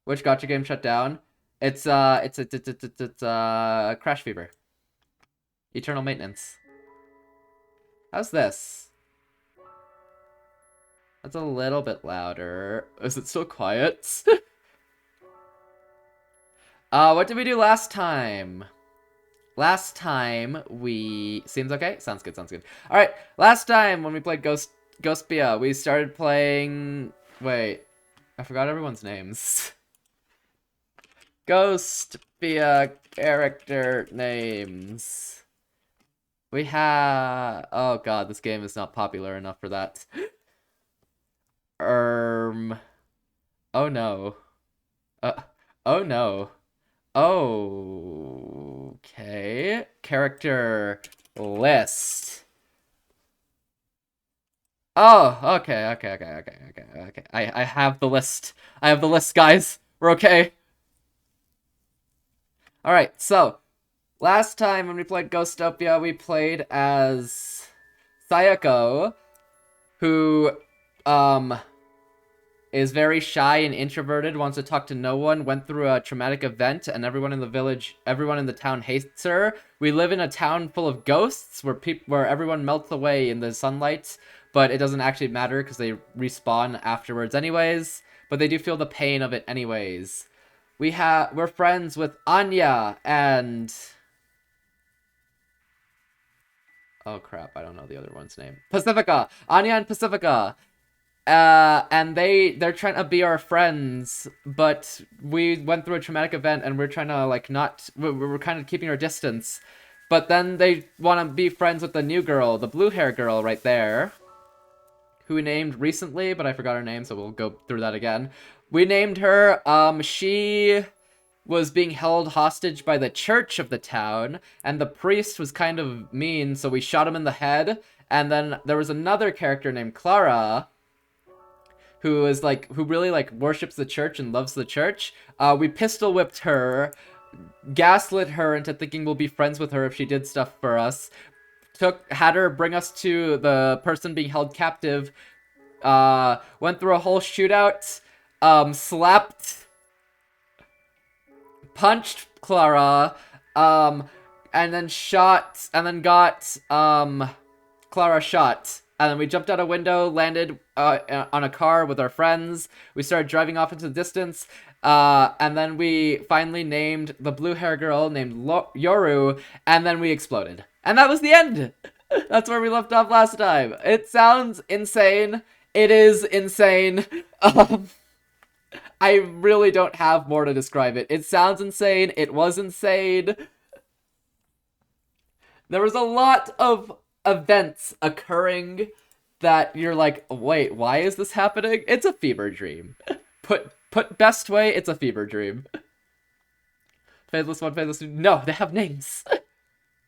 Which gacha game shut down? It's Crash Fever. Eternal Maintenance. How's this? That's a little bit louder. Is it still quiet? What did we do last time? Last time we... Seems okay? Sounds good, sounds good. Alright, last time when we played Ghostbia, we started playing... Wait, I forgot everyone's names. Ghostbia character names. We have... Oh god, this game is not popular enough for that. Oh no. Oh no. Okay. Character list. Oh, okay. I have the list. I have the list, guys. We're okay. Alright, so last time when we played Ghostopia, we played as Sayako, who is very shy and introverted, wants to talk to no one, went through a traumatic event, and everyone in the town hates her. We live in a town full of ghosts where everyone melts away in the sunlight, but it doesn't actually matter because they respawn afterwards anyways, but they do feel the pain of it anyways. We're friends with Anya and... Oh crap, I don't know the other one's name. Pacifica! Anya and Pacifica! And they're trying to be our friends, but we went through a traumatic event and we're trying to, like, we're kind of keeping our distance. But then they want to be friends with the new girl, the blue hair girl right there, who we named recently, but I forgot her name, so we'll go through that again. We named her, she was being held hostage by the church of the town, and the priest was kind of mean, so we shot him in the head. And then there was another character named Clara, who really worships the church and loves the church. We pistol whipped her, gaslit her into thinking we'll be friends with her if she did stuff for us. Had her bring us to the person being held captive. Went through a whole shootout. Slapped, punched Clara, and then got Clara shot. And then we jumped out a window, landed on a car with our friends. We started driving off into the distance. And then we finally named the blue hair girl named Yoru. And then we exploded. And that was the end. That's where we left off last time. It sounds insane. It is insane. I really don't have more to describe it. It sounds insane. It was insane. There was a lot of events occurring that you're like, wait, why is this happening? It's a fever dream. Put best way, it's a fever dream. Fadeless one, Fadeless two. No, they have names.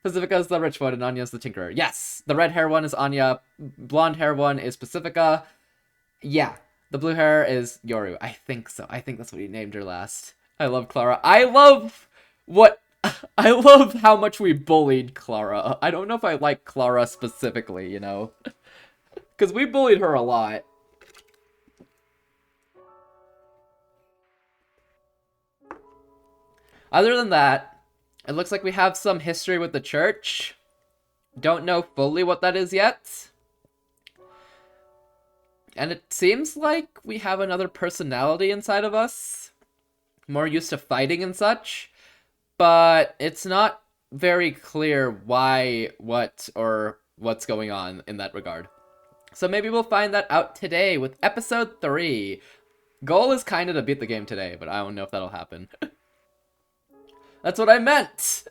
Pacifica's the rich one and Anya's the tinkerer. Yes, the red hair one is Anya. Blonde hair one is Pacifica. Yeah, the blue hair is Yoru. I think so. I think that's what he named her last. I love Clara. I love how much we bullied Clara. I don't know if I like Clara specifically, you know? Because we bullied her a lot. Other than that, it looks like we have some history with the church. Don't know fully what that is yet. And it seems like we have another personality inside of us. More used to fighting and such. But it's not very clear why, what, or what's going on in that regard. So maybe we'll find that out today with episode 3. Goal is kind of to beat the game today, but I don't know if that'll happen. That's what I meant!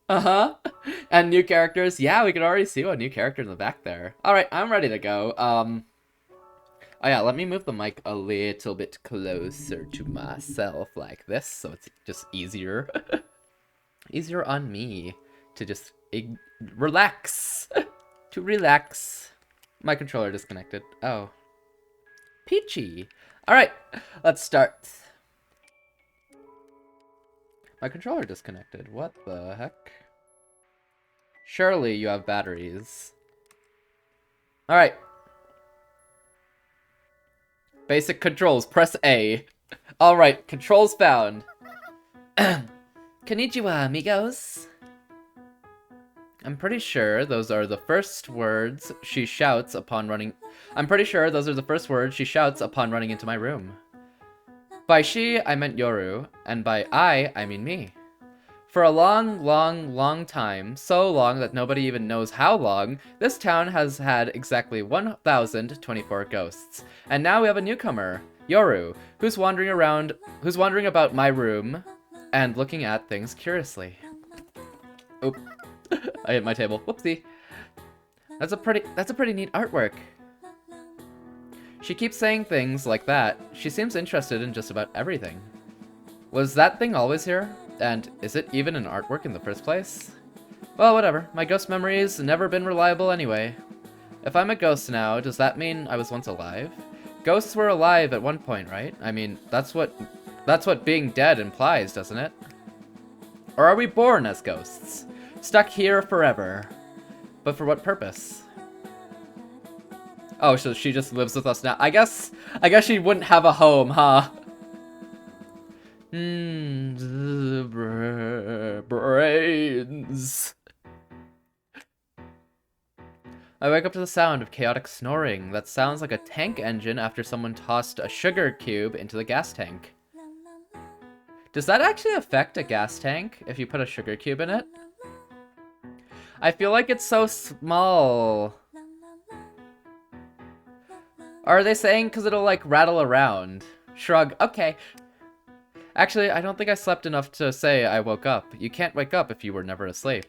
Uh-huh. And new characters. Yeah, we can already see one new character in the back there. Alright, I'm ready to go. Oh yeah, let me move the mic a little bit closer to myself like this, so it's just easier. Easier on me to just relax. To relax. My controller disconnected. Oh. Peachy. Alright, let's start. My controller disconnected. What the heck? Surely you have batteries. Alright. Basic controls. Press A. Alright, controls found. Konnichiwa, amigos. I'm pretty sure those are the first words she shouts upon running... I'm pretty sure those are the first words she shouts upon running into my room. By she, I meant Yoru, and by I mean me. For a long time, so long that nobody even knows how long, this town has had exactly 1,024 ghosts. And now we have a newcomer, Yoru, who's wandering about my room and looking at things curiously. Oop. I hit my table. Whoopsie. That's a pretty neat artwork. She keeps saying things like that. She seems interested in just about everything. Was that thing always here? And is it even an artwork in the first place? Well, whatever. My ghost memory's never been reliable anyway. If I'm a ghost now, does that mean I was once alive? Ghosts were alive at one point, right? I mean, that's what being dead implies, doesn't it? Or are we born as ghosts? Stuck here forever. But for what purpose? Oh, so she just lives with us now. I guess she wouldn't have a home, huh? Brains. I wake up to the sound of chaotic snoring. That sounds like a tank engine after someone tossed a sugar cube into the gas tank. Does that actually affect a gas tank if you put a sugar cube in it? I feel like it's so small. Or are they saying because it'll like rattle around? Shrug. Okay. Actually, I don't think I slept enough to say I woke up. You can't wake up if you were never asleep.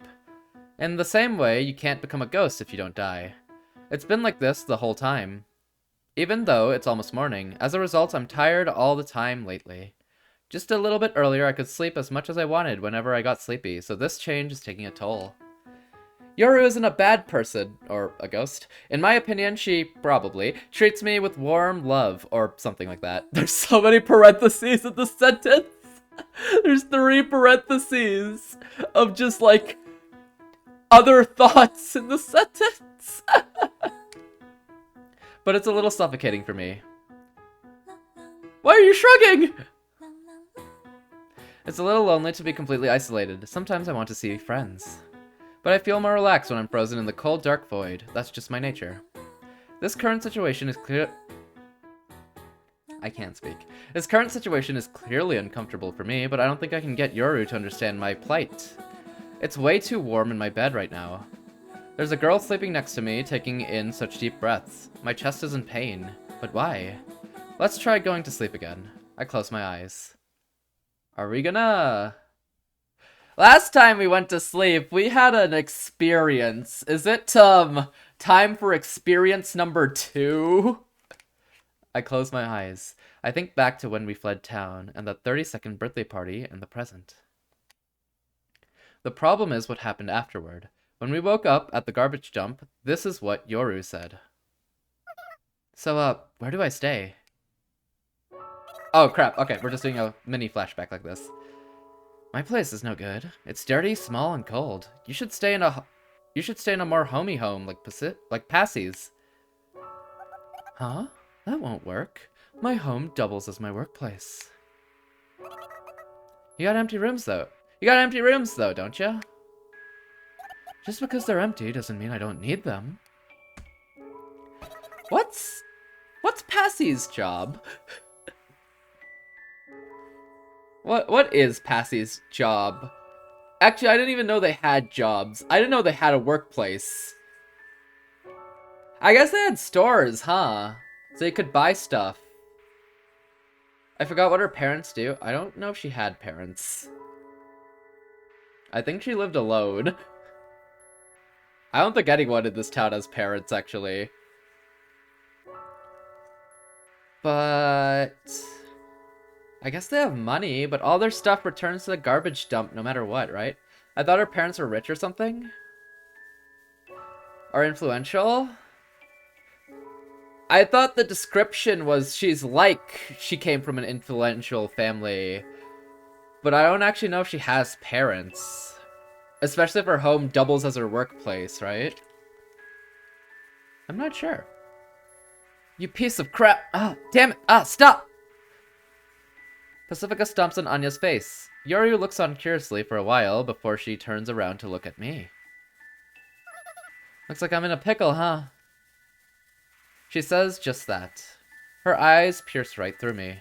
In the same way, you can't become a ghost if you don't die. It's been like this the whole time. Even though it's almost morning, as a result, I'm tired all the time lately. Just a little bit earlier, I could sleep as much as I wanted whenever I got sleepy, so this change is taking a toll. Yoru isn't a bad person, or a ghost. In my opinion, she probably treats me with warm love, or something like that. There's so many parentheses in the sentence. There's 3 parentheses of just like other thoughts in the sentence. But it's a little suffocating for me. Why are you shrugging? It's a little lonely to be completely isolated. Sometimes I want to see friends. But I feel more relaxed when I'm frozen in the cold, dark void. That's just my nature. This current situation is I can't speak. This current situation is clearly uncomfortable for me, but I don't think I can get Yoru to understand my plight. It's way too warm in my bed right now. There's a girl sleeping next to me, taking in such deep breaths. My chest is in pain. But why? Let's try going to sleep again. I close my eyes. Are we gonna... Last time we went to sleep, we had an experience. Is it, time for experience number 2? I close my eyes. I think back to when we fled town, and that 32nd birthday party in the present. The problem is what happened afterward. When we woke up at the garbage dump, this is what Yoru said. So, where do I stay? Oh, crap. Okay, we're just doing a mini flashback like this. My place is no good. It's dirty, small, and cold. You should stay in a more homey home, like Passy's. Huh? That won't work. My home doubles as my workplace. You got empty rooms, though. Don't you? Just because they're empty doesn't mean I don't need them. What's Passy's job? What is Passy's job? Actually, I didn't even know they had jobs. I didn't know they had a workplace. I guess they had stores, huh? So you could buy stuff. I forgot what her parents do. I don't know if she had parents. I think she lived alone. I don't think anyone in this town has parents, actually. But... I guess they have money, but all their stuff returns to the garbage dump no matter what, right? I thought her parents were rich or something? Or influential? I thought the description was she came from an influential family. But I don't actually know if she has parents. Especially if her home doubles as her workplace, right? I'm not sure. You piece of crap. Ah, damn it. Ah, stop! Pacifica stomps on Anya's face. Yoru looks on curiously for a while before she turns around to look at me. Looks like I'm in a pickle, huh? She says just that. Her eyes pierce right through me.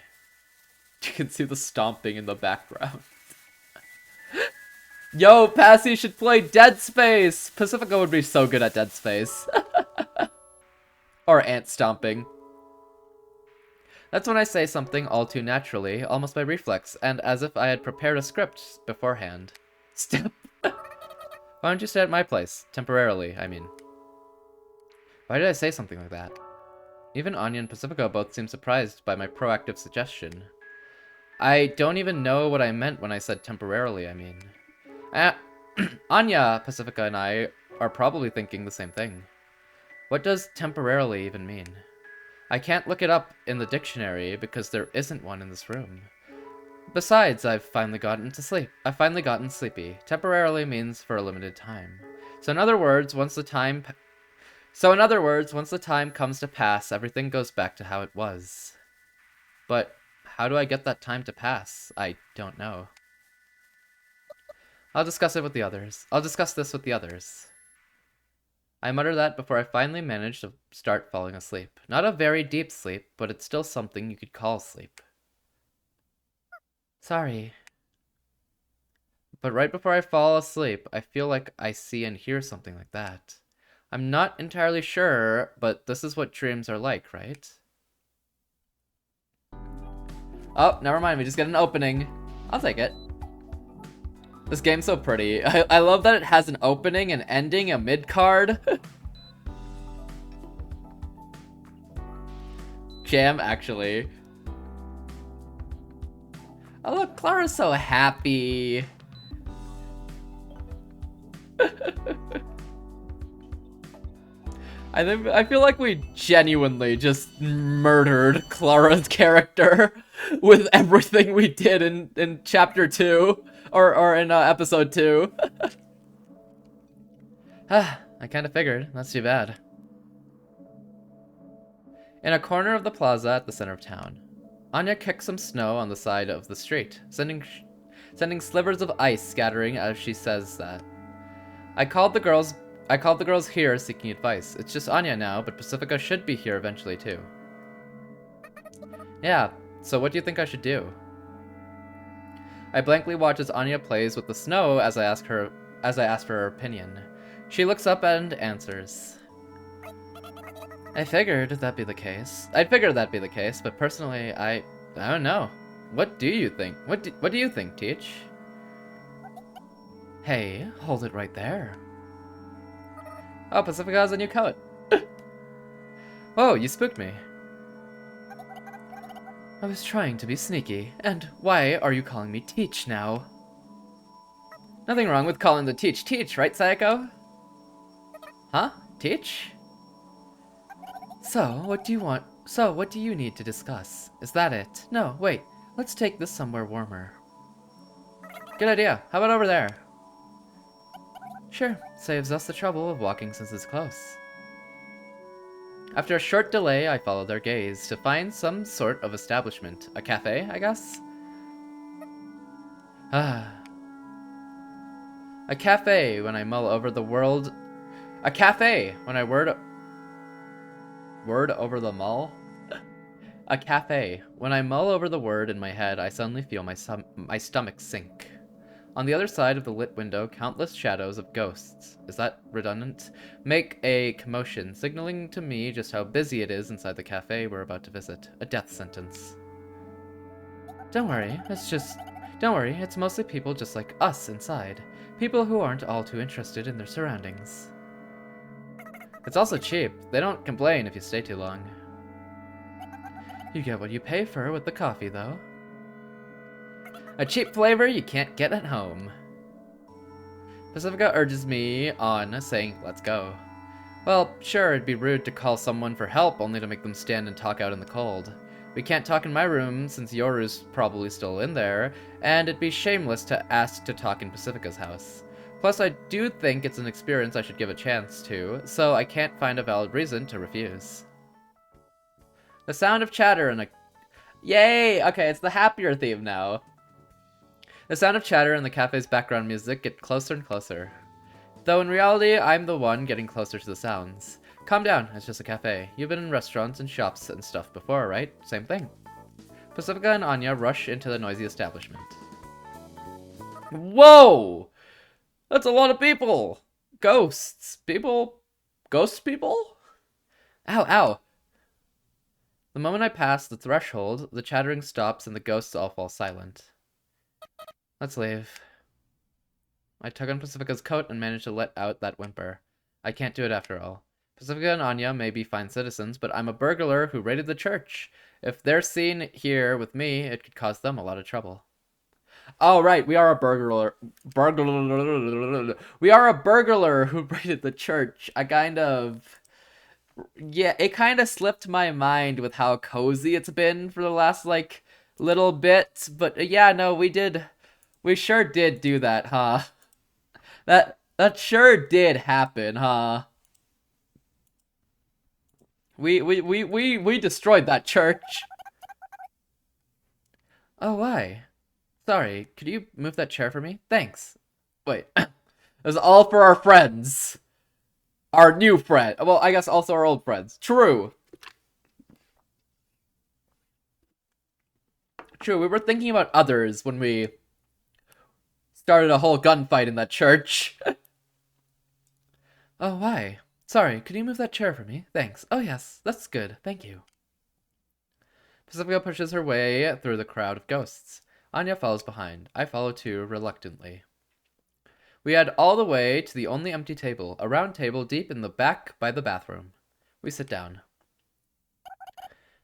You can see the stomping in the background. Yo, Passy should play Dead Space! Pacifica would be so good at Dead Space. Or ant stomping. That's when I say something all too naturally, almost by reflex, and as if I had prepared a script beforehand. Step. Why don't you stay at my place? Temporarily, I mean. Why did I say something like that? Even Anya and Pacifica both seem surprised by my proactive suggestion. I don't even know what I meant when I said temporarily, I mean. Anya, Pacifica, and I are probably thinking the same thing. What does temporarily even mean? I can't look it up in the dictionary because there isn't one in this room. Besides, I've finally gotten sleepy. Temporarily means for a limited time. So in other words, once the time comes to pass, everything goes back to how it was. But how do I get that time to pass? I don't know. I'll discuss this with the others. I mutter that before I finally manage to start falling asleep. Not a very deep sleep, but it's still something you could call sleep. Sorry. But right before I fall asleep, I feel like I see and hear something like that. I'm not entirely sure, but this is what dreams are like, right? Oh, never mind, we just get an opening. I'll take it. This game's so pretty. I love that it has an opening, an ending, a mid-card. Jam, actually. Oh look, Clara's so happy. I feel like we genuinely just murdered Clara's character with everything we did in chapter 2 or in episode 2. I kind of figured. That's too bad. In a corner of the plaza at the center of town, Anya kicks some snow on the side of the street, sending slivers of ice scattering as she says that. I called the girls here seeking advice. It's just Anya now, but Pacifica should be here eventually too. Yeah, so what do you think I should do? I blankly watch as Anya plays with the snow as I ask for her opinion. She looks up and answers. I'd figured that'd be the case, but personally, I don't know. What do you think? What do you think, Teach? Hey, hold it right there. Oh, Pacifica has a new coat. Whoa, you spooked me. I was trying to be sneaky. And why are you calling me Teach now? Nothing wrong with calling the Teach Teach, right, Sayako? Huh? Teach? So, what do you want? So, what do you need to discuss? Is that it? No, wait. Let's take this somewhere warmer. Good idea. How about over there? Sure. Saves us the trouble of walking since it's close. After a short delay, I follow their gaze to find some sort of establishment. A cafe, I guess? Ah. A cafe when I mull over the world. A cafe when I word over the mull? A cafe. When I mull over the word in my head, I suddenly feel my stomach sink. On the other side of the lit window, countless shadows of ghosts, is that redundant, make a commotion, signaling to me just how busy it is inside the cafe we're about to visit. A death sentence. Don't worry, it's mostly people just like us inside. People who aren't all too interested in their surroundings. It's also cheap. They don't complain if you stay too long. You get what you pay for with the coffee, though. A cheap flavor you can't get at home. Pacifica urges me on, saying, let's go. Well, sure, it'd be rude to call someone for help only to make them stand and talk out in the cold. We can't talk in my room since Yoru's probably still in there, and it'd be shameless to ask to talk in Pacifica's house. Plus, I do think it's an experience I should give a chance to, so I can't find a valid reason to refuse. The sound of chatter Yay! Okay, it's the happier theme now. The sound of chatter and the cafe's background music get closer and closer. Though in reality, I'm the one getting closer to the sounds. Calm down, it's just a cafe. You've been in restaurants and shops and stuff before, right? Same thing. Pacifica and Anya rush into the noisy establishment. Whoa! That's a lot of people! Ghosts. People? Ghost people? Ow, ow. The moment I pass the threshold, the chattering stops and the ghosts all fall silent. Let's leave. I tug on Pacifica's coat and manage to let out that whimper. I can't do it after all. Pacifica and Anya may be fine citizens, but I'm a burglar who raided the church. If they're seen here with me, it could cause them a lot of trouble. Oh, right, we are a burglar. We are a burglar who raided the church. Yeah, it kind of slipped my mind with how cozy it's been for the last, like, little bit. But yeah, no, we sure did do that, huh? That sure did happen, huh? We destroyed that church. Oh, why? Sorry, could you move that chair for me? Thanks. Wait. It was all for our friends. Our new friend. Well, I guess also our old friends. True. True, we were thinking about others when we started a whole gunfight in that church. Oh, why? Sorry, could you move that chair for me? Thanks. Oh, yes, that's good. Thank you. Pacifica pushes her way through the crowd of ghosts. Anya follows behind. I follow too, reluctantly. We head all the way to the only empty table, a round table deep in the back by the bathroom. We sit down.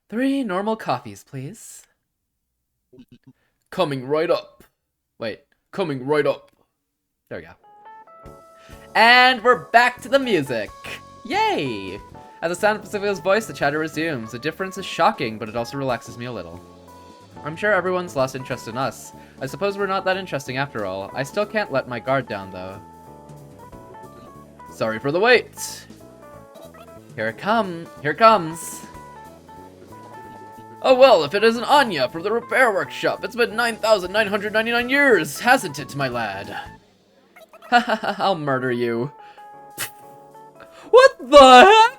3 normal coffees, please. Coming right up. Wait, coming right up. There we go. And we're back to the music! Yay! At the sound of Pacifica's voice, the chatter resumes. The difference is shocking, but it also relaxes me a little. I'm sure everyone's lost interest in us. I suppose we're not that interesting after all. I still can't let my guard down, though. Sorry for the wait! Here it comes! Oh well, if it isn't Anya from the repair workshop, it's been 9,999 years, hasn't it, my lad? Hahaha, I'll murder you. What the heck?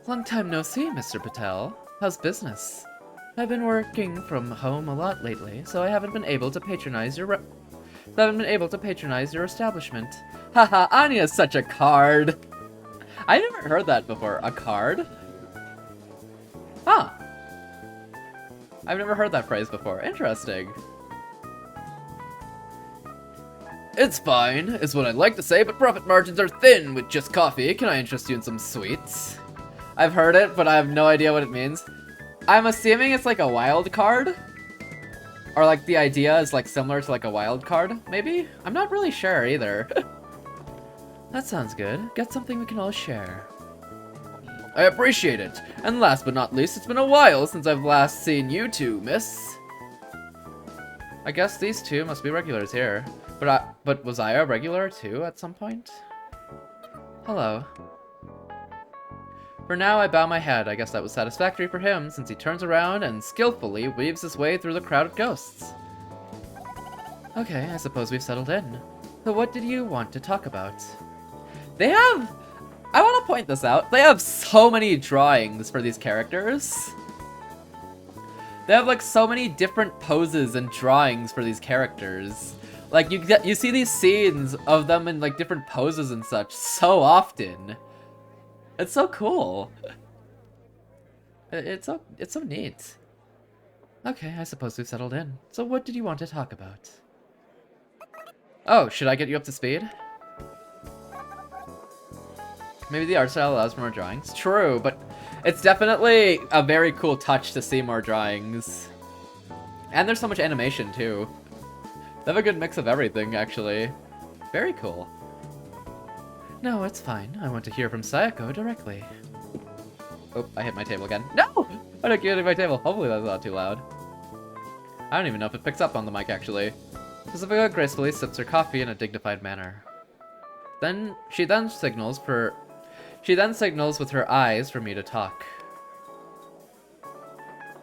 Long time no see, Mr. Patel. How's business? I've been working from home a lot lately, so I haven't been able to patronize your establishment. Haha, Anya's such a card. I never heard that before. A card? Huh. I've never heard that phrase before. Interesting. It's fine, is what I'd like to say, but profit margins are thin with just coffee. Can I interest you in some sweets? I've heard it, but I have no idea what it means. I'm assuming it's like a wild card? Or like the idea is like similar to like a wild card, maybe? I'm not really sure either. That sounds good. Get something we can all share. I appreciate it. And last but not least, it's been a while since I've last seen you two, miss. I guess these two must be regulars here. But was I a regular too at some point? Hello. For now, I bow my head. I guess that was satisfactory for him, since he turns around and skillfully weaves his way through the crowd of ghosts. Okay, I suppose we've settled in. So what did you want to talk about? I want to point this out, they have so many drawings for these characters. They have like so many different poses and drawings for these characters. Like you see these scenes of them in like different poses and such so often. It's so cool. It's so neat. Okay, I suppose we've settled in. So what did you want to talk about? Oh, should I get you up to speed? Maybe the art style allows for more drawings. True, but it's definitely a very cool touch to see more drawings. And there's so much animation too. They have a good mix of everything, actually. Very cool. No, it's fine. I want to hear from Sayako directly. Oh, I hit my table again. No! I don't get it my table. Hopefully that's not too loud. I don't even know if it picks up on the mic, actually. Pacifica gracefully sips her coffee in a dignified manner. She then signals with her eyes for me to talk.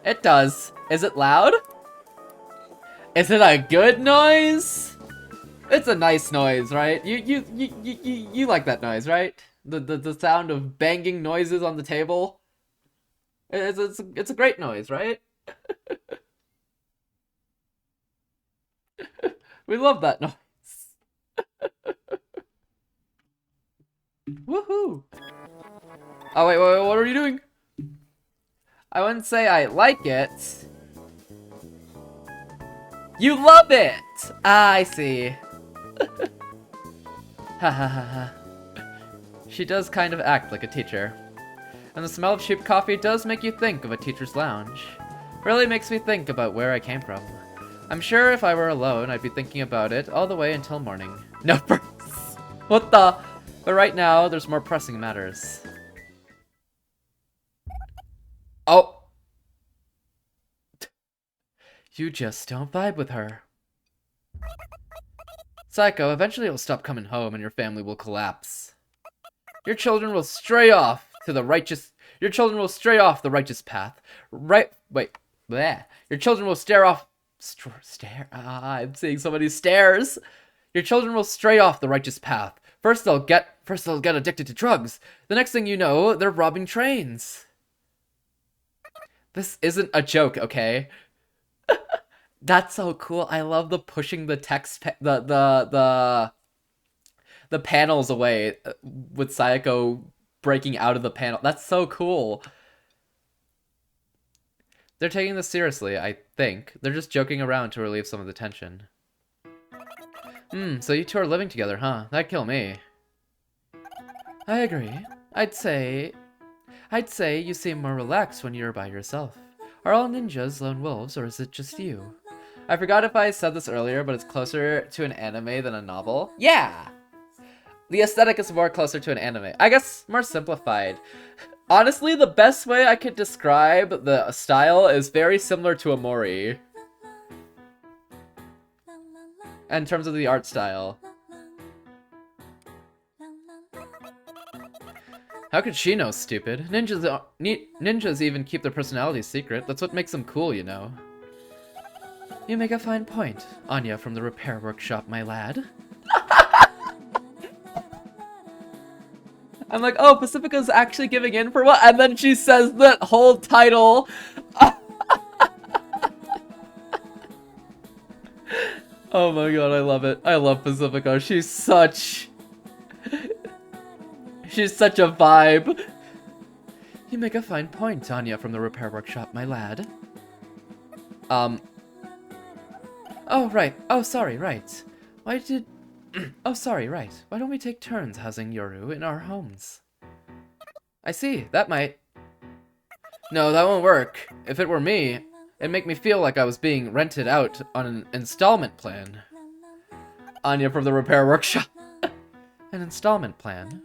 It does. Is it loud? Is it a good noise? It's a nice noise, right? You like that noise, right? The sound of banging noises on the table. It's a great noise, right? We love that noise. Woohoo! Oh wait, what are you doing? I wouldn't say I like it. You love it! Ah, I see. Ha ha ha ha. She does kind of act like a teacher. And the smell of cheap coffee does make you think of a teacher's lounge. Really makes me think about where I came from. I'm sure if I were alone, I'd be thinking about it all the way until morning. No, what the? But right now, there's more pressing matters. Oh. You just don't vibe with her. Psycho, eventually you'll stop coming home and your family will collapse. Your children will stray off to the righteous... Your children will stray off the righteous path. Wait. Bleh. Your children will stare off... I'm seeing so many stairs. Your children will stray off the righteous path. First they'll get addicted to drugs. The next thing you know, they're robbing trains. This isn't a joke, okay? That's so cool. I love the pushing the text, the panels away with Sayako breaking out of the panel. That's so cool. They're taking this seriously, I think. They're just joking around to relieve some of the tension. So you two are living together, huh? That'd kill me. I agree. I'd say you seem more relaxed when you're by yourself. Are all ninjas lone wolves, or is it just you? I forgot if I said this earlier, but it's closer to an anime than a novel. Yeah! The aesthetic is more closer to an anime. I guess more simplified. Honestly, the best way I could describe the style is very similar to Amori. In terms of the art style. How could she know, stupid? Ninjas even keep their personalities secret. That's what makes them cool, you know. You make a fine point, Anya from the repair workshop, my lad. I'm like, oh, Pacifica's actually giving in for what? And then she says that whole title. Oh my god, I love it. I love Pacifica. She's such a vibe. You make a fine point, Anya from the repair workshop, my lad. Oh, right. Oh, sorry, right. Oh, sorry, right. Why don't we take turns housing Yoru in our homes? I see. That might... No, that won't work. If it were me, it'd make me feel like I was being rented out on an installment plan. Anya from the repair workshop. An installment plan?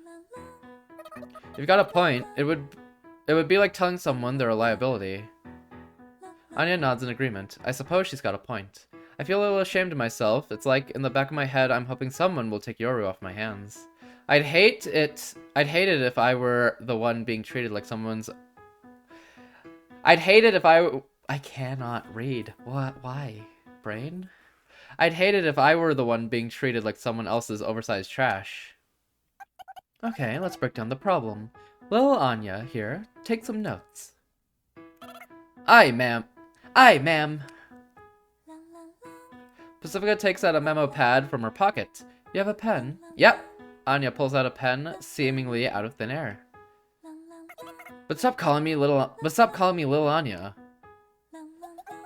You've got a point. It would be like telling someone they're a liability. Anya nods in agreement. I suppose she's got a point. I feel a little ashamed of myself. It's like, in the back of my head, I'm hoping someone will take Yoru off my hands. I'd hate it if I were the one being treated like someone's... I'd hate it if I cannot read. What? Why? Brain? I'd hate it if I were the one being treated like someone else's oversized trash. Okay, let's break down the problem. Little Anya, here, take some notes. Aye, ma'am. Aye, ma'am. Pacifica takes out a memo pad from her pocket. You have a pen? Yep. Anya pulls out a pen, seemingly out of thin air. But stop calling me little Anya.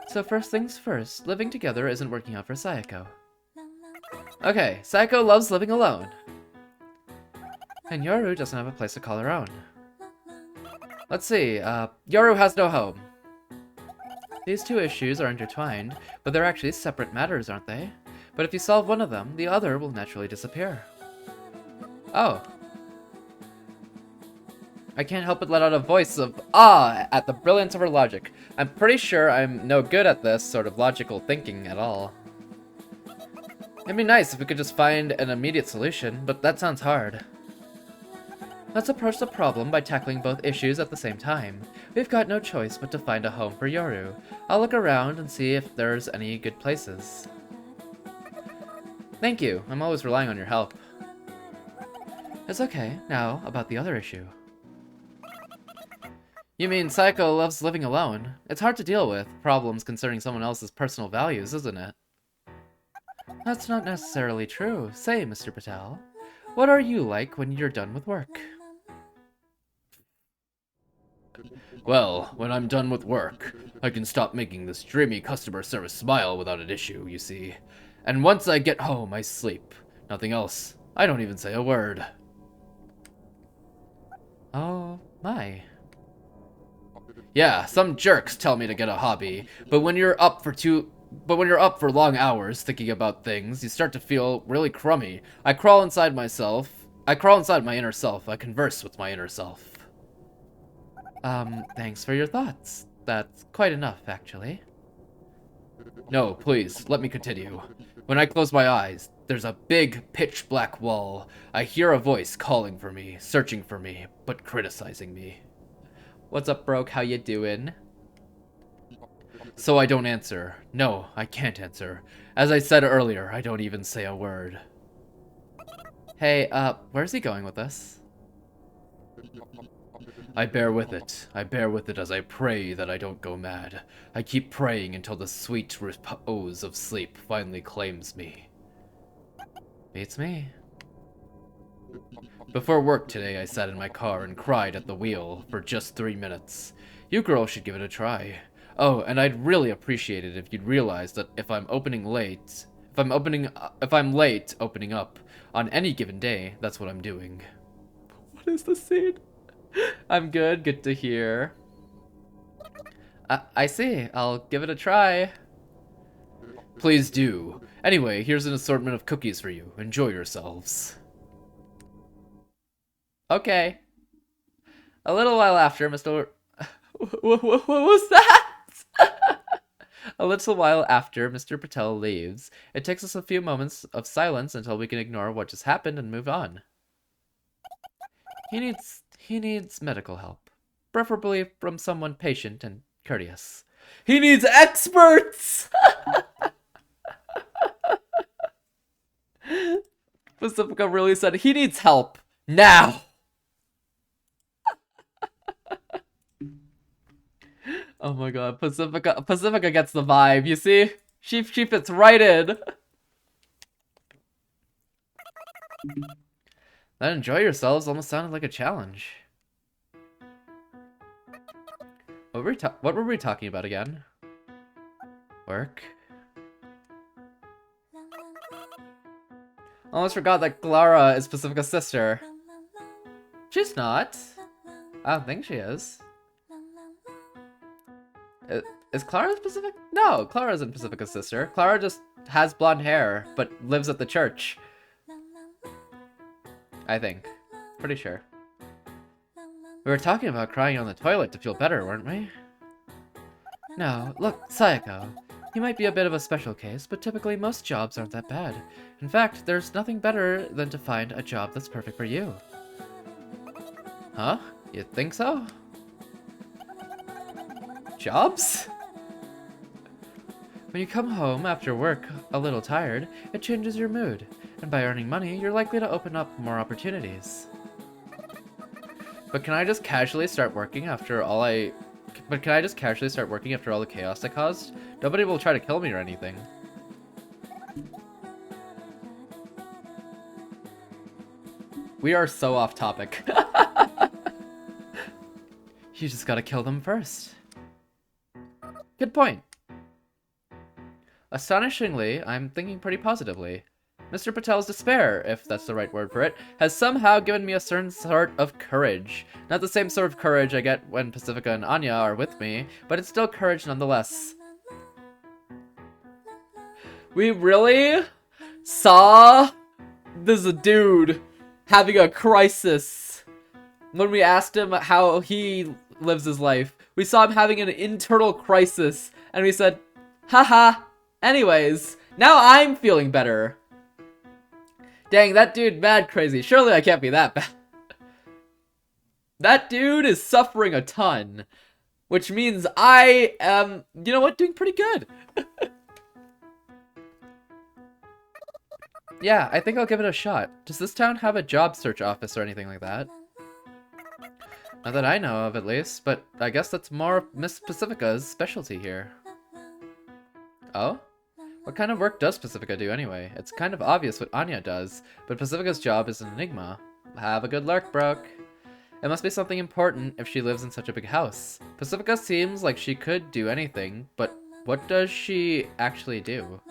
So first things first, living together isn't working out for Sayako. Okay, Sayako loves living alone. And Yoru doesn't have a place to call her own. Let's see, Yoru has no home. These two issues are intertwined, but they're actually separate matters, aren't they? But if you solve one of them, the other will naturally disappear. Oh. I can't help but let out a voice of awe at the brilliance of her logic. I'm pretty sure I'm no good at this sort of logical thinking at all. It'd be nice if we could just find an immediate solution, but that sounds hard. Let's approach the problem by tackling both issues at the same time. We've got no choice but to find a home for Yoru. I'll look around and see if there's any good places. Thank you. I'm always relying on your help. It's okay. Now, about the other issue. You mean Sayako loves living alone? It's hard to deal with problems concerning someone else's personal values, isn't it? That's not necessarily true. Say, Mr. Patel, what are you like when you're done with work? Well, when I'm done with work, I can stop making this dreamy customer service smile without an issue, you see. And once I get home, I sleep. Nothing else. I don't even say a word. Oh, my. Yeah, some jerks tell me to get a hobby, but when you're up for long hours thinking about things, you start to feel really crummy. I crawl inside my inner self. I converse with my inner self. Thanks for your thoughts. That's quite enough, actually. No, please, let me continue. When I close my eyes, there's a big, pitch-black wall. I hear a voice calling for me, searching for me, but criticizing me. What's up, broke? How you doing? So I don't answer. No, I can't answer. As I said earlier, I don't even say a word. Hey, where's he going with this? I bear with it. I bear with it as I pray that I don't go mad. I keep praying until the sweet repose of sleep finally claims me. Beats me. Before work today, I sat in my car and cried at the wheel for just 3 minutes. You girls should give it a try. Oh, and I'd really appreciate it if you'd realize that if I'm late opening up on any given day, that's what I'm doing. What is the scene? I'm good. Good to hear. I see. I'll give it a try. Please do. Anyway, here's an assortment of cookies for you. Enjoy yourselves. Okay. A little while after, Mr. What was that? A little while after Mr. Patel leaves, it takes us a few moments of silence until we can ignore what just happened and move on. He needs medical help, preferably from someone patient and courteous. He needs experts! Pacifica really said he needs help now. Oh my god, Pacifica gets the vibe, you see? She fits right in. That enjoy yourselves almost sounded like a challenge. What were we talking about again? Work? Almost forgot that Clara is Pacifica's sister. She's not. I don't think she is. Is Clara Pacific? No, Clara isn't Pacifica's sister. Clara just has blonde hair, but lives at the church. I think. Pretty sure. We were talking about crying on the toilet to feel better, weren't we? No, look, Sayako. You might be a bit of a special case, but typically most jobs aren't that bad. In fact, there's nothing better than to find a job that's perfect for you. Huh? You think so? Jobs? When you come home after work a little tired, it changes your mood. And by earning money, you're likely to open up more opportunities. But can I just casually start working after all the chaos I caused? Nobody will try to kill me or anything. We are so off topic. You just gotta kill them first. Good point. Astonishingly, I'm thinking pretty positively. Mr. Patel's despair, if that's the right word for it, has somehow given me a certain sort of courage. Not the same sort of courage I get when Pacifica and Anya are with me, but it's still courage nonetheless. We really saw this dude having a crisis. When we asked him how he lives his life, we saw him having an internal crisis, and we said, haha, anyways, now I'm feeling better. Dang, that dude mad crazy. Surely I can't be that bad. That dude is suffering a ton. Which means I am, you know what, doing pretty good. Yeah, I think I'll give it a shot. Does this town have a job search office or anything like that? Not that I know of, at least, but I guess that's more Miss Pacifica's specialty here. Oh? What kind of work does Pacifica do anyway? It's kind of obvious what Anya does, but Pacifica's job is an enigma. Have a good lurk, Brooke. It must be something important if she lives in such a big house. Pacifica seems like she could do anything, but what does she actually do?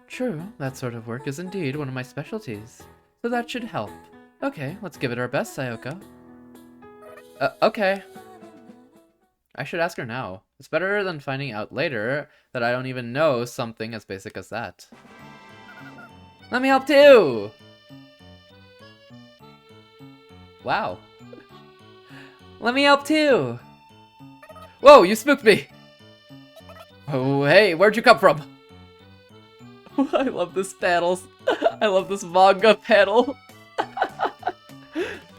True, that sort of work is indeed one of my specialties, so that should help. Okay, let's give it our best, Sayoko. Okay. I should ask her now. It's better than finding out later that I don't even know something as basic as that. Let me help too! Wow. Let me help too! Whoa, you spooked me! Oh, hey, where'd you come from? I love this panel. I love this manga panel.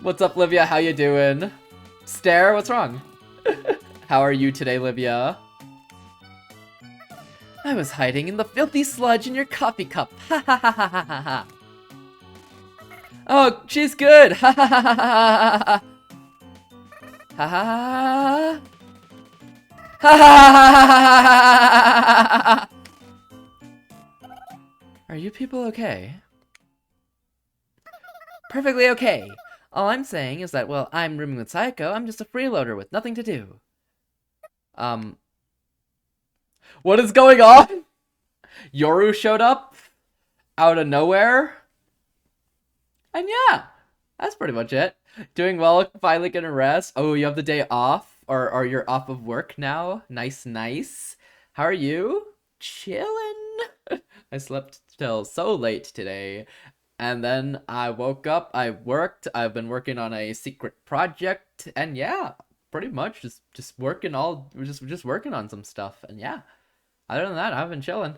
What's up, Livia? How you doing? Stare, what's wrong? How are you today, Livia? I was hiding in the filthy sludge in your coffee cup. Ha ha ha ha ha ha ha. Oh, she's good. Ha ha ha ha ha ha. Ha ha. Ha ha. Are you people okay? Perfectly okay. All I'm saying is that, well, I'm rooming with Sayoko, I'm just a freeloader with nothing to do. What is going on? Yoru showed up out of nowhere. And yeah, that's pretty much it. Doing well, finally getting rest. Oh, you have the day off? Or you're off of work now? Nice, nice. How are you? Chillin'. I slept till so late today. And then I woke up, I worked, I've been working on a secret project, and yeah, pretty much just working just working on some stuff, and yeah. Other than that, I've been chilling.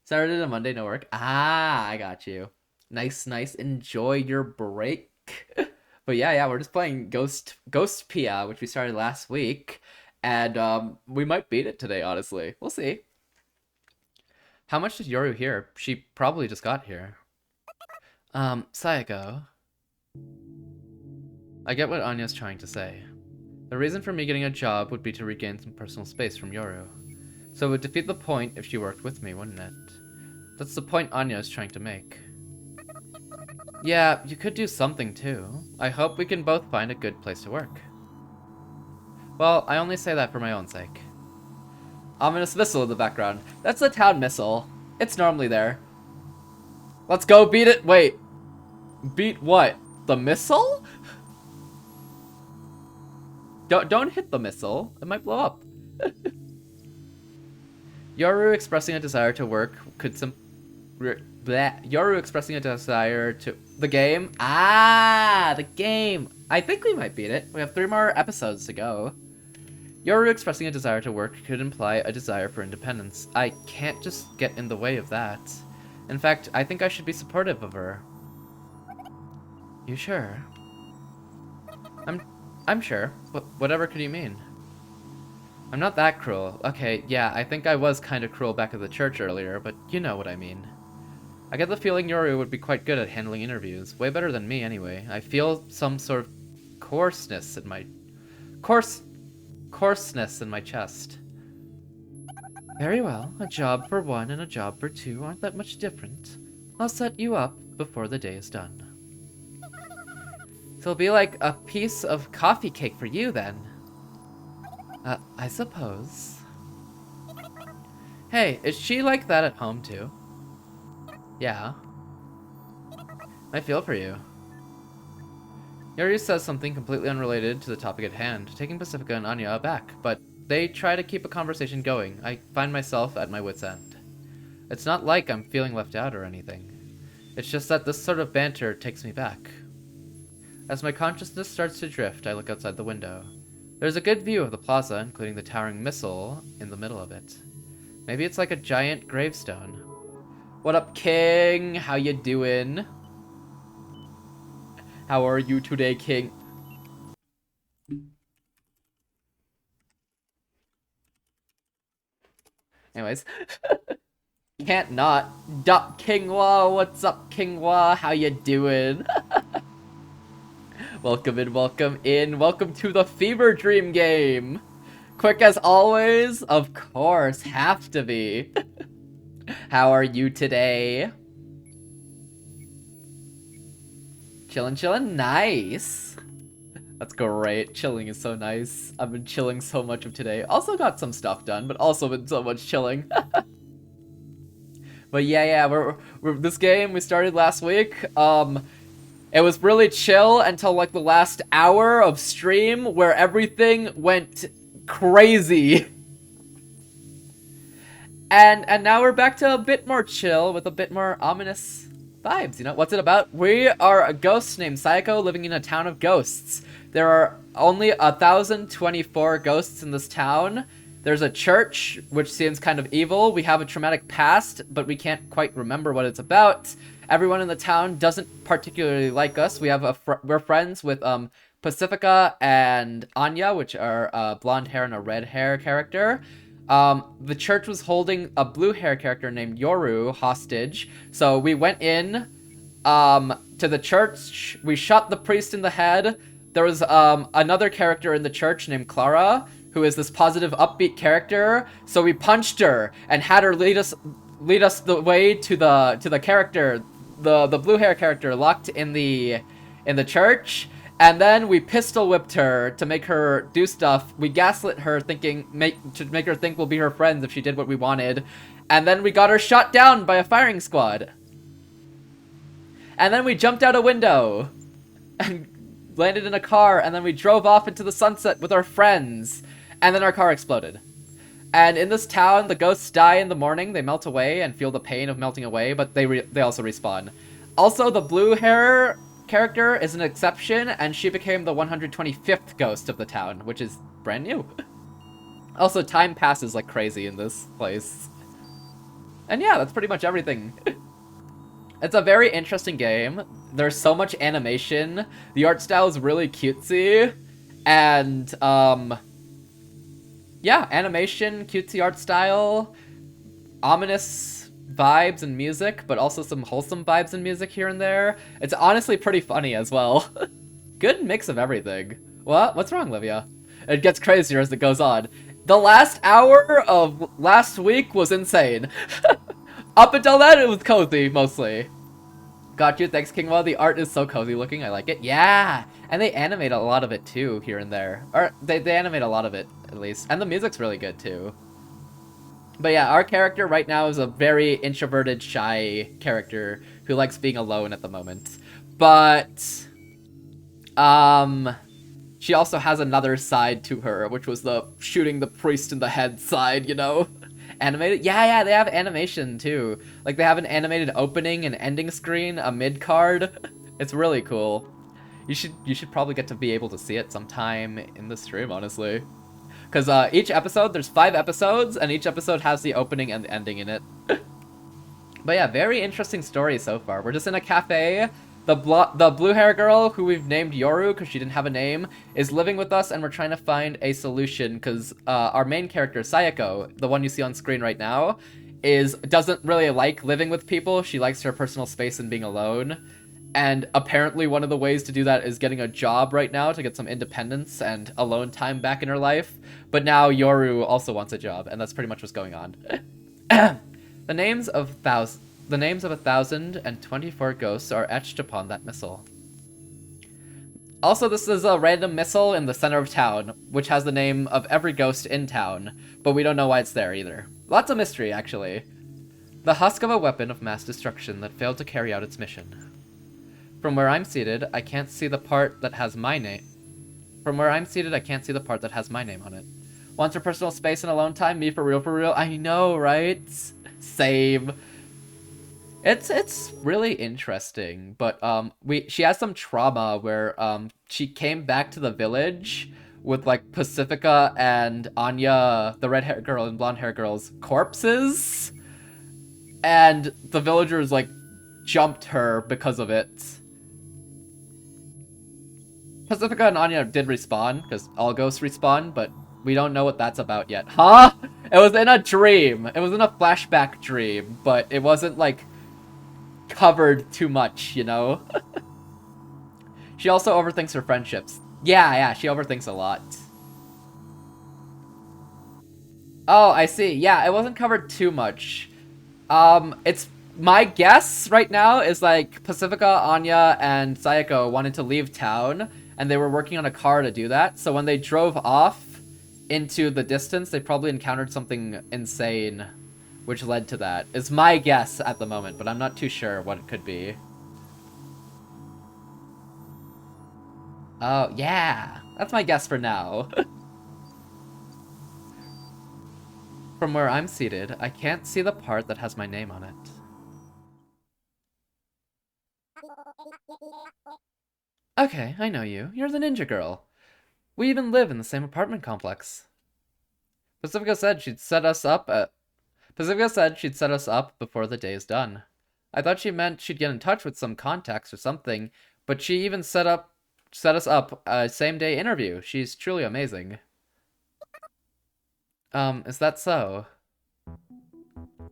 Saturday to Monday, no work. Ah, I got you. Nice, nice. Enjoy your break. But yeah, we're just playing Ghost Pia, which we started last week, and we might beat it today, honestly. We'll see. How much did Yoru hear? She probably just got here. Sayoko. I get what Anya's trying to say. The reason for me getting a job would be to regain some personal space from Yoru. So it would defeat the point if she worked with me, wouldn't it? That's the point Anya is trying to make. Yeah, you could do something too. I hope we can both find a good place to work. Well, I only say that for my own sake. Ominous missile in the background. That's the town missile. It's normally there. Let's go beat it. Wait. Beat what? The missile? Don't hit the missile. It might blow up. Yoru expressing a desire to work could Yoru expressing a desire to... The game? Ah, the game. I think we might beat it. We have 3 more episodes to go. Yoru expressing a desire to work could imply a desire for independence. I can't just get in the way of that. In fact, I think I should be supportive of her. You sure? I'm sure. Whatever could you mean? I'm not that cruel. Okay, yeah, I think I was kind of cruel back at the church earlier, but you know what I mean. I get the feeling Yoru would be quite good at handling interviews. Way better than me, anyway. I feel some sort of coarseness in my... coarseness in my chest. Very well. A job for 1 and a job for 2 aren't that much different. I'll set you up before the day is done. So it'll be like a piece of coffee cake for you, then. I suppose. Hey, is she like that at home, too? Yeah. I feel for you. Yoru says something completely unrelated to the topic at hand, taking Pacifica and Anya aback, but they try to keep a conversation going. I find myself at my wit's end. It's not like I'm feeling left out or anything. It's just that this sort of banter takes me back. As my consciousness starts to drift, I look outside the window. There's a good view of the plaza, including the towering missile in the middle of it. Maybe it's like a giant gravestone. What up, King? How you doing? How are you today, King? Anyways. Can't not. Duck Kingwa, what's up, Kingwa? How you doing? Welcome in, welcome in. Welcome to the Fever Dream game. Quick as always? Of course, have to be. How are you today? Chillin', chillin', nice. That's great. Chilling is so nice. I've been chilling so much of today. Also got some stuff done, but also been so much chilling. But yeah, we're this game we started last week. It was really chill until like the last hour of stream where everything went crazy. And now we're back to a bit more chill with a bit more ominous vibes, you know? What's it about? We are a ghost named Sayako living in a town of ghosts. There are only 1,024 ghosts in this town. There's a church, which seems kind of evil. We have a traumatic past, but we can't quite remember what it's about. Everyone in the town doesn't particularly like us. We're friends with Pacifica and Anya, which are a blonde hair and a red hair character. The church was holding a blue hair character named Yoru hostage. So we went in to the church. We shot the priest in the head. There was another character in the church named Clara, who is this positive, upbeat character. So we punched her and had her lead us the way to the character, the blue hair character locked in the church. And then we pistol whipped her to make her do stuff. We gaslit her, to make her think we'll be her friends if she did what we wanted. And then we got her shot down by a firing squad. And then we jumped out a window and landed in a car. And then we drove off into the sunset with our friends. And then our car exploded. And in this town, the ghosts die in the morning. They melt away and feel the pain of melting away, but they also respawn. Also, the blue hair character is an exception, and she became the 125th ghost of the town, which is brand new. Also, time passes like crazy in this place. And yeah, that's pretty much everything. It's a very interesting game. There's so much animation. The art style is really cutesy. And, yeah, animation, cutesy art style, ominous vibes and music, but also some wholesome vibes and music here and there. It's honestly pretty funny as well. Good mix of everything. What? What's wrong, Livia? It gets crazier as it goes on. The last hour of last week was insane. Up until then, it was cozy, mostly. Got you, thanks, Kingwa. The art is so cozy looking, I like it. Yeah! And they animate a lot of it, too, here and there. Or, they animate a lot of it, at least. And the music's really good, too. But yeah, our character right now is a very introverted, shy character who likes being alone at the moment. But, she also has another side to her, which was the shooting the priest in the head side, you know? Animated? Yeah, they have animation, too. Like, they have an animated opening and ending screen, a mid-card. It's really cool. You should probably get to be able to see it sometime in the stream, honestly. Because each episode, there's 5 episodes, and each episode has the opening and the ending in it. But yeah, very interesting story so far. We're just in a cafe. The blue hair girl, who we've named Yoru because she didn't have a name, is living with us, and we're trying to find a solution because our main character, Sayako, the one you see on screen right now, doesn't really like living with people. She likes her personal space and being alone. And apparently one of the ways to do that is getting a job right now to get some independence and alone time back in her life. But now Yoru also wants a job, and that's pretty much what's going on. The names of 1,024 ghosts are etched upon that missile. Also, this is a random missile in the center of town, which has the name of every ghost in town, but we don't know why it's there either. Lots of mystery, actually. The husk of a weapon of mass destruction that failed to carry out its mission. From where I'm seated, I can't see the part that has my name. On it. Wants her personal space and alone time? Me for real? I know, right? Same. It's really interesting, but she has some trauma where she came back to the village with like Pacifica and Anya, the red hair girl and blonde hair girl's corpses, and the villagers like jumped her because of it. Pacifica and Anya did respawn, because all ghosts respawn, but we don't know what that's about yet. Huh? It was in a dream. It was in a flashback dream, but it wasn't, like, covered too much, you know? She also overthinks her friendships. Yeah, she overthinks a lot. Oh, I see. Yeah, it wasn't covered too much. It's my guess right now is like Pacifica, Anya, and Sayako wanted to leave town, and they were working on a car to do that. So when they drove off into the distance, they probably encountered something insane, which led to that. It's my guess at the moment, but I'm not too sure what it could be. Oh, yeah. That's my guess for now. From where I'm seated, I can't see the part that has my name on it. Okay, I know you. You're the ninja girl. We even live in the same apartment complex. Pacifica said she'd set us up before the day is done. I thought she meant she'd get in touch with some contacts or something, but she even set us up a same-day interview. She's truly amazing. Is that so?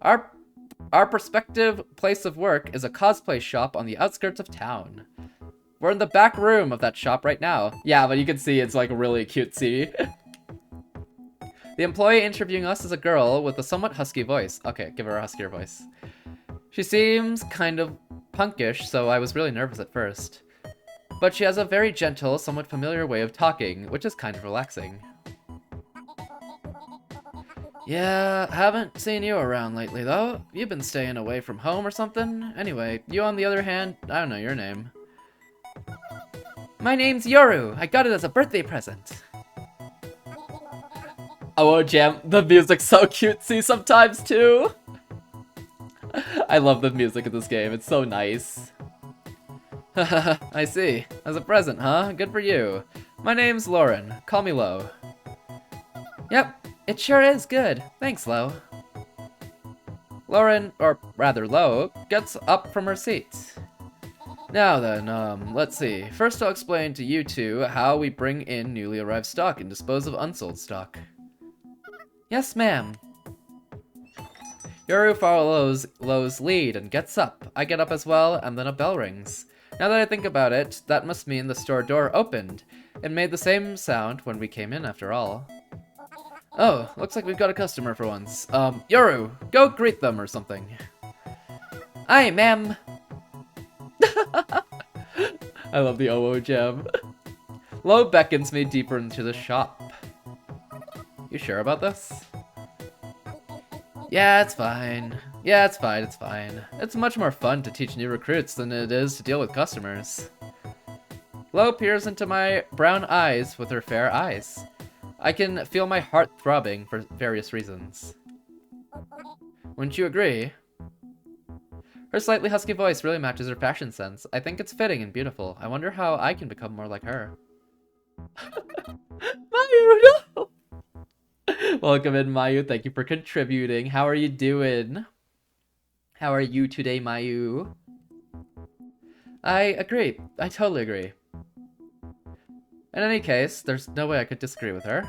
Our prospective place of work is a cosplay shop on the outskirts of town. We're in the back room of that shop right now. Yeah, but you can see it's like really cutesy. The employee interviewing us is a girl with a somewhat husky voice. Okay, give her a huskier voice. She seems kind of punkish, so I was really nervous at first. But she has a very gentle, somewhat familiar way of talking, which is kind of relaxing. Yeah, haven't seen you around lately though. You've been staying away from home or something? Anyway, you on the other hand, I don't know your name. My name's Yoru. I got it as a birthday present. Oh, Jam, the music's so cutesy sometimes too. I love the music of this game, it's so nice. I see. As a present, huh? Good for you. My name's Lauren. Call me Lo. Yep, it sure is good. Thanks, Lo. Lauren, or rather Lo, gets up from her seat. Now then, let's see. First I'll explain to you two how we bring in newly arrived stock and dispose of unsold stock. Yes, ma'am. Yoru follows Lo's lead and gets up. I get up as well, and then a bell rings. Now that I think about it, that must mean the store door opened. It made the same sound when we came in, after all. Oh, looks like we've got a customer for once. Yoru, go greet them or something. Aye, ma'am. I love the OO gem. Lo beckons me deeper into the shop. You sure about this? Yeah, it's fine. Yeah, it's fine, it's fine. It's much more fun to teach new recruits than it is to deal with customers. Lo peers into my brown eyes with her fair eyes. I can feel my heart throbbing for various reasons. Wouldn't you agree? Her slightly husky voice really matches her fashion sense. I think it's fitting and beautiful. I wonder how I can become more like her. Mayu, no! Welcome in, Mayu. Thank you for contributing. How are you doing? How are you today, Mayu? I agree. I totally agree. In any case, there's no way I could disagree with her.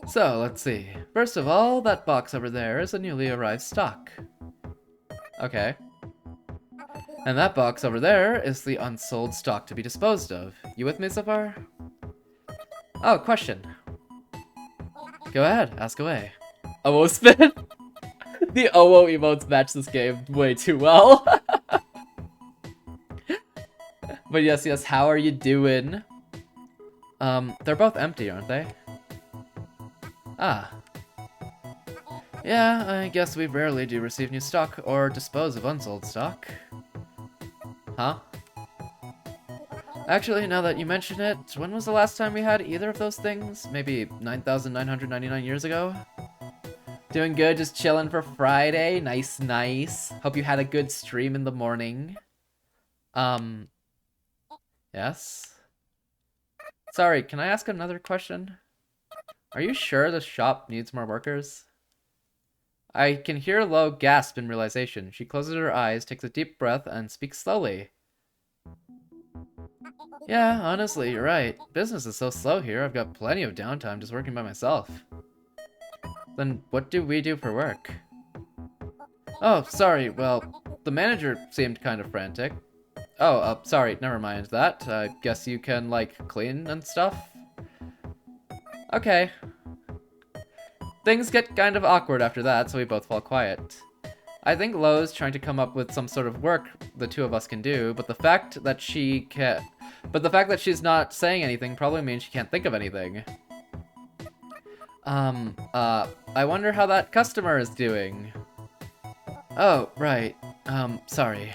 So, let's see. First of all, that box over there is a newly arrived stock. Okay. And that box over there is the unsold stock to be disposed of. You with me so far? Oh, question. Go ahead, ask away. OO spin? The OO emotes match this game way too well. But yes, how are you doing? They're both empty, aren't they? Ah. Yeah, I guess we rarely do receive new stock or dispose of unsold stock. Huh? Actually, now that you mention it, when was the last time we had either of those things? Maybe 9,999 years ago? Doing good, just chilling for Friday. Nice, nice. Hope you had a good stream in the morning. Yes? Sorry, can I ask another question? Are you sure the shop needs more workers? I can hear Lo gasp in realization. She closes her eyes, takes a deep breath, and speaks slowly. Yeah, honestly, you're right. Business is so slow here, I've got plenty of downtime just working by myself. Then what do we do for work? Oh, sorry, well, the manager seemed kind of frantic. Oh, sorry, never mind that. I guess you can, like, clean and stuff? Okay. Things get kind of awkward after that, so we both fall quiet. I think Lo's trying to come up with some sort of work the two of us can do, but the fact that she's not saying anything probably means she can't think of anything. I wonder how that customer is doing. Oh, right. Sorry.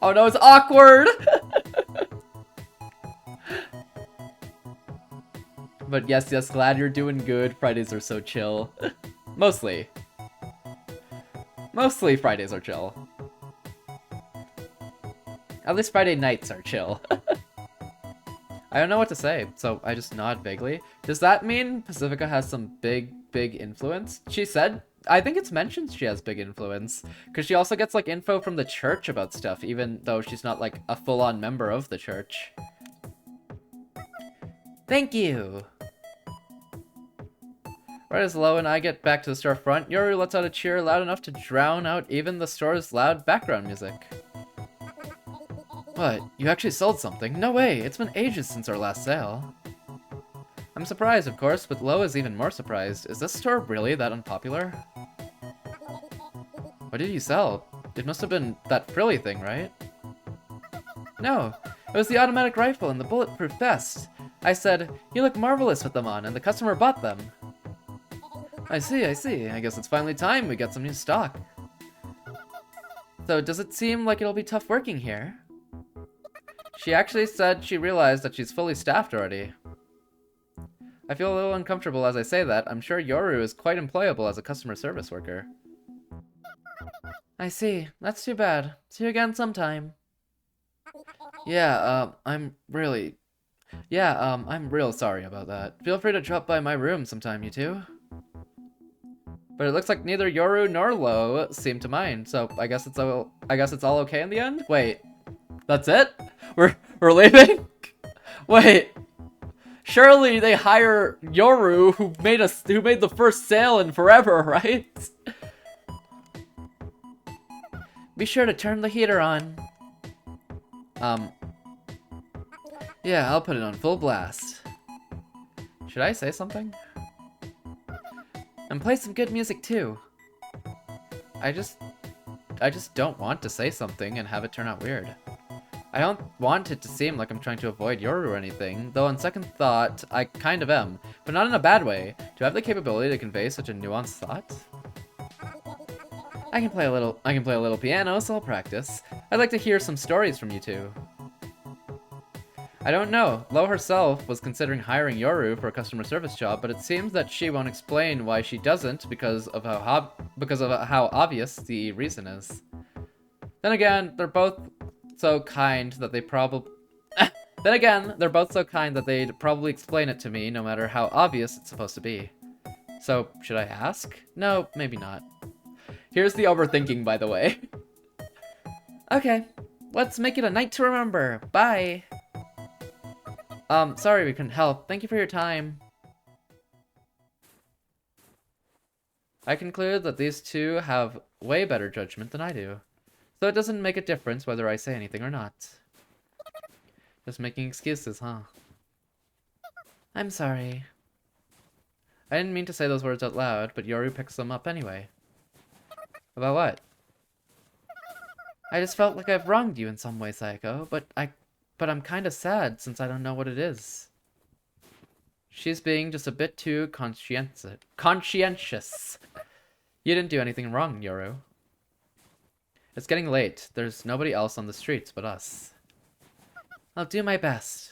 Oh no, it's awkward! But yes, glad you're doing good. Fridays are so chill. Mostly. Mostly Fridays are chill. At least Friday nights are chill. I don't know what to say, so I just nod vaguely. Does that mean Pacifica has some big influence? She said, I think it's mentioned she has big influence, because she also gets, like, info from the church about stuff, even though she's not, like, a full-on member of the church. Thank you! Right as Lo and I get back to the storefront, Yoru lets out a cheer loud enough to drown out even the store's loud background music. What? You actually sold something? No way! It's been ages since our last sale. I'm surprised, of course, but Lo is even more surprised. Is this store really that unpopular? What did you sell? It must have been that frilly thing, right? No, it was the automatic rifle and the bulletproof vest. I said, you look marvelous with them on, and the customer bought them. I see. I guess it's finally time we get some new stock. So, does it seem like it'll be tough working here? She actually said she realized that she's fully staffed already. I feel a little uncomfortable as I say that. I'm sure Yoru is quite employable as a customer service worker. I see. That's too bad. See you again sometime. Yeah, I'm real sorry about that. Feel free to drop by my room sometime, you two. But it looks like neither Yoru nor Lo seem to mind, so I guess it's all okay in the end? Wait. That's it? We're leaving? Wait. Surely they hire Yoru who made the first sale in forever, right? Be sure to turn the heater on. Yeah, I'll put it on full blast. Should I say something? And play some good music too. I just don't want to say something and have it turn out weird. I don't want it to seem like I'm trying to avoid Yoru or anything, though on second thought, I kind of am, but not in a bad way. Do I have the capability to convey such a nuanced thought? I can play a little piano, so I'll practice. I'd like to hear some stories from you two. I don't know. Lo herself was considering hiring Yoru for a customer service job, but it seems that she won't explain why she doesn't because of how obvious the reason is. Then again, they're both so kind that they'd probably explain it to me no matter how obvious it's supposed to be. So, should I ask? No, maybe not. Here's the overthinking, by the way. Okay, let's make it a night to remember. Bye! Sorry we couldn't help. Thank you for your time. I conclude that these two have way better judgment than I do. So it doesn't make a difference whether I say anything or not. Just making excuses, huh? I'm sorry. I didn't mean to say those words out loud, but Yoru picks them up anyway. About what? I just felt like I've wronged you in some way, Sayako, but I'm kinda sad since I don't know what it is. She's being just a bit too conscientious. You didn't do anything wrong, Yoru. It's getting late. There's nobody else on the streets but us. I'll do my best.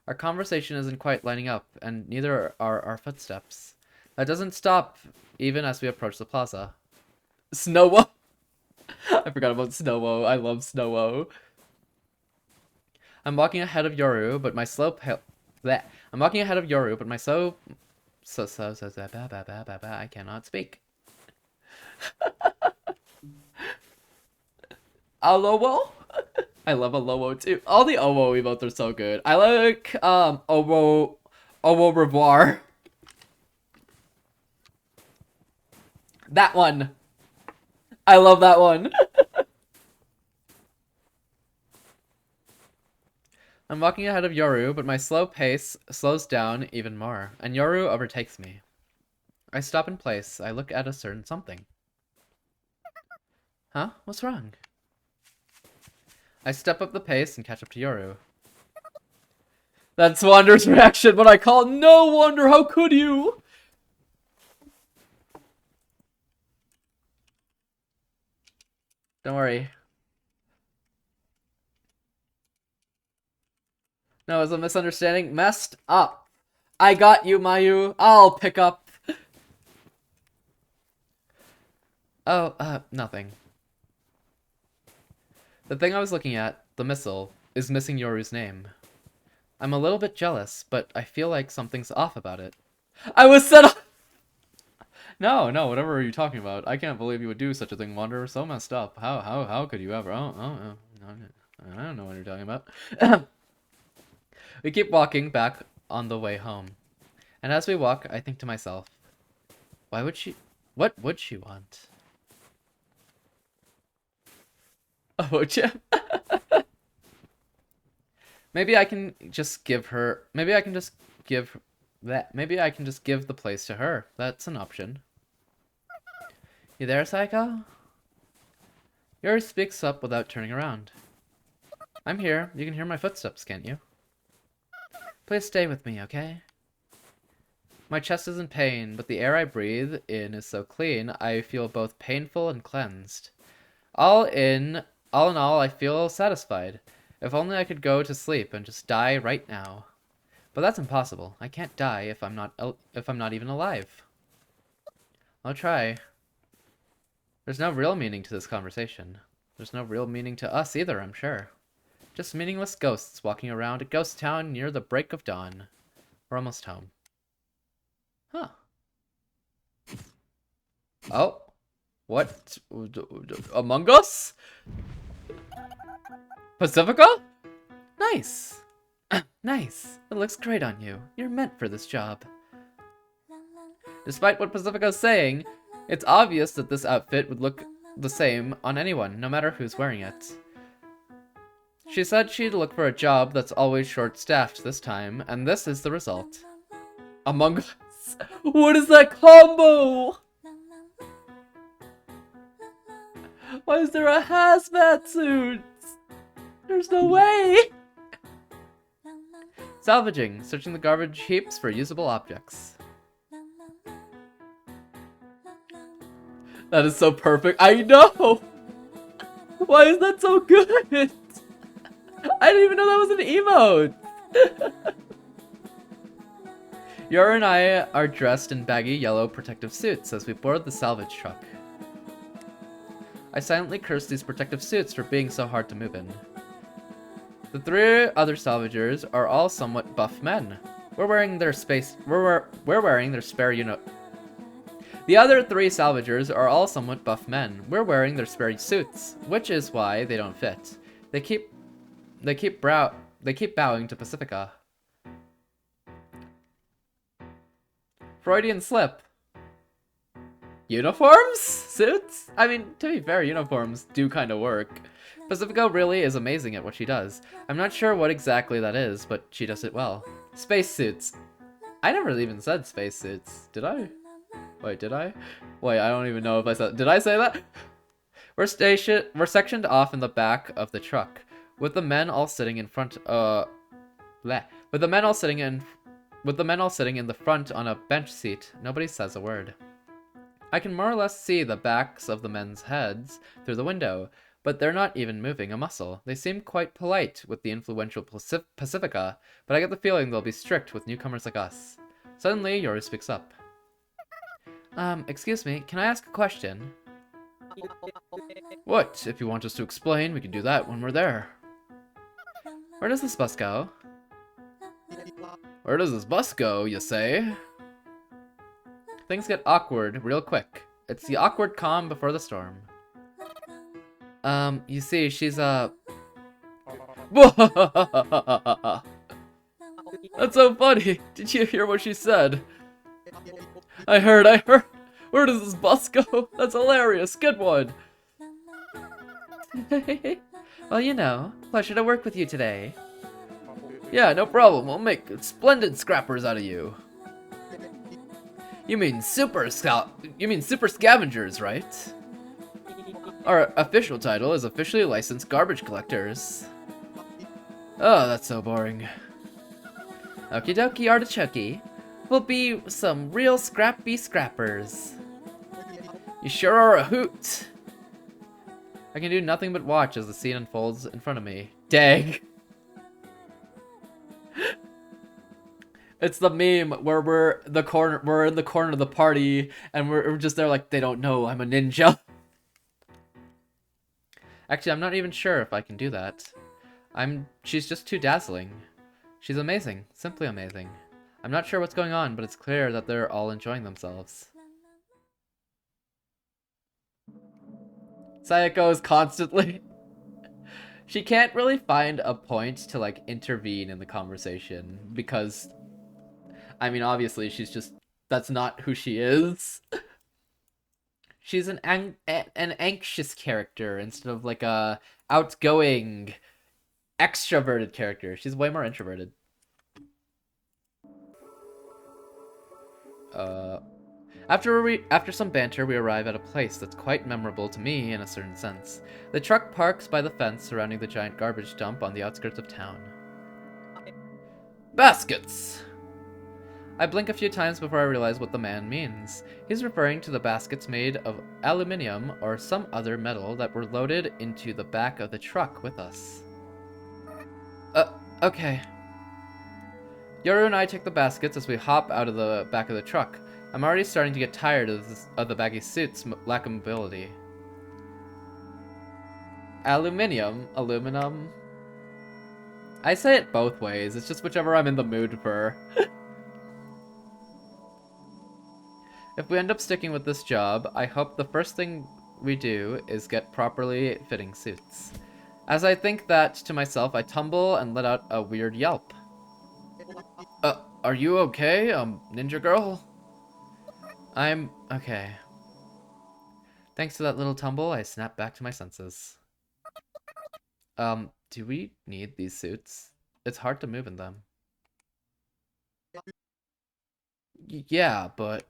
Our conversation isn't quite lining up, and neither are our footsteps. That doesn't stop even as we approach the plaza. Snow-O! I forgot about Snow-O. I love Snow-O. I'm walking ahead of Yoru, but my I cannot speak. Alowo? I love a Lowo too. All the Owo emotes are so good. I like Owo Revoir. That one. I love that one. I'm walking ahead of Yoru, but my slow pace slows down even more, and Yoru overtakes me. I stop in place. I look at a certain something. Huh? What's wrong? I step up the pace and catch up to Yoru. That's Wander's reaction when I call no Wander, how could you? Don't worry. No, it's a misunderstanding. Messed up. I got you, Mayu. I'll pick up. Oh, nothing. The thing I was looking at, the missile, is missing Yoru's name. I'm a little bit jealous, but I feel like something's off about it. I was set up! No, whatever are you talking about? I can't believe you would do such a thing, Wander. So messed up. How could you ever? Oh, I don't know what you're talking about. We keep walking back on the way home. And as we walk, I think to myself, why would she... What would she want? Oh, would you? Maybe I can just give her... Maybe I can just give the place to her. That's an option. You there, Saiko? Yoru speaks up without turning around. I'm here. You can hear my footsteps, can't you? Please stay with me, okay? My chest is in pain, but the air I breathe in is so clean, I feel both painful and cleansed. All in all, I feel satisfied. If only I could go to sleep and just die right now. But that's impossible. I can't die if I'm not even alive. I'll try. There's no real meaning to this conversation. There's no real meaning to us either, I'm sure. Just meaningless ghosts walking around a ghost town near the break of dawn. We're almost home. Huh. Oh. What? Among Us? Pacifica? Nice. Nice. It looks great on you. You're meant for this job. Despite what Pacifica's saying, it's obvious that this outfit would look the same on anyone, no matter who's wearing it. She said she'd look for a job that's always short-staffed this time, and this is the result. Among Us? What is that combo? Why is there a hazmat suit? There's no way! Salvaging, searching the garbage heaps for usable objects. That is so perfect. I know! Why is that so good? I didn't even know that was an emote! Yoru and I are dressed in baggy yellow protective suits as we board the salvage truck. I silently curse these protective suits for being so hard to move in. The three other salvagers are all somewhat buff men. We're wearing their spare The other three salvagers are all somewhat buff men. We're wearing their spare suits, which is why they don't fit. They keep bowing to Pacifica. Freudian slip. Uniforms? Suits? I mean, to be fair, uniforms do kind of work. Pacifica really is amazing at what she does. I'm not sure what exactly that is, but she does it well. Spacesuits. I never even said spacesuits. Did I? Wait, did I? Wait, I don't even know if I said... Did I say that? We're sectioned off in the back of the truck, with the men all sitting in front... With the men all sitting in the front on a bench seat. Nobody says a word. I can more or less see the backs of the men's heads through the window, but they're not even moving a muscle. They seem quite polite with the influential Pacifica, but I get the feeling they'll be strict with newcomers like us. Suddenly, Yoru speaks up. Excuse me, can I ask a question? What? If you want us to explain, we can do that when we're there. Where does this bus go? Where does this bus go, you say? Things get awkward real quick. It's the awkward calm before the storm. You see, she's That's so funny. Did you hear what she said? I heard. Where does this bus go? That's hilarious. Good one. Well, you know, pleasure to work with you today. Yeah, no problem. We'll make splendid scrappers out of you. You mean super scavengers, right? Our official title is officially licensed garbage collectors. Oh, that's so boring. Okie dokie artichoke. We'll be some real scrappy scrappers. You sure are a hoot. I can do nothing but watch as the scene unfolds in front of me. Dang. It's the meme where we're in the corner of the party and we're just there like, they don't know I'm a ninja. Actually, I'm not even sure if I can do that. She's just too dazzling. She's amazing, simply amazing. I'm not sure what's going on, but it's clear that they're all enjoying themselves. Sayako is constantly... She can't really find a point to, like, intervene in the conversation, because... I mean, obviously, that's not who she is. She's an anxious character instead of, like, a outgoing, extroverted character. She's way more introverted. After some banter, we arrive at a place that's quite memorable to me in a certain sense. The truck parks by the fence surrounding the giant garbage dump on the outskirts of town. Baskets! I blink a few times before I realize what the man means. He's referring to the baskets made of aluminium or some other metal that were loaded into the back of the truck with us. Okay. Yoru and I take the baskets as we hop out of the back of the truck. I'm already starting to get tired of the baggy suit's lack of mobility. Aluminum. I say it both ways, it's just whichever I'm in the mood for. If we end up sticking with this job, I hope the first thing we do is get properly fitting suits. As I think that to myself, I tumble and let out a weird yelp. Are you okay, ninja girl? I'm okay. Thanks to that little tumble, I snap back to my senses. Do we need these suits? It's hard to move in them. Yeah, but...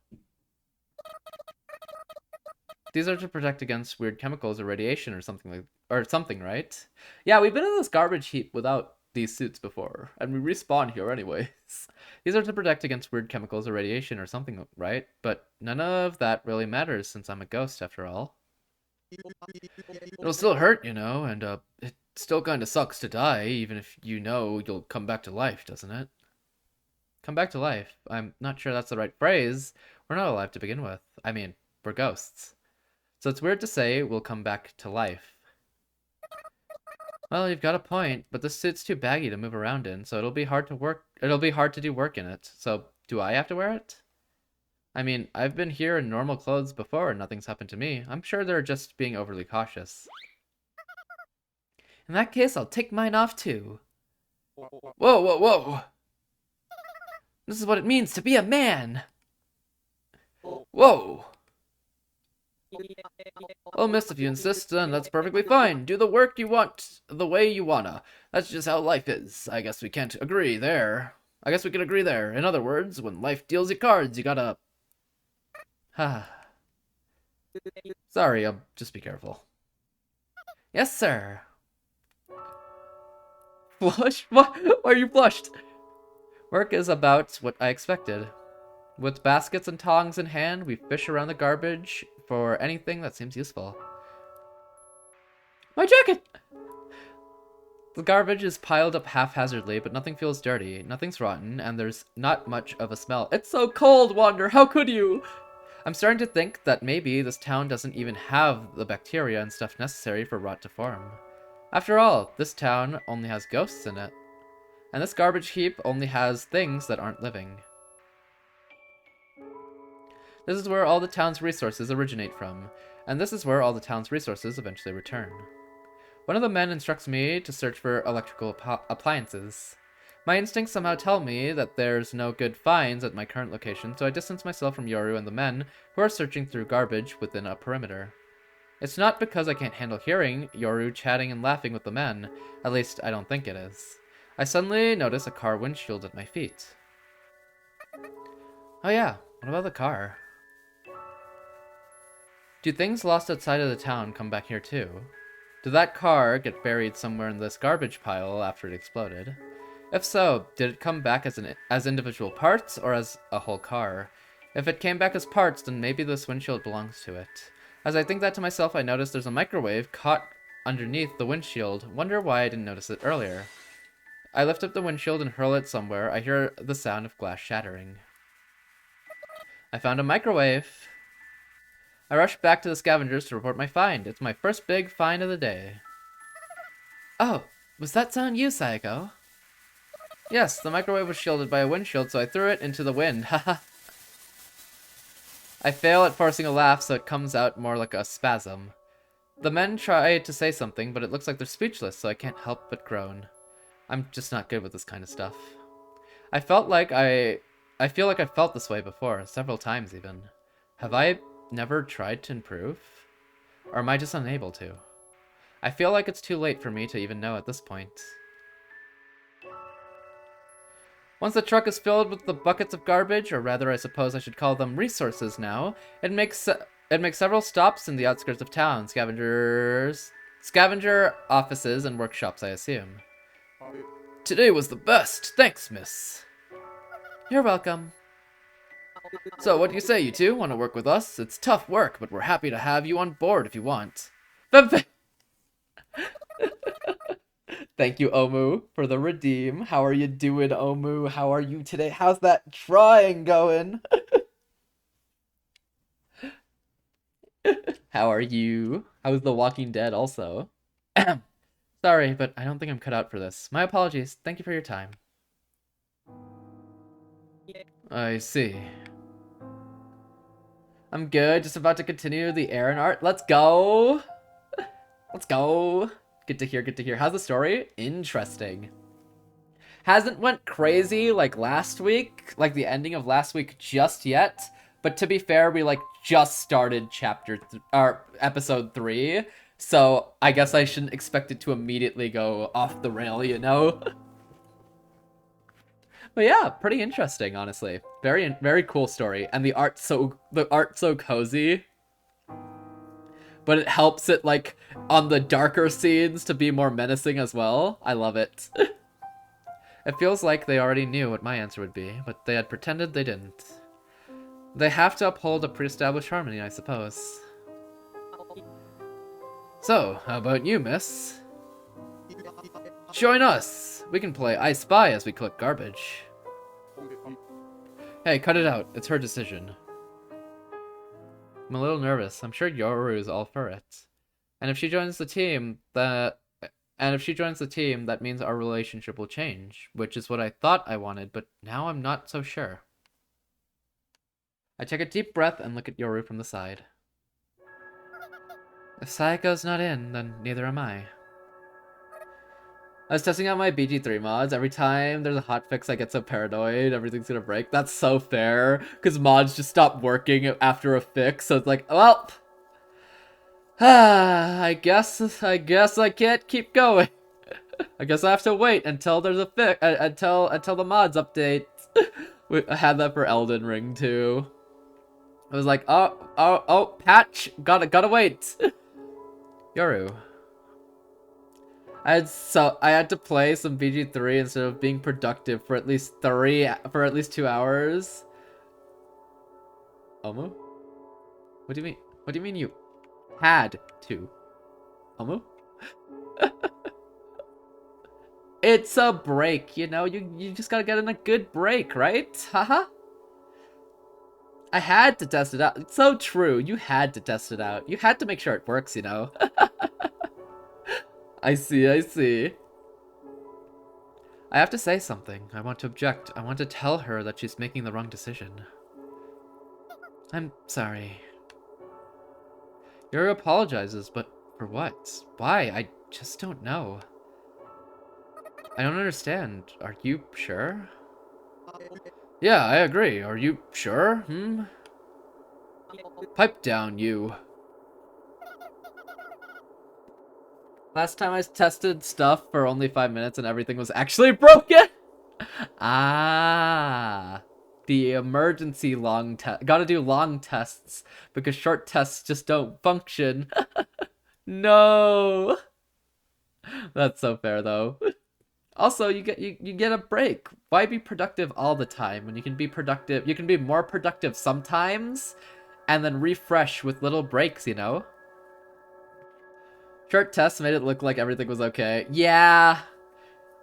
These are to protect against weird chemicals or radiation or something, right? Yeah, we've been in this garbage heap without these suits before, and we respawn here anyways. These are to protect against weird chemicals or radiation or something, right? But none of that really matters since I'm a ghost after all. It'll still hurt, you know, and it still kind of sucks to die, even if you know you'll come back to life, doesn't it? Come back to life? I'm not sure that's the right phrase. We're not alive to begin with. I mean, we're ghosts. So it's weird to say we'll come back to life. Well, you've got a point, but this suit's too baggy to move around in, so it'll be hard to do work in it. So, do I have to wear it? I mean, I've been here in normal clothes before and nothing's happened to me. I'm sure they're just being overly cautious. In that case, I'll take mine off too. Whoa! This is what it means to be a man! Whoa! Well, miss, if you insist, then that's perfectly fine. Do the work you want the way you wanna. That's just how life is. I guess we can't agree there. I guess we can agree there. In other words, when life deals you cards, you gotta... Sorry, just be careful. Yes, sir. Flush? Why are you flushed? Work is about what I expected. With baskets and tongs in hand, we fish around the garbage for anything that seems useful. My jacket! The garbage is piled up haphazardly, but nothing feels dirty, nothing's rotten, and there's not much of a smell. It's so cold, Wander! How could you? I'm starting to think that maybe this town doesn't even have the bacteria and stuff necessary for rot to form. After all, this town only has ghosts in it. And this garbage heap only has things that aren't living. This is where all the town's resources originate from, and this is where all the town's resources eventually return. One of the men instructs me to search for electrical appliances. My instincts somehow tell me that there's no good finds at my current location, so I distance myself from Yoru and the men who are searching through garbage within a perimeter. It's not because I can't handle hearing Yoru chatting and laughing with the men. At least, I don't think it is. I suddenly notice a car windshield at my feet. Oh yeah, what about the car? Do things lost outside of the town come back here too? Did that car get buried somewhere in this garbage pile after it exploded? If so, did it come back as individual parts or as a whole car? If it came back as parts, then maybe this windshield belongs to it. As I think that to myself, I notice there's a microwave caught underneath the windshield. Wonder why I didn't notice it earlier. I lift up the windshield and hurl it somewhere. I hear the sound of glass shattering. I found a microwave. I rush back to the scavengers to report my find. It's my first big find of the day. Oh, was that sound you, Sayako? Yes, the microwave was shielded by a windshield, so I threw it into the wind. Haha. I fail at forcing a laugh, so it comes out more like a spasm. The men try to say something, but it looks like they're speechless, so I can't help but groan. I'm just not good with this kind of stuff. I feel like I've felt this way before, several times even. Have I never tried to improve? Or am I just unable to? I feel like it's too late for me to even know at this point. Once the truck is filled with the buckets of garbage, or rather I suppose I should call them resources now, it makes several stops in the outskirts of town. Scavenger offices and workshops, I assume. Today was the best. Thanks, miss. You're welcome. So, what do you say, you two? Want to work with us? It's tough work, but we're happy to have you on board if you want. Thank you, Omu, for the redeem. How are you doing, Omu? How are you today? How's that trying going? How are you? How's The Walking Dead also? Sorry, but I don't think I'm cut out for this. My apologies. Thank you for your time. I see. I'm good. Just about to continue the Aaron art. Let's go. Let's go. Good to hear, good to hear. How's the story? Interesting. Hasn't went crazy like last week, like the ending of last week just yet. But to be fair, we like just started episode 3. So I guess I shouldn't expect it to immediately go off the rail, you know? But yeah, pretty interesting, honestly. Very, very cool story. And the art's so cozy. But it helps it, like, on the darker scenes to be more menacing as well. I love it. It feels like they already knew what my answer would be, but they had pretended they didn't. They have to uphold a pre-established harmony, I suppose. So, how about you, miss? Join us! We can play I Spy as we collect garbage. Hey, cut it out. It's her decision. I'm a little nervous. I'm sure Yoru's all for it. And if she joins the team, that means our relationship will change, which is what I thought I wanted, but now I'm not so sure. I take a deep breath and look at Yoru from the side. If Sayako's not in, then neither am I. I was testing out my BG3 mods. Every time there's a hotfix, I get so paranoid everything's gonna break. That's so fair, because mods just stop working after a fix, so it's like, well, I guess I can't keep going. I guess I have to wait until there's a fix, until the mods update. I had that for Elden Ring too. I was like, oh, patch, gotta wait. Yoru. I had to play some BG3 instead of being productive for at least 2 hours. Omu? What do you mean? What do you mean you had to? Omu? It's a break, you know? You just gotta get in a good break, right? Haha. I had to test it out. It's so true. You had to test it out. You had to make sure it works, you know? I see. I have to say something. I want to object. I want to tell her that she's making the wrong decision. I'm sorry. Yoru apologizes, but For what? Why? I just don't know. I don't understand. Are you sure? Yeah, I agree. Are you sure? Pipe down, you. Last time I tested stuff for only 5 minutes and everything was actually broken. Ah. The emergency long test. Gotta do long tests because short tests just don't function. No. That's so fair though. Also, you get a break. Why be productive all the time when you can be productive? You can be more productive sometimes and then refresh with little breaks, you know? Short tests made it look like everything was okay. Yeah.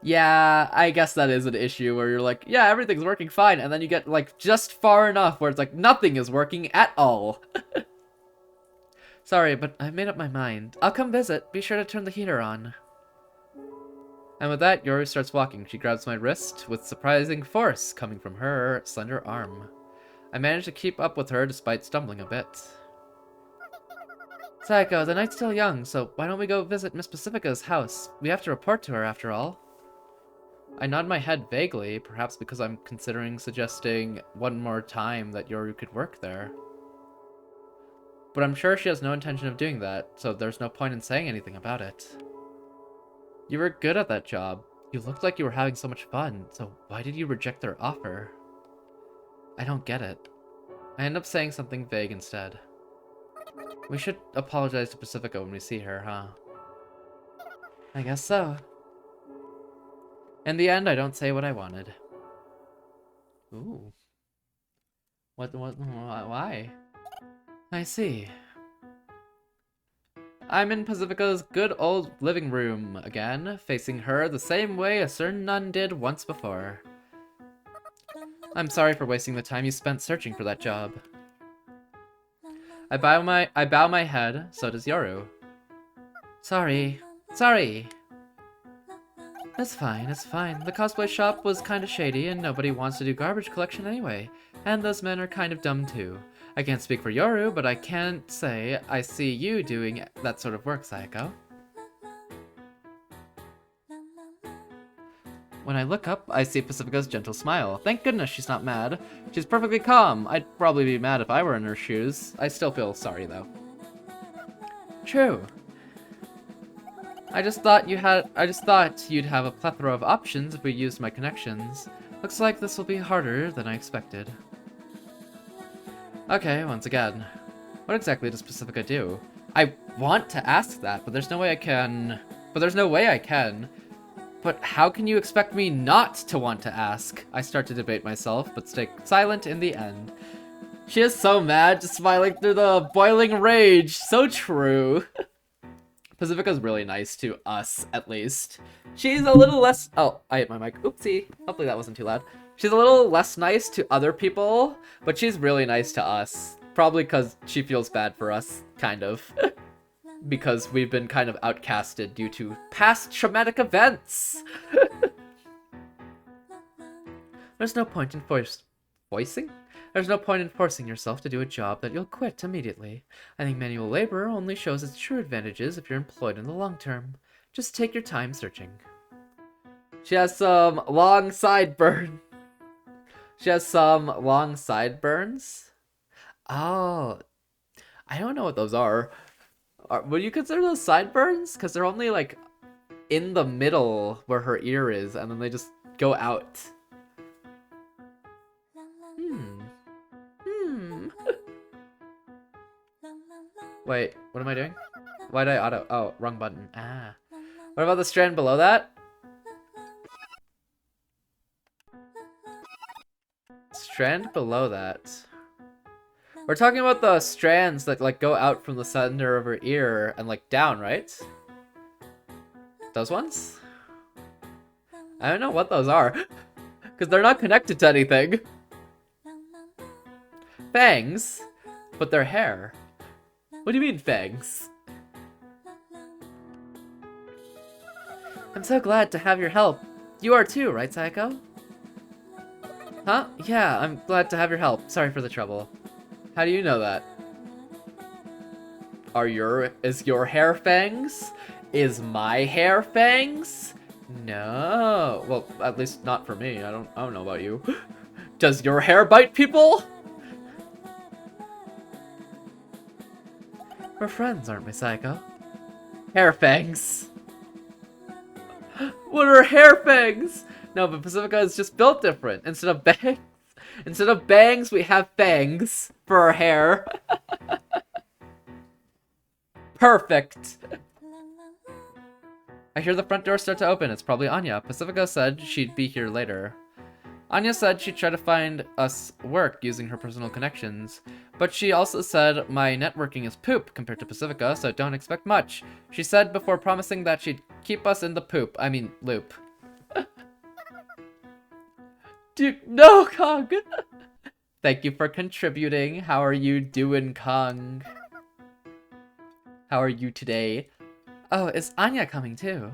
Yeah, I guess that is an issue where you're like, yeah, everything's working fine, and then you get like just far enough where it's like nothing is working at all. Sorry, but I made up my mind. I'll come visit. Be sure to turn the heater on. And with that, Yoru starts walking. She grabs my wrist with surprising force coming from her slender arm. I manage to keep up with her despite stumbling a bit. Sayako, the night's still young, so why don't we go visit Miss Pacifica's house? We have to report to her after all. I nod my head vaguely, perhaps because I'm considering suggesting one more time that Yoru could work there. But I'm sure she has no intention of doing that, so there's no point in saying anything about it. You were good at that job. You looked like you were having so much fun, so why did you reject their offer? I don't get it. I end up saying something vague instead. We should apologize to Pacifica when we see her, huh? I guess so. In the end, I don't say what I wanted. Ooh. Why? I see. I'm in Pacifica's good old living room again, facing her the same way a certain nun did once before. I'm sorry for wasting the time you spent searching for that job. I bow my head, so does Yoru. Sorry. It's fine. The cosplay shop was kinda shady and nobody wants to do garbage collection anyway. And those men are kind of dumb too. I can't speak for Yoru, but I can't say I see you doing that sort of work, Sayako. When I look up, I see Pacifica's gentle smile. Thank goodness she's not mad. She's perfectly calm. I'd probably be mad if I were in her shoes. I still feel sorry, though. True. I just thought you'd have a plethora of options if we used my connections. Looks like this will be harder than I expected. Okay, once again. What exactly does Pacifica do? I want to ask that, but there's no way I can. But how can you expect me not to want to ask? I start to debate myself, but stay silent in the end. She is so mad, just smiling through the boiling rage. So true. Pacifica's really nice to us, at least. She's a little less... Oh, I hit my mic. Oopsie. Hopefully that wasn't too loud. She's a little less nice to other people, but she's really nice to us. Probably because she feels bad for us, kind of. Because we've been kind of outcasted due to past traumatic events. There's no point in voicing? There's no point in forcing yourself to do a job that you'll quit immediately. I think manual labor only shows its true advantages if you're employed in the long term. Just take your time searching. She has some long sideburns. Oh, I don't know what those are. Would you consider those sideburns? Because they're only like in the middle where her ear is, and then they just go out. Wait, what am I doing? Why did I auto? Oh, wrong button. Ah. What about the strand below that? Strand below that. We're talking about the strands that like go out from the center of her ear and like down, right? Those ones? I don't know what those are. Because they're not connected to anything. Fangs? But they're hair. What do you mean, fangs? I'm so glad to have your help. You are too, right, Sayako? Huh? Yeah, I'm glad to have your help. Sorry for the trouble. How do you know that? Is your hair fangs? Is my hair fangs? No. Well, at least not for me. I don't know about you. Does your hair bite people? We're friends, aren't we, Psycho? Hair fangs. What are hair fangs? No, but Pacifica is just built different. Instead of bangs, we have fangs for our hair. Perfect. I hear the front door start to open. It's probably Anya. Pacifica said she'd be here later. Anya said she'd try to find us work using her personal connections, but she also said my networking is poop compared to Pacifica, so don't expect much. She said before promising that she'd keep us in the loop. Dude, no, Kong! Thank you for contributing. How are you doing, Kong? How are you today? Oh, is Anya coming too?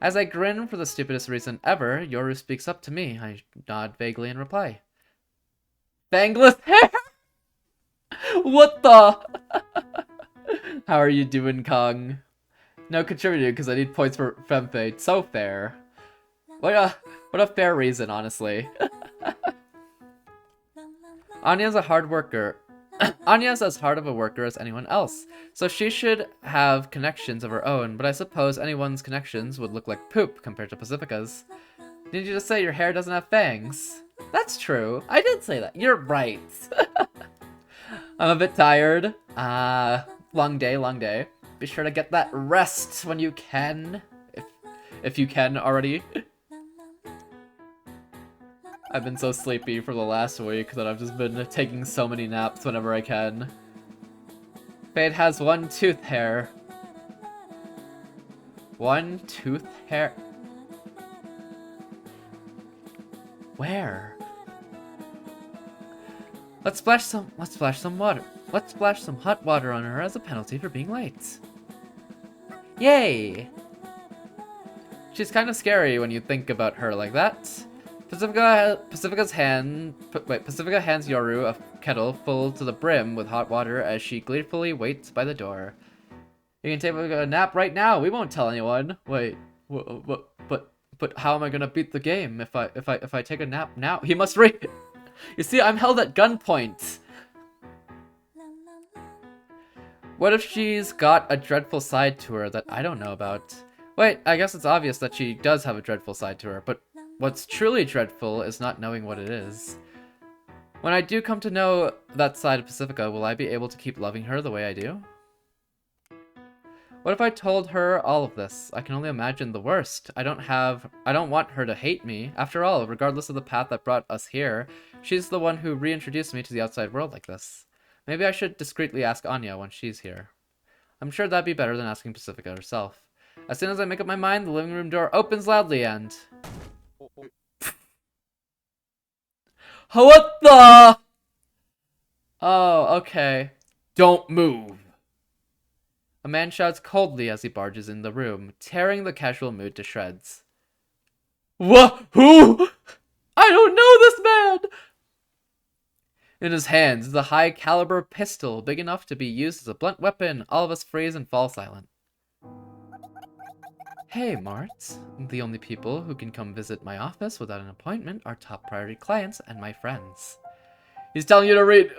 As I grin for the stupidest reason ever, Yoru speaks up to me. I nod vaguely in reply. Fangless hair? What the? How are you doing, Kong? No contributing because I need points for Femfade. So fair. What a fair reason, honestly. Anya's a hard worker. Anya's as hard of a worker as anyone else, so she should have connections of her own, but I suppose anyone's connections would look like poop compared to Pacifica's. Didn't you just say your hair doesn't have fangs? That's true. I did say that. You're right. I'm a bit tired. Long day, long day. Be sure to get that rest when you can. If you can already. I've been so sleepy for the last week that I've just been taking so many naps whenever I can. Fade has one tooth hair. One tooth hair? Where? Let's splash some water. Let's splash some hot water on her as a penalty for being late. Yay! She's kind of scary when you think about her like that. Pacifica hands Yoru a kettle full to the brim with hot water as she gleefully waits by the door. You can take a nap right now. We won't tell anyone. Wait, but how am I gonna beat the game if I take a nap now? He must read. You see, I'm held at gunpoint. What if she's got a dreadful side to her that I don't know about? Wait, I guess it's obvious that she does have a dreadful side to her, but what's truly dreadful is not knowing what it is. When I do come to know that side of Pacifica, will I be able to keep loving her the way I do? What if I told her all of this? I can only imagine the worst. I don't want her to hate me. After all, regardless of the path that brought us here, she's the one who reintroduced me to the outside world like this. Maybe I should discreetly ask Anya when she's here. I'm sure that'd be better than asking Pacifica herself. As soon as I make up my mind, the living room door opens loudly and... What the? Oh, okay. Don't move. A man shouts coldly as he barges in the room, tearing the casual mood to shreds. What? Who? I don't know this man! In his hands is a high-caliber pistol, big enough to be used as a blunt weapon. All of us freeze and fall silent. Hey, Mart. The only people who can come visit my office without an appointment are top priority clients and my friends. He's telling you to read.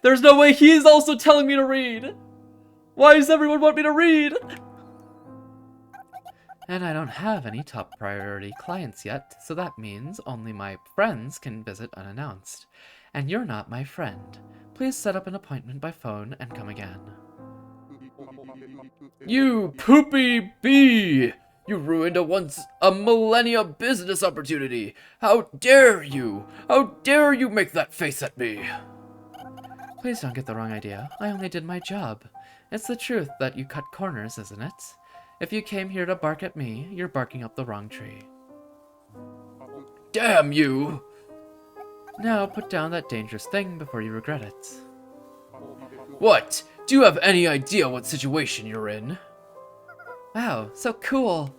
There's no way he's also telling me to read. Why does everyone want me to read? And I don't have any top priority clients yet, so that means only my friends can visit unannounced. And you're not my friend. Please set up an appointment by phone and come again. You poopy bee! You ruined a millennia business opportunity! How dare you! How dare you make that face at me! Please don't get the wrong idea. I only did my job. It's the truth that you cut corners, isn't it? If you came here to bark at me, you're barking up the wrong tree. Damn you! Now put down that dangerous thing before you regret it. What? Do you have any idea what situation you're in? Wow, so cool!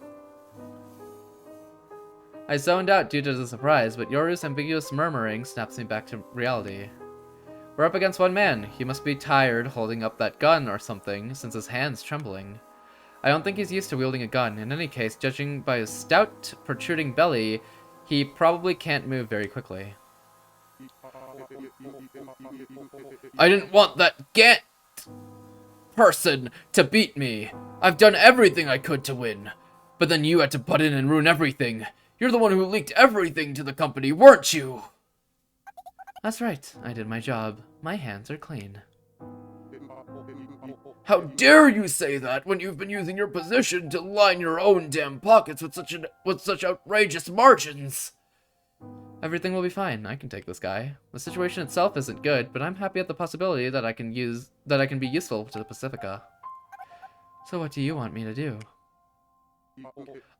I zoned out due to the surprise, but Yoru's ambiguous murmuring snaps me back to reality. We're up against one man. He must be tired holding up that gun or something, since his hand's trembling. I don't think he's used to wielding a gun. In any case, judging by his stout, protruding belly, he probably can't move very quickly. I didn't want that person to beat me. I've done everything I could to win. But then you had to butt in and ruin everything. You're the one who leaked everything to the company, weren't you? That's right. I did my job. My hands are clean. How dare you say that when you've been using your position to line your own damn pockets with such outrageous margins? Everything will be fine. I can take this guy. The situation itself isn't good, but I'm happy at the possibility that I can be useful to the Pacifica. So what do you want me to do?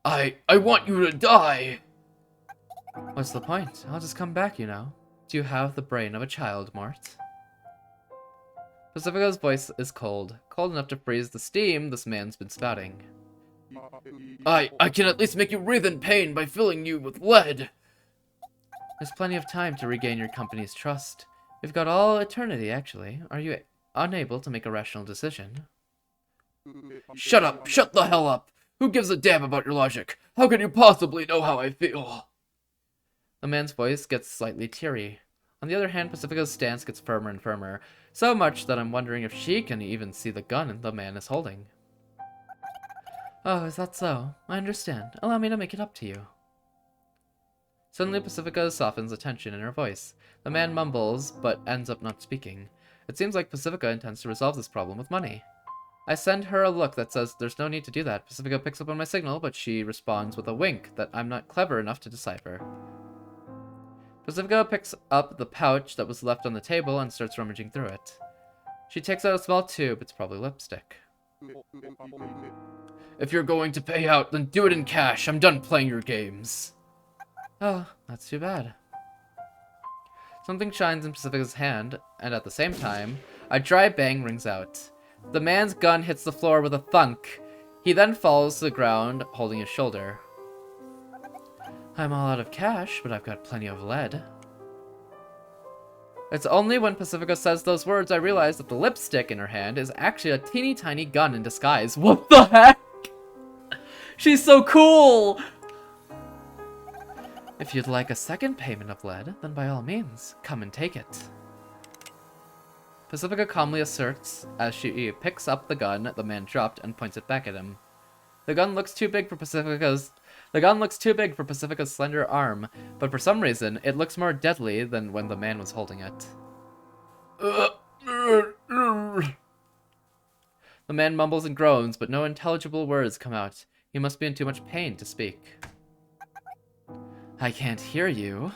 I want you to die. What's the point? I'll just come back, you know. Do you have the brain of a child, Mort? Pacifica's voice is cold enough to freeze the steam this man's been spouting. I can at least make you writhe in pain by filling you with lead. There's plenty of time to regain your company's trust. We've got all eternity, actually. Are you unable to make a rational decision? Shut up! Shut the hell up! Who gives a damn about your logic? How can you possibly know how I feel? The man's voice gets slightly teary. On the other hand, Pacifica's stance gets firmer and firmer, so much that I'm wondering if she can even see the gun the man is holding. Oh, is that so? I understand. Allow me to make it up to you. Suddenly, Pacifica softens the tension in her voice. The man mumbles, but ends up not speaking. It seems like Pacifica intends to resolve this problem with money. I send her a look that says there's no need to do that. Pacifica picks up on my signal, but she responds with a wink that I'm not clever enough to decipher. Pacifica picks up the pouch that was left on the table and starts rummaging through it. She takes out a small tube. It's probably lipstick. If you're going to pay out, then do it in cash. I'm done playing your games. Oh, that's too bad. Something shines in Pacifica's hand, and at the same time, a dry bang rings out. The man's gun hits the floor with a thunk. He then falls to the ground, holding his shoulder. I'm all out of cash, but I've got plenty of lead. It's only when Pacifica says those words I realize that the lipstick in her hand is actually a teeny tiny gun in disguise. What the heck? She's so cool! If you'd like a second payment of lead, then by all means, come and take it. Pacifica calmly asserts as she picks up the gun the man dropped and points it back at him. The gun looks too big for Pacifica's slender arm, but for some reason, it looks more deadly than when the man was holding it. The man mumbles and groans, but no intelligible words come out. He must be in too much pain to speak. I can't hear you.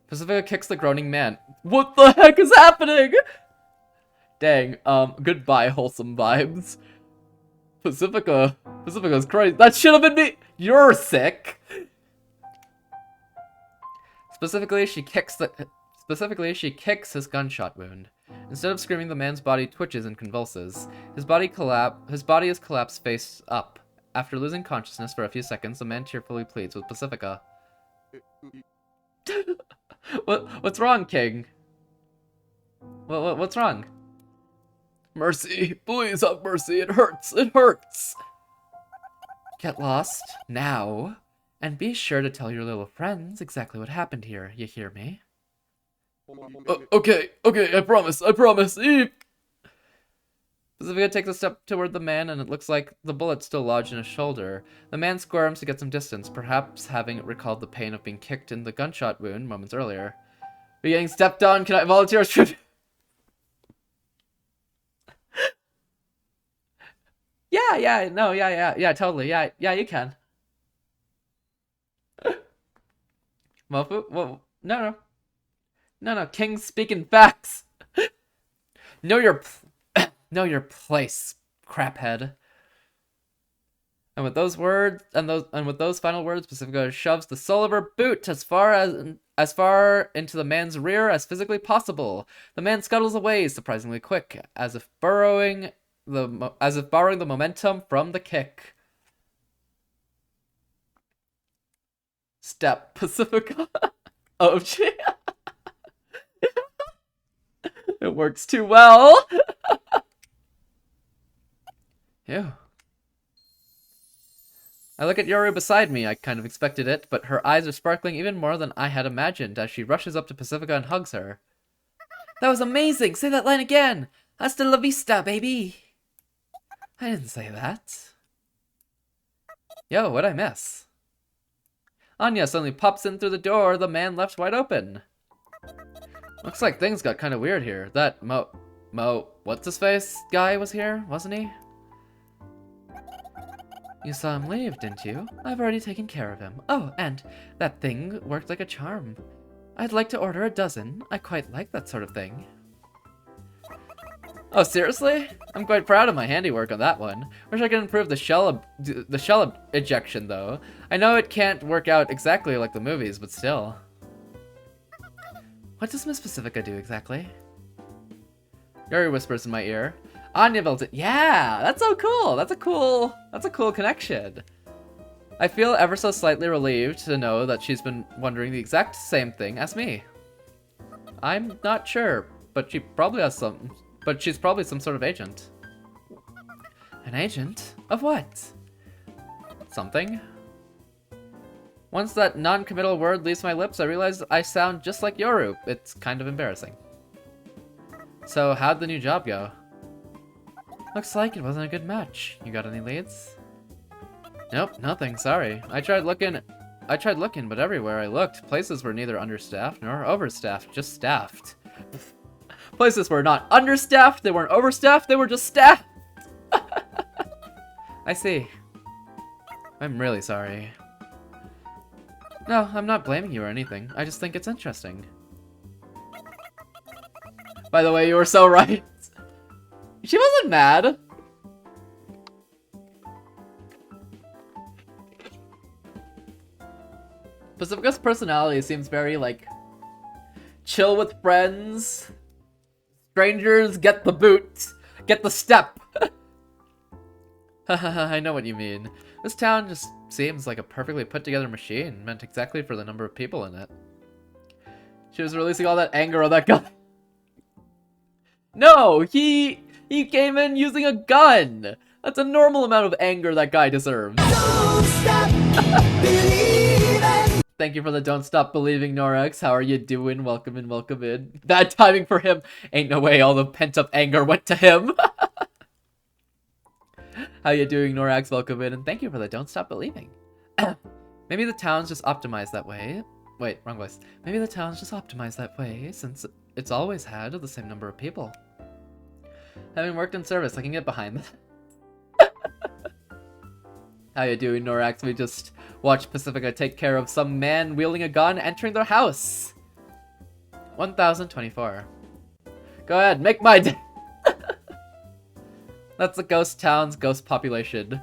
Pacifica kicks the groaning man. What the heck is happening? Dang, goodbye wholesome vibes. Pacifica's crazy. That should have been me. You're sick. Specifically, she kicks his gunshot wound. Instead of screaming, the man's body twitches and convulses. His body is collapsed face up. After losing consciousness for a few seconds, the man tearfully pleads with Pacifica. What's wrong, King? What's wrong? Mercy, please have mercy. It hurts. It hurts. Get lost now, and be sure to tell your little friends exactly what happened here. You hear me? Okay, I promise. Pacifica takes a step toward the man, and it looks like the bullet's still lodged in his shoulder. The man squirms to get some distance, perhaps having recalled the pain of being kicked in the gunshot wound moments earlier. We're getting stepped on. Can I volunteer as tribute? Yeah, totally. Yeah, you can. Mofu? Whoa, no, King's speaking facts. Know your place, craphead. And with those words, with those final words, Pacifica shoves the sole of her boot as far into the man's rear as physically possible. The man scuttles away surprisingly quick, as if borrowing the momentum from the kick. Step, Pacifica. Oh shit. It works too well. Ew. I look at Yoru beside me. I kind of expected it, but her eyes are sparkling even more than I had imagined as she rushes up to Pacifica and hugs her. That was amazing! Say that line again! Hasta la vista, baby! I didn't say that. Yo, what'd I miss? Anya suddenly pops in through the door the man left wide open. Looks like things got kind of weird here. That what's-his-face guy was here, wasn't he? You saw him leave, didn't you? I've already taken care of him. Oh, and that thing worked like a charm. I'd like to order a dozen. I quite like that sort of thing. Oh, seriously? I'm quite proud of my handiwork on that one. Wish I could improve the shell ejection, though. I know it can't work out exactly like the movies, but still. What does Miss Pacifica do exactly? Yuri whispers in my ear. Anya built it. Yeah, that's so cool. That's a cool connection. I feel ever so slightly relieved to know that she's been wondering the exact same thing as me. I'm not sure, but she's probably some sort of agent. An agent? Of what? Something. Once that non-committal word leaves my lips, I realize I sound just like Yoru. It's kind of embarrassing. So, how'd the new job go? Looks like it wasn't a good match. You got any leads? Nope, nothing, sorry. I tried looking, but everywhere I looked, places were neither understaffed nor overstaffed, just staffed. Places were not understaffed, they weren't overstaffed, they were just staffed! I see. I'm really sorry. No, I'm not blaming you or anything. I just think it's interesting. By the way, you were so right. She wasn't mad. Pacifica's personality seems very, like, chill with friends. Strangers get the boot. Get the step. Hahaha, I know what you mean. This town just seems like a perfectly put together machine, meant exactly for the number of people in it. She was releasing all that anger on that guy. No, he came in using a gun. That's a normal amount of anger that guy deserves. Don't stop believing. Thank you for the Don't Stop Believing, Norex. How are you doing? Welcome in, welcome in. Bad timing for him. Ain't no way all the pent-up anger went to him. How you doing, Norax? Welcome in, and thank you for the Don't Stop Believing. Maybe the town's just optimized that way. Wait, wrong voice. Maybe the town's just optimized that way, since it's always had the same number of people. Having worked in service, I can get behind that. How you doing, Norax? We just watched Pacifica take care of some man wielding a gun entering their house. 1024. Go ahead, make my day. That's the ghost town's ghost population.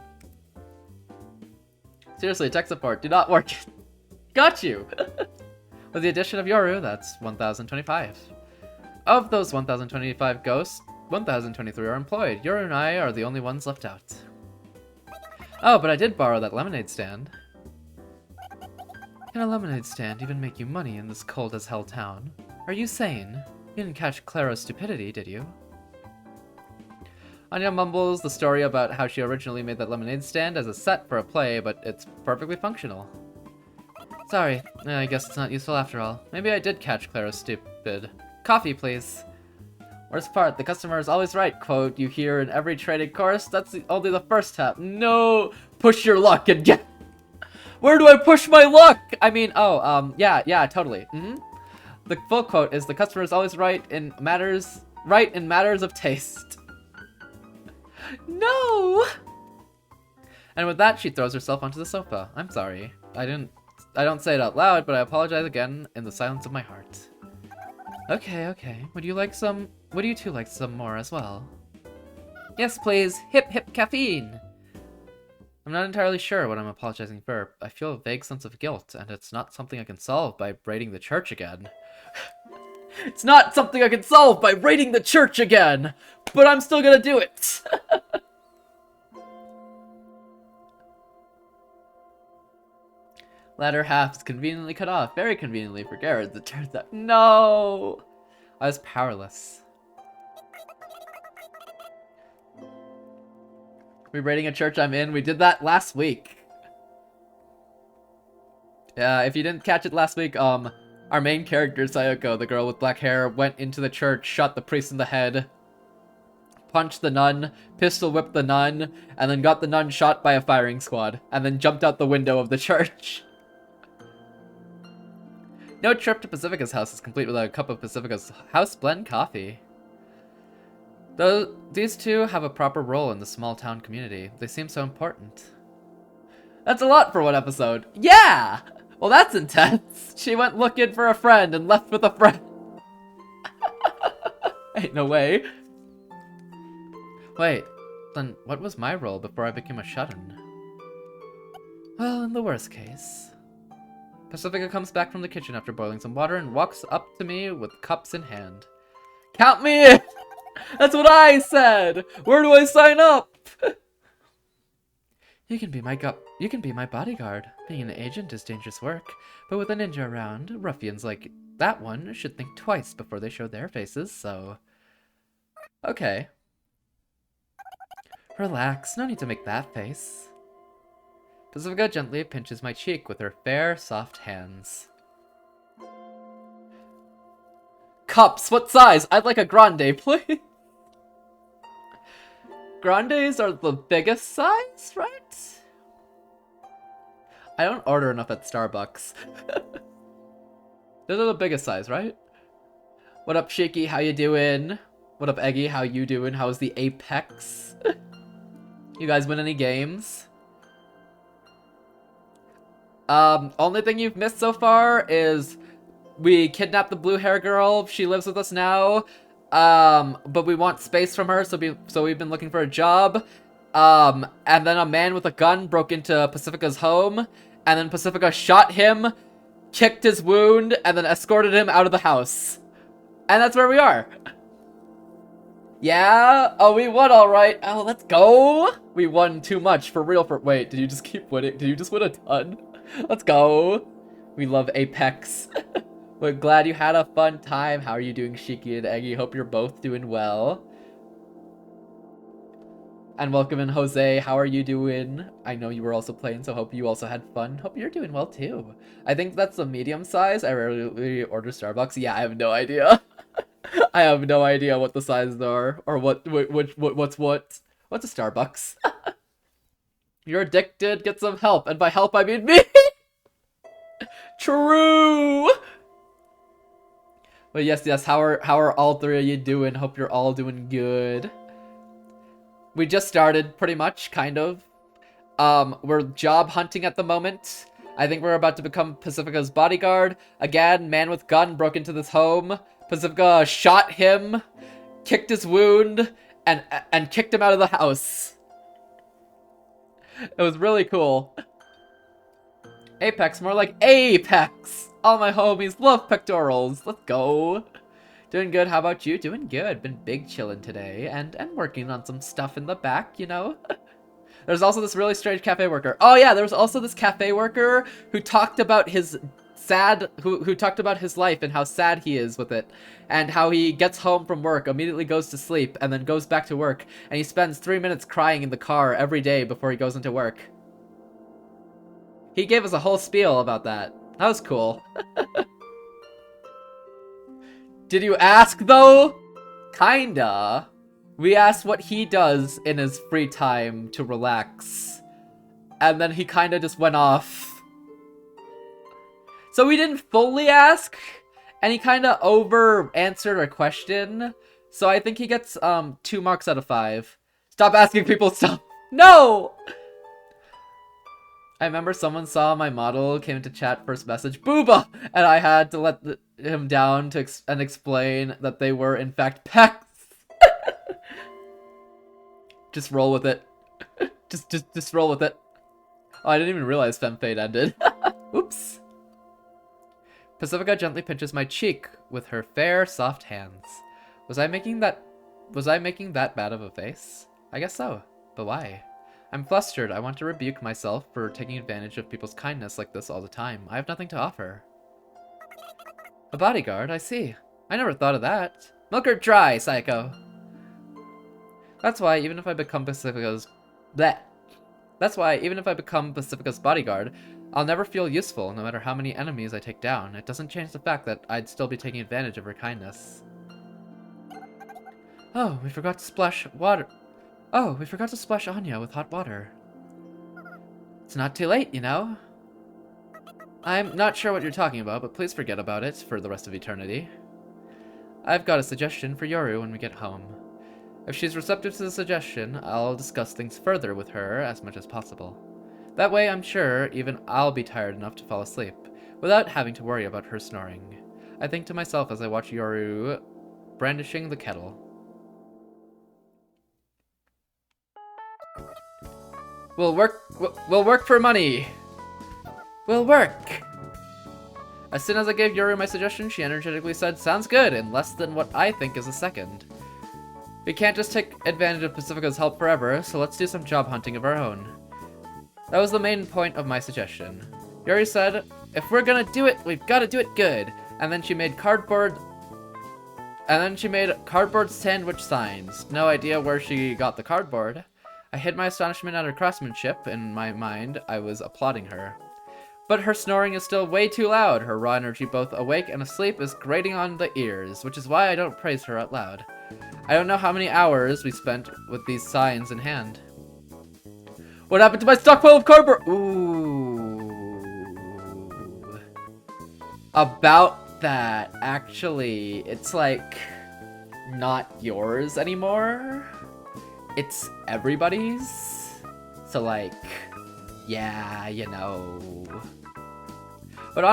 Seriously, tech support, do not work. Got you! With the addition of Yoru, that's 1025. Of those 1025 ghosts, 1023 are employed. Yoru and I are the only ones left out. Oh, but I did borrow that lemonade stand. Can a lemonade stand even make you money in this cold as hell town? Are you sane? You didn't catch Clara's stupidity, did you? Anya mumbles the story about how she originally made that lemonade stand as a set for a play, but it's perfectly functional. Sorry, I guess it's not useful after all. Maybe I did catch Clara's stupid. Coffee, please. Worst part, the customer is always right quote you hear in every trading course. That's only the first step. No, push your luck and get. Where do I push my luck? I mean, yeah, totally. The full quote is the customer is always right in matters of taste. No! And with that, she throws herself onto the sofa. I'm sorry. I don't say it out loud, but I apologize again in the silence of my heart. Okay. Would you two like some more as well? Yes, please. Hip hip caffeine! I'm not entirely sure what I'm apologizing for. I feel a vague sense of guilt, and it's not something I can solve by raiding the church again. It's not something I can solve by raiding the church again! But I'm still gonna do it! Latter half is conveniently cut off. Very conveniently for Garrett, it turns out. No! I was powerless. We raiding a church I'm in. We did that last week. If you didn't catch it last week, our main character, Sayoko, the girl with black hair, went into the church, shot the priest in the head, punched the nun, pistol whipped the nun, and then got the nun shot by a firing squad, and then jumped out the window of the church. No trip to Pacifica's house is complete without a cup of Pacifica's house blend coffee. Though these two have a proper role in the small town community, they seem so important. That's a lot for one episode. Yeah! Well, that's intense. She went looking for a friend and left with a friend. Ain't no way. Wait, then what was my role before I became a shut-in? Well, in the worst case. Pacifica comes back from the kitchen after boiling some water and walks up to me with cups in hand. Count me in! That's what I said! Where do I sign up? You can be my bodyguard. Being an agent is dangerous work, but with a ninja around, ruffians like that one should think twice before they show their faces, so... Okay. Relax, no need to make that face. Pacifica gently pinches my cheek with her fair, soft hands. Cups, what size? I'd like a grande, please. Grandes are the biggest size, right? I don't order enough at Starbucks. Those are the biggest size, right? What up, Shaky? How you doing? What up, Eggy? How you doing? How's the Apex? You guys win any games? Only thing you've missed so far is we kidnapped the blue hair girl. She lives with us now. But we want space from her, so we've been looking for a job. And then a man with a gun broke into Pacifica's home, and then Pacifica shot him, kicked his wound, and then escorted him out of the house. And that's where we are. Yeah? Oh, we won alright. Oh, let's go. We won too much, for real. Wait, did you just keep winning? Did you just win a ton? Let's go. We love Apex. We're glad you had a fun time. How are you doing, Shiki and Eggy? Hope you're both doing well. And welcome in, Jose. How are you doing? I know you were also playing, so hope you also had fun. Hope you're doing well, too. I think that's the medium size. I rarely order Starbucks. Yeah, I have no idea. I have no idea what the sizes are, or what's what. What's a Starbucks? You're addicted, get some help. And by help, I mean me. True. But yes, how are all three of you doing? Hope you're all doing good. We just started, pretty much, kind of. We're job hunting at the moment. I think we're about to become Pacifica's bodyguard. Again, man with gun broke into this home. Pacifica shot him, kicked his wound, and kicked him out of the house. It was really cool. Apex, more like Apex. All my homies love pectorals. Let's go. Doing good. How about you? Doing good. Been big chillin' today and working on some stuff in the back, you know? There's also this really strange cafe worker. Oh yeah, there was also this cafe worker who talked about his who talked about his life and how sad he is with it, and how he gets home from work, immediately goes to sleep, and then goes back to work, and he spends 3 minutes crying in the car every day before he goes into work. He gave us a whole spiel about that. That was cool. Did you ask, though? Kinda. We asked what he does in his free time to relax. And then he kinda just went off. So we didn't fully ask, and he kinda over-answered our question. So I think he gets 2 marks out of 5. Stop asking people stuff. No! I remember someone saw my model, came into chat, first message, Booba! And I had to let him down and explain that they were, in fact, pecs. Just roll with it. just roll with it. Oh, I didn't even realize FemFade ended. Oops. Pacifica gently pinches my cheek with her fair, soft hands. Was I making that bad of a face? I guess so. But why? I'm flustered. I want to rebuke myself for taking advantage of people's kindness like this all the time. I have nothing to offer. A bodyguard, I see. I never thought of that. Milk her dry, psycho. That's why, even if I become Pacifica's Bleh. That's why, even if I become Pacifica's bodyguard, I'll never feel useful, no matter how many enemies I take down. It doesn't change the fact that I'd still be taking advantage of her kindness. Oh, we forgot to splash water. Oh, we forgot to splash Anya with hot water. It's not too late, you know? I'm not sure what you're talking about, but please forget about it for the rest of eternity. I've got a suggestion for Yoru when we get home. If she's receptive to the suggestion, I'll discuss things further with her as much as possible. That way, I'm sure even I'll be tired enough to fall asleep, without having to worry about her snoring. I think to myself as I watch Yoru brandishing the kettle. We'll work for money! We'll work! As soon as I gave Yoru my suggestion, she energetically said, "Sounds good," in less than what I think is a second. We can't just take advantage of Pacifica's help forever, so let's do some job hunting of our own. That was the main point of my suggestion. Yuri said, if we're gonna do it, we've gotta do it good. And then she made cardboard sandwich signs. No idea where she got the cardboard. I hid my astonishment at her craftsmanship. In my mind, I was applauding her. But her snoring is still way too loud. Her raw energy, both awake and asleep, is grating on the ears, which is why I don't praise her out loud. I don't know how many hours we spent with these signs in hand. What happened to my stockpile of cardboard? Ooh. About that, actually, it's like not yours anymore. It's everybody's. So like, yeah, you know. But I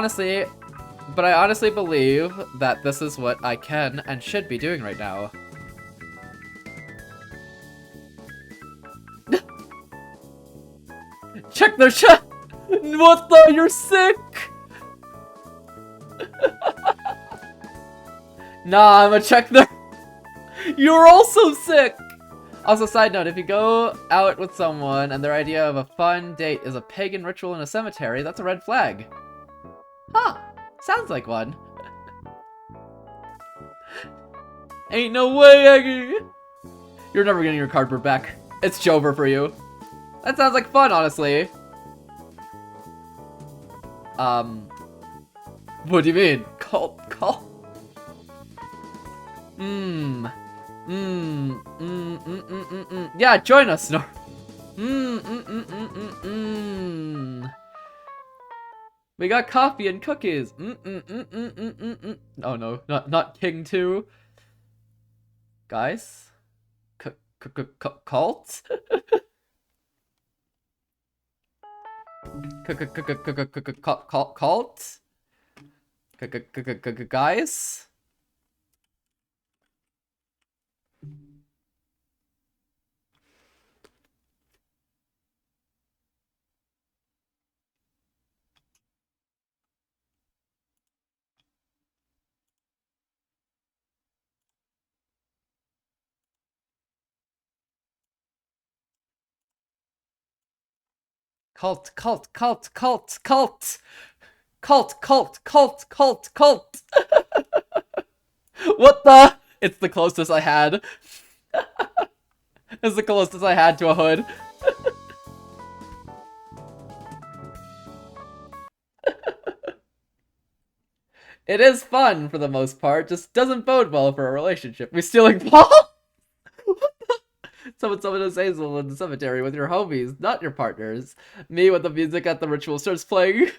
honestly believe that this is what I can and should be doing right now. Check their shot! What the? You're sick! Nah, I'ma check their... You're also sick! Also, side note, if you go out with someone and their idea of a fun date is a pagan ritual in a cemetery, that's a red flag. Huh. Sounds like one. Ain't no way, Eggy! You're never getting your cardboard back. It's Jover for you. That sounds like fun, honestly. What do you mean? Cult? Yeah, join us, Snor. We got coffee and cookies. Oh no, not King 2. Guys? Cult? Cult? Guys? Cult. What the? It's the closest I had. It's the closest I had to a hood. It is fun for the most part, just doesn't bode well for a relationship. We stealing Paul? Someone to Hazel in the cemetery with your homies, not your partners. Me with the music at the ritual starts playing.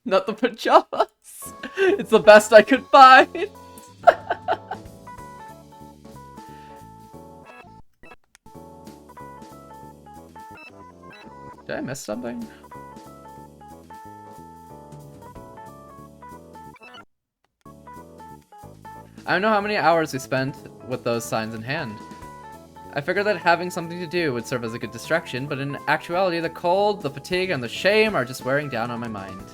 Not the pajamas. It's the best I could find. Did I miss something? I don't know how many hours we spent with those signs in hand. I figured that having something to do would serve as a good distraction, but in actuality the cold, the fatigue, and the shame are just wearing down on my mind.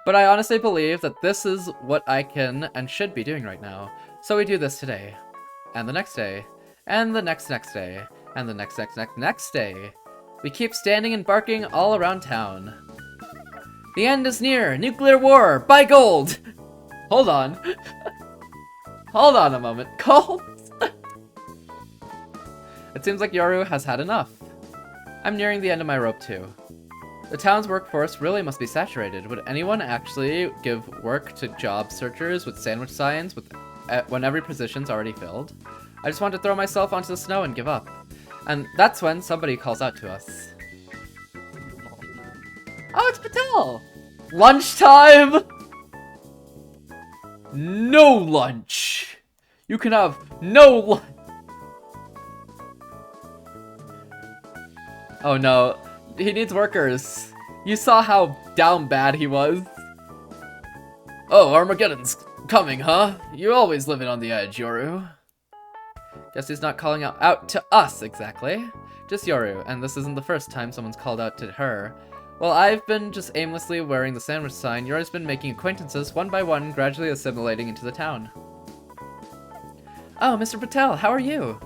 But I honestly believe that this is what I can and should be doing right now. So we do this today, and the next day, and the next day, and the next day. We keep standing and barking all around town. The end is near! Nuclear war! Buy gold! Hold on. Hold on a moment. Gold? It seems like Yoru has had enough. I'm nearing the end of my rope too. The town's workforce really must be saturated. Would anyone actually give work to job searchers with sandwich signs when every position's already filled? I just want to throw myself onto the snow and give up. And that's when somebody calls out to us. Oh, it's Patel! Lunchtime! No lunch! You can have no lunch! Oh no, he needs workers. You saw how down bad he was. Oh, Armageddon's coming, huh? You always living on the edge, Yoru. Guess he's not calling out to us, exactly. Just Yoru, and this isn't the first time someone's called out to her. Well, I've been just aimlessly wearing the sandwich sign. Yoru's been making acquaintances one by one, gradually assimilating into the town. Oh, Mr. Patel, how are you?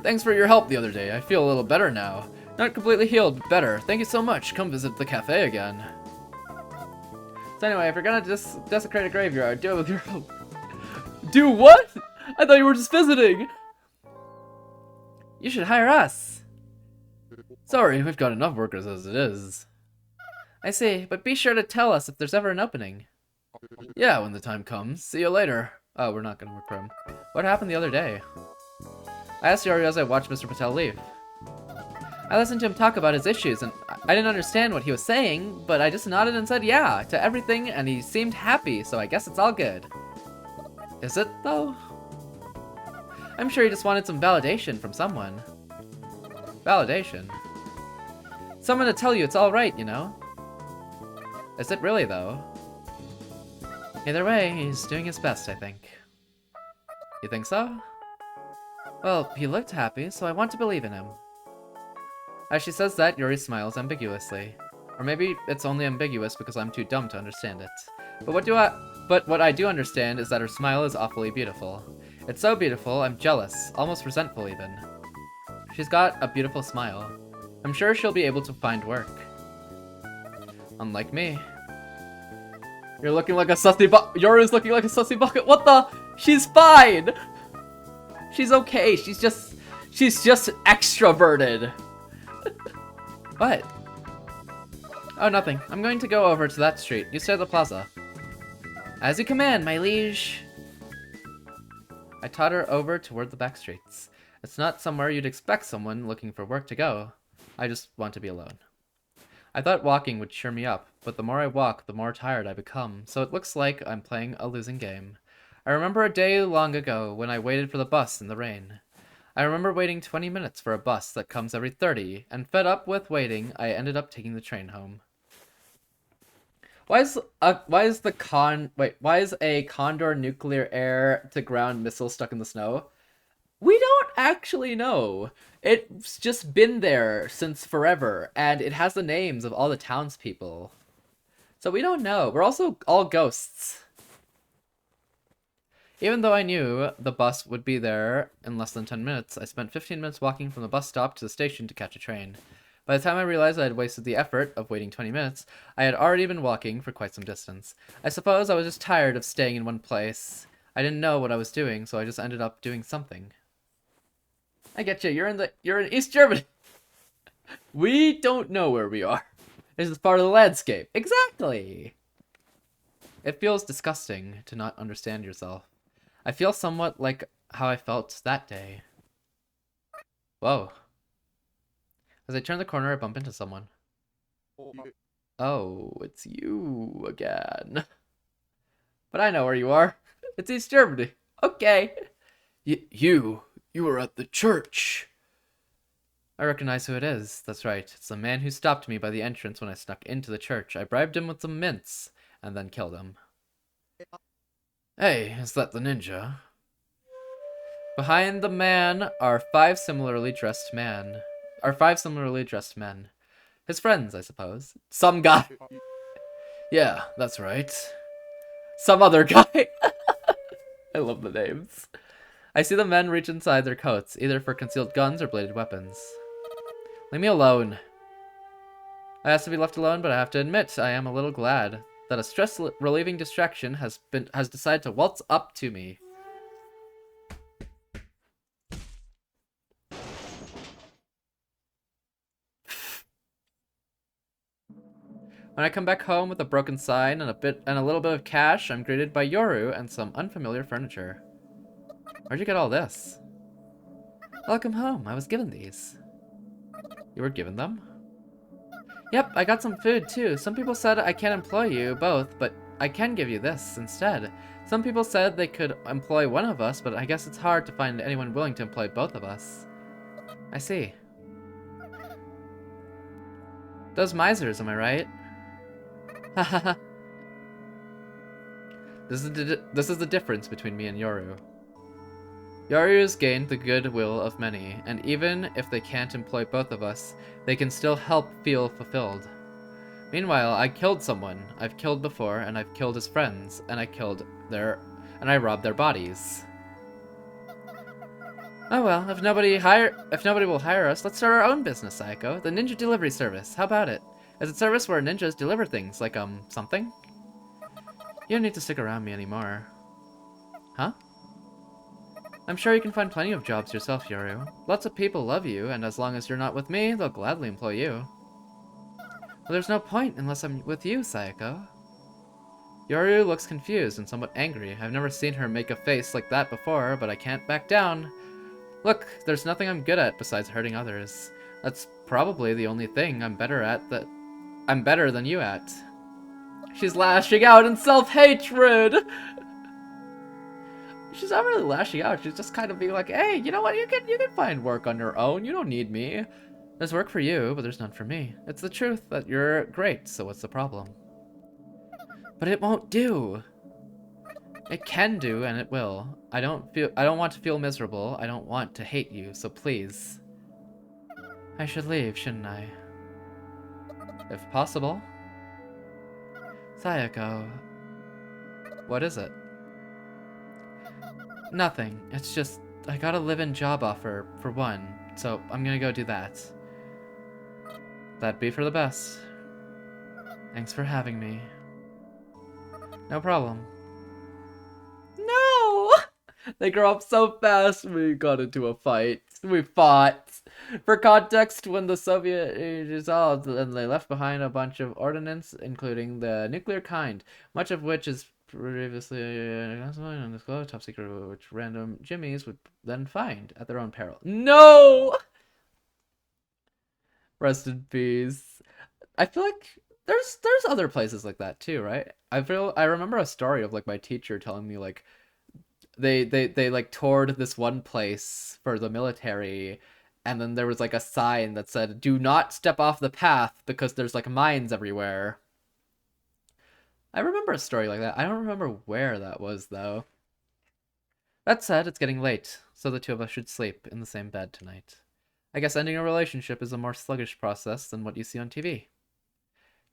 Thanks for your help the other day. I feel a little better now. Not completely healed, but better. Thank you so much. Come visit the cafe again. So anyway, if you're gonna desecrate a graveyard, do it with your help. Do what? I thought you were just visiting. You should hire us. Sorry, we've got enough workers as it is. I see, but be sure to tell us if there's ever an opening. Yeah, when the time comes. See you later. Oh, we're not gonna work for him. What happened the other day? I asked Yoru as I watched Mr. Patel leave. I listened to him talk about his issues, and I didn't understand what he was saying, but I just nodded and said yeah to everything, and he seemed happy, so I guess it's all good. Is it, though? I'm sure he just wanted some validation from someone. Validation? Someone to tell you it's alright, you know? Is it really, though? Either way, he's doing his best, I think. You think so? Well, he looked happy, so I want to believe in him. As she says that, Yuri smiles ambiguously. Or maybe it's only ambiguous because I'm too dumb to understand it. But what I do understand is that her smile is awfully beautiful. It's so beautiful, I'm jealous, almost resentful even. She's got a beautiful smile. I'm sure she'll be able to find work. Unlike me. You're looking like a sussy Yoru's looking like a sussy bucket. What the? She's fine! She's okay, she's just extroverted. What? Oh, nothing. I'm going to go over to that street. You stay at the plaza. As you command, my liege. I totter over toward the back streets. It's not somewhere you'd expect someone looking for work to go. I just want to be alone. I thought walking would cheer me up, but the more I walk, the more tired I become, so it looks like I'm playing a losing game. I remember a day long ago when I waited for the bus in the rain. I remember waiting 20 minutes for a bus that comes every 30, and fed up with waiting, I ended up taking the train home. Why is a Condor nuclear air to ground missile stuck in the snow? We don't actually know. It's just been there since forever, and it has the names of all the townspeople. So we don't know. We're also all ghosts. Even though I knew the bus would be there in less than 10 minutes, I spent 15 minutes walking from the bus stop to the station to catch a train. By the time I realized I had wasted the effort of waiting 20 minutes, I had already been walking for quite some distance. I suppose I was just tired of staying in one place. I didn't know what I was doing, so I just ended up doing something. I get you. You're in East Germany. We don't know where we are. This is part of the landscape. Exactly. It feels disgusting to not understand yourself. I feel somewhat like how I felt that day. Whoa. As I turn the corner, I bump into someone. Oh, it's you again. But I know where you are. It's East Germany. Okay. You were at the church. I recognize who it is. That's right. It's the man who stopped me by the entrance when I snuck into the church. I bribed him with some mints and then killed him. Hey, is that the ninja? Behind the man are five similarly dressed men. His friends, I suppose. Some guy. Yeah, that's right. Some other guy. I love the names. I see the men reach inside their coats, either for concealed guns or bladed weapons. Leave me alone. I asked to be left alone, but I have to admit I am a little glad that a stress-relieving distraction has decided to waltz up to me. When I come back home with a broken sign and a little bit of cash, I'm greeted by Yoru and some unfamiliar furniture. Where'd you get all this? Welcome home. I was given these. You were given them? Yep, I got some food too. Some people said I can't employ you both, but I can give you this instead. Some people said they could employ one of us, but I guess it's hard to find anyone willing to employ both of us. I see. Those misers, am I right? Hahaha. This is the difference between me and Yoru. Yoru has gained the goodwill of many, and even if they can't employ both of us, they can still help feel fulfilled. Meanwhile, I killed someone I've killed before, and I've killed his friends, and I robbed their bodies. Oh well, if nobody will hire us, let's start our own business, Sayako. The ninja delivery service. How about it? It's a service where ninjas deliver things, like, something? You don't need to stick around me anymore. Huh? I'm sure you can find plenty of jobs yourself, Yoru. Lots of people love you, and as long as you're not with me, they'll gladly employ you. Well, there's no point unless I'm with you, Sayako. Yoru looks confused and somewhat angry. I've never seen her make a face like that before, but I can't back down. Look, there's nothing I'm good at besides hurting others. That's probably the only thing I'm better at that I'm better than you at. She's lashing out in self-hatred! She's not really lashing out, she's just kind of being like, hey, you know what, you can find work on your own, you don't need me. There's work for you, but there's none for me. It's the truth that you're great, so what's the problem? But it won't do! It can do, and it will. I don't want to feel miserable, I don't want to hate you, so please. I should leave, shouldn't I? If possible. Sayako. What is it? Nothing. It's just, I got a live-in job offer, for one, so I'm gonna go do that. That'd be for the best. Thanks for having me. No problem. No! They grow up so fast, we got into a fight. We fought. For context, when the Soviet dissolved, and they left behind a bunch of ordnance, including the nuclear kind, much of which is previously undisclosed, top secret, which random jimmies would then find at their own peril. No! Rest in peace. I feel like there's other places like that too, right? I remember a story of like my teacher telling me like they like toured this one place for the military, and then there was like a sign that said, "Do not step off the path because there's like mines everywhere." I remember a story like that. I don't remember where that was though. That said, it's getting late, so the two of us should sleep in the same bed tonight. I guess ending a relationship is a more sluggish process than what you see on TV.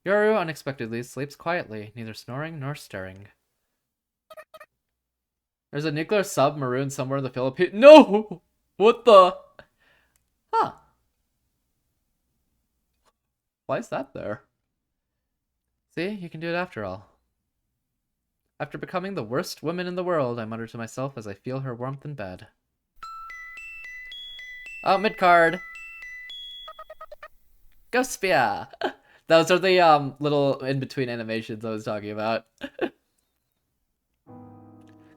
Yoru unexpectedly sleeps quietly, neither snoring nor stirring. There's a nuclear submarine somewhere in the Philippines. No! What the? Huh. Why is that there? See, you can do it after all. After becoming the worst woman in the world, I mutter to myself as I feel her warmth in bed. Oh, mid-card. Ghost Spear! Those are the little in-between animations I was talking about.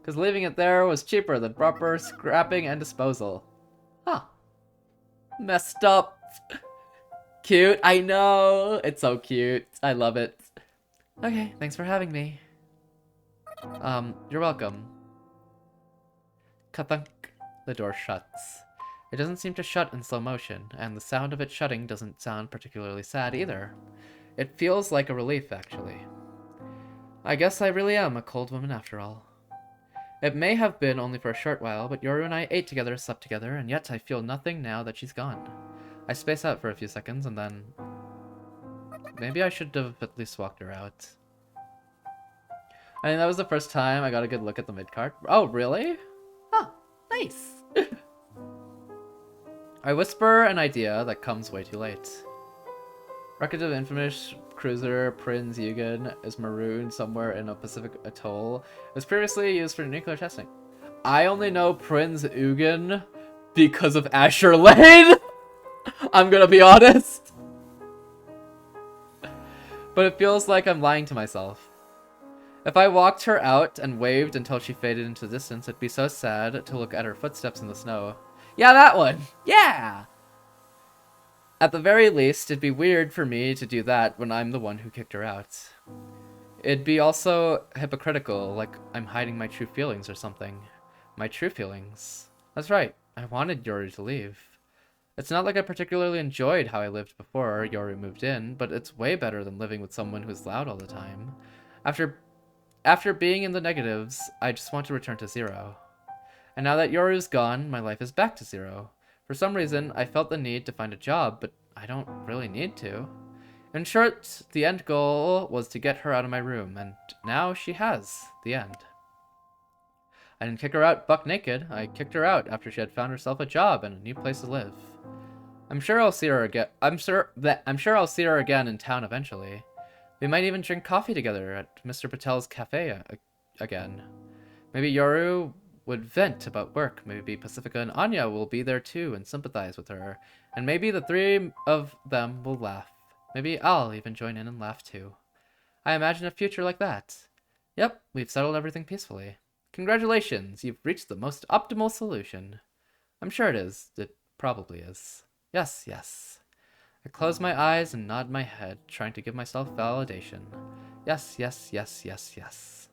Because leaving it there was cheaper than proper scrapping and disposal. Huh. Messed up. Cute, I know. It's so cute. I love it. Okay, thanks for having me. You're welcome. Kathunk. The door shuts. It doesn't seem to shut in slow motion, and the sound of it shutting doesn't sound particularly sad either. It feels like a relief, actually. I guess I really am a cold woman after all. It may have been only for a short while, but Yoru and I ate together, slept together, and yet I feel nothing now that she's gone. I space out for a few seconds, and then... maybe I should have at least walked her out. I mean, that was the first time I got a good look at the mid-card. Oh, really? Huh, nice! I whisper an idea that comes way too late. Wreckage of infamous cruiser Prinz Eugen is marooned somewhere in a Pacific atoll. It was previously used for nuclear testing. I only know Prinz Eugen because of Asher Lane! I'm gonna be honest. but it feels like I'm lying to myself. If I walked her out and waved until she faded into the distance, it'd be so sad to look at her footsteps in the snow. Yeah, that one! Yeah! At the very least, it'd be weird for me to do that when I'm the one who kicked her out. It'd be also hypocritical, like I'm hiding my true feelings or something. My true feelings. That's right, I wanted Yoru to leave. It's not like I particularly enjoyed how I lived before Yoru moved in, but it's way better than living with someone who's loud all the time. After being in the negatives, I just want to return to 0. And now that Yoru's gone, my life is back to 0. For some reason, I felt the need to find a job, but I don't really need to. In short, the end goal was to get her out of my room, and now she has. The end. I didn't kick her out buck naked. I kicked her out after she had found herself a job and a new place to live. I'm sure I'll see her again. I'm sure I'll see her again in town eventually. We might even drink coffee together at Mr. Patel's cafe again. Maybe Yoru would vent about work. Maybe Pacifica and Anya will be there too and sympathize with her. And maybe the 3 of them will laugh. Maybe I'll even join in and laugh too. I imagine a future like that. Yep, we've settled everything peacefully. Congratulations, you've reached the most optimal solution. I'm sure it is. It probably is. Yes, yes. I close my eyes and nod my head, trying to give myself validation. Yes, yes, yes, yes, yes.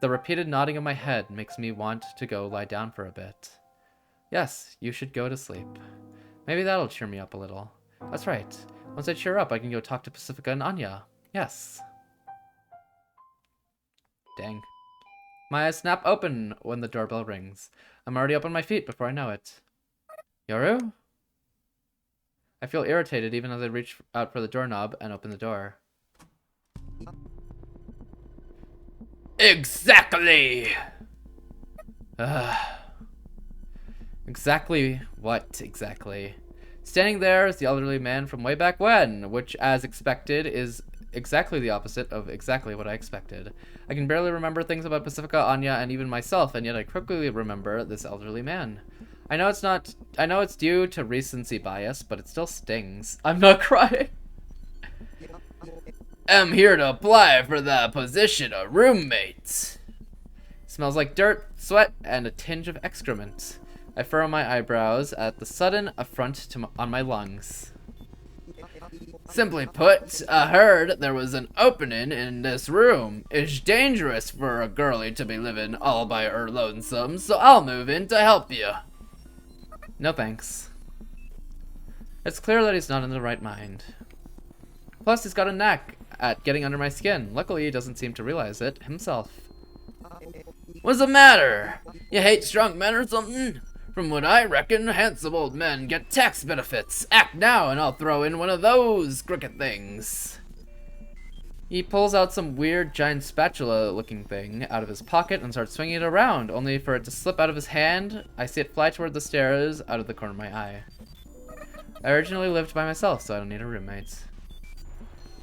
The repeated nodding of my head makes me want to go lie down for a bit. Yes, you should go to sleep. Maybe that'll cheer me up a little. That's right. Once I cheer up, I can go talk to Pacifica and Anya. Yes. Dang. My eyes snap open when the doorbell rings. I'm already up on my feet before I know it. Yoru? I feel irritated even as I reach out for the doorknob and open the door. Exactly! Exactly what, exactly? Standing there is the elderly man from way back when, which, as expected, is exactly the opposite of exactly what I expected. I can barely remember things about Pacifica, Anya, and even myself, and yet I quickly remember this elderly man. I know it's due to recency bias, but it still stings. I'm not crying. I'm here to apply for the position of roommate. Smells like dirt, sweat, and a tinge of excrement. I furrow my eyebrows at the sudden affront on my lungs. Simply put, I heard there was an opening in this room. It's dangerous for a girlie to be living all by her lonesome, so I'll move in to help you. No thanks. It's clear that he's not in the right mind. Plus, he's got a knack at getting under my skin. Luckily, he doesn't seem to realize it himself. What's the matter? You hate strong men or something? From what I reckon, handsome old men get tax benefits. Act now and I'll throw in one of those cricket things. He pulls out some weird giant spatula looking thing out of his pocket and starts swinging it around, only for it to slip out of his hand. I see it fly toward the stairs out of the corner of my eye. I originally lived by myself, so I don't need a roommate.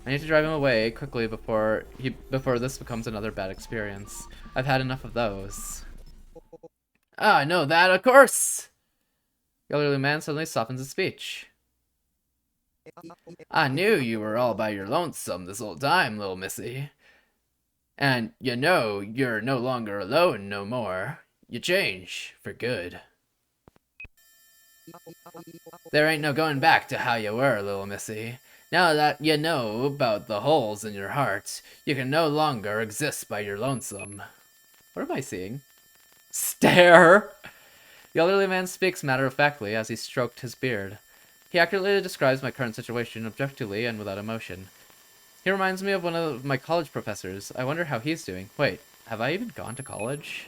I need to drive him away quickly before this becomes another bad experience. I've had enough of those. Ah, I know that, of course! The elderly man suddenly softens his speech. I knew you were all by your lonesome this whole time, little missy. And you know you're no longer alone no more. You change for good. There ain't no going back to how you were, little missy. Now that you know about the holes in your heart, you can no longer exist by your lonesome. What am I seeing? Stare! The elderly man speaks matter-of-factly as he stroked his beard. He accurately describes my current situation objectively and without emotion. He reminds me of one of my college professors. I wonder how he's doing. Wait, have I even gone to college?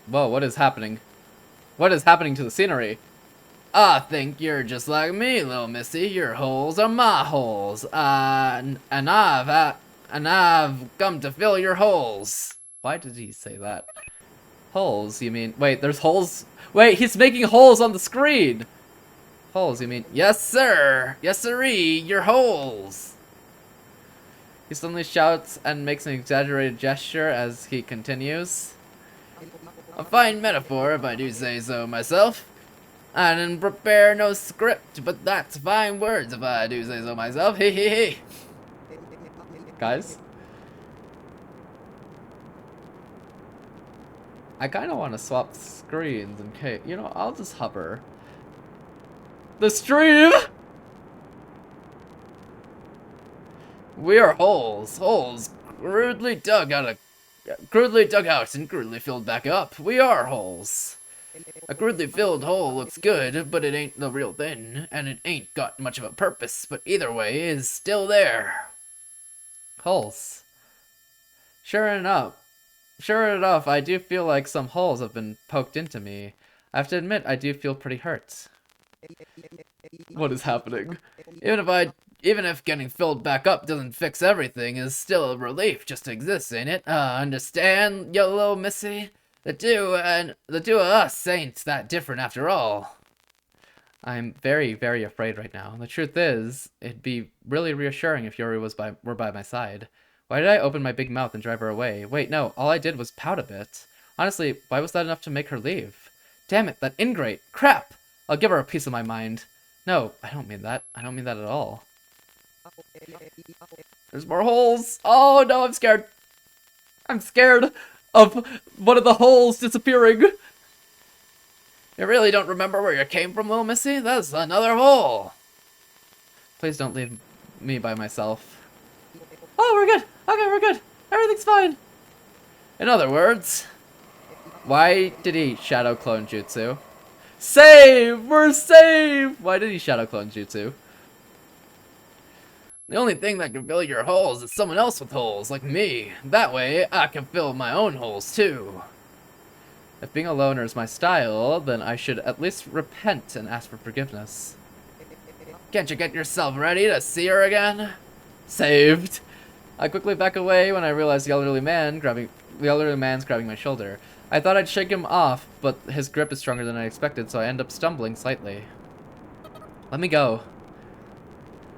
Whoa, what is happening? What is happening to the scenery? I think you're just like me, little missy. Your holes are my holes. And I've come to fill your holes. Why did he say that? Holes, you mean? Wait, there's holes? Wait, he's making holes on the screen! Holes, you mean? Yes, sir! Yes, sirree, your holes! He suddenly shouts and makes an exaggerated gesture as he continues. A fine metaphor, if I do say so myself. I didn't prepare no script, but that's fine words if I do say so myself. Hee hee hee. Guys? I kind of want to swap screens in case... You know, I'll just hover. The stream! We are holes. Holes crudely dug out and crudely filled back up. We are holes. A crudely filled hole looks good, but it ain't the real thing, and it ain't got much of a purpose, but either way is still there. Holes. Sure enough, I do feel like some holes have been poked into me. I have to admit, I do feel pretty hurt. What is happening? Even if getting filled back up doesn't fix everything, is still a relief just to exist, ain't it? Understand, yo little missy? The two of us ain't that different after all. I'm very, very afraid right now. The truth is, it'd be really reassuring if Yuri were by my side. Why did I open my big mouth and drive her away? Wait, no, all I did was pout a bit. Honestly, why was that enough to make her leave? Damn it, that ingrate! Crap! I'll give her a piece of my mind. No, I don't mean that. I don't mean that at all. There's more holes! Oh no, I'm scared! I'm scared of one of the holes disappearing! You really don't remember where you came from, little missy? That's another hole! Please don't leave me by myself. Oh, we're good! Okay, we're good! Everything's fine! In other words... Why did he shadow clone jutsu? Save! We're safe! Why did he shadow clone jutsu? The only thing that can fill your holes is someone else with holes, like me. That way, I can fill my own holes, too. If being a loner is my style, then I should at least repent and ask for forgiveness. Can't you get yourself ready to see her again? Saved! I quickly back away when I realized the elderly man's grabbing my shoulder. I thought I'd shake him off, but his grip is stronger than I expected, so I end up stumbling slightly. Let me go.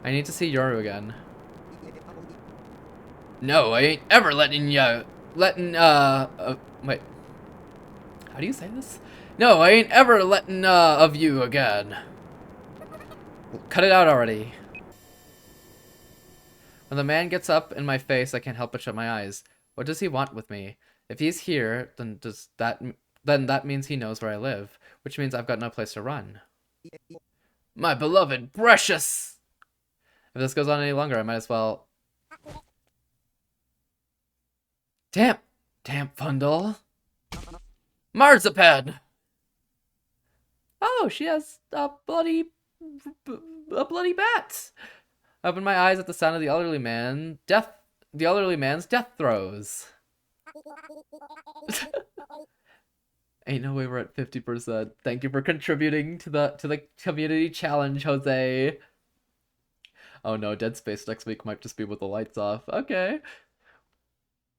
I need to see Yoru again. No, I ain't ever wait. How do you say this? No, I ain't ever letting, of you again. Cut it out already. When the man gets up in my face, I can't help but shut my eyes. What does he want with me? If he's here, then that means he knows where I live, which means I've got no place to run. My beloved precious! If this goes on any longer, I might as well... Damn Fundle. Marzipan! Oh, she has a bloody bat. I open my eyes at the sound of the elderly man's death throes. Ain't no way we're at 50%. Thank you for contributing to the community challenge, Jose. Oh no, Dead Space next week might just be with the lights off. Okay.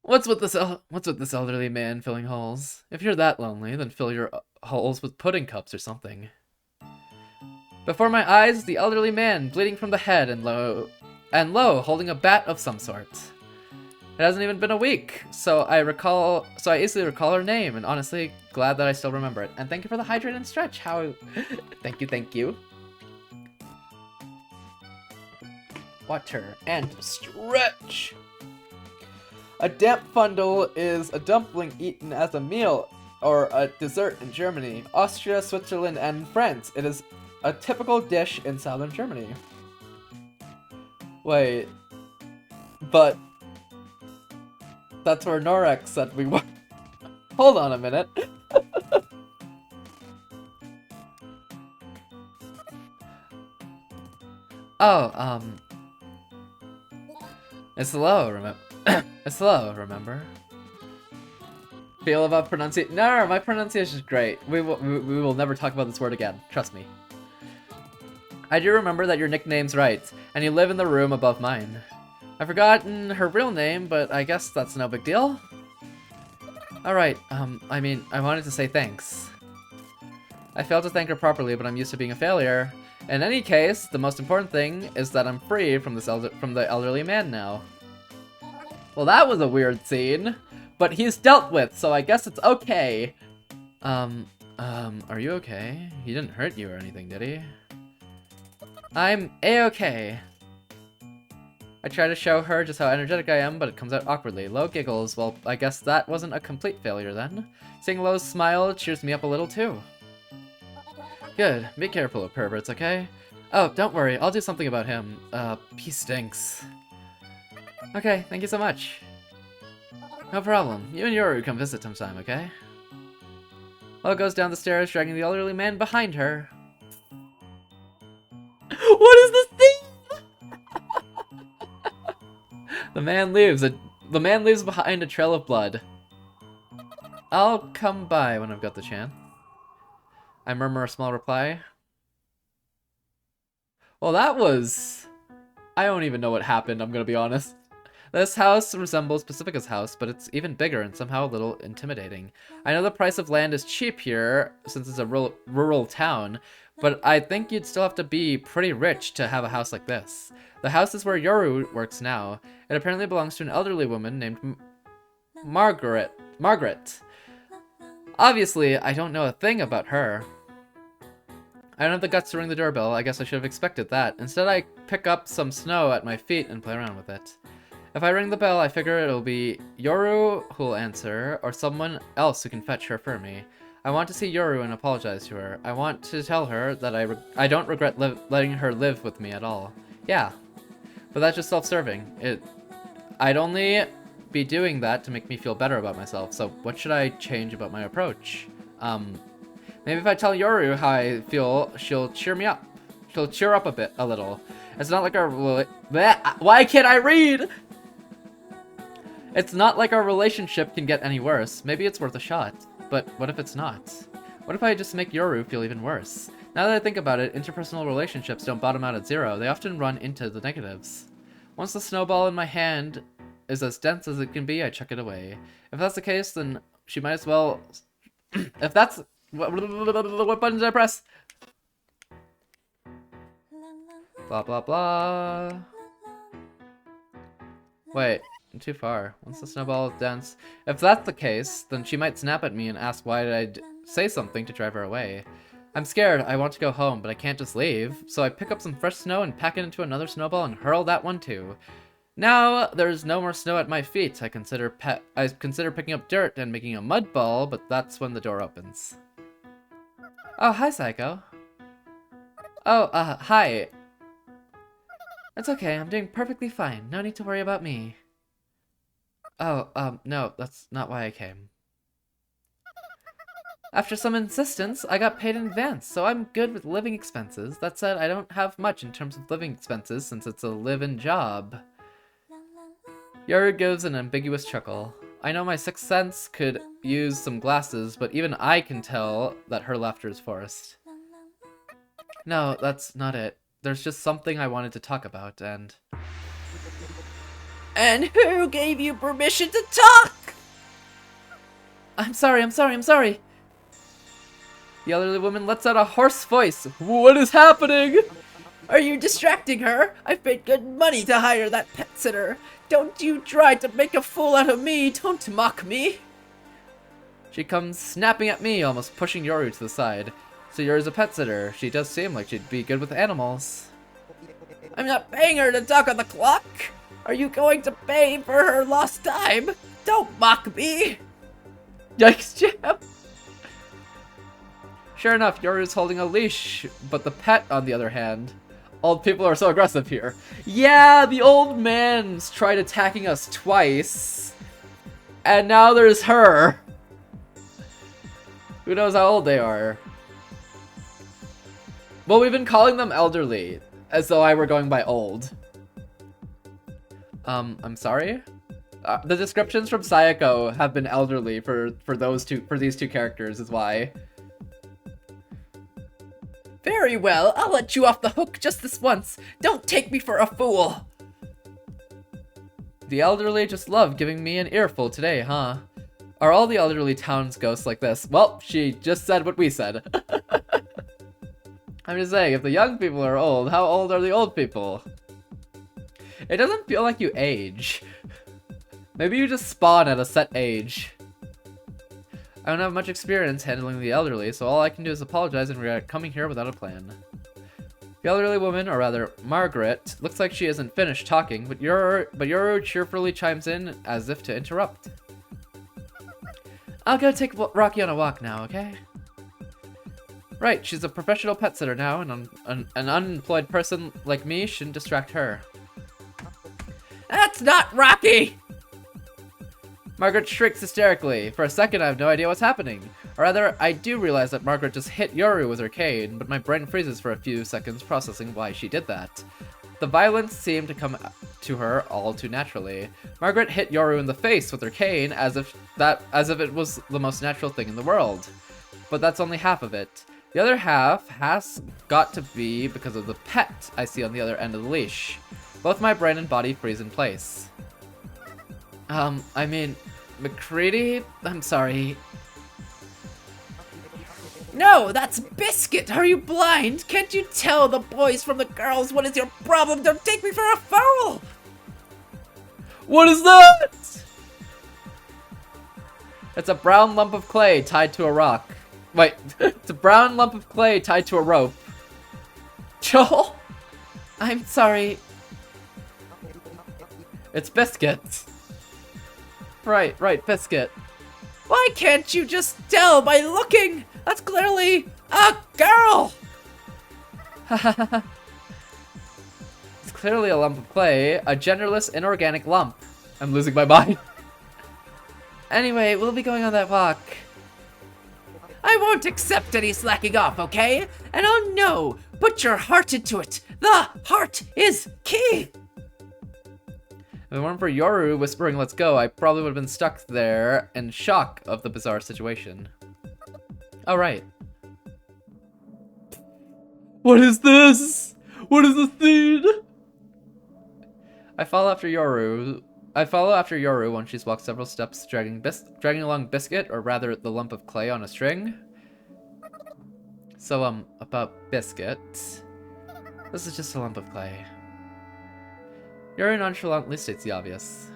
What's with this elderly man filling holes? If you're that lonely, then fill your holes with pudding cups or something. Before my eyes, the elderly man, bleeding from the head and lo, holding a bat of some sort. It hasn't even been a week, so I easily recall her name, and honestly, glad that I still remember it. And thank you for the hydrate and stretch. Thank you. Water and stretch. A damp fundle is a dumpling eaten as a meal or a dessert in Germany, Austria, Switzerland, and France. It is a typical dish in southern Germany. Wait, but that's where Norex said we were. Hold on a minute. Oh, it's slow, it's slow, remember? Feel about pronunciation? No, my pronunciation is great. We will never talk about this word again. Trust me. I do remember that your nickname's right, and you live in the room above mine. I've forgotten her real name, but I guess that's no big deal. Alright, I mean, I wanted to say thanks. I failed to thank her properly, but I'm used to being a failure. In any case, the most important thing is that I'm free from the elderly man now. Well, that was a weird scene, but he's dealt with, so I guess it's okay. Are you okay? He didn't hurt you or anything, did he? I'm a-okay. I try to show her just how energetic I am, but it comes out awkwardly. Lo giggles. Well, I guess that wasn't a complete failure then. Seeing Lo's smile cheers me up a little too. Good. Be careful of perverts, okay? Oh, don't worry. I'll do something about him. He stinks. Okay, thank you so much. No problem. You and Yoru come visit sometime, okay? Lo goes down the stairs, dragging the elderly man behind her. What is this thing? The man leaves. The man leaves behind a trail of blood. I'll come by when I've got the chance. I murmur a small reply. Well, that was... I don't even know what happened, I'm gonna be honest. This house resembles Pacifica's house, but it's even bigger and somehow a little intimidating. I know the price of land is cheap here, since it's a rural town, but I think you'd still have to be pretty rich to have a house like this. The house is where Yoru works now. It apparently belongs to an elderly woman named Margaret. Obviously, I don't know a thing about her. I don't have the guts to ring the doorbell. I guess I should have expected that. Instead, I pick up some snow at my feet and play around with it. If I ring the bell, I figure it'll be Yoru who'll answer, or someone else who can fetch her for me. I want to see Yoru and apologize to her. I want to tell her that I don't regret letting her live with me at all. Yeah, but that's just self-serving. I'd only be doing that to make me feel better about myself, so what should I change about my approach? Maybe if I tell Yoru how I feel, she'll cheer me up. She'll cheer up a little. It's not like our... Why can't I read? It's not like our relationship can get any worse. Maybe it's worth a shot. But what if it's not? What if I just make Yoru feel even worse? Now that I think about it, interpersonal relationships don't bottom out at 0. They often run into the negatives. Once the snowball in my hand is as dense as it can be, I chuck it away. If that's the case, then she might as well... If that's... What button did I press? Blah, blah, blah. Wait. I'm too far. Once the snowball is dense. If that's the case, then she might snap at me and ask why did I say something to drive her away. I'm scared. I want to go home, but I can't just leave. So I pick up some fresh snow and pack it into another snowball and hurl that one too. Now there's no more snow at my feet. I consider picking up dirt and making a mud ball, but that's when the door opens. Oh, hi, Psycho. Oh, hi. It's okay. I'm doing perfectly fine. No need to worry about me. Oh, no, that's not why I came. After some insistence, I got paid in advance, so I'm good with living expenses. That said, I don't have much in terms of living expenses since it's a live-in job. Yoru gives an ambiguous chuckle. I know my sixth sense could use some glasses, but even I can tell that her laughter is forced. No, that's not it. There's just something I wanted to talk about, and... And who gave you permission to talk? I'm sorry. The elderly woman lets out a hoarse voice. What is happening? Are you distracting her? I've paid good money to hire that pet sitter. Don't you try to make a fool out of me. Don't mock me. She comes snapping at me, almost pushing Yoru to the side. So Yoru's a pet sitter. She does seem like she'd be good with animals. I'm not paying her to talk on the clock. Are you going to pay for her lost time? Don't mock me! Yikes, Jam! Sure enough, Yoru's holding a leash, but the pet, on the other hand... Old people are so aggressive here. Yeah, the old man's tried attacking us twice. And now there's her. Who knows how old they are? Well, we've been calling them elderly, as though I were going by old. I'm sorry? The descriptions from Sayako have been elderly for these two characters, is why. Very well, I'll let you off the hook just this once. Don't take me for a fool. The elderly just love giving me an earful today, huh? Are all the elderly towns ghosts like this? Well, she just said what we said. I'm just saying, if the young people are old, how old are the old people? It doesn't feel like you age. Maybe you just spawn at a set age. I don't have much experience handling the elderly, so all I can do is apologize and regret coming here without a plan. The elderly woman, or rather, Margaret, looks like she isn't finished talking, but Yoru cheerfully chimes in as if to interrupt. I'll go take Rocky on a walk now, okay? Right, she's a professional pet sitter now, and an unemployed person like me shouldn't distract her. That's not Rocky! Margaret shrieks hysterically. For a second, I have no idea what's happening. Or rather, I do realize that Margaret just hit Yoru with her cane, but my brain freezes for a few seconds processing why she did that. The violence seemed to come to her all too naturally. Margaret hit Yoru in the face with her cane as if it was the most natural thing in the world. But that's only half of it. The other half has got to be because of the pet I see on the other end of the leash. Both my brain and body freeze in place. I mean, McCready? I'm sorry. No, that's Biscuit! Are you blind? Can't you tell the boys from the girls? What is your problem? Don't take me for a fool! What is that? It's a brown lump of clay tied to a rock. Wait, it's a brown lump of clay tied to a rope. Joel? I'm sorry. It's Biscuit. Right, Biscuit. Why can't you just tell by looking? That's clearly a girl! It's clearly a lump of clay, a genderless inorganic lump. I'm losing my mind. Anyway, we'll be going on that walk. I won't accept any slacking off, okay? And oh no, put your heart into it. The heart is key. If it weren't for Yoru whispering let's go, I probably would have been stuck there in shock of the bizarre situation. Oh, right. What is this? What is the scene? I follow after Yoru when she's walked several steps, dragging along Biscuit, or rather the lump of clay on a string. So, about Biscuit. This is just a lump of clay. Yoru nonchalantly states the obvious.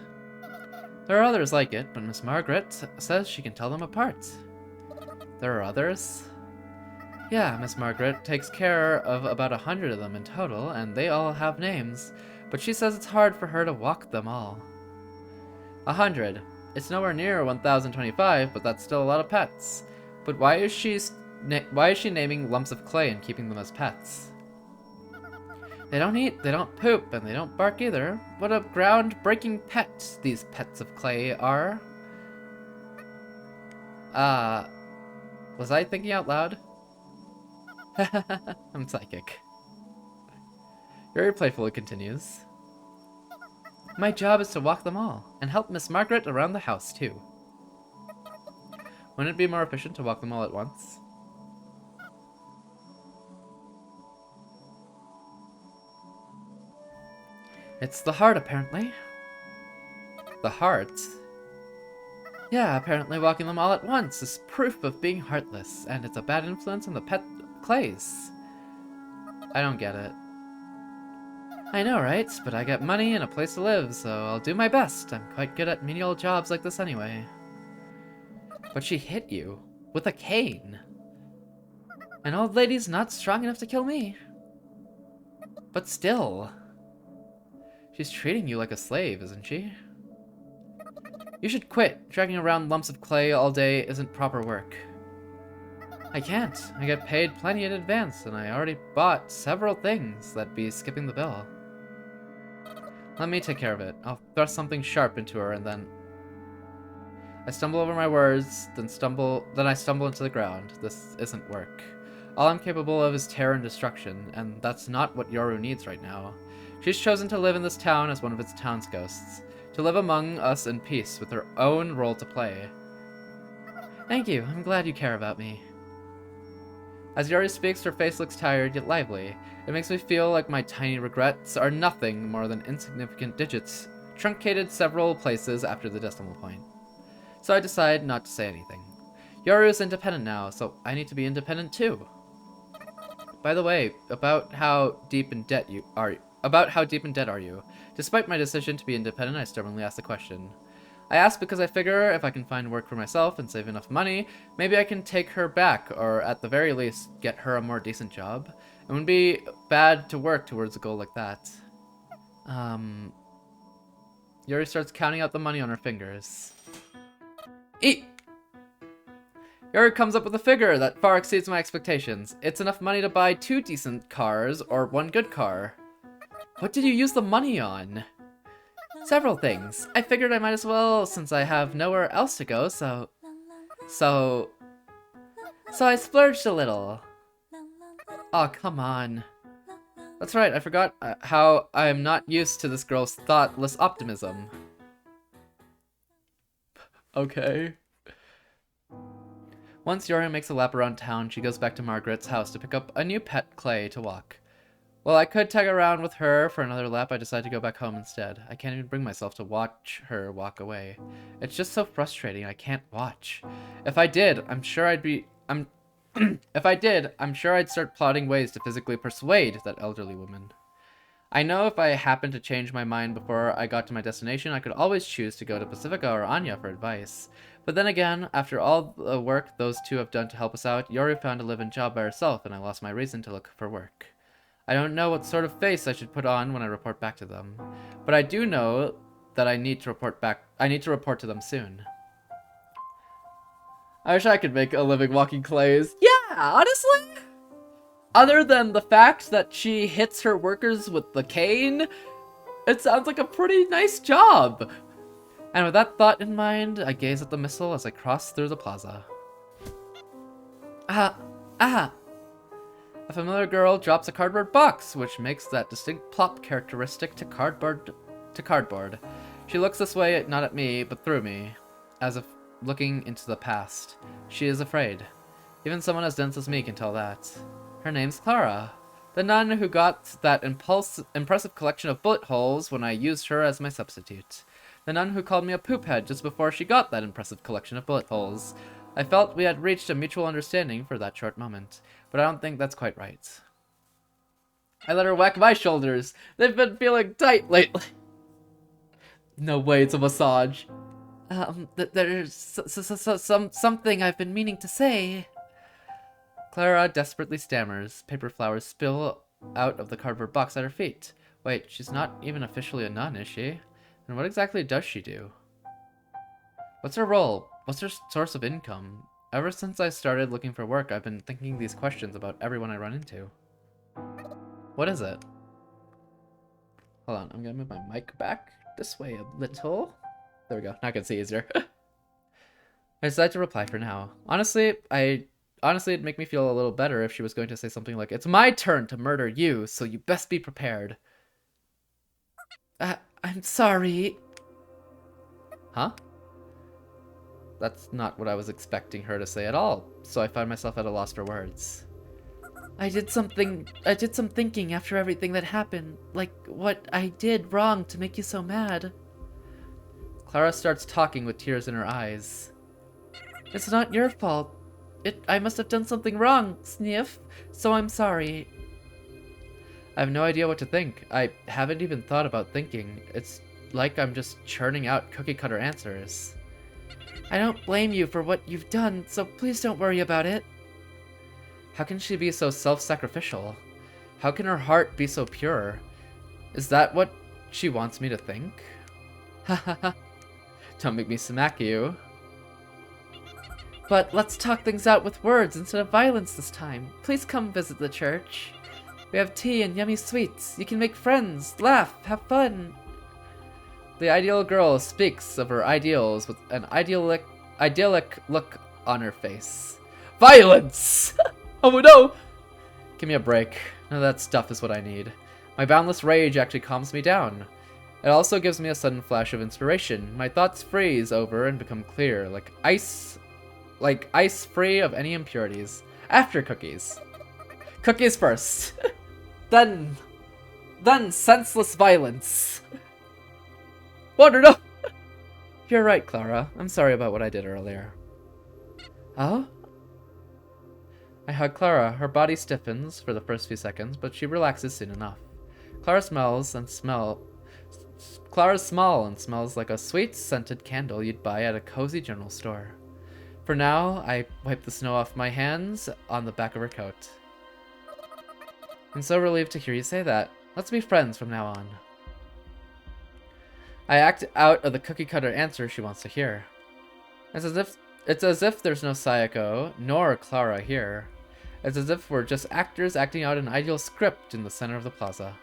There are others like it, but Miss Margaret says she can tell them apart. There are others? Yeah, Miss Margaret takes care of about 100 of them in total, and they all have names, but she says it's hard for her to walk them all. 100. It's nowhere near 1,025, but that's still a lot of pets. But why is she naming lumps of clay and keeping them as pets? They don't eat, they don't poop, and they don't bark either. What a ground-breaking pet these pets of clay are. Was I thinking out loud? I'm psychic. Very playfully continues. My job is to walk them all, and help Miss Margaret around the house, too. Wouldn't it be more efficient to walk them all at once? It's the heart, apparently. The heart? Yeah, apparently walking them all at once is proof of being heartless, and it's a bad influence on the pet clays. I don't get it. I know, right? But I got money and a place to live, so I'll do my best. I'm quite good at menial jobs like this anyway. But she hit you with a cane. An old lady's not strong enough to kill me. But still. She's treating you like a slave, isn't she? You should quit. Dragging around lumps of clay all day isn't proper work. I can't. I get paid plenty in advance, and I already bought several things that'd be skipping the bill. Let me take care of it. I'll thrust something sharp into her, and then... I stumble over my words, then I stumble into the ground. This isn't work. All I'm capable of is terror and destruction, and that's not what Yoru needs right now. She's chosen to live in this town as one of its town's ghosts. To live among us in peace, with her own role to play. Thank you. I'm glad you care about me. As Yoru speaks, her face looks tired yet lively. It makes me feel like my tiny regrets are nothing more than insignificant digits, truncated several places after the decimal point. So I decide not to say anything. Yoru is independent now, so I need to be independent too. By the way, about how deep in debt are you? Despite my decision to be independent, I stubbornly ask the question. I ask because I figure if I can find work for myself and save enough money, maybe I can take her back, or at the very least, get her a more decent job. It wouldn't be bad to work towards a goal like that. Yuri starts counting out the money on her fingers. Eat! Yuri comes up with a figure that far exceeds my expectations. It's enough money to buy 2 decent cars or 1 good car. What did you use the money on? Several things. I figured I might as well since I have nowhere else to go, so I splurged a little. Oh, come on. That's right, I forgot how I am not used to this girl's thoughtless optimism. Okay. Once Yuri makes a lap around town, she goes back to Margaret's house to pick up a new pet Clay to walk. Well, I could tag around with her for another lap. I decide to go back home instead. I can't even bring myself to watch her walk away. It's just so frustrating. I can't watch. If I did, I'm sure I'd start plotting ways to physically persuade that elderly woman. I know if I happened to change my mind before I got to my destination, I could always choose to go to Pacifica or Anya for advice. But then again, after all the work those two have done to help us out, Yuri found a live-in job by herself, and I lost my reason to look for work. I don't know what sort of face I should put on when I report back to them, but I do know that I need to report to them soon. I wish I could make a living walking clays. Yeah, honestly? Other than the fact that she hits her workers with the cane, it sounds like a pretty nice job. And with that thought in mind, I gaze at the missile as I cross through the plaza. A familiar girl drops a cardboard box, which makes that distinct plop characteristic to cardboard. She looks this way, not at me, but through me, as if looking into the past. She is afraid. Even someone as dense as me can tell that. Her name's Clara, the nun who got that impressive collection of bullet holes when I used her as my substitute. The nun who called me a poophead just before she got that impressive collection of bullet holes. I felt we had reached a mutual understanding for that short moment, but I don't think that's quite right. I let her whack my shoulders. They've been feeling tight lately. No way, it's a massage. There's something I've been meaning to say. Clara desperately stammers. Paper flowers spill out of the cardboard box at her feet. Wait, she's not even officially a nun, is she? And what exactly does she do? What's her role? What's her source of income? Ever since I started looking for work, I've been thinking these questions about everyone I run into. What is it? Hold on, I'm gonna move my mic back this way a little. There we go, now I can see easier. I decided to reply for now. Honestly, it'd make me feel a little better if she was going to say something like, "It's my turn to murder you, so you best be prepared." I'm sorry. Huh? That's not what I was expecting her to say at all, so I find myself at a loss for words. I did some thinking after everything that happened, like what I did wrong to make you so mad. Clara starts talking with tears in her eyes. It's not your fault. I must have done something wrong, Sniff, so I'm sorry. I have no idea what to think. I haven't even thought about thinking. It's like I'm just churning out cookie-cutter answers. I don't blame you for what you've done, so please don't worry about it. How can she be so self-sacrificial? How can her heart be so pure? Is that what she wants me to think? Ha ha ha. Don't make me smack you. But let's talk things out with words instead of violence this time. Please come visit the church. We have tea and yummy sweets. You can make friends, laugh, have fun. The ideal girl speaks of her ideals with an idyllic look on her face. Violence! Oh no! Give me a break. None of that stuff is what I need. My boundless rage actually calms me down. It also gives me a sudden flash of inspiration. My thoughts freeze over and become clear, like ice free of any impurities. After cookies. Cookies first. Then senseless violence. Wonder no. You're right, Clara. I'm sorry about what I did earlier. Oh? I hug Clara. Her body stiffens for the first few seconds, but she relaxes soon enough. Clara smells Clara's small and smells like a sweet scented candle you'd buy at a cozy general store. For now, I wipe the snow off my hands on the back of her coat. I'm so relieved to hear you say that. Let's be friends from now on. I act out of the cookie-cutter answer she wants to hear. It's as if there's no Sayako nor Clara here. It's as if we're just actors acting out an ideal script in the center of the plaza.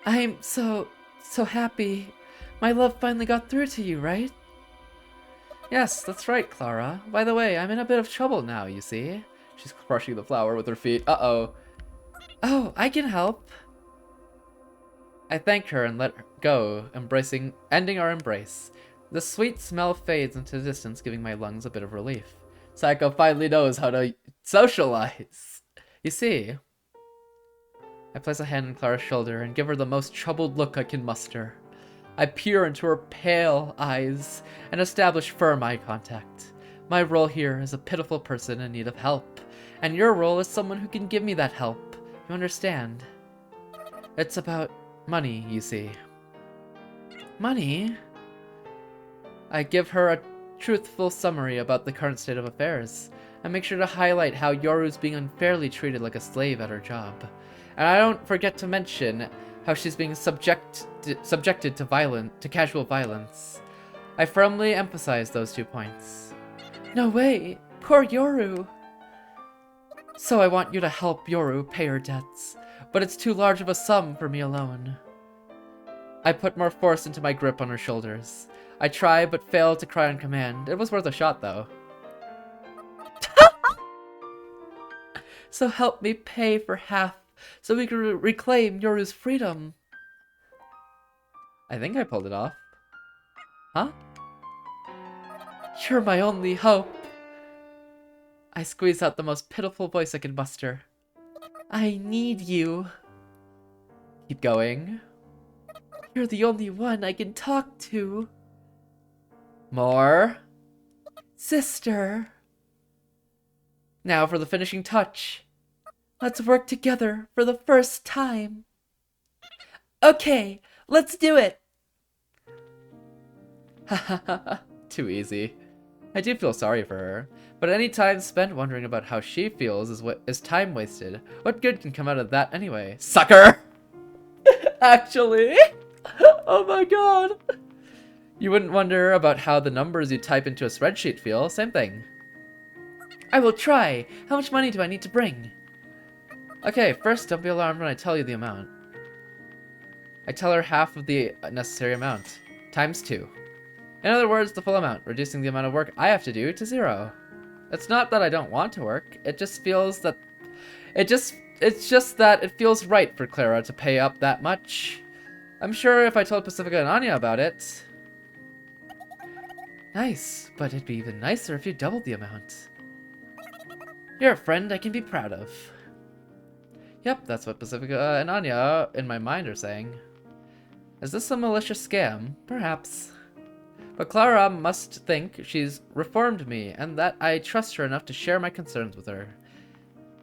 I'm so happy. My love finally got through to you, right? Yes, that's right, Clara. By the way, I'm in a bit of trouble now, you see. She's crushing the flower with her feet. Uh-oh. Oh, I can help. I thank her and let her go, ending our embrace. The sweet smell fades into the distance, giving my lungs a bit of relief. Sayako finally knows how to socialize. You see, I place a hand on Clara's shoulder and give her the most troubled look I can muster. I peer into her pale eyes and establish firm eye contact. My role here is a pitiful person in need of help, and your role is someone who can give me that help. You understand? It's about money, you see. Money? I give her a truthful summary about the current state of affairs. I make sure to highlight how Yoru's being unfairly treated like a slave at her job. And I don't forget to mention how she's being subjected to casual violence. I firmly emphasize those 2 points. No way! Poor Yoru! So I want you to help Yoru pay her debts, but it's too large of a sum for me alone. I put more force into my grip on her shoulders. I try but fail to cry on command. It was worth a shot, though. So help me pay for half, so we can reclaim Yoru's freedom. I think I pulled it off. Huh? You're my only hope. I squeeze out the most pitiful voice I can muster. I need you. Keep going. You're the only one I can talk to. More. Sister. Now for the finishing touch. Let's work together for the first time. Okay, let's do it. Hahaha, too easy. I do feel sorry for her, but any time spent wondering about how she feels is time wasted. What good can come out of that anyway? Sucker! Actually? Oh my god! You wouldn't wonder about how the numbers you type into a spreadsheet feel. Same thing. I will try. How much money do I need to bring? Okay, first don't be alarmed when I tell you the amount. I tell her half of the necessary amount, times 2. In other words, the full amount, reducing the amount of work I have to do to 0. It's not that I don't want to work, it just feels that... It's just that it feels right for Clara to pay up that much. I'm sure if I told Pacifica and Anya about it... Nice, but it'd be even nicer if you doubled the amount. You're a friend I can be proud of. Yep, that's what Pacifica and Anya, in my mind, are saying. Is this a malicious scam? Perhaps. But Clara must think she's reformed me, and that I trust her enough to share my concerns with her.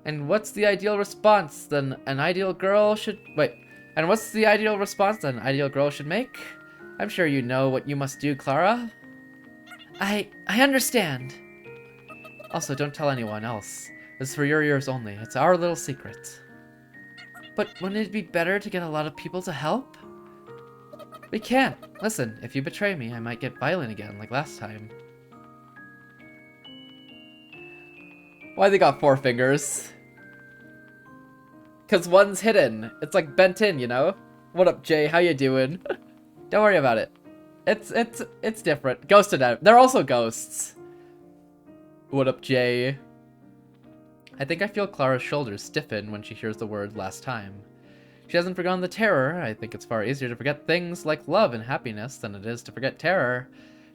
And what's the ideal response then an ideal girl should... Wait. And what's the ideal response that an ideal girl should make? I'm sure you know what you must do, Clara. I understand. Also, don't tell anyone else. It's for your ears only. It's our little secret. But wouldn't it be better to get a lot of people to help? We can't. Listen, if you betray me, I might get violent again, like last time. Why they got 4 fingers? Cause one's hidden. It's like bent in, you know? What up, Jay? How you doing? Don't worry about it. It's different. Ghosted out. They're also ghosts. What up, Jay? I think I feel Clara's shoulders stiffen when she hears the word last time. She hasn't forgotten the terror. I think it's far easier to forget things like love and happiness than it is to forget terror.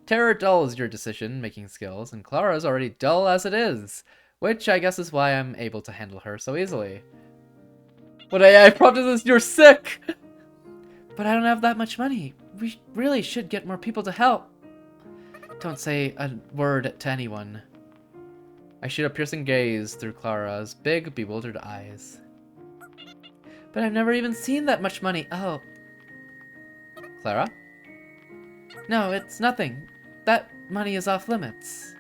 Terror dulls your decision-making skills, and Clara's already dull as it is, which I guess is why I'm able to handle her so easily. But I prompted this, you're sick! But I don't have that much money. We really should get more people to help. Don't say a word to anyone. I shoot a piercing gaze through Clara's big, bewildered eyes. But I've never even seen that much money. Oh. Clara? No, it's nothing. That money is off limits.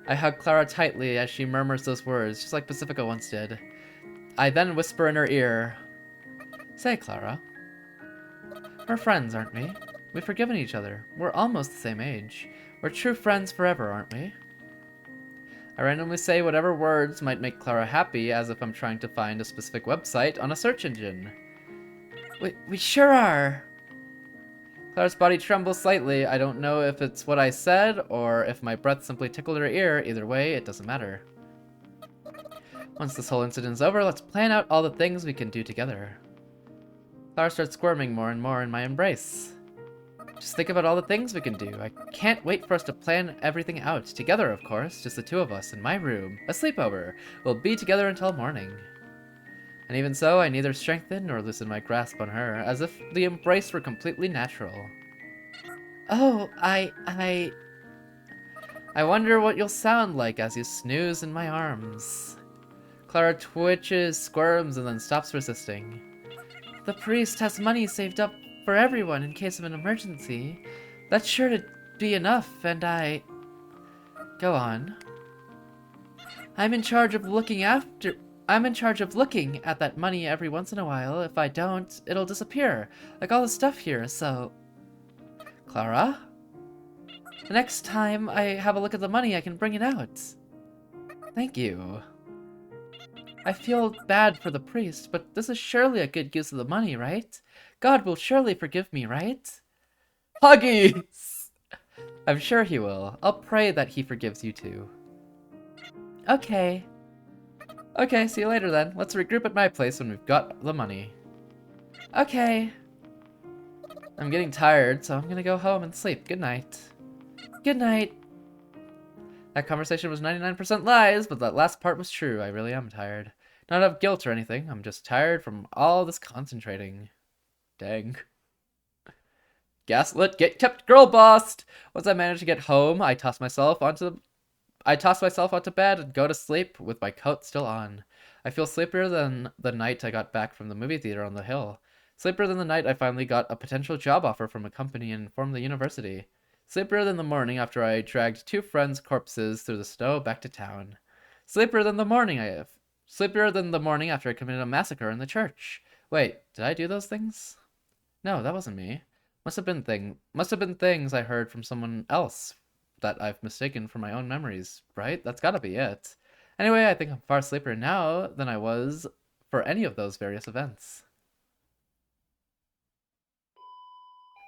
I hug Clara tightly as she murmurs those words, just like Pacifica once did. I then whisper in her ear, Say, Clara, we're friends, aren't we? We've forgiven each other. We're almost the same age. We're true friends forever, aren't we? I randomly say whatever words might make Clara happy, as if I'm trying to find a specific website on a search engine. We sure are. Clara's body trembles slightly. I don't know if it's what I said, or if my breath simply tickled her ear. Either way, it doesn't matter. Once this whole incident is over, let's plan out all the things we can do together. Clara starts squirming more and more in my embrace. Just think about all the things we can do. I can't wait for us to plan everything out. Together, of course, just the two of us in my room. A sleepover. We'll be together until morning. And even so, I neither strengthen nor loosen my grasp on her, as if the embrace were completely natural. Oh, I wonder what you'll sound like as you snooze in my arms. Clara twitches, squirms, and then stops resisting. The priest has money saved up for everyone in case of an emergency. That's sure to be enough, and I... Go on. I'm in charge of looking at that money every once in a while. If I don't, it'll disappear, like all the stuff here, so... Clara? The next time I have a look at the money, I can bring it out. Thank you. I feel bad for the priest, but this is surely a good use of the money, right? God will surely forgive me, right? Huggies! I'm sure he will. I'll pray that he forgives you too. Okay. Okay, see you later then. Let's regroup at my place when we've got the money. Okay. I'm getting tired, so I'm gonna go home and sleep. Good night. Good night. That conversation was 99% lies, but that last part was true. I really am tired. Not of guilt or anything. I'm just tired from all this concentrating. Dang. Gaslit, get kept girl bossed! Once I managed to get home, I tossed myself onto bed and go to sleep with my coat still on. I feel sleepier than the night I got back from the movie theater on the hill. Sleepier than the night I finally got a potential job offer from a company and informed the university. Sleepier than the morning after I dragged two friends' corpses through the snow back to town. Sleepier than the morning after I committed a massacre in the church. Wait, did I do those things? No, that wasn't me. Must have been things I heard from someone else that I've mistaken for my own memories, right? That's gotta be it. Anyway, I think I'm far sleepier now than I was for any of those various events.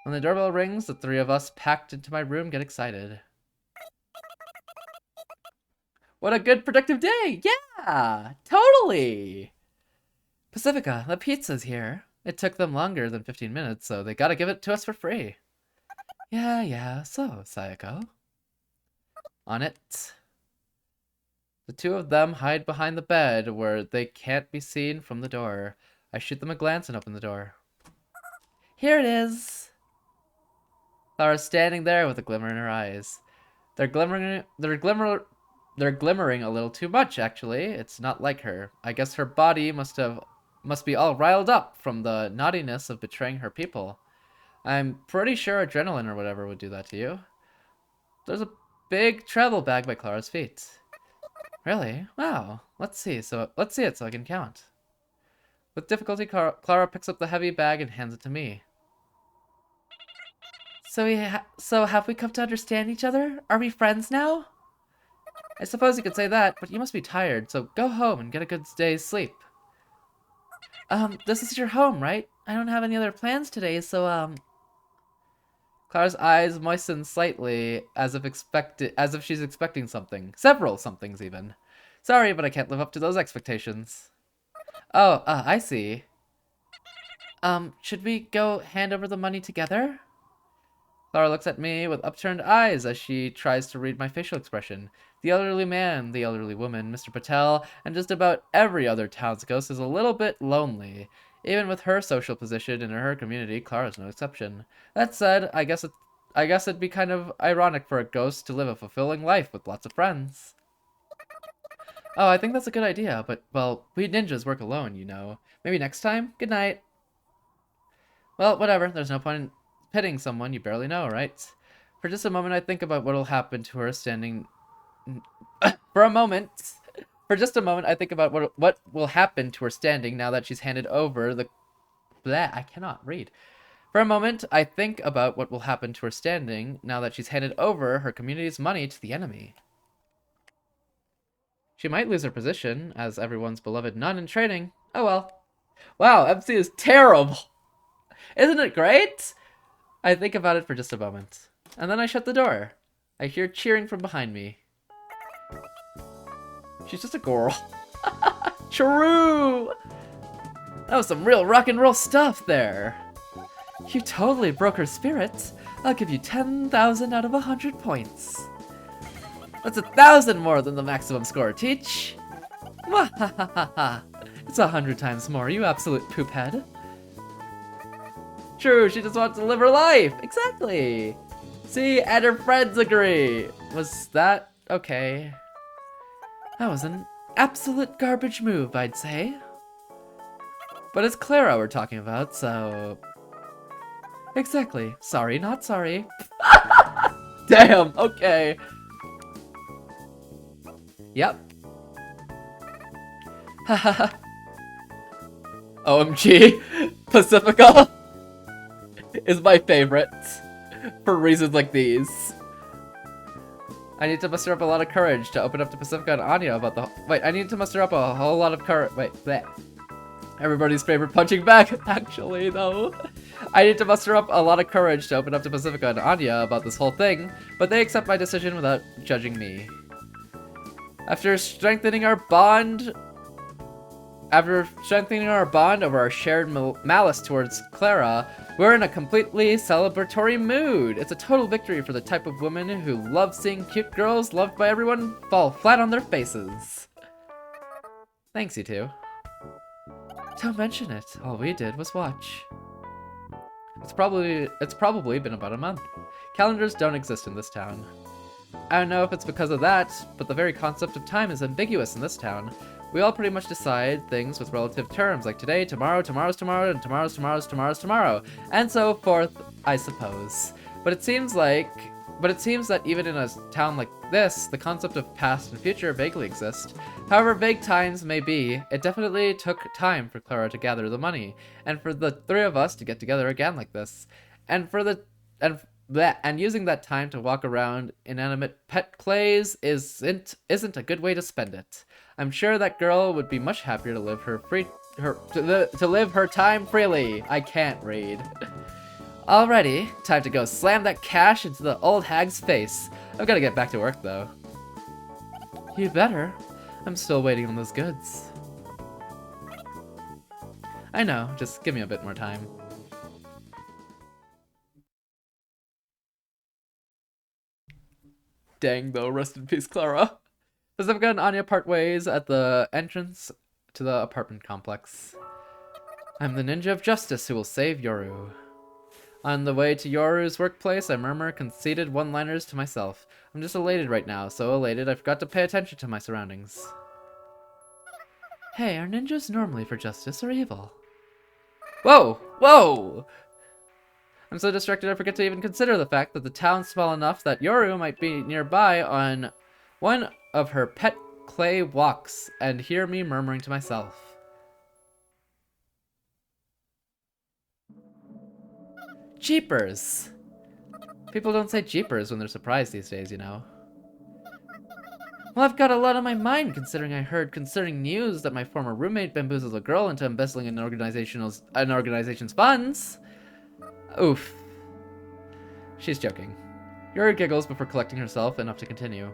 When the doorbell rings, the three of us packed into my room get excited. What a good productive day! Yeah! Totally! Pacifica, the pizza's here. It took them longer than 15 minutes, so they gotta give it to us for free. Yeah, so, Sayako. On it. The two of them hide behind the bed where they can't be seen from the door. I shoot them a glance and open the door. Here it is! Clara's standing there with a glimmer in her eyes. They're glimmering a little too much, actually. It's not like her. I guess her body must be all riled up from the naughtiness of betraying her people. I'm pretty sure adrenaline or whatever would do that to you. There's a big travel bag by Clara's feet. Really? Wow. Let's see it so I can count. With difficulty, Clara picks up the heavy bag and hands it to me. So have we come to understand each other? Are we friends now? I suppose you could say that, but you must be tired, so go home and get a good day's sleep. This is your home, right? I don't have any other plans today, so, Clara's eyes moisten slightly, as if she's expecting something. Several somethings, even. Sorry, but I can't live up to those expectations. Oh, I see. Should we go hand over the money together? Clara looks at me with upturned eyes as she tries to read my facial expression. The elderly man, the elderly woman, Mr. Patel, and just about every other townsghost is a little bit lonely. Even with her social position in her community, Clara's no exception. That said, I guess it'd be kind of ironic for a ghost to live a fulfilling life with lots of friends. Oh, I think that's a good idea, but, well, we ninjas work alone, you know. Maybe next time? Good night. Well, whatever. There's no point pitting someone you barely know, right? For just a moment, I think about what'll happen to her standing... For just a moment, I think about what will happen to her standing now that she's handed over the... Bleh, I cannot read. For a moment, I think about what will happen to her standing now that she's handed over her community's money to the enemy. She might lose her position as everyone's beloved nun in training. Oh well. Wow, MC is terrible. Isn't it great? I think about it for just a moment. And then I shut the door. I hear cheering from behind me. She's just a girl. True! That was some real rock and roll stuff there. You totally broke her spirit. I'll give you 10,000 out of 100 points. That's 1,000 more than the maximum score, Teach. Mwahahaha. It's 100 times more, you absolute poophead. True, she just wants to live her life. Exactly. See, and her friends agree. Was that okay? That was an absolute garbage move, I'd say. But it's Clara we're talking about, so... Exactly. Sorry, not sorry. Damn, okay. Yep. Haha. OMG. Pacifica is my favorite. For reasons like these. I need to muster up a lot of courage to open up to Pacifica and Anya about the... Wait, I need to muster up a whole lot of courage... Wait, bleh. Everybody's favorite punching bag, actually, though. I need to muster up a lot of courage to open up to Pacifica and Anya about this whole thing, but they accept my decision without judging me. After strengthening our bond over our shared malice towards Clara, we're in a completely celebratory mood. It's a total victory for the type of women who love seeing cute girls loved by everyone fall flat on their faces. Thanks, you two. Don't mention it. All we did was watch. It's probably been about a month. Calendars don't exist in this town. I don't know if it's because of that, but the very concept of time is ambiguous in this town. We all pretty much decide things with relative terms, like today, tomorrow, tomorrow's tomorrow, and tomorrow's tomorrow, and so forth, I suppose. But it seems that even in a town like this, the concept of past and future vaguely exist. However vague times may be, it definitely took time for Clara to gather the money, and for the three of us to get together again like this, and using that time to walk around inanimate pet clays isn't a good way to spend it. I'm sure that girl would be much happier to live to live her time freely. I can't read. Alrighty, time to go slam that cash into the old hag's face. I've got to get back to work though. You better. I'm still waiting on those goods. I know, just give me a bit more time. Dang though, rest in peace, Clara. Pacifica and Anya part ways at the entrance to the apartment complex. I'm the ninja of justice who will save Yoru. On the way to Yoru's workplace, I murmur conceited one-liners to myself. I'm just elated right now, so elated I forgot to pay attention to my surroundings. Hey, are ninjas normally for justice or evil? Whoa! Whoa! I'm so distracted I forget to even consider the fact that the town's small enough that Yoru might be nearby on one of her pet clay walks and hear me murmuring to myself. Jeepers! People don't say jeepers when they're surprised these days, you know. Well, I've got a lot on my mind considering I heard concerning news that my former roommate bamboozled a girl into embezzling an organization's funds. Oof. She's joking. Yuri giggles before collecting herself enough to continue.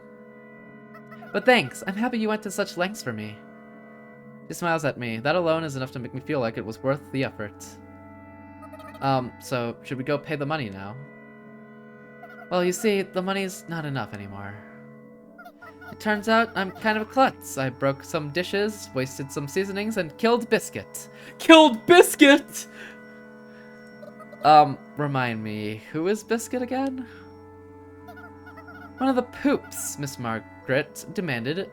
But thanks, I'm happy you went to such lengths for me. She smiles at me. That alone is enough to make me feel like it was worth the effort. So should we go pay the money now? Well, you see, the money's not enough anymore. It turns out I'm kind of a klutz. I broke some dishes, wasted some seasonings, and killed Biscuit. Killed Biscuit! Remind me, who is Biscuit again? One of the poops, Miss Margaret demanded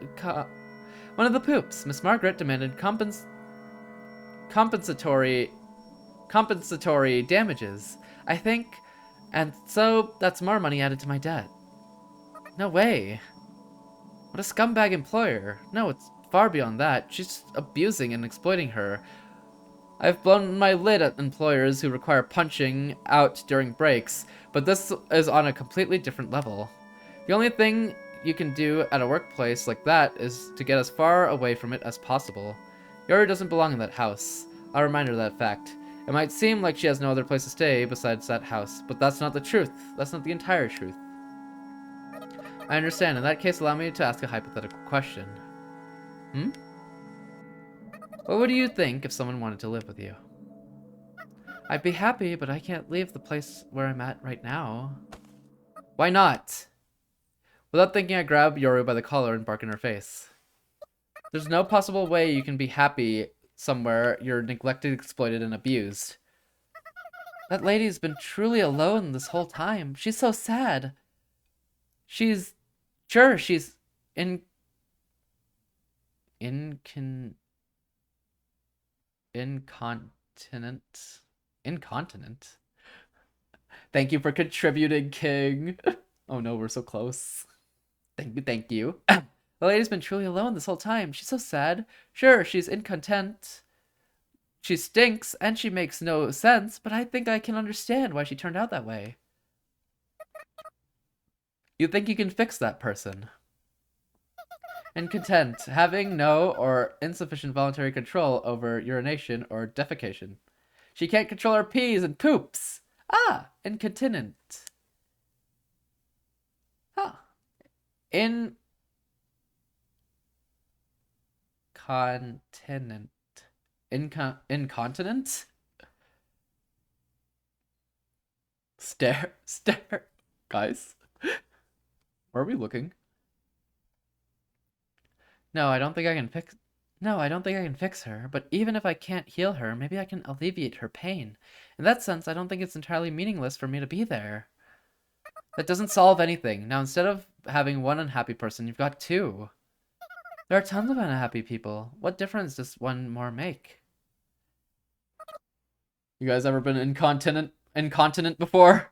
compensatory damages. I think And so, that's more money added to my debt. No way. What a scumbag employer. No, it's far beyond that. She's abusing and exploiting her. I've blown my lid at employers who require punching out during breaks, but this is on a completely different level. The only thing you can do at a workplace like that is to get as far away from it as possible. Yoru doesn't belong in that house. I'll remind her of that fact. It might seem like she has no other place to stay besides that house, but that's not the truth. That's not the entire truth. I understand. In that case, allow me to ask a hypothetical question. What would you think if someone wanted to live with you? I'd be happy, but I can't leave the place where I'm at right now. Why not? Without thinking, I grab Yoru by the collar and bark in her face. There's no possible way you can be happy somewhere you're neglected, exploited, and abused. That lady's been truly alone this whole time. She's so sad. She's incontinent. Thank you for contributing, King. Oh no, we're so close. Thank you. The lady's been truly alone this whole time. She's so sad. Sure, she's incontent. She stinks, and she makes no sense, but I think I can understand why she turned out that way. You think you can fix that person? Incontent, having no or insufficient voluntary control over urination or defecation. She can't control her pees and poops. Ah, incontinent. Huh. Incontinent? Stare. Guys. Where are we looking? No, I don't think I can fix her, but even if I can't heal her, maybe I can alleviate her pain. In that sense, I don't think it's entirely meaningless for me to be there. That doesn't solve anything. Now, instead of having one unhappy person, you've got two. There are tons of unhappy people. What difference does one more make? You guys ever been incontinent before?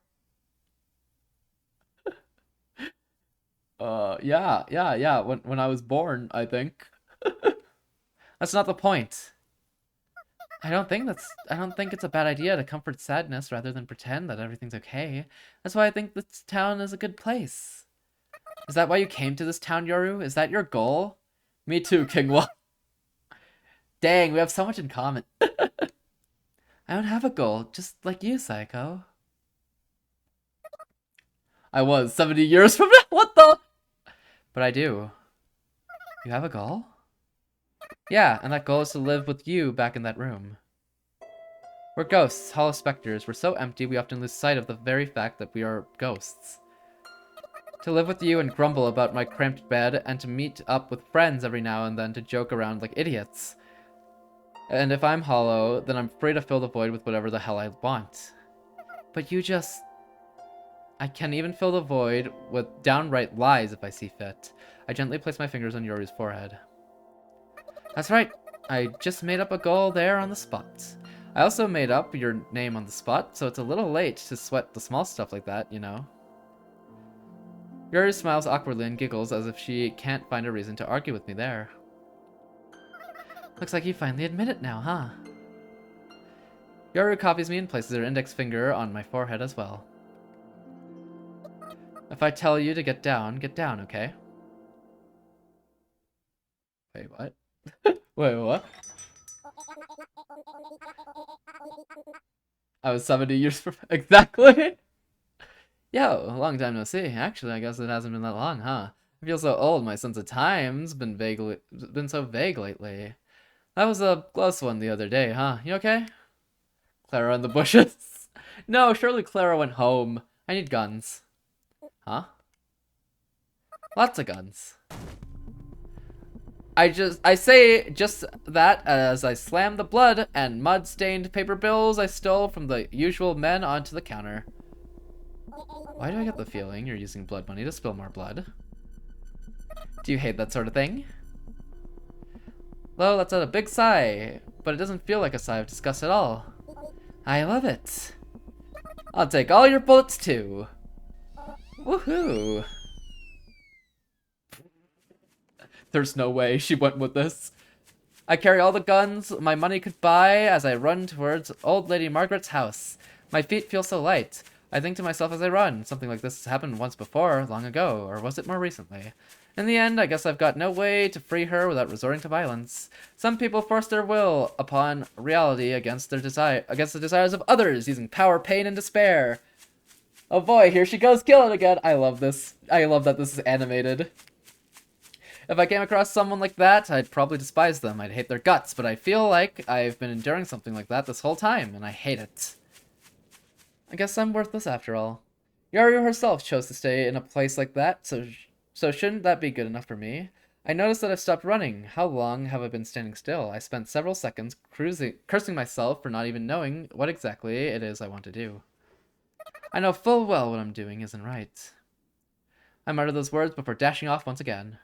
Yeah. When I was born, I think. That's not the point. I don't think it's a bad idea to comfort sadness rather than pretend that everything's okay. That's why I think this town is a good place. Is that why you came to this town, Yoru? Is that your goal? Me too, Kingwa. Dang, we have so much in common. I don't have a goal, just like you, Psycho. I was 70 years from now. What the? But I do. You have a goal? Yeah, and that goal is to live with you back in that room. We're ghosts, hollow specters. We're so empty we often lose sight of the very fact that we are ghosts. To live with you and grumble about my cramped bed, and to meet up with friends every now and then to joke around like idiots. And if I'm hollow, then I'm free to fill the void with whatever the hell I want. But you just... I can even fill the void with downright lies if I see fit. I gently place my fingers on Yoru's forehead. That's right. I just made up a goal there on the spot. I also made up your name on the spot, so it's a little late to sweat the small stuff like that, you know. Yoru smiles awkwardly and giggles as if she can't find a reason to argue with me there. Looks like you finally admit it now, huh? Yoru copies me and places her index finger on my forehead as well. If I tell you to get down, okay? Wait, what? Wait, what? I was 70 years from... Exactly! Yo, a long time no see. Actually, I guess it hasn't been that long, huh? I feel so old, my sense of time's been so vague lately. That was a close one the other day, huh? You okay? Clara in the bushes. No, surely Clara went home. I need guns. Huh? Lots of guns. I say just that as I slam the blood and mud-stained paper bills I stole from the usual men onto the counter. Why do I get the feeling you're using blood money to spill more blood? Do you hate that sort of thing? Well, that's a big sigh, but it doesn't feel like a sigh of disgust at all. I love it. I'll take all your bullets too. Woohoo. There's no way she went with this. I carry all the guns my money could buy as I run towards old lady Margaret's house. My feet feel so light. I think to myself as I run, something like this has happened once before, long ago, or was it more recently? In the end, I guess I've got no way to free her without resorting to violence. Some people force their will upon reality against the desires of others, using power, pain, and despair. Oh boy, here she goes, killing again. I love this. I love that this is animated. If I came across someone like that, I'd probably despise them. I'd hate their guts, but I feel like I've been enduring something like that this whole time, and I hate it. I guess I'm worthless after all. Yaru herself chose to stay in a place like that, so shouldn't that be good enough for me? I noticed that I've stopped running. How long have I been standing still? I spent several seconds cursing myself for not even knowing what exactly it is I want to do. I know full well what I'm doing isn't right. I mutter those words before dashing off once again.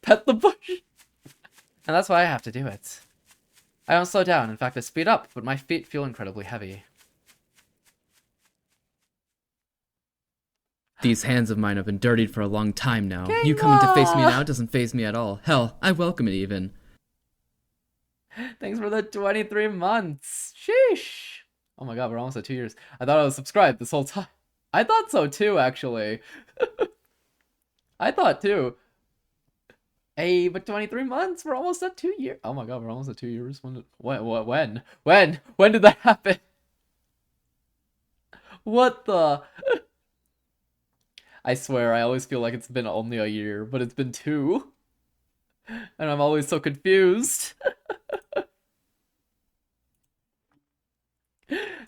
Pet the bush! And that's why I have to do it. I don't slow down, in fact I speed up, but my feet feel incredibly heavy. These hands of mine have been dirtied for a long time now. Kingwa! You coming to face me now doesn't faze me at all. Hell, I welcome it even. Thanks for the 23 months. Sheesh. Oh my god, we're almost at 2 years. I thought I was subscribed this whole time. I thought so too, actually. I thought too. Hey, but 23 months? We're almost at 2 years. Oh my god, we're almost at 2 years. When did that happen? What the? I swear, I always feel like it's been only a year, but it's been 2. And I'm always so confused.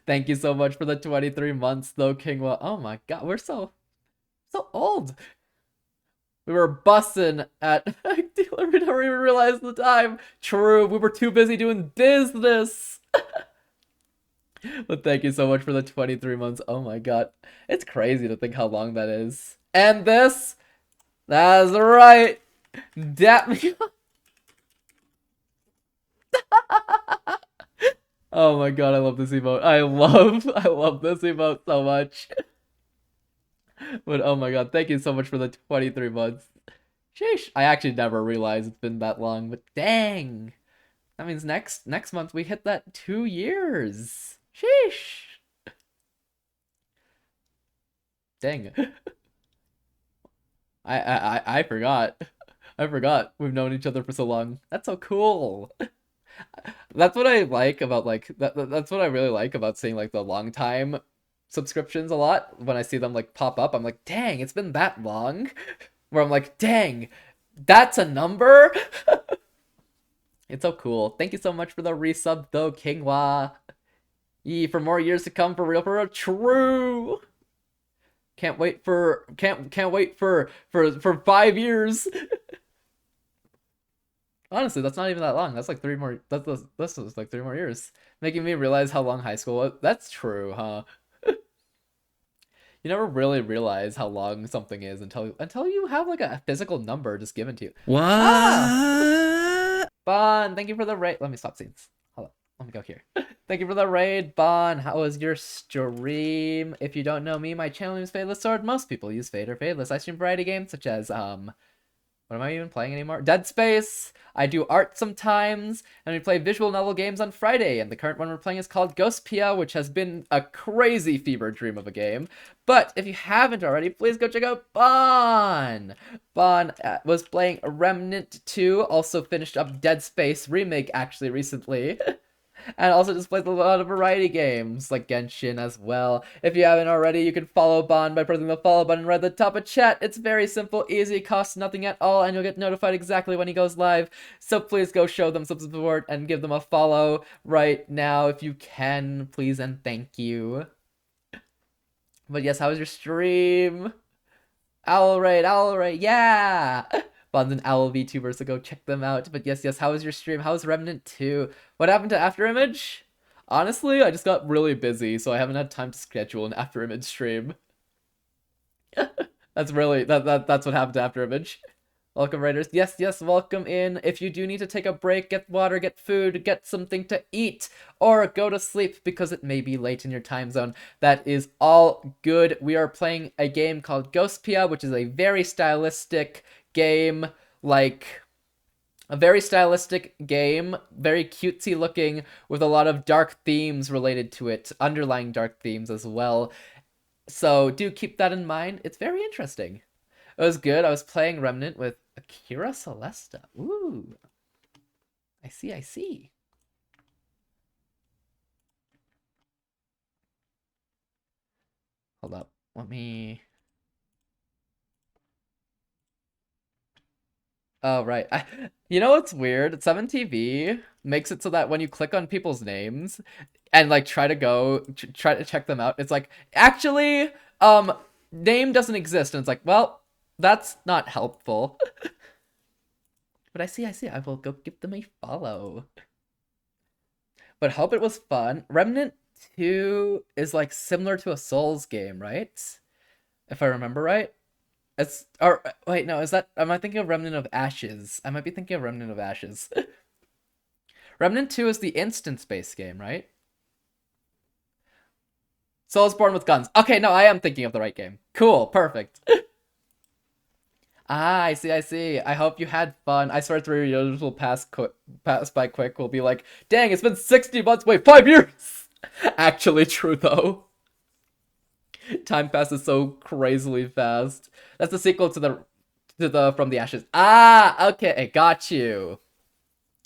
Thank you so much for the 23 months, though, Kingwa. Oh my god, we're so old. We were bussing at a dealer. We never even realized the time. True, we were too busy doing business. But thank you so much for the 23 months. Oh my god. It's crazy to think how long that is. And this? That's right. Dap me up. Oh my god, I love this emote. I love this emote so much. But oh my god, thank you so much for the 23 months. Sheesh. I actually never realized it's been that long, but dang. That means next month we hit that 2 years. Sheesh. Dang. I forgot. I forgot we've known each other for so long. That's so cool. That's what I like about that's what I really like about seeing like the long time subscriptions a lot. When I see them like pop up, I'm like, dang, it's been that long. Where I'm like, dang, that's a number. It's so cool. Thank you so much for the resub though, Kingwa. Yee, for more years to come, for real, for real. True. Can't wait for 5 years. Honestly, that's not even that long. That's like 3 more. This was like 3 more years, making me realize how long high school was. That's true, huh? You never really realize how long something is until you have like a physical number just given to you. What? Ah! Bon, thank you for the raid. Let me stop scenes. Hold on. Let me go here. Thank you for the raid, Bon. How was your stream? If you don't know me, my channel name is Fadelessword. Most people use Fade or Fadeless. I stream variety games such as what am I even playing anymore? Dead Space. I do art sometimes, and we play visual novel games on Friday, and the current one we're playing is called Ghostpia, which has been a crazy fever dream of a game. But if you haven't already, please go check out Bon! Bon was playing Remnant 2, also finished up Dead Space Remake actually recently. And also just plays a lot of variety games, like Genshin as well. If you haven't already, you can follow Bon by pressing the follow button right at the top of chat. It's very simple, easy, costs nothing at all, and you'll get notified exactly when he goes live. So please go show them some support and give them a follow right now if you can, please and thank you. But yes, how was your stream? Owl Raid, yeah! Bon's and Owl VTuber, so go check them out. But yes, how was your stream? How was Remnant 2? What happened to Afterimage? Honestly, I just got really busy, so I haven't had time to schedule an Afterimage stream. That's really, that's what happened to Afterimage. Welcome, Raiders. Yes, yes, welcome in. If you do need to take a break, get water, get food, get something to eat, or go to sleep because it may be late in your time zone, that is all good. We are playing a game called Ghostpia, which is a very stylistic game, like a very stylistic game, very cutesy looking, with a lot of dark themes related to it, underlying dark themes as well. So do keep that in mind. It's very interesting. It was good. I was playing Remnant with Akira Celesta. Ooh. I see, I see. Hold up. Let me... Oh, right. You know what's weird? 7TV makes it so that when you click on people's names and like try to check them out, it's like, actually, name doesn't exist. And it's like, well, that's not helpful. But I see. I will go give them a follow. But hope it was fun. Remnant 2 is like similar to a Souls game, right? If I remember right. It's or wait, no, is that am I thinking of Remnant of Ashes? I might be thinking of Remnant of Ashes. Remnant 2 is the instance-based game, right? Soulsborne with guns. Okay, no, I am thinking of the right game. Cool, perfect. Ah, I see, I see. I hope you had fun. I swear 3 years will pass by quick. We'll be like, dang, it's been 60 months. Wait, 5 years! Actually true, though. Time passes so crazily fast. That's the sequel to the From the Ashes. Ah, okay, got you.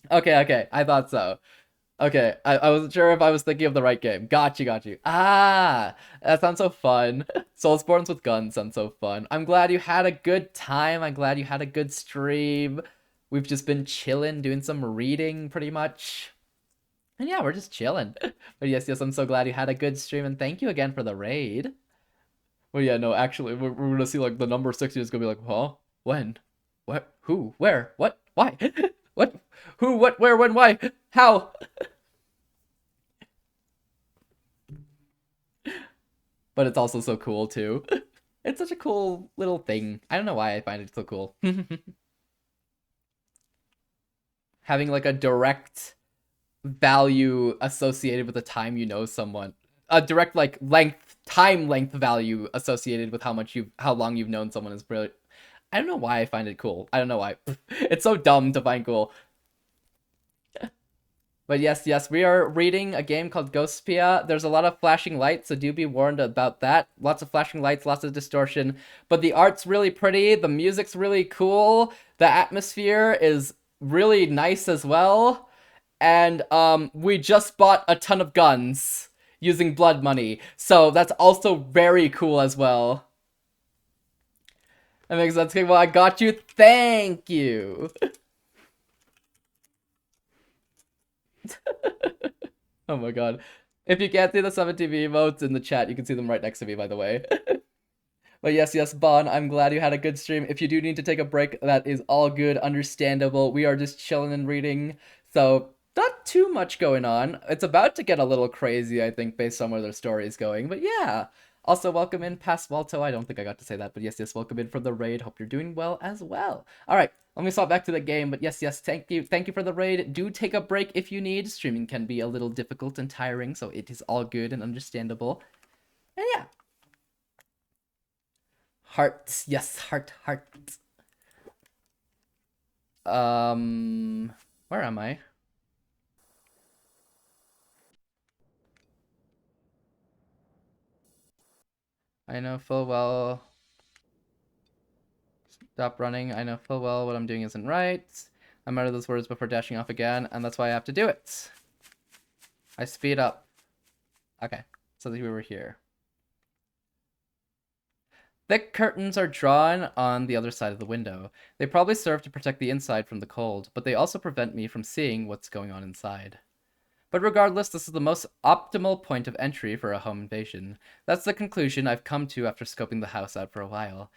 Okay, I thought so. Okay, I wasn't sure if I was thinking of the right game. Got you. Ah, that sounds so fun. Soulsborns with guns sounds so fun. I'm glad you had a good time. I'm glad you had a good stream. We've just been chilling, doing some reading pretty much. And yeah, we're just chilling. But yes, I'm so glad you had a good stream, and thank you again for the raid. Well, yeah, no, actually, we're gonna see like the number 60 is gonna be like, huh? When? What? Who? Where? What? Why? What? Who? What? Where? When? Why? How? But it's also so cool too. It's such a cool little thing. I don't know why I find it so cool. Having like a direct value associated with the time you know someone. A direct like time length value associated with how long you've known someone is brilliant. I don't know why I find it cool. I don't know why. It's so dumb to find cool. But yes, we are reading a game called Ghostpia. There's a lot of flashing lights, so do be warned about that. Lots of flashing lights, lots of distortion. But the art's really pretty, the music's really cool, the atmosphere is really nice as well. And we just bought a ton of guns using blood money, so that's also very cool as well. That makes sense. Okay, well, I got you. Thank you. Oh my god. If you can't see the 7TV emotes in the chat, you can see them right next to me, by the way. But yes, Bon, I'm glad you had a good stream. If you do need to take a break, that is all good, understandable. We are just chilling and reading, so not too much going on. It's about to get a little crazy, I think, based on where the story is going, but yeah. Also, welcome in, Paswalto. I don't think I got to say that, but yes, welcome in for the raid. Hope you're doing well as well. All right, let me swap back to the game, but yes, thank you for the raid. Do take a break if you need. Streaming can be a little difficult and tiring, so it is all good and understandable. And yeah. Heart, yes, heart. Where am I? I know full well. Stop running. I know full well what I'm doing isn't right. I'm out of those words before dashing off again, and that's why I have to do it. I speed up. Okay, so we were here. Thick curtains are drawn on the other side of the window. They probably serve to protect the inside from the cold, but they also prevent me from seeing what's going on inside. But regardless, this is the most optimal point of entry for a home invasion. That's the conclusion I've come to after scoping the house out for a while.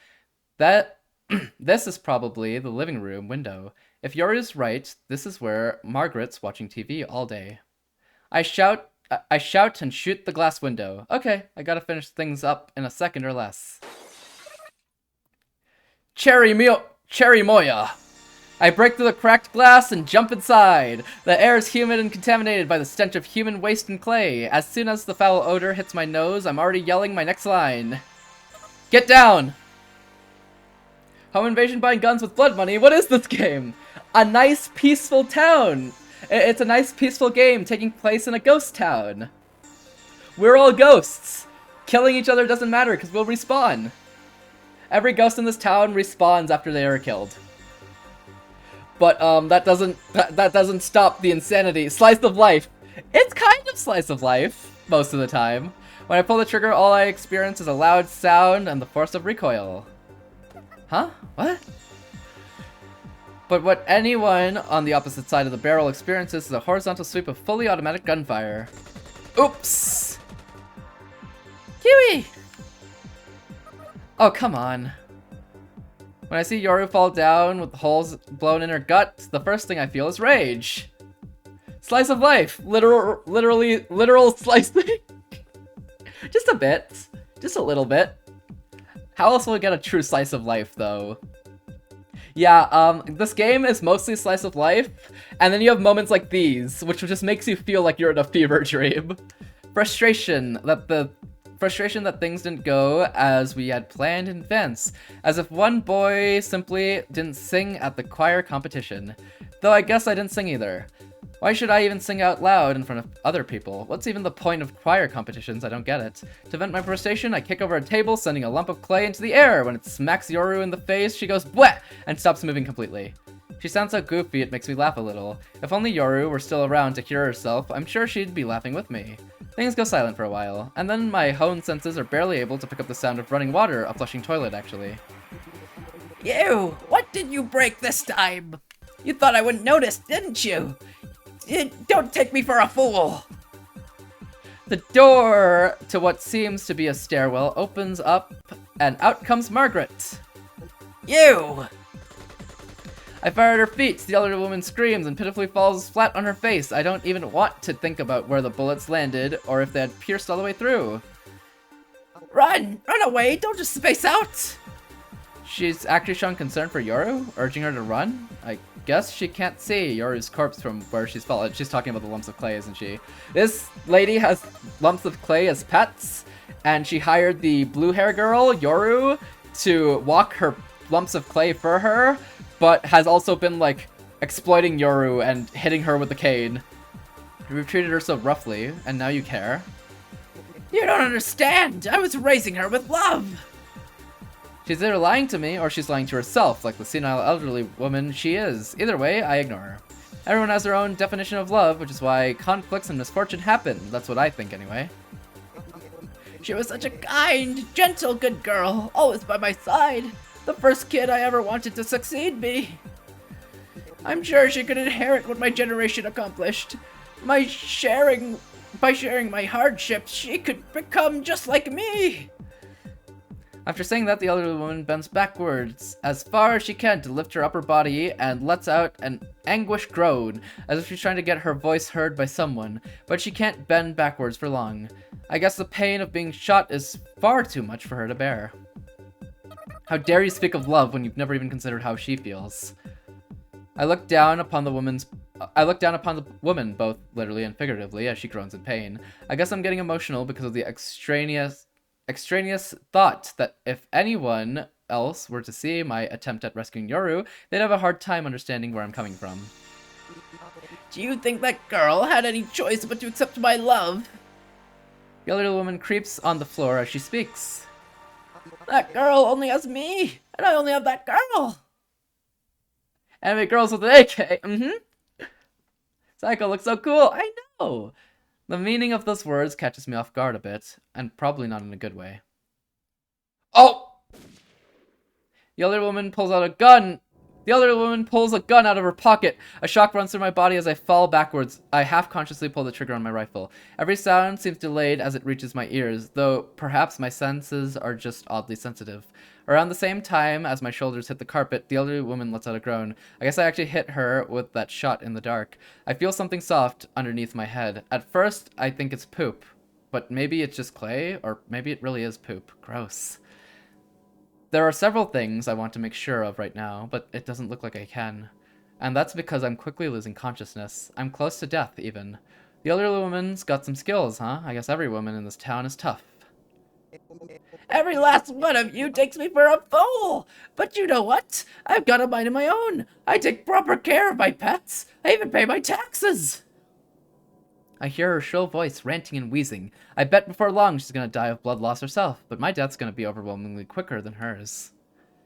This is probably the living room window. If Yori is right, this is where Margaret's watching TV all day. I shout and shoot the glass window. Okay, I gotta finish things up in a second or less. Cherry meal! Cherry Moya. I break through the cracked glass and jump inside. The air is humid and contaminated by the stench of human waste and clay. As soon as the foul odor hits my nose, I'm already yelling my next line. Get down! Home invasion buying guns with blood money? What is this game? A nice peaceful town! It's a nice peaceful game taking place in a ghost town. We're all ghosts! Killing each other doesn't matter because we'll respawn. Every ghost in this town respawns after they are killed. But that doesn't stop the insanity. Slice of life. It's kind of slice of life most of the time. When I pull the trigger, all I experience is a loud sound and the force of recoil. Huh? What? But what anyone on the opposite side of the barrel experiences is a horizontal sweep of fully automatic gunfire. Oops! Huey! Oh, come on. When I see Yoru fall down with holes blown in her gut, the first thing I feel is rage. Slice of life. Literal slicing. Just a bit. Just a little bit. How else will we get a true slice of life, though? Yeah, this game is mostly slice of life, and then you have moments like these, which just makes you feel like you're in a fever dream. Frustration that things didn't go as we had planned in advance, as if one boy simply didn't sing at the choir competition. Though I guess I didn't sing either. Why should I even sing out loud in front of other people? What's even the point of choir competitions? I don't get it. To vent my frustration, I kick over a table, sending a lump of clay into the air. When it smacks Yoru in the face, she goes bleh and stops moving completely. She sounds so goofy, it makes me laugh a little. If only Yoru were still around to hear herself, I'm sure she'd be laughing with me. Things go silent for a while, and then my honed senses are barely able to pick up the sound of running water, a flushing toilet actually. You! What did you break this time? You thought I wouldn't notice, didn't you? Don't take me for a fool! The door to what seems to be a stairwell opens up, and out comes Margaret. You! I fire at her feet, the elderly woman screams and pitifully falls flat on her face. I don't even want to think about where the bullets landed, or if they had pierced all the way through. Run! Run away! Don't just space out! She's actually shown concern for Yoru, urging her to run? I guess she can't see Yoru's corpse from where she's fallen. She's talking about the lumps of clay, isn't she? This lady has lumps of clay as pets, and she hired the blue hair girl, Yoru, to walk her lumps of clay for her, but has also been, like, exploiting Yoru and hitting her with the cane. We've treated her so roughly, and now you care. You don't understand! I was raising her with love! She's either lying to me, or she's lying to herself, like the senile elderly woman she is. Either way, I ignore her. Everyone has their own definition of love, which is why conflicts and misfortune happen. That's what I think, anyway. She was such a kind, gentle, good girl, always by my side. The first kid I ever wanted to succeed me. I'm sure she could inherit what my generation accomplished. By sharing my hardships, she could become just like me. After saying that, the elderly woman bends backwards as far as she can to lift her upper body and lets out an anguished groan, as if she's trying to get her voice heard by someone, but she can't bend backwards for long. I guess the pain of being shot is far too much for her to bear. How dare you speak of love when you've never even considered how she feels? I look down upon the woman, both literally and figuratively, as she groans in pain. I guess I'm getting emotional because of the extraneous thought that if anyone else were to see my attempt at rescuing Yoru, they'd have a hard time understanding where I'm coming from. Do you think that girl had any choice but to accept my love? The elderly woman creeps on the floor as she speaks. That girl only has me, and I only have that girl. Anime girls with an AK. Psycho looks so cool. I know. The meaning of those words catches me off guard a bit, and probably not in a good way. Oh! The elderly woman pulls out a gun. The elderly woman pulls a gun out of her pocket. A shock runs through my body as I fall backwards. I half-consciously pull the trigger on my rifle. Every sound seems delayed as it reaches my ears, though perhaps my senses are just oddly sensitive. Around the same time as my shoulders hit the carpet, the elderly woman lets out a groan. I guess I actually hit her with that shot in the dark. I feel something soft underneath my head. At first, I think it's poop. But maybe it's just clay, or maybe it really is poop. Gross. There are several things I want to make sure of right now, but it doesn't look like I can. And that's because I'm quickly losing consciousness. I'm close to death, even. The elderly woman's got some skills, huh? I guess every woman in this town is tough. Every last one of you takes me for a fool! But you know what? I've got a mind of my own. I take proper care of my pets. I even pay my taxes. I hear her shrill voice ranting and wheezing. I bet before long she's gonna die of blood loss herself, but my death's gonna be overwhelmingly quicker than hers.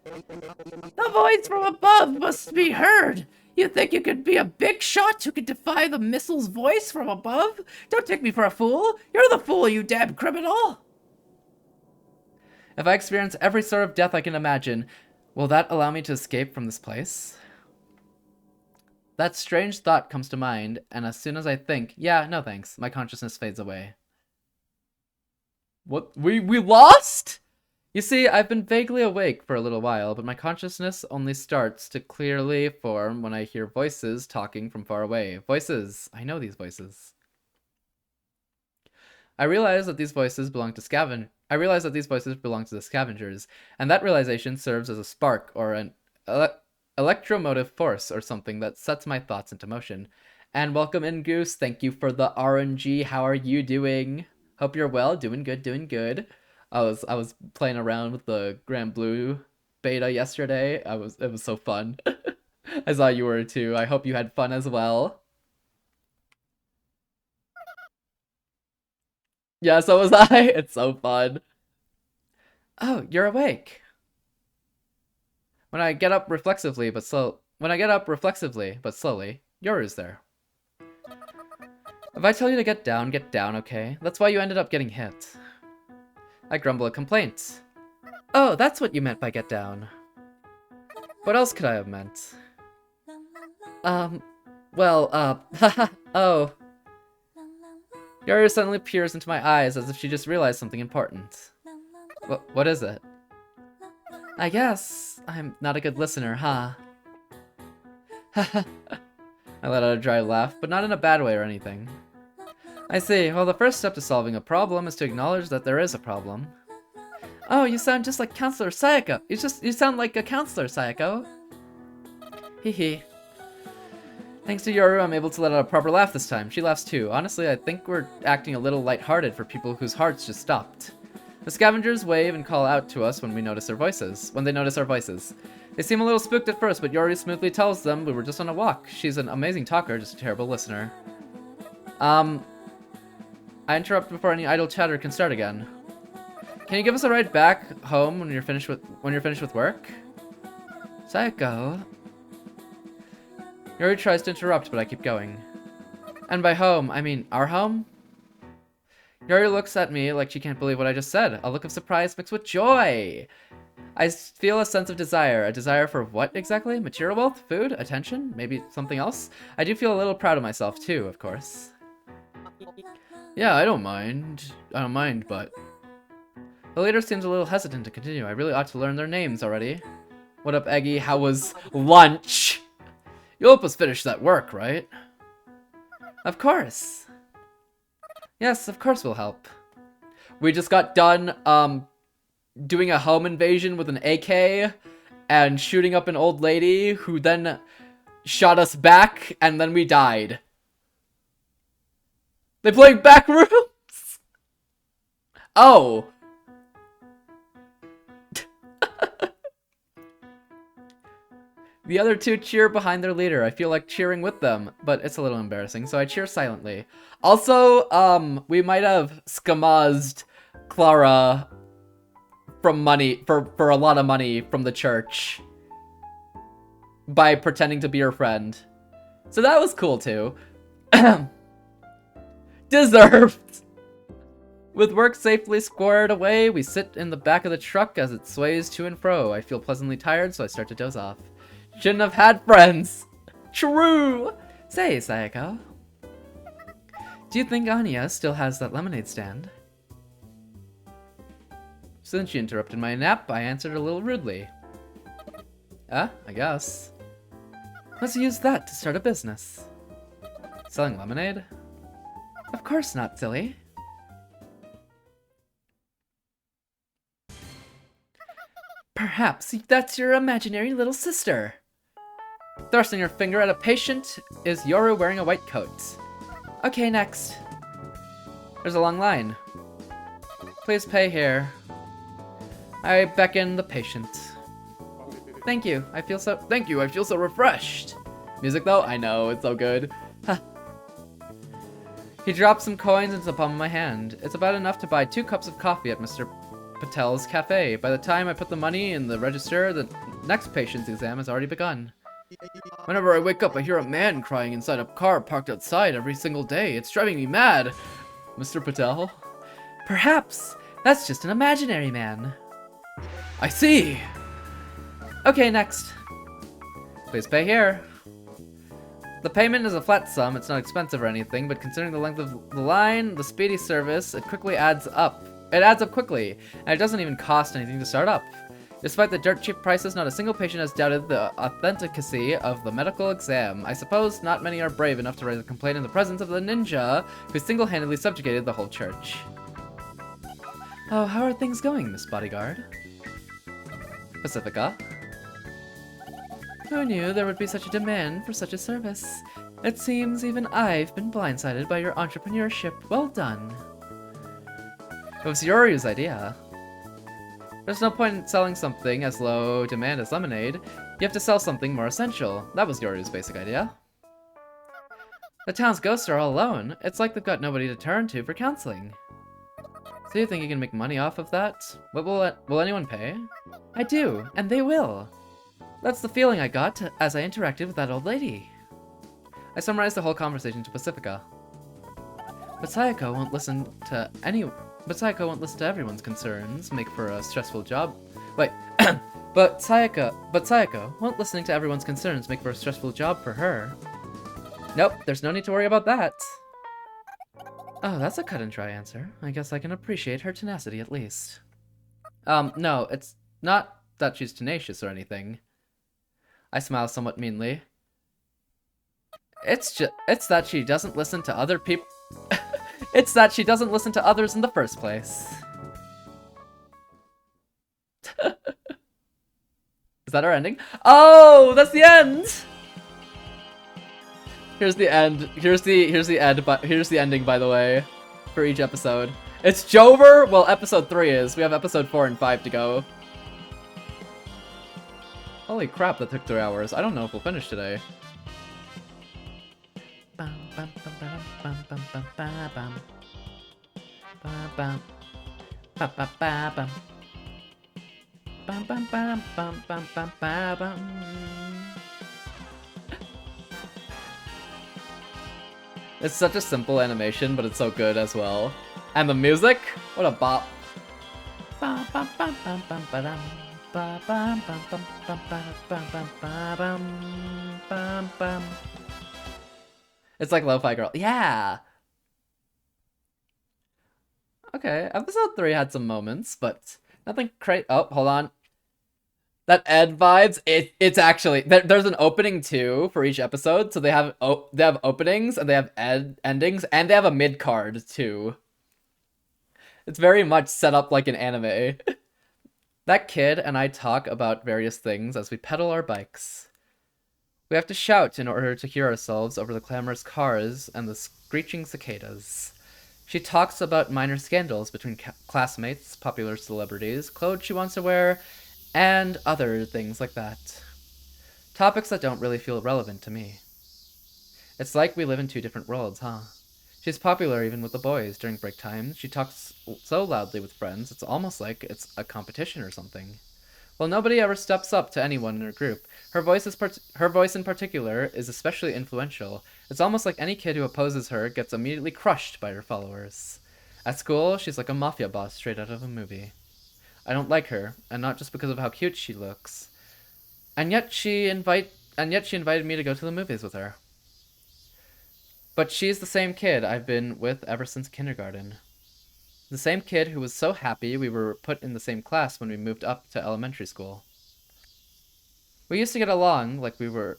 The voice from above must be heard. You think you could be a big shot who could defy the missile's voice from above? Don't take me for a fool. You're the fool, you damn criminal. If I experience every sort of death I can imagine, will that allow me to escape from this place? That strange thought comes to mind, and as soon as I think, yeah, no thanks, my consciousness fades away. What? We lost? You see, I've been vaguely awake for a little while, but my consciousness only starts to clearly form when I hear voices talking from far away. Voices. I know these voices. I realize that these voices belong to the scavengers, and that realization serves as a spark or an electromotive force or something that sets my thoughts into motion. And welcome in, Goose. Thank you for the RNG. How are you doing? Hope you're well. Doing good, doing good. I was playing around with the Grand Blue beta yesterday. It was so fun. I saw you were too. I hope you had fun as well. Yeah, so was I. It's so fun. Oh, you're awake. When I get up reflexively but slowly, Yoru's there. If I tell you to get down, okay? That's why you ended up getting hit. I grumble a complaint. Oh, that's what you meant by get down. What else could I have meant? Oh. Yoru suddenly peers into my eyes as if she just realized something important. What is it? I guess I'm not a good listener, huh? I let out a dry laugh, but not in a bad way or anything. I see. Well, the first step to solving a problem is to acknowledge that there is a problem. Oh, you sound just like Counselor Sayako. You sound like a counselor, Sayako. Hee. Thanks to Yoru, I'm able to let out a proper laugh this time. She laughs too. Honestly, I think we're acting a little lighthearted for people whose hearts just stopped. The scavengers wave and call out to us when they notice our voices. They seem a little spooked at first, but Yoru smoothly tells them we were just on a walk. She's an amazing talker, just a terrible listener. I interrupt before any idle chatter can start again. Can you give us a ride back home when you're finished with work? Sayako. Yoru tries to interrupt, but I keep going. And by home, I mean our home? Yoru looks at me like she can't believe what I just said. A look of surprise mixed with joy. I feel a sense of desire. A desire for what exactly? Material wealth? Food? Attention? Maybe something else? I do feel a little proud of myself too, of course. Yeah, I don't mind, but... The leader seems a little hesitant to continue. I really ought to learn their names already. What up, Eggy? How was lunch? You'll help us finish that work, right? Of course. Yes, of course we'll help. We just got done, doing a home invasion with an AK and shooting up an old lady who then shot us back, and then we died. They playing back rooms? Oh. The other two cheer behind their leader. I feel like cheering with them, but it's a little embarrassing, so I cheer silently. Also, we might have skamazed Clara from money, for a lot of money from the church by pretending to be her friend. So that was cool too. Deserved! With work safely squared away, we sit in the back of the truck as it sways to and fro. I feel pleasantly tired, so I start to doze off. Shouldn't have had friends. True! Say, Sayako. Do you think Anya still has that lemonade stand? Since she interrupted my nap, I answered a little rudely. I guess. Let's use that to start a business. Selling lemonade? Of course not, silly. Perhaps that's your imaginary little sister. Thrusting her finger at a patient is Yoru wearing a white coat. Okay, next. There's a long line. Please pay here. I beckon the patient. Thank you, I feel so refreshed. Music though? I know, it's so good. He drops some coins into the palm of my hand. It's about enough to buy 2 cups of coffee at Mr. Patel's cafe. By the time I put the money in the register, the next patient's exam has already begun. Whenever I wake up, I hear a man crying inside a car parked outside every single day. It's driving me mad. Mr. Patel? Perhaps that's just an imaginary man. I see. Okay, next. Please pay here. The payment is a flat sum, it's not expensive or anything, but considering the length of the line, the speedy service, it quickly adds up. It adds up quickly, and it doesn't even cost anything to start up. Despite the dirt cheap prices, not a single patient has doubted the authenticity of the medical exam. I suppose not many are brave enough to raise a complaint in the presence of the ninja who single-handedly subjugated the whole church. Oh, how are things going, Miss Bodyguard? Pacifica? Who knew there would be such a demand for such a service? It seems even I've been blindsided by your entrepreneurship. Well done. It was Yoru's idea. There's no point in selling something as low demand as lemonade. You have to sell something more essential. That was Yoru's basic idea. The town's ghosts are all alone. It's like they've got nobody to turn to for counseling. So you think you can make money off of that? What will anyone pay? I do, and they will. That's the feeling I got as I interacted with that old lady. I summarized the whole conversation to Pacifica. But Sayako won't listen to everyone's concerns, make for a stressful job. Wait, but Sayako won't listening to everyone's concerns make for a stressful job for her. Nope, there's no need to worry about that. Oh, that's a cut and dry answer. I guess I can appreciate her tenacity at least. No, it's not that she's tenacious or anything. I smile somewhat meanly. It's that she doesn't listen to other people. It's that she doesn't listen to others in the first place. Is that our ending? Oh, that's the end. Here's the end. Here's the end. But here's the ending, by the way, for each episode. It's Jover. Well, episode 3 is. We have episode 4 and 5 to go. Holy crap, that took 3 hours. I don't know if we'll finish today. It's such a simple animation, but it's so good as well. And the music? What a bop. It's like Lo-Fi Girl. Yeah! Okay, episode 3 had some moments, but nothing crazy. Oh, hold on. That Ed vibes, it's actually... There's an opening too for each episode, so they have openings, and they have endings, and they have a mid-card too. It's very much set up like an anime. That kid and I talk about various things as we pedal our bikes. We have to shout in order to hear ourselves over the clamorous cars and the screeching cicadas. She talks about minor scandals between classmates, popular celebrities, clothes she wants to wear, and other things like that. Topics that don't really feel relevant to me. It's like we live in 2 different worlds, huh? She's popular even with the boys during break time. She talks so loudly with friends, it's almost like it's a competition or something. Well, nobody ever steps up to anyone in her group. Her voice in particular is especially influential. It's almost like any kid who opposes her gets immediately crushed by her followers. At school, she's like a mafia boss straight out of a movie. I don't like her, and not just because of how cute she looks. And yet she invited me to go to the movies with her. But she's the same kid I've been with ever since kindergarten. The same kid who was so happy we were put in the same class when we moved up to elementary school. We used to get along, we were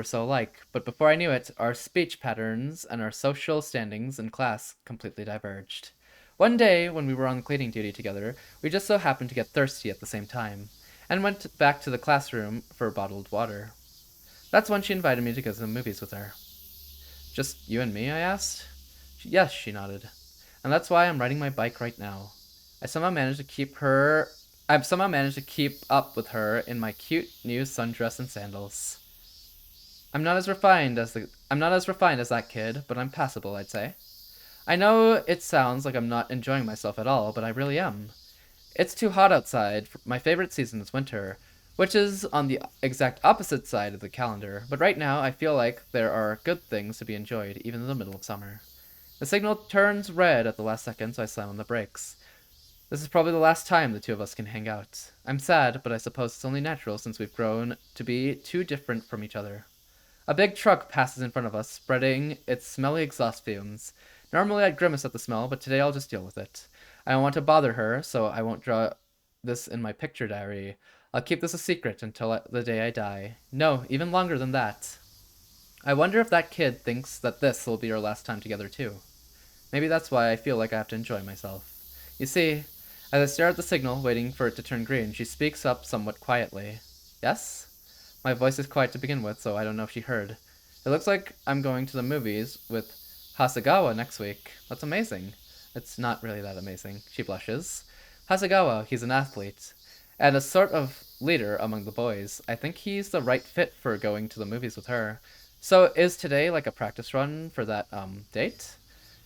so alike, but before I knew it, our speech patterns and our social standings in class completely diverged. One day, when we were on cleaning duty together, we just so happened to get thirsty at the same time, and went back to the classroom for bottled water. That's when she invited me to go to the movies with her. Just you and me, I asked. Yes, she nodded. And that's why I'm riding my bike right now. I somehow managed to keep up with her in my cute new sundress and sandals. I'm not as refined as that kid, but I'm passable, I'd say. I know it sounds like I'm not enjoying myself at all, but I really am. It's too hot outside. My favorite season is winter, which is on the exact opposite side of the calendar, but right now I feel like there are good things to be enjoyed even in the middle of summer. The signal turns red at the last second, so I slam on the brakes. This is probably the last time the two of us can hang out. I'm sad, but I suppose it's only natural since we've grown to be too different from each other. A big truck passes in front of us, spreading its smelly exhaust fumes. Normally I'd grimace at the smell, but today I'll just deal with it. I don't want to bother her, so I won't draw this in my picture diary. I'll keep this a secret until the day I die. No, even longer than that. I wonder if that kid thinks that this will be our last time together too. Maybe that's why I feel like I have to enjoy myself. You see, as I stare at the signal, waiting for it to turn green, she speaks up somewhat quietly. Yes? My voice is quiet to begin with, so I don't know if she heard. It looks like I'm going to the movies with Hasegawa next week. That's amazing. It's not really that amazing. She blushes. Hasegawa, he's an athlete, and a sort of leader among the boys. I think he's the right fit for going to the movies with her. So is today like a practice run for that, date?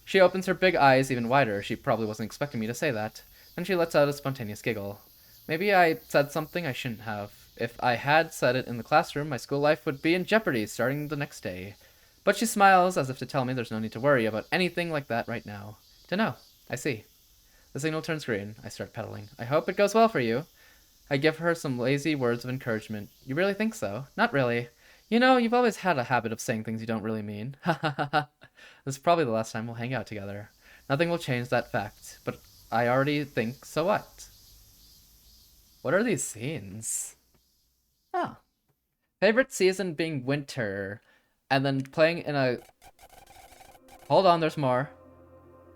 She opens her big eyes even wider. She probably wasn't expecting me to say that. Then she lets out a spontaneous giggle. Maybe I said something I shouldn't have. If I had said it in the classroom, my school life would be in jeopardy starting the next day. But she smiles as if to tell me there's no need to worry about anything like that right now. Dunno. I see. The signal turns green. I start pedaling. I hope it goes well for you. I give her some lazy words of encouragement. You really think so? Not really. You know, you've always had a habit of saying things you don't really mean. Ha ha ha ha. This is probably the last time we'll hang out together. Nothing will change that fact, but I already think so what? What are these scenes? Oh. Favorite season being winter, and then playing in a... Hold on, there's more.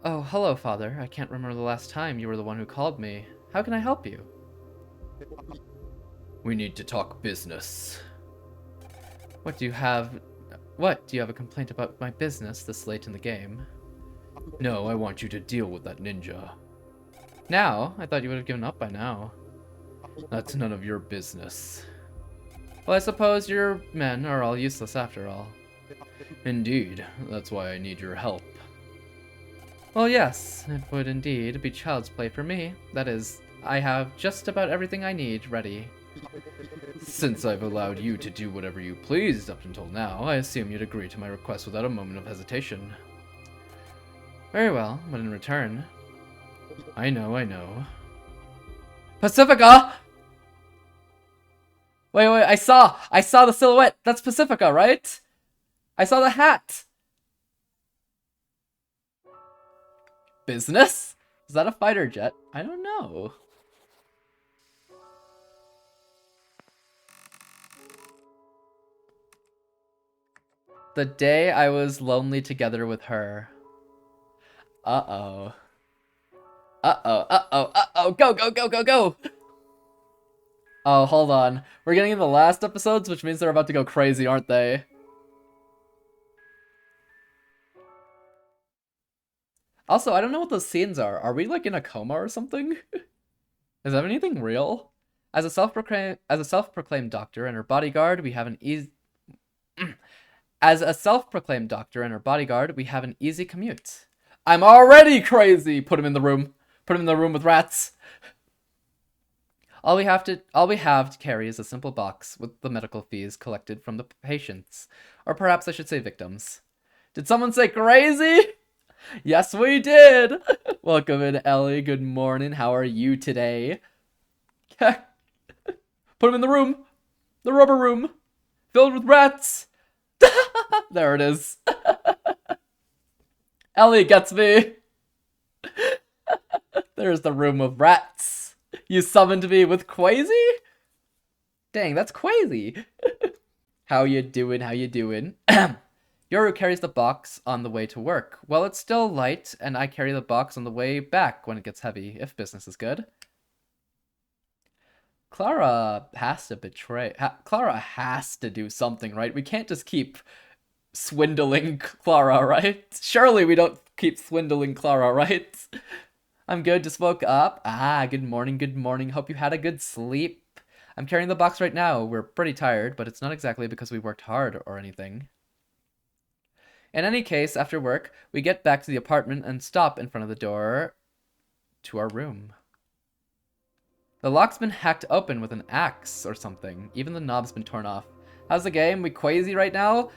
Oh, hello, Father. I can't remember the last time you were the one who called me. How can I help you? We need to talk business. What, do you have a complaint about my business this late in the game? No, I want you to deal with that ninja. Now? I thought you would have given up by now. That's none of your business. Well, I suppose your men are all useless after all. Indeed, that's why I need your help. Well, yes, it would indeed be child's play for me. That is, I have just about everything I need ready. Since I've allowed you to do whatever you pleased up until now, I assume you'd agree to my request without a moment of hesitation. Very well, but in return... I know. Pacifica! Wait, I saw the silhouette! That's Pacifica, right? I saw the hat! Business? Is that a fighter jet? I don't know. The day I was lonely together with her. Uh-oh. Go! Oh, hold on. We're getting in the last episodes, which means they're about to go crazy, aren't they? Also, I don't know what those scenes are. Are we, like, in a coma or something? Is that anything real? As a self-proclaimed doctor and her bodyguard, we have an easy... As a self-proclaimed doctor and her bodyguard, we have an easy commute. I'm already crazy! Put him in the room. Put him in the room with rats. All we have to carry is a simple box with the medical fees collected from the patients. Or perhaps I should say victims. Did someone say crazy? Yes, we did! Welcome in, Ellie. Good morning. How are you today? Put him in the room. The rubber room. Filled with rats. There it is. Ellie gets me. There's the room of rats. You summoned me with Quasi? Dang, that's Quasi. How you doing? Yoru carries the box on the way to work. Well, it's still light, and I carry the box on the way back when it gets heavy, if business is good. Clara has to Clara has to do something, right? We can't just keep swindling Clara, right? Surely we don't keep swindling Clara, right? I'm good, just woke up. Ah, good morning, good morning. Hope you had a good sleep. I'm carrying the box right now. We're pretty tired, but it's not exactly because we worked hard or anything. In any case, after work, we get back to the apartment and stop in front of the door to our room. The lock's been hacked open with an axe or something. Even the knob's been torn off. How's the game? We crazy right now?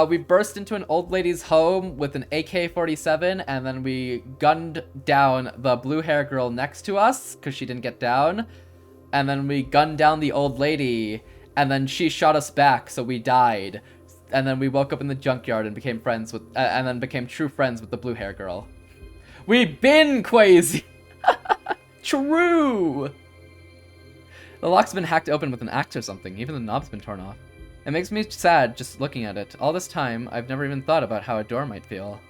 We burst into an old lady's home with an AK-47, and then we gunned down the blue hair girl next to us because she didn't get down. And then we gunned down the old lady, and then she shot us back, so we died. And then we woke up in the junkyard and became friends with, and then became true friends with the blue hair girl. We been crazy. True. The lock's been hacked open with an axe or something. Even the knob's been torn off. It makes me sad just looking at it. All this time, I've never even thought about how a door might feel.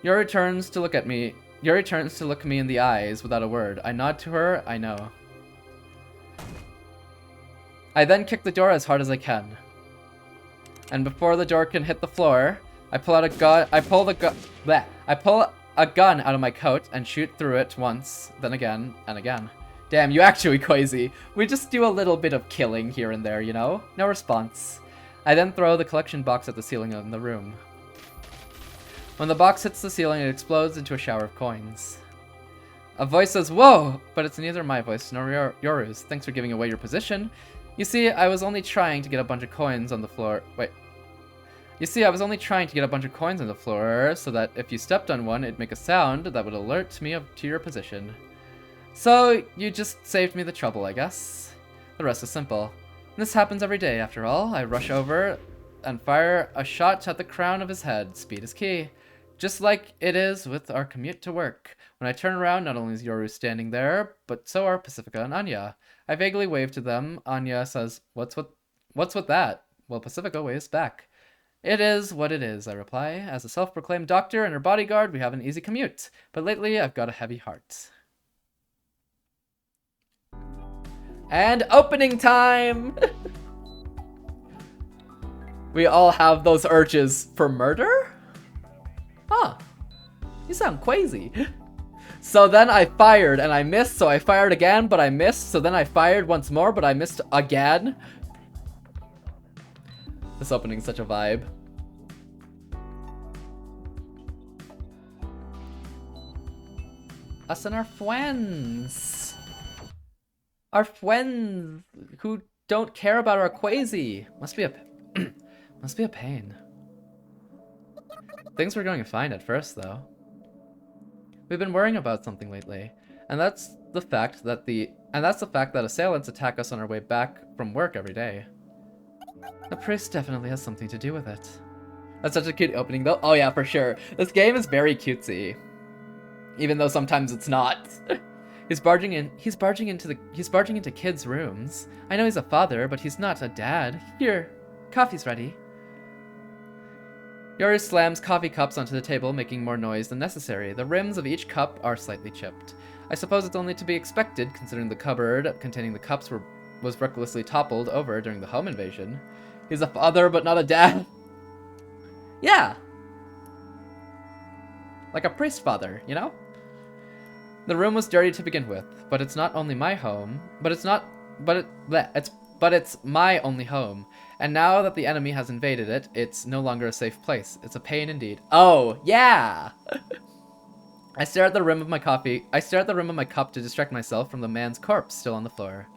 Yuri turns to look at me. Yuri turns to look me in the eyes without a word. I nod to her. I know. I then kick the door as hard as I can. And before the door can hit the floor, I pull out a gun. I pull a gun out of my coat and shoot through it once, then again and again. Damn, you actually crazy. We just do a little bit of killing here and there, you know? No response. I then throw the collection box at the ceiling in the room. When the box hits the ceiling, it explodes into a shower of coins. A voice says, "Whoa!" But it's neither my voice nor Yoru's. Thanks for giving away your position. You see, I was only trying to get a bunch of coins on the floor. Wait. You see, I was only trying to get a bunch of coins on the floor so that if you stepped on one, it'd make a sound that would alert me to your position. So, you just saved me the trouble, I guess. The rest is simple. This happens every day, after all. I rush over and fire a shot at the crown of his head. Speed is key. Just like it is with our commute to work. When I turn around, not only is Yoru standing there, but so are Pacifica and Anya. I vaguely wave to them. Anya says, What's with that? Well, Pacifica waves back. It is what it is, I reply. As a self-proclaimed doctor and her bodyguard, we have an easy commute. But lately, I've got a heavy heart. And opening time! We all have those urges for murder? Huh. You sound crazy. So then I fired and I missed, so I fired again, but I missed. So then I fired once more, but I missed again. This opening's such a vibe. Us and our friends. Our friends who don't care about our quasi. Must be a pain. Things were going fine at first, though. We've been worrying about something lately, and that's the fact that assailants attack us on our way back from work every day. The priest definitely has something to do with it. That's such a cute opening, though. Oh yeah, for sure. This game is very cutesy, even though sometimes it's not. He's barging into kids' rooms. I know he's a father, but he's not a dad. Here, coffee's ready. Yori slams coffee cups onto the table, making more noise than necessary. The rims of each cup are slightly chipped. I suppose it's only to be expected, considering the cupboard containing the cups was recklessly toppled over during the home invasion. He's a father, but not a dad. Yeah. Like a priest father, you know? The room was dirty to begin with, but it's not only my home, it's my only home. And now that the enemy has invaded it, it's no longer a safe place. It's a pain indeed. Oh, yeah! I stare at the rim of my cup to distract myself from the man's corpse still on the floor.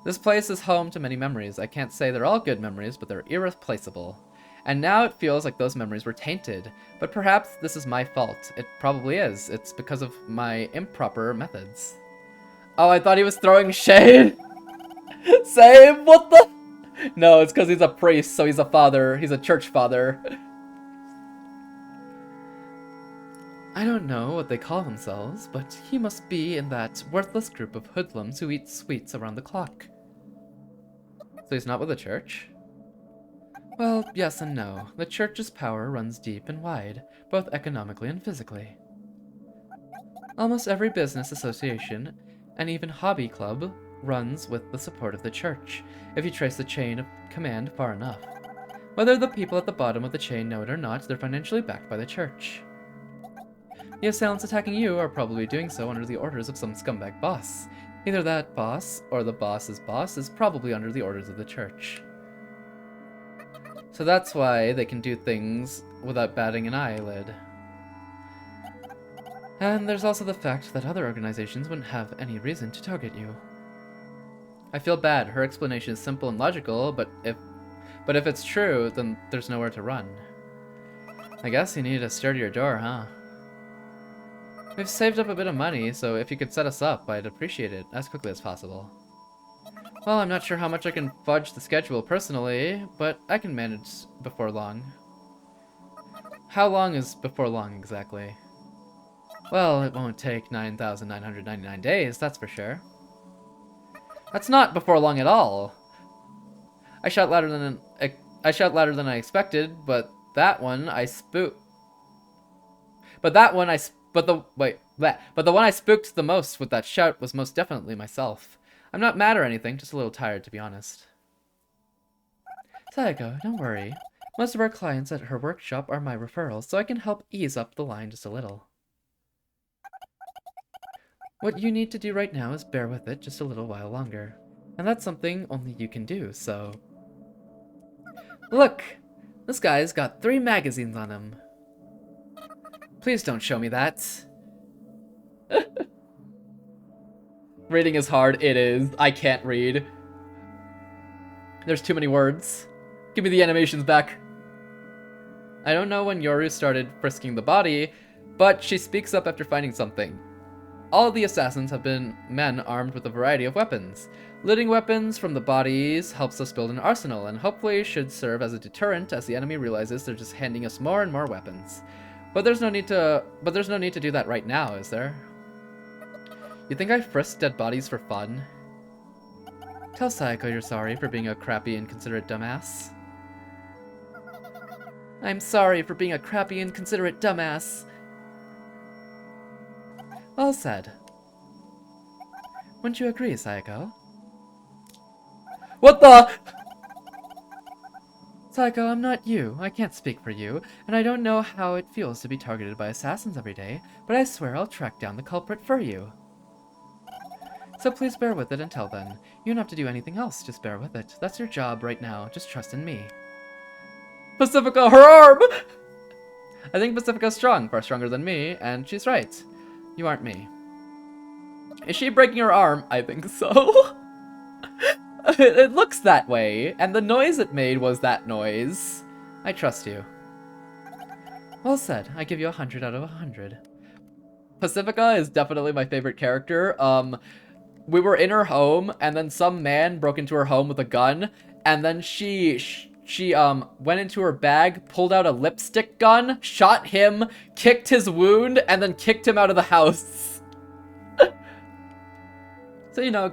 This place is home to many memories. I can't say they're all good memories, but they're irreplaceable. And now it feels like those memories were tainted. But perhaps this is my fault. It probably is. It's because of my improper methods. Oh, I thought he was throwing shade! Same? What the? No, it's because he's a priest, so he's a father. He's a church father. I don't know what they call themselves, but he must be in that worthless group of hoodlums who eat sweets around the clock. So he's not with the church? Well, yes and no. The church's power runs deep and wide, both economically and physically. Almost every business association, and even hobby club, runs with the support of the church, if you trace the chain of command far enough. Whether the people at the bottom of the chain know it or not, they're financially backed by the church. The assailants attacking you are probably doing so under the orders of some scumbag boss. Either that boss, or the boss's boss, is probably under the orders of the church. So that's why they can do things without batting an eyelid. And there's also the fact that other organizations wouldn't have any reason to target you. I feel bad. Her explanation is simple and logical, but if it's true, then there's nowhere to run. I guess you need a sturdier door, huh? We've saved up a bit of money, so if you could set us up, I'd appreciate it as quickly as possible. Well, I'm not sure how much I can fudge the schedule personally, but I can manage before long. How long is before long, exactly? Well, it won't take 9,999 days, that's for sure. That's not before long at all. I shot louder than I expected, but that one I spooked. But the one I spooked the most with that shout was most definitely myself. I'm not mad or anything, just a little tired, to be honest. Sayako, don't worry. Most of our clients at her workshop are my referrals, so I can help ease up the line just a little. What you need to do right now is bear with it just a little while longer. And that's something only you can do, so... Look! This guy's got 3 magazines on him. Please don't show me that. Reading is hard. It is. I can't read. There's too many words. Give me the animations back. I don't know when Yoru started frisking the body, but she speaks up after finding something. All of the assassins have been men armed with a variety of weapons. Looting weapons from the bodies helps us build an arsenal, and hopefully should serve as a deterrent as the enemy realizes they're just handing us more and more weapons. But there's no need to do that right now, is there? You think I frisk dead bodies for fun? Tell Sayako you're sorry for being a crappy, inconsiderate dumbass. I'm sorry for being a crappy, inconsiderate dumbass. Well said. Wouldn't you agree, Sayako? What the? Sayako, I'm not you. I can't speak for you, and I don't know how it feels to be targeted by assassins every day, but I swear I'll track down the culprit for you. So please bear with it until then. You don't have to do anything else, just bear with it. That's your job right now, just trust in me. Pacifica, her arm! I think Pacifica's strong, far stronger than me, and she's right. You aren't me. Is she breaking her arm? I think so. It looks that way, and the noise it made was that noise. I trust you. Well said. I give you 100 out of 100. Pacifica is definitely my favorite character. We were in her home, and then some man broke into her home with a gun, and then she went into her bag, pulled out a lipstick gun, shot him, kicked his wound, and then kicked him out of the house. So, you know,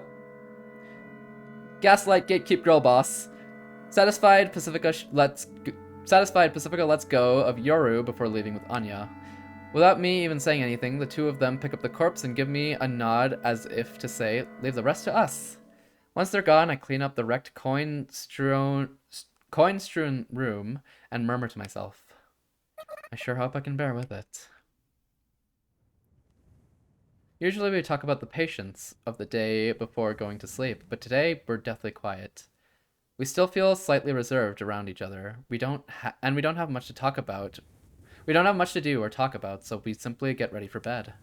gaslight, gatekeep, girl boss. Satisfied, Pacifica lets go of Yoru before leaving with Anya. Without me even saying anything, the two of them pick up the corpse and give me a nod as if to say, leave the rest to us. Once they're gone, I clean up the wrecked coin-strewn room and murmur to myself. I sure hope I can bear with it. Usually we talk about the patience of the day before going to sleep, but today we're deathly quiet. We still feel slightly reserved around each other. We don't have much to talk about. We don't have much to do or talk about, so we simply get ready for bed.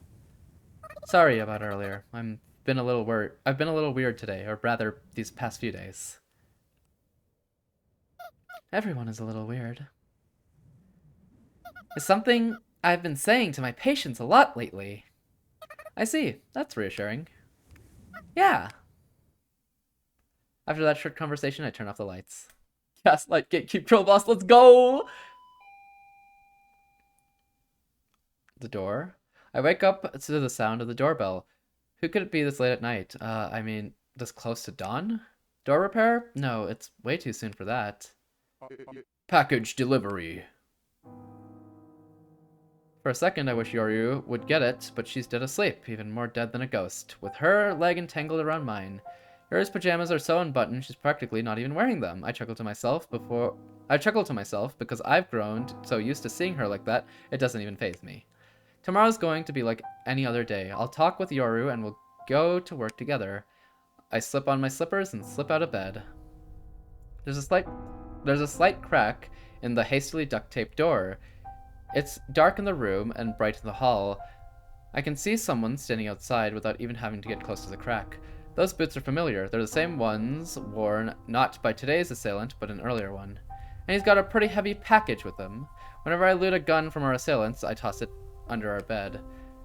Sorry about earlier. I've been a little weird today, or rather, these past few days. Everyone is a little weird. It's something I've been saying to my patients a lot lately. I see. That's reassuring. Yeah. After that short conversation, I turn off the lights. Gaslight, gatekeep, troll boss, let's go! The door. I wake up to the sound of the doorbell. Who could it be this late at night? I mean, this close to dawn? Door repair? No, it's way too soon for that. Package delivery. For a second, I wish Yoru would get it, but she's dead asleep, even more dead than a ghost, with her leg entangled around mine. Yoru's pajamas are so unbuttoned, she's practically not even wearing them. I chuckled to myself because I've grown so used to seeing her like that, it doesn't even faze me. Tomorrow's going to be like any other day. I'll talk with Yoru and we'll go to work together. I slip on my slippers and slip out of bed. There's a slight crack in the hastily duct-taped door. It's dark in the room and bright in the hall. I can see someone standing outside without even having to get close to the crack. Those boots are familiar. They're the same ones worn not by today's assailant, but an earlier one. And he's got a pretty heavy package with him. Whenever I loot a gun from our assailants, I toss it under our bed.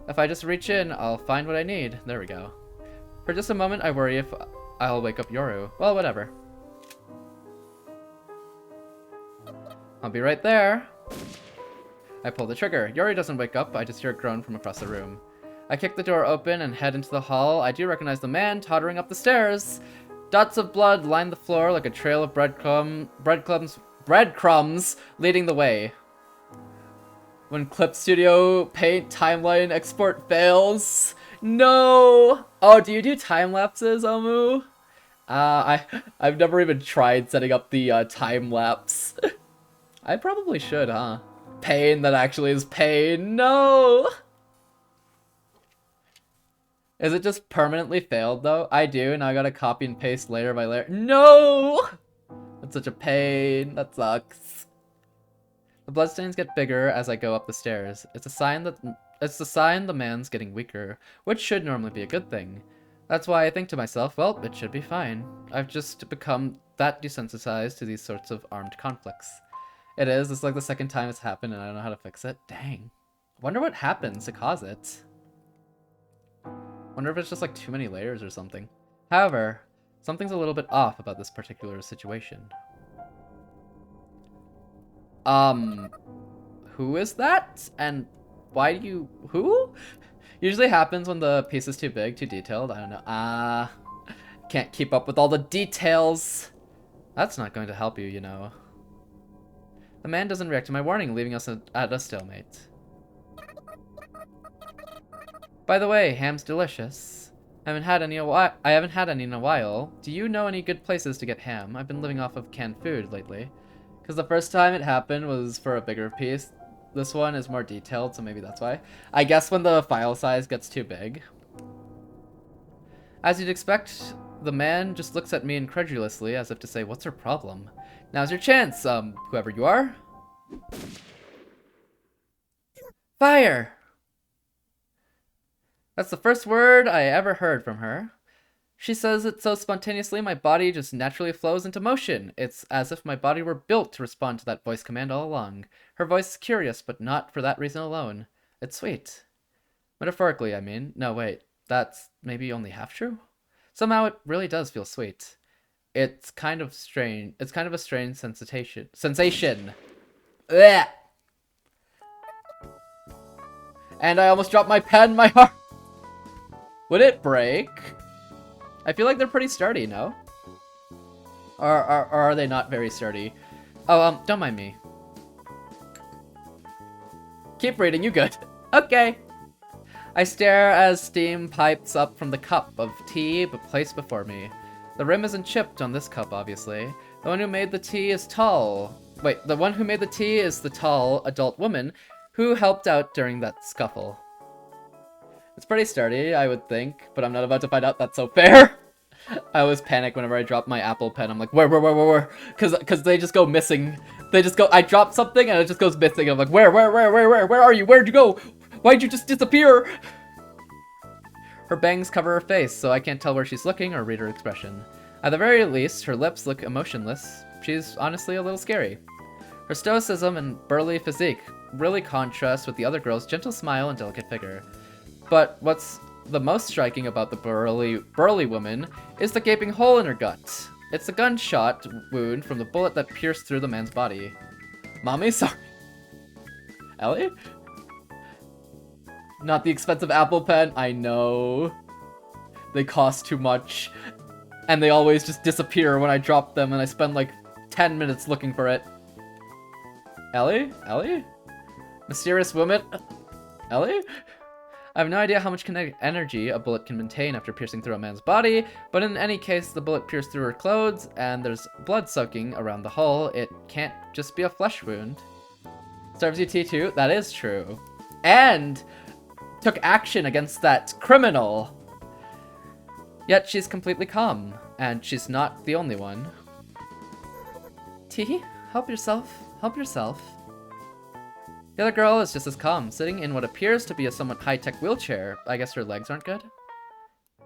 If I just reach in, I'll find what I need. There we go. For just a moment, I worry if I'll wake up Yoru. Well, whatever. I'll be right there. I pull the trigger. Yoru doesn't wake up, I just hear a groan from across the room. I kick the door open and head into the hall. I do recognize the man tottering up the stairs. Dots of blood line the floor like a trail of breadcrumbs leading the way. When Clip Studio Paint timeline export fails. No! Oh, do you do time lapses, Omu? I've never even tried setting up the time lapse. I probably should, huh? Pain that actually is pain. No! Is it just permanently failed, though? I do, now I gotta copy and paste layer by layer. No! That's such a pain. That sucks. The bloodstains get bigger as I go up the stairs. It's a sign the man's getting weaker, which should normally be a good thing. That's why I think to myself, well, it should be fine. I've just become that desensitized to these sorts of armed conflicts. It is. It's like the second time it's happened and I don't know how to fix it. Dang. Wonder what happens to cause it. Wonder if it's just like too many layers or something. However, something's a little bit off about this particular situation. Who is that? And why do you... Who? Usually happens when the piece is too big, too detailed. I don't know. Can't keep up with all the details. That's not going to help you, you know. The man doesn't react to my warning, leaving us at a stalemate. By the way, ham's delicious. I haven't had any in a while. Do you know any good places to get ham? I've been living off of canned food lately. Because the first time it happened was for a bigger piece. This one is more detailed, so maybe that's why. I guess when the file size gets too big. As you'd expect, the man just looks at me incredulously as if to say, what's her problem? Now's your chance, whoever you are. Fire! That's the first word I ever heard from her. She says it so spontaneously my body just naturally flows into motion. It's as if my body were built to respond to that voice command all along. Her voice is curious, but not for that reason alone. It's sweet. Metaphorically, I mean. No, wait. That's maybe only half true? Somehow it really does feel sweet. It's kind of strange. It's kind of a strange sensation. Blech. And I almost dropped my pen, my heart. Would it break? I feel like they're pretty sturdy, no? Or are they not very sturdy? Oh, don't mind me. Keep reading, you good. Okay. I stare as steam pipes up from the cup of tea placed before me. The rim isn't chipped on this cup, obviously. The one who made the tea is tall. Wait, the one who made the tea is the tall, adult woman who helped out during that scuffle. It's pretty sturdy, I would think, but I'm not about to find out that's so fair. I always panic whenever I drop my Apple Pen. I'm like, where? Cause they just go missing. They just go, I dropped something and it just goes missing. I'm like, where are you? Where'd you go? Why'd you just disappear? Her bangs cover her face, so I can't tell where she's looking or read her expression. At the very least, her lips look emotionless. She's honestly a little scary. Her stoicism and burly physique really contrast with the other girl's gentle smile and delicate figure. But what's the most striking about the burly woman is the gaping hole in her gut. It's a gunshot wound from the bullet that pierced through the man's body. Mommy, sorry. Ellie? Not the expensive Apple Pen, I know. They cost too much. And they always just disappear when I drop them and I spend like 10 minutes looking for it. Ellie? Ellie? Mysterious woman? Ellie? I have no idea how much kinetic energy a bullet can maintain after piercing through a man's body, but in any case, the bullet pierced through her clothes, and there's blood soaking around the hole. It can't just be a flesh wound. Serves you T2? That is true. And took action against that criminal. Yet she's completely calm, and she's not the only one. T, help yourself. Help yourself. The other girl is just as calm, sitting in what appears to be a somewhat high-tech wheelchair. I guess her legs aren't good?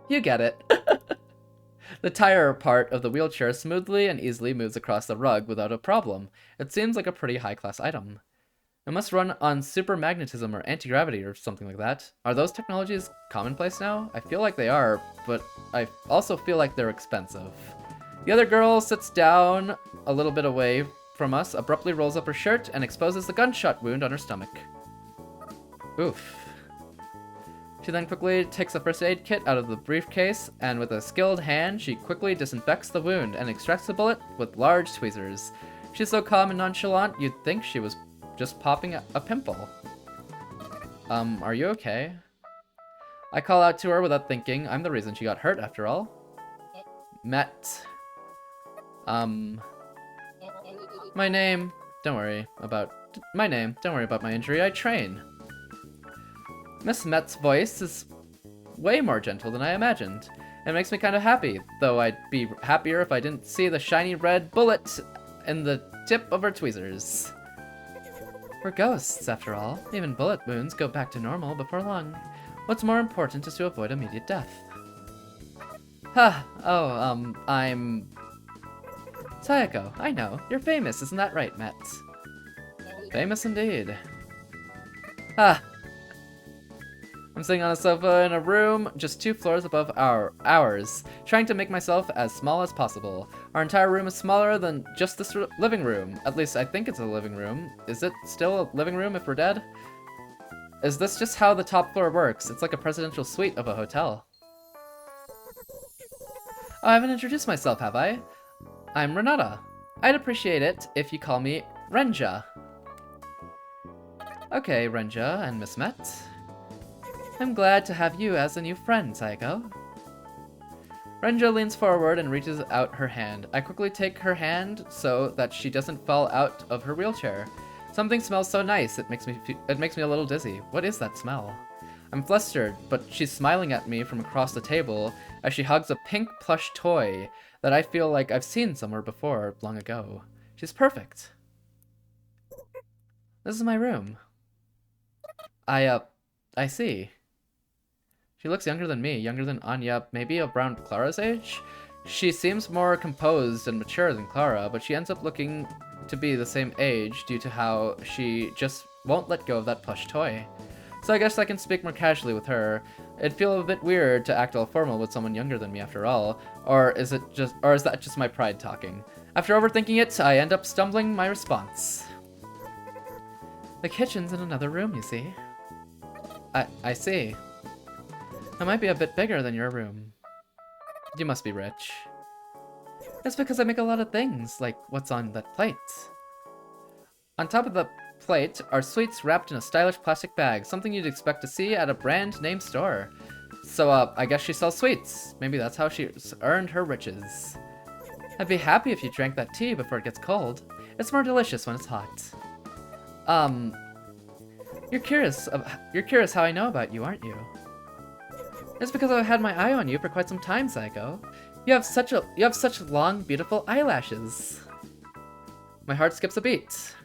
You get it. The tire part of the wheelchair smoothly and easily moves across the rug without a problem. It seems like a pretty high-class item. It must run on super magnetism or anti-gravity or something like that. Are those technologies commonplace now? I feel like they are, but I also feel like they're expensive. The other girl sits down a little bit away from us, abruptly rolls up her shirt, and exposes the gunshot wound on her stomach. Oof. She then quickly takes a first aid kit out of the briefcase, and with a skilled hand, she quickly disinfects the wound and extracts the bullet with large tweezers. She's so calm and nonchalant, you'd think she was just popping a pimple. Are you okay? I call out to her without thinking. I'm the reason she got hurt, after all. Met. My name. Don't worry about my name. Don't worry about my injury. I train. Miss Met's voice is way more gentle than I imagined. It makes me kind of happy, though I'd be happier if I didn't see the shiny red bullet in the tip of her tweezers. We're ghosts, after all. Even bullet wounds go back to normal before long. What's more important is to avoid immediate death. I'm... Sayako, I know. You're famous, isn't that right, Met? Famous indeed. I'm sitting on a sofa in a room just 2 floors above ours, trying to make myself as small as possible. Our entire room is smaller than just this living room. At least I think it's a living room. Is it still a living room if we're dead? Is this just how the top floor works? It's like a presidential suite of a hotel. Oh, I haven't introduced myself, have I? I'm Renata. I'd appreciate it if you call me Renja. Okay, Renja and Miss Met. I'm glad to have you as a new friend, Sayako. Renja leans forward and reaches out her hand. I quickly take her hand so that she doesn't fall out of her wheelchair. Something smells so nice, it makes me a little dizzy. What is that smell? I'm flustered, but she's smiling at me from across the table as she hugs a pink plush toy that I feel like I've seen somewhere before long ago. She's perfect. This is my room. I see. She looks younger than me, younger than Anya, maybe around Clara's age? She seems more composed and mature than Clara, but she ends up looking to be the same age due to how she just won't let go of that plush toy. So I guess I can speak more casually with her. It'd feel a bit weird to act all formal with someone younger than me after all, or is that just my pride talking? After overthinking it, I end up stumbling my response. The kitchen's in another room, you see. I see. It might be a bit bigger than your room. You must be rich. That's because I make a lot of things, like what's on that plate. On top of the plate are sweets wrapped in a stylish plastic bag, something you'd expect to see at a brand name store. So, I guess she sells sweets. Maybe that's how she's earned her riches. I'd be happy if you drank that tea before it gets cold. It's more delicious when it's hot. You're curious how I know about you, aren't you? It's because I've had my eye on you for quite some time, Psycho. You have such long, beautiful eyelashes. My heart skips a beat.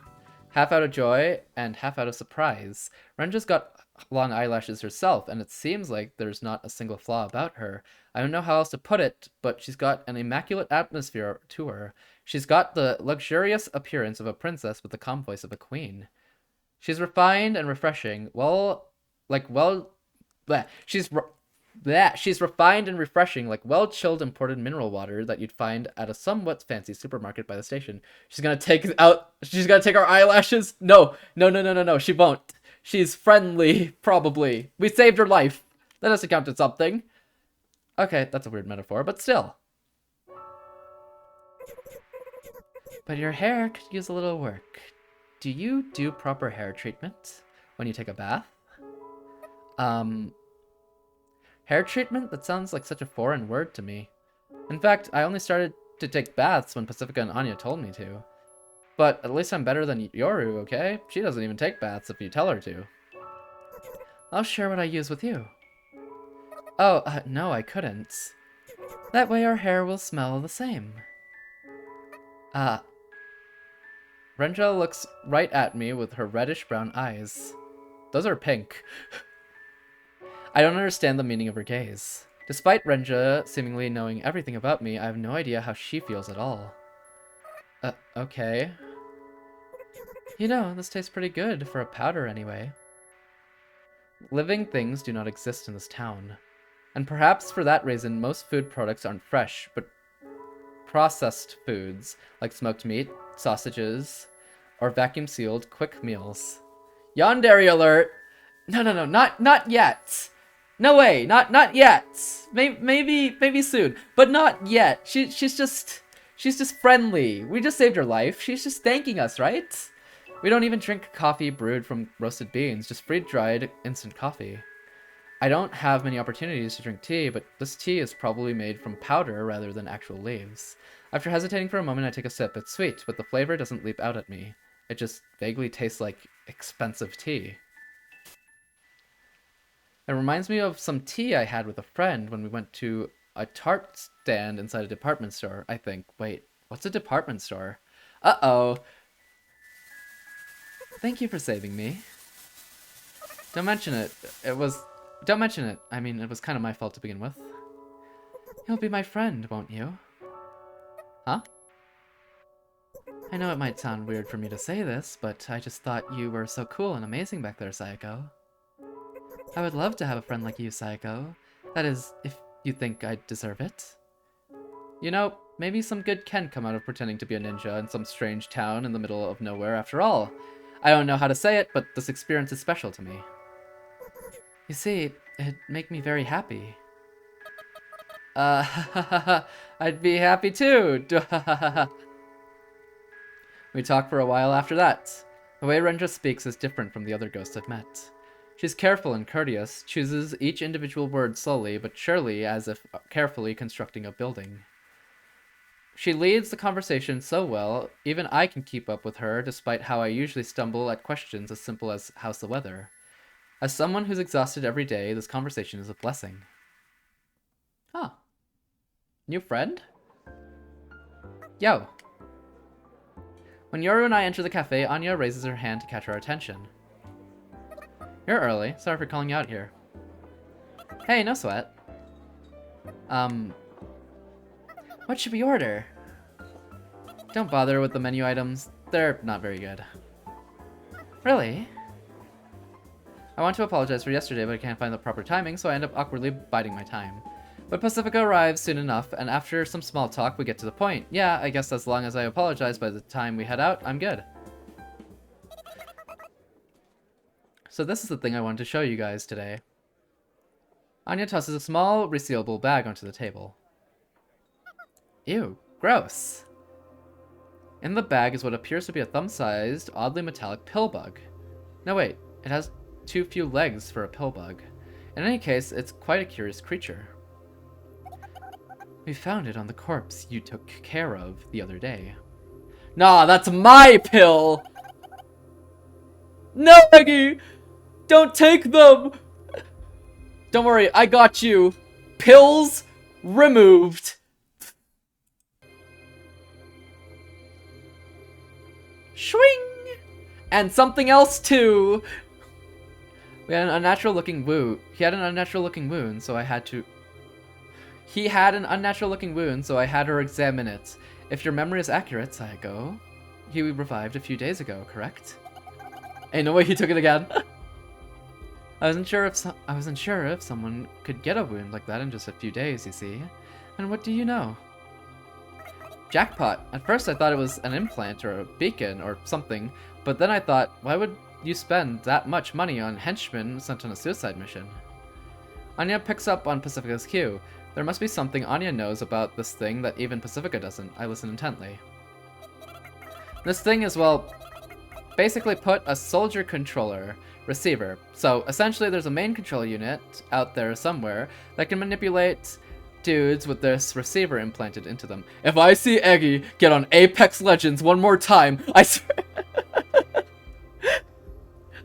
Half out of joy and half out of surprise. Renja's got long eyelashes herself, and it seems like there's not a single flaw about her. I don't know how else to put it, but she's got an immaculate atmosphere to her. She's got the luxurious appearance of a princess with the calm voice of a queen. She's refined and refreshing. She's refined and refreshing, like well-chilled imported mineral water that you'd find at a somewhat fancy supermarket by the station. She's gonna take our eyelashes? No, she won't. She's friendly, probably. We saved her life. That doesn't count as something. Okay, that's a weird metaphor, but still. But your hair could use a little work. do you do proper hair treatment when you take a bath? Hair treatment? That sounds like such a foreign word to me. In fact, I only started to take baths when Pacifica and Anya told me to. But at least I'm better than Yoru, okay? She doesn't even take baths if you tell her to. I'll share what I use with you. Oh, no, I couldn't. That way our hair will smell the same. Renja looks right at me with her reddish-brown eyes. Those are pink. I don't understand the meaning of her gaze. Despite Renja seemingly knowing everything about me, I have no idea how she feels at all. Okay. You know, this tastes pretty good for a powder anyway. Living things do not exist in this town. And perhaps for that reason, most food products aren't fresh, but processed foods, like smoked meat, sausages, or vacuum-sealed quick meals. Yandere alert! No, not yet! No way, not yet! Maybe soon, but not yet. She's just friendly. We just saved her life. She's just thanking us, right? We don't even drink coffee brewed from roasted beans, just freeze-dried instant coffee. I don't have many opportunities to drink tea, but this tea is probably made from powder rather than actual leaves. After hesitating for a moment, I take a sip. It's sweet, but the flavor doesn't leap out at me. It just vaguely tastes like expensive tea. It reminds me of some tea I had with a friend when we went to a tart stand inside a department store, I think. Wait, what's a department store? Uh-oh. Thank you for saving me. Don't mention it. Don't mention it. I mean, it was kind of my fault to begin with. You'll be my friend, won't you? Huh? I know it might sound weird for me to say this, but I just thought you were so cool and amazing back there, Sayako. I would love to have a friend like you, Sayako. That is, if you think I deserve it. You know, maybe some good can come out of pretending to be a ninja in some strange town in the middle of nowhere after all. I don't know how to say it, but this experience is special to me. You see, it'd make me very happy. I'd be happy too. We talk for a while after that. The way Renja speaks is different from the other ghosts I've met. She's careful and courteous, chooses each individual word slowly but surely as if carefully constructing a building. She leads the conversation so well, even I can keep up with her despite how I usually stumble at questions as simple as how's the weather. As someone who's exhausted every day, this conversation is a blessing. Huh. New friend? Yo. When Yoru and I enter the cafe, Anya raises her hand to catch our attention. You're early. Sorry for calling you out here. Hey, no sweat. What should we order? Don't bother with the menu items. They're not very good. Really? I want to apologize for yesterday, but I can't find the proper timing, so I end up awkwardly biding my time. But Pacifica arrives soon enough, and after some small talk, we get to the point. Yeah, I guess as long as I apologize by the time we head out, I'm good. So this is the thing I wanted to show you guys today. Anya tosses a small, resealable bag onto the table. Ew, gross. In the bag is what appears to be a thumb-sized, oddly metallic pill bug. No wait, it has too few legs for a pill bug. In any case, it's quite a curious creature. We found it on the corpse you took care of the other day. Nah, that's my pill! No, Maggie! Don't take them! Don't worry, I got you. Pills removed. Shwing! And something else too. We had an unnatural looking wound. He had an unnatural looking wound, so I had to... He had an unnatural looking wound, so I had her examine it. If your memory is accurate, Sayako, he revived a few days ago, correct? Ain't no way he took it again. I wasn't sure if someone could get a wound like that in just a few days, you see. And what do you know? Jackpot. At first I thought it was an implant or a beacon or something, but then I thought, why would you spend that much money on henchmen sent on a suicide mission? Anya picks up on Pacifica's cue. There must be something Anya knows about this thing that even Pacifica doesn't. I listen intently. This thing is, well, basically put a soldier controller receiver. So essentially there's a main control unit out there somewhere that can manipulate dudes with this receiver implanted into them. If I see Eggy get on Apex Legends one more time, I swear...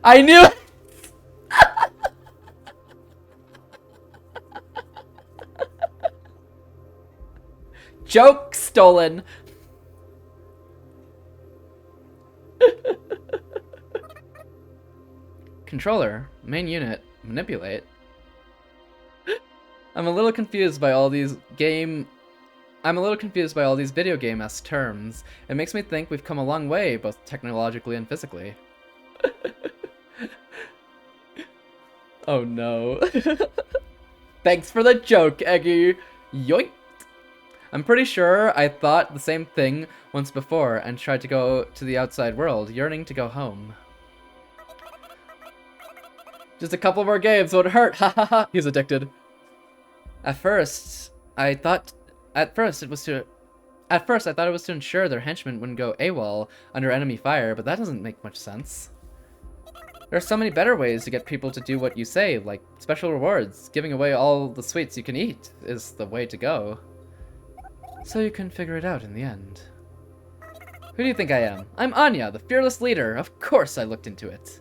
I knew it! Joke stolen. Controller, main unit, manipulate. I'm a little confused by all these video game-esque terms. It makes me think we've come a long way, both technologically and physically. Oh no. Thanks for the joke, Eggy. Yoink. I'm pretty sure I thought the same thing once before and tried to go to the outside world, yearning to go home. Just a couple more games won't hurt, ha ha ha. He's addicted. At first, I thought it was to ensure their henchmen wouldn't go AWOL under enemy fire, but that doesn't make much sense. There are so many better ways to get people to do what you say, like special rewards. Giving away all the sweets you can eat is the way to go. So you can figure it out in the end. Who do you think I am? I'm Anya, the fearless leader. Of course I looked into it.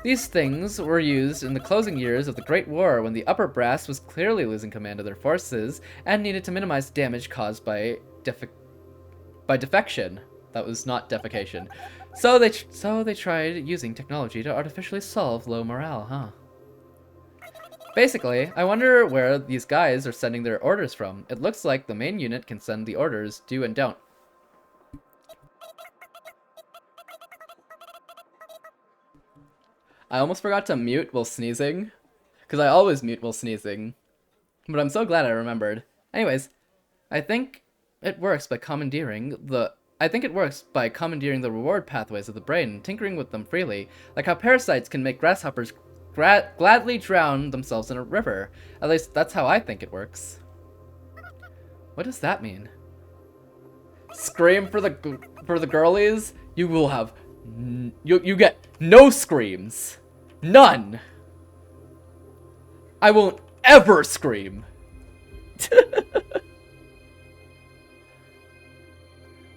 These things were used in the closing years of the Great War when the upper brass was clearly losing command of their forces and needed to minimize damage caused by defection. That was not defecation. So they tried using technology to artificially solve low morale, huh? Basically, I wonder where these guys are sending their orders from. It looks like the main unit can send the orders, do and don't. I almost forgot to mute while sneezing, because I always mute while sneezing, but I'm so glad I remembered. Anyways, I think it works by commandeering the reward pathways of the brain and tinkering with them freely, like how parasites can make grasshoppers gladly drown themselves in a river. At least that's how I think it works. What does that mean? Scream for the girlies? You will have you get no screams. None. I won't ever scream.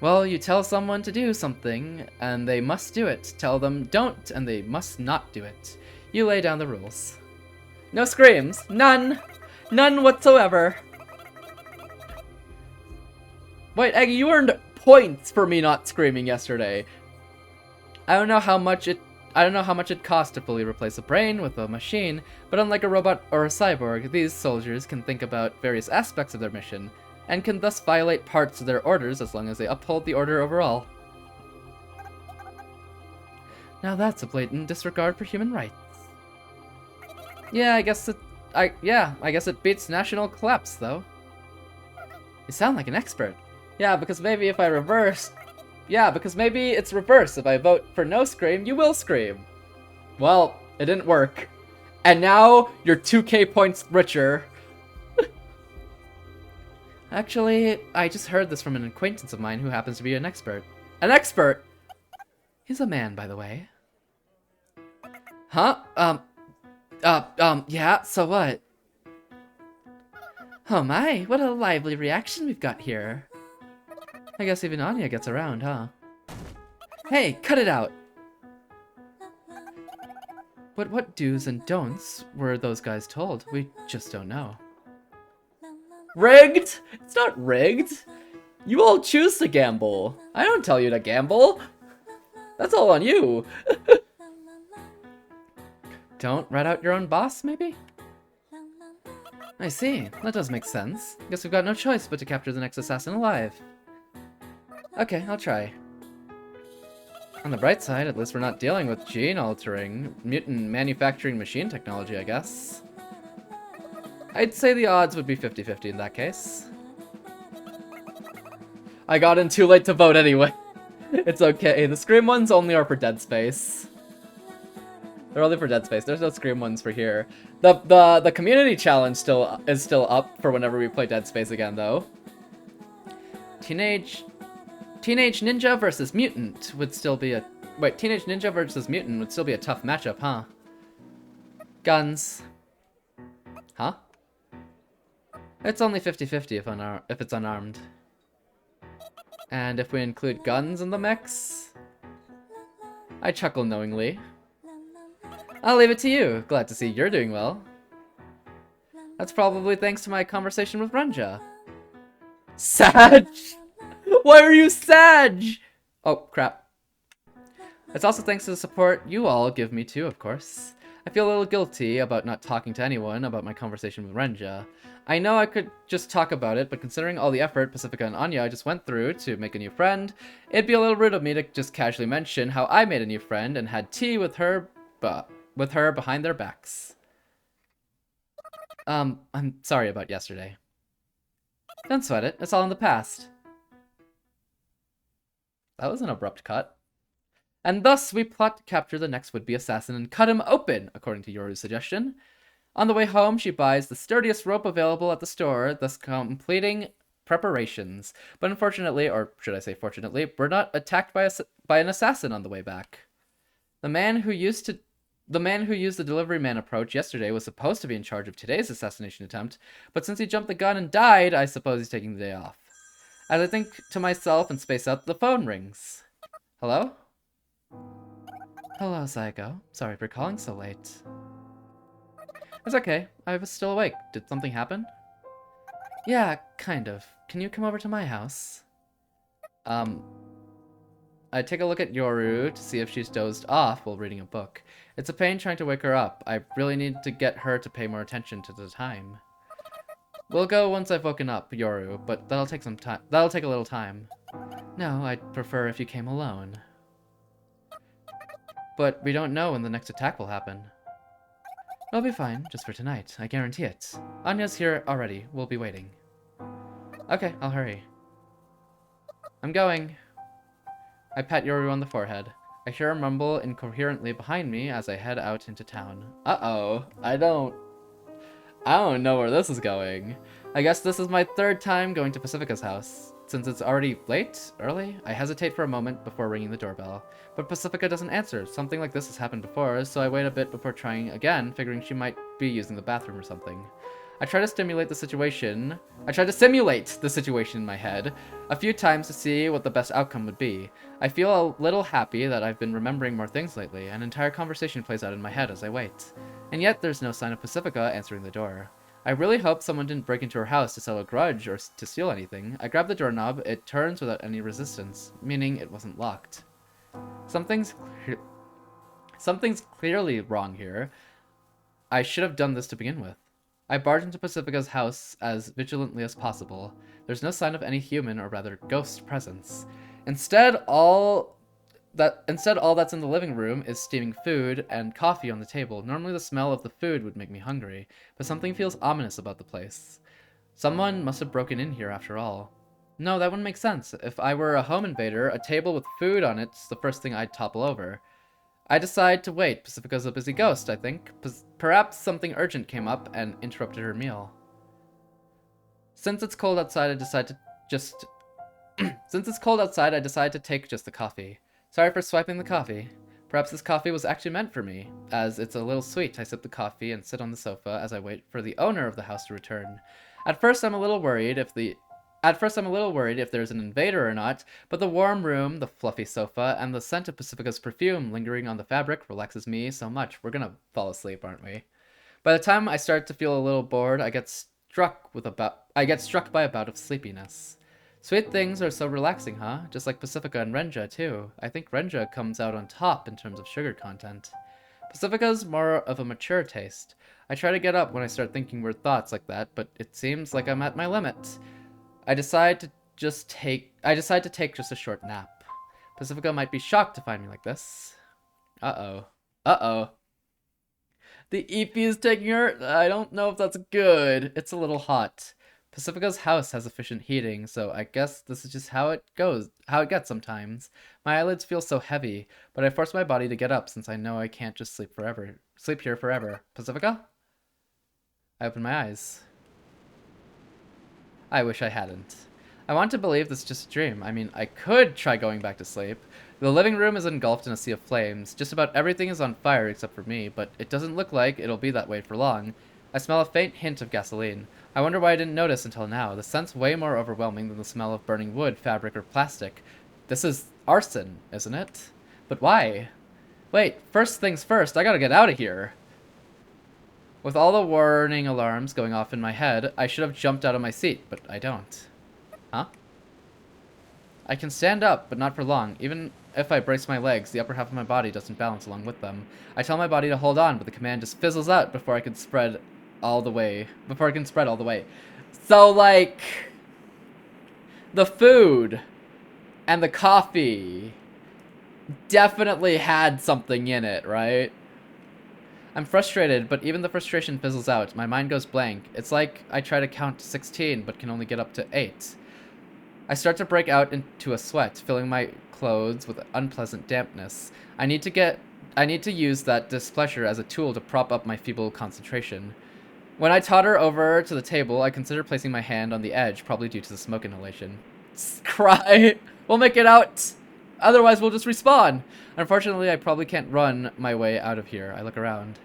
Well, you tell someone to do something, and they must do it. Tell them don't, and they must not do it. You lay down the rules. No screams. None. None whatsoever. Wait, Eggy, you earned points for me not screaming yesterday. I don't know how much it costs to fully replace a brain with a machine, but unlike a robot or a cyborg, these soldiers can think about various aspects of their mission, and can thus violate parts of their orders as long as they uphold the order overall. Now that's a blatant disregard for human rights. Yeah, I guess it beats national collapse, though. You sound like an expert. Yeah, because maybe it's reverse. If I vote for no scream, you will scream. Well, it didn't work. And now you're 2k points richer. Actually, I just heard this from an acquaintance of mine who happens to be an expert. An expert? He's a man, by the way. Huh? Yeah, so what? Oh my, what a lively reaction we've got here. I guess even Anya gets around, huh? Hey, cut it out! But what do's and don'ts were those guys told? We just don't know. Rigged? It's not rigged. You all choose to gamble. I don't tell you to gamble. That's all on you. Don't rat out your own boss, maybe? I see. That does make sense. Guess we've got no choice but to capture the next assassin alive. Okay, I'll try. On the bright side, at least we're not dealing with gene-altering, mutant manufacturing machine technology, I guess. I'd say the odds would be 50-50 in that case. I got in too late to vote anyway. It's okay. The Scream ones only are for Dead Space. They're only for Dead Space. There's no Scream ones for here. The community challenge is still up for whenever we play Dead Space again, though. Teenage Ninja versus Mutant would still be a Wait, Teenage Ninja versus Mutant would still be a tough matchup, huh? Guns. Huh? It's only 50-50 if it's unarmed. And if we include guns in the mix? I chuckle knowingly. I'll leave it to you. Glad to see you're doing well. That's probably thanks to my conversation with Renja. Sag! Why are you Sag? Oh, crap. It's also thanks to the support you all give me too, of course. I feel a little guilty about not talking to anyone about my conversation with Renja. I know I could just talk about it, but considering all the effort Pacifica and Anya just went through to make a new friend, it'd be a little rude of me to just casually mention how I made a new friend and had tea with her behind their backs. I'm sorry about yesterday. Don't sweat it, it's all in the past. That was an abrupt cut. And thus, we plot to capture the next would-be assassin and cut him open, according to Yoru's suggestion. On the way home, she buys the sturdiest rope available at the store, thus completing preparations. But unfortunately, or should I say fortunately, we're not attacked by an assassin on the way back. The man who used the delivery man approach yesterday was supposed to be in charge of today's assassination attempt, but since he jumped the gun and died, I suppose he's taking the day off. As I think to myself and space out, the phone rings. Hello? Hello, Psycho. Sorry for calling so late. It's okay. I was still awake. Did something happen? Yeah, kind of. Can you come over to my house? I take a look at Yoru to see if she's dozed off while reading a book. It's a pain trying to wake her up. I really need to get her to pay more attention to the time. We'll go once I've woken up, Yoru, but that'll take some time. That'll take a little time. No, I'd prefer if you came alone. But we don't know when the next attack will happen. It'll be fine, just for tonight. I guarantee it. Anya's here already. We'll be waiting. Okay, I'll hurry. I'm going. I pat Yoru on the forehead. I hear her mumble incoherently behind me as I head out into town. Uh-oh. I don't know where this is going. I guess this is my third time going to Pacifica's house. Since it's already early, I hesitate for a moment before ringing the doorbell. But Pacifica doesn't answer. Something like this has happened before, so I wait a bit before trying again, figuring she might be using the bathroom or something. I try to simulate the situation in my head a few times to see what the best outcome would be. I feel a little happy that I've been remembering more things lately. An entire conversation plays out in my head as I wait. And yet there's no sign of Pacifica answering the door. I really hope someone didn't break into her house to settle a grudge or to steal anything. I grab the doorknob, it turns without any resistance, meaning it wasn't locked. Something's clearly wrong here. I should have done this to begin with. I barge into Pacifica's house as vigilantly as possible. There's no sign of any human, or rather ghost, presence. Instead, all that's in the living room is steaming food and coffee on the table. Normally the smell of the food would make me hungry, but something feels ominous about the place. Someone must have broken in here after all. No, that wouldn't make sense. If I were a home invader, a table with food on it's the first thing I'd topple over. I decide to wait. Pacifica's a busy ghost, I think. Perhaps something urgent came up and interrupted her meal. Since it's cold outside, I decide to take just the coffee. Sorry for swiping the coffee. Perhaps this coffee was actually meant for me. As it's a little sweet, I sip the coffee and sit on the sofa as I wait for the owner of the house to return. At first I'm a little worried if there's an invader or not, but the warm room, the fluffy sofa, and the scent of Pacifica's perfume lingering on the fabric relaxes me so much. We're gonna fall asleep, aren't we? By the time I start to feel a little bored, I get struck by a bout of sleepiness. Sweet things are so relaxing, huh? Just like Pacifica and Renja, too. I think Renja comes out on top in terms of sugar content. Pacifica's more of a mature taste. I try to get up when I start thinking weird thoughts like that, but it seems like I'm at my limit. I decide to take just a short nap. Pacifica might be shocked to find me like this. Uh-oh. Uh-oh. The Eepee is taking her. I don't know if that's good. It's a little hot. Pacifica's house has efficient heating, so I guess this is just how it gets sometimes. My eyelids feel so heavy, but I force my body to get up since I know I can't just sleep here forever. Pacifica? I open my eyes. I wish I hadn't. I want to believe this is just a dream. I mean, I could try going back to sleep. The living room is engulfed in a sea of flames. Just about everything is on fire except for me, but it doesn't look like it'll be that way for long. I smell a faint hint of gasoline. I wonder why I didn't notice until now. The scent's way more overwhelming than the smell of burning wood, fabric, or plastic. This is arson, isn't it? But why? Wait, first things first, I gotta get out of here. With all the warning alarms going off in my head, I should have jumped out of my seat, but I don't. Huh? I can stand up, but not for long. Even if I brace my legs, the upper half of my body doesn't balance along with them. I tell my body to hold on, but the command just fizzles out before I can spread all the way. So, like, the food and the coffee definitely had something in it, right? I'm frustrated, but even the frustration fizzles out. My mind goes blank. It's like I try to count to 16, but can only get up to 8. I start to break out into a sweat, filling my clothes with unpleasant dampness. I need to use that displeasure as a tool to prop up my feeble concentration. When I totter over to the table, I consider placing my hand on the edge, probably due to the smoke inhalation. Cry! We'll make it out! Otherwise, we'll just respawn! Unfortunately, I probably can't run my way out of here. I look around.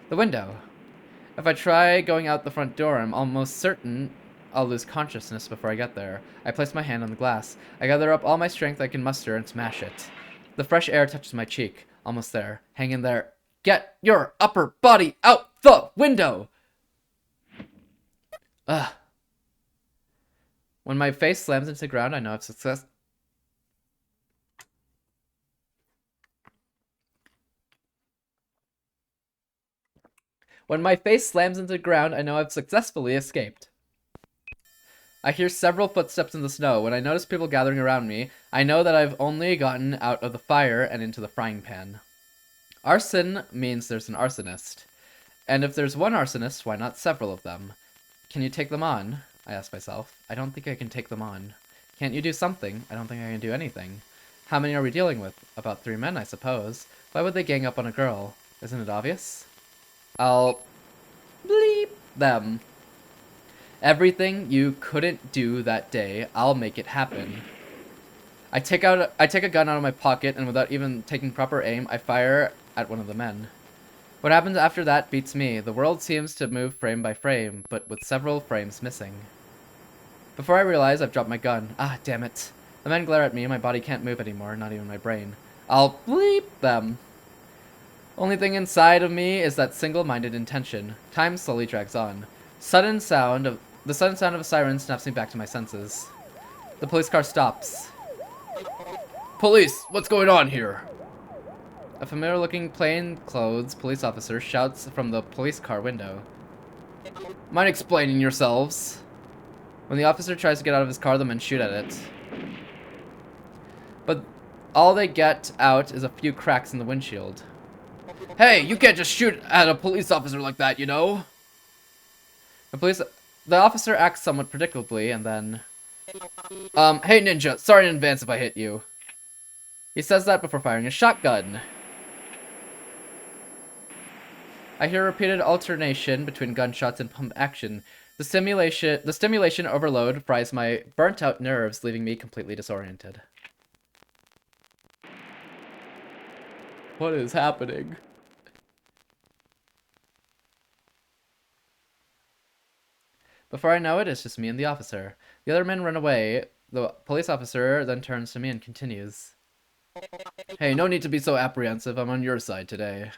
The window. If I try going out the front door, I'm almost certain I'll lose consciousness before I get there. I place my hand on the glass. I gather up all my strength I can muster and smash it. The fresh air touches my cheek. Almost there. Hang in there. Get your upper body out the window! Ugh. When my face slams into the ground, I know I've success. When my face slams into the ground, I know I've successfully escaped. I hear several footsteps in the snow. When I notice people gathering around me, I know that I've only gotten out of the fire and into the frying pan. Arson means there's an arsonist. And if there's one arsonist, why not several of them? Can you take them on? I ask myself. I don't think I can take them on. Can't you do something? I don't think I can do anything. How many are we dealing with? About 3 men, I suppose. Why would they gang up on a girl? Isn't it obvious? I'll bleep them. Everything you couldn't do that day, I'll make it happen. I take a gun out of my pocket, and without even taking proper aim, I fire at one of the men. What happens after that beats me. The world seems to move frame by frame, but with several frames missing. Before I realize, I've dropped my gun. Ah, damn it. The men glare at me, and my body can't move anymore, not even my brain. I'll bleep them. Only thing inside of me is that single-minded intention. Time slowly drags on. The sudden sound of a siren snaps me back to my senses. The police car stops. Police, what's going on here? A familiar-looking plainclothes police officer shouts from the police car window. Mind explaining yourselves? When the officer tries to get out of his car, the men shoot at it. But all they get out is a few cracks in the windshield. Hey, you can't just shoot at a police officer like that, you know? The officer acts somewhat predictably, and then... Hey Ninja, sorry in advance if I hit you. He says that before firing a shotgun. I hear repeated alternation between gunshots and pump action. The stimulation overload fries my burnt-out nerves, leaving me completely disoriented. What is happening? Before I know it, it's just me and the officer. The other men run away. The police officer then turns to me and continues. Hey, no need to be so apprehensive. I'm on your side today.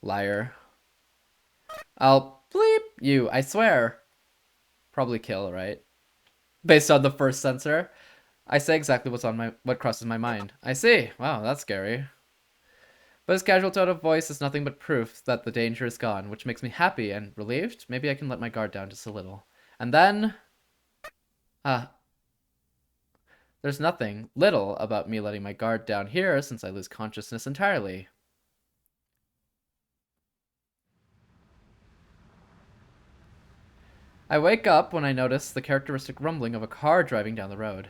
Liar. I'll bleep you, I swear. Probably kill, right? Based on the first censor. I say exactly what crosses my mind. I see. Wow, that's scary. But his casual tone of voice is nothing but proof that the danger is gone, which makes me happy and relieved. Maybe I can let my guard down just a little. And then... there's nothing little about me letting my guard down here since I lose consciousness entirely. I wake up when I notice the characteristic rumbling of a car driving down the road.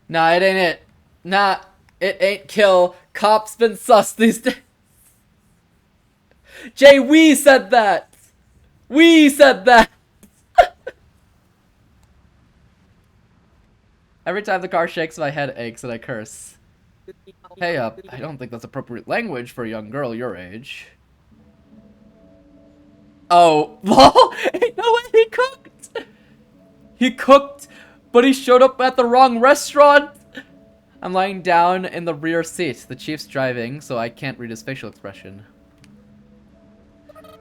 Nah, it ain't it. Nah, it ain't kill. Cops been sus these days. Jay, we said that! We said that! Every time the car shakes, my head aches and I curse. Hey, I don't think that's appropriate language for a young girl your age. Oh, lol! No way, he cooked! He cooked, but he showed up at the wrong restaurant! I'm lying down in the rear seat. The chief's driving, so I can't read his facial expression.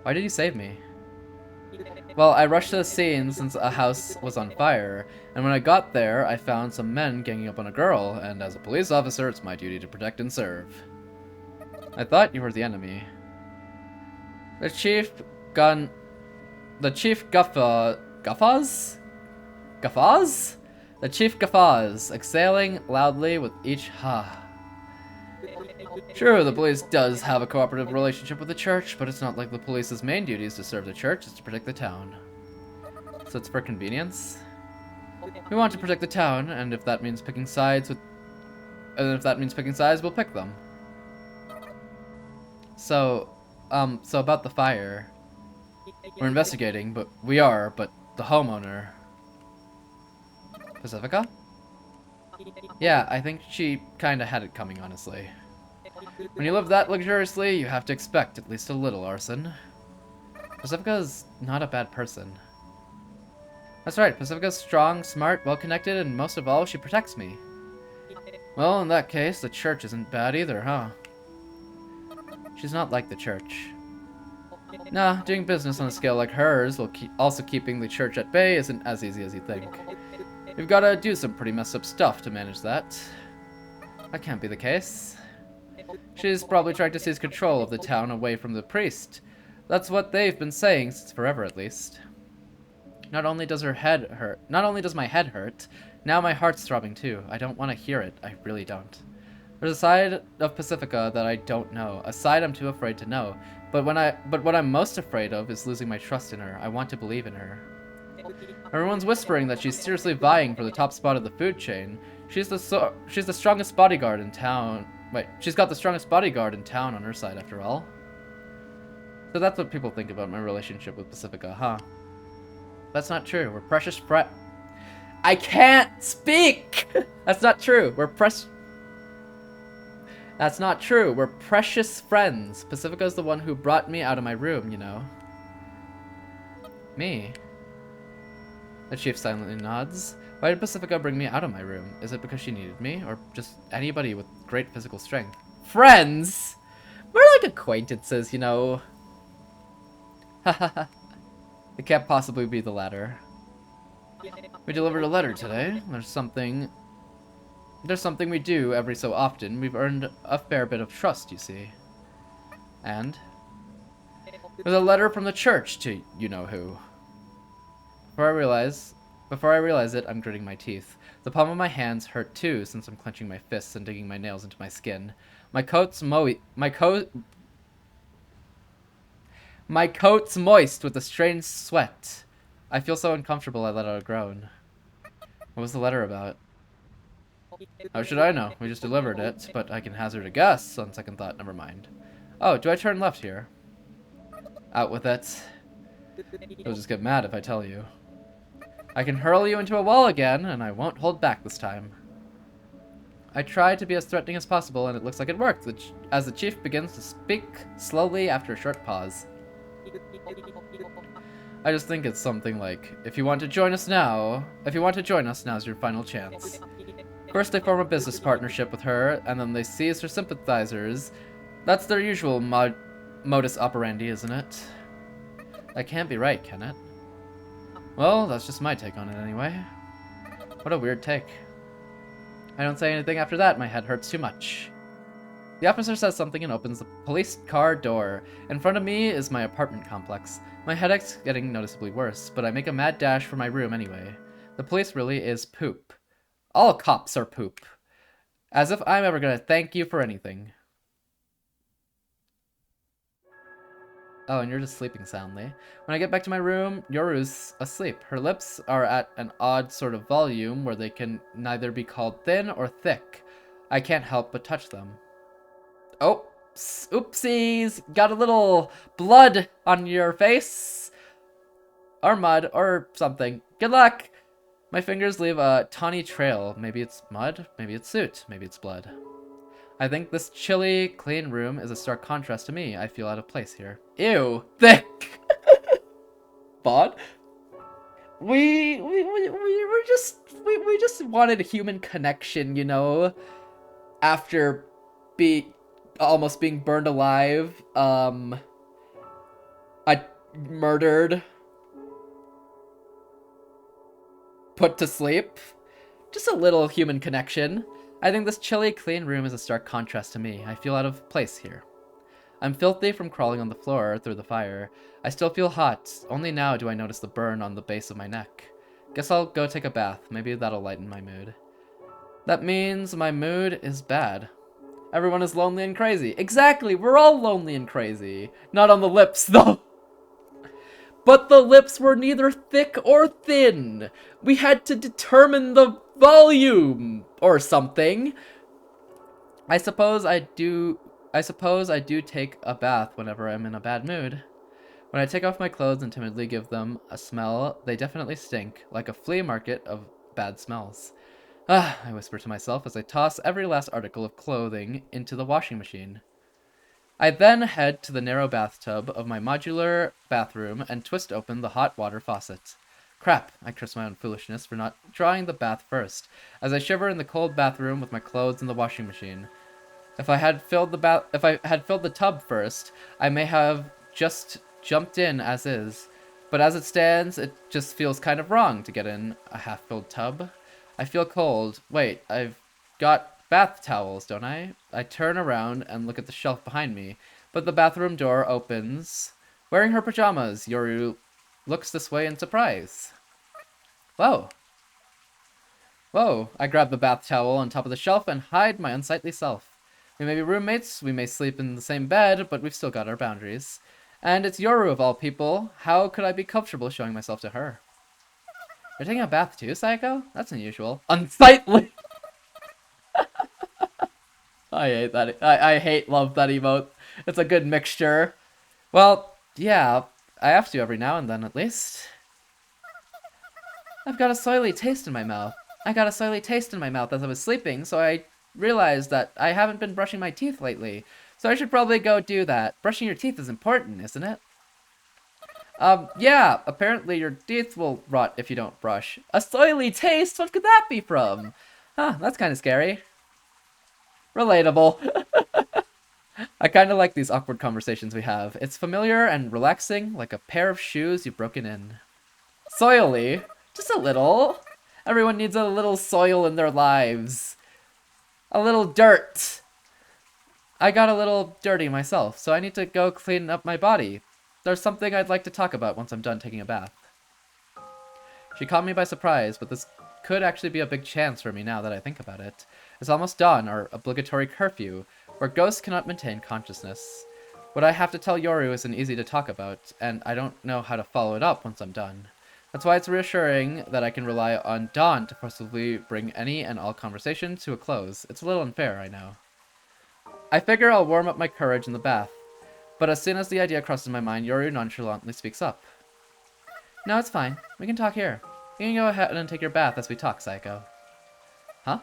Why did he save me? Well, I rushed to the scene since a house was on fire, and when I got there, I found some men ganging up on a girl, and as a police officer, it's my duty to protect and serve. I thought you were the enemy. The chief guffaws? Guffaws? The chief guffaws, exhaling loudly with each ha. Sure, the police does have a cooperative relationship with the church, but it's not like the police's main duty is to serve the church, it's to protect the town. So it's for convenience? We want to protect the town, and if that means picking sides we'll pick them. So about the fire. We're investigating, but the homeowner. Pacifica? Yeah, I think she kinda had it coming, honestly. When you live that luxuriously, you have to expect at least a little arson. Pacifica's not a bad person. That's right, Pacifica's strong, smart, well-connected, and most of all, she protects me. Well, in that case, the church isn't bad either, huh? She's not like the church. Nah, doing business on a scale like hers while also keeping the church at bay isn't as easy as you think. You've gotta do some pretty messed up stuff to manage that. That can't be the case. She's probably trying to seize control of the town away from the priest. That's what they've been saying since forever, at least. Not only does my head hurt, now my heart's throbbing too. I don't want to hear it. I really don't. There's a side of Pacifica that I don't know, a side I'm too afraid to know. But what I'm most afraid of is losing my trust in her. I want to believe in her. Everyone's whispering that she's seriously vying for the top spot of the food chain. She's the strongest bodyguard in town. Wait, she's got the strongest bodyguard in town on her side, after all. So that's what people think about my relationship with Pacifica, huh? That's not true. We're precious I can't speak! That's not true. That's not true. We're precious friends. Pacifica's the one who brought me out of my room, you know. Me? The chief silently nods. Why did Pacifica bring me out of my room? Is it because she needed me? Or just anybody with great physical strength? Friends? We're like acquaintances, you know. Hahaha. It can't possibly be the latter. We delivered a letter today. There's something we do every so often. We've earned a fair bit of trust, you see. And? There's a letter from the church to you-know-who. Before I realize it, I'm gritting my teeth. The palm of my hands hurt too, since I'm clenching my fists and digging my nails into my skin. My coat's moist with a strange sweat. I feel so uncomfortable I let out a groan. What was the letter about? How should I know? We just delivered it, but I can hazard a guess. On second thought, never mind. Oh, do I turn left here? Out with it. You'll just get mad if I tell you. I can hurl you into a wall again, and I won't hold back this time. I tried to be as threatening as possible, and it looks like it worked, as the chief begins to speak slowly after a short pause. I just think it's something like, if you want to join us, now's your final chance. First they form a business partnership with her, and then they seize her sympathizers. That's their usual modus operandi, isn't it? That can't be right, can it? Well, that's just my take on it anyway. What a weird take. I don't say anything after that, my head hurts too much. The officer says something and opens the police car door. In front of me is my apartment complex. My headache's getting noticeably worse, but I make a mad dash for my room anyway. The police really is poop. All cops are poop. As if I'm ever gonna thank you for anything. Oh, and you're just sleeping soundly. When I get back to my room, Yoru's asleep. Her lips are at an odd sort of volume where they can neither be called thin or thick. I can't help but touch them. Oh, oopsies! Got a little blood on your face. Or mud, or something. Good luck! My fingers leave a tawny trail. Maybe it's mud, maybe it's soot, maybe it's blood. I think this chilly, clean room is a stark contrast to me. I feel out of place here. Ew, thick. Bod? We just wanted human connection, you know, after almost being burned alive, I murdered, put to sleep. Just a little human connection. I think this chilly, clean room is a stark contrast to me. I feel out of place here. I'm filthy from crawling on the floor through the fire. I still feel hot. Only now do I notice the burn on the base of my neck. Guess I'll go take a bath. Maybe that'll lighten my mood. That means my mood is bad. Everyone is lonely and crazy. Exactly, we're all lonely and crazy. Not on the lips, though. But the lips were neither thick or thin. We had to determine the volume or something. I suppose I do take a bath whenever I'm in a bad mood. When I take off my clothes and timidly give them a smell, they definitely stink, like a flea market of bad smells. Ah, I whisper to myself as I toss every last article of clothing into the washing machine. I then head to the narrow bathtub of my modular bathroom and twist open the hot water faucet. Crap, I curse my own foolishness for not drawing the bath first, as I shiver in the cold bathroom with my clothes in the washing machine. If I had filled the tub first, I may have just jumped in as is. But as it stands, it just feels kind of wrong to get in a half-filled tub. I feel cold. Wait, I've got bath towels, don't I? I turn around and look at the shelf behind me, but the bathroom door opens. Wearing her pajamas, Yoru looks this way in surprise. Whoa. Whoa, I grab the bath towel on top of the shelf and hide my unsightly self. We may be roommates, we may sleep in the same bed, but we've still got our boundaries. And it's Yoru of all people. How could I be comfortable showing myself to her? You're taking a bath too, Psycho? That's unusual. Unsightly! I hate that. I love that emote. It's a good mixture. Well, yeah, I have to every now and then at least. I've got a soily taste in my mouth. I got a soily taste in my mouth as I was sleeping, so I realized that I haven't been brushing my teeth lately. So I should probably go do that. Brushing your teeth is important, isn't it? Yeah, apparently your teeth will rot if you don't brush. A soily taste? What could that be from? Huh, that's kind of scary. Relatable. I kind of like these awkward conversations we have. It's familiar and relaxing, like a pair of shoes you've broken in. Soily? Just a little. Everyone needs a little soil in their lives. A little dirt. I got a little dirty myself, so I need to go clean up my body. There's something I'd like to talk about once I'm done taking a bath. She caught me by surprise, but this could actually be a big chance for me now that I think about it. It's almost dawn, our obligatory curfew, where ghosts cannot maintain consciousness. What I have to tell Yoru isn't easy to talk about, and I don't know how to follow it up once I'm done. That's why it's reassuring that I can rely on Dawn to forcibly bring any and all conversation to a close. It's a little unfair, I know. I figure I'll warm up my courage in the bath, but as soon as the idea crosses my mind, Yoru nonchalantly speaks up. No, it's fine. We can talk here. You can go ahead and take your bath as we talk, Psycho. Huh?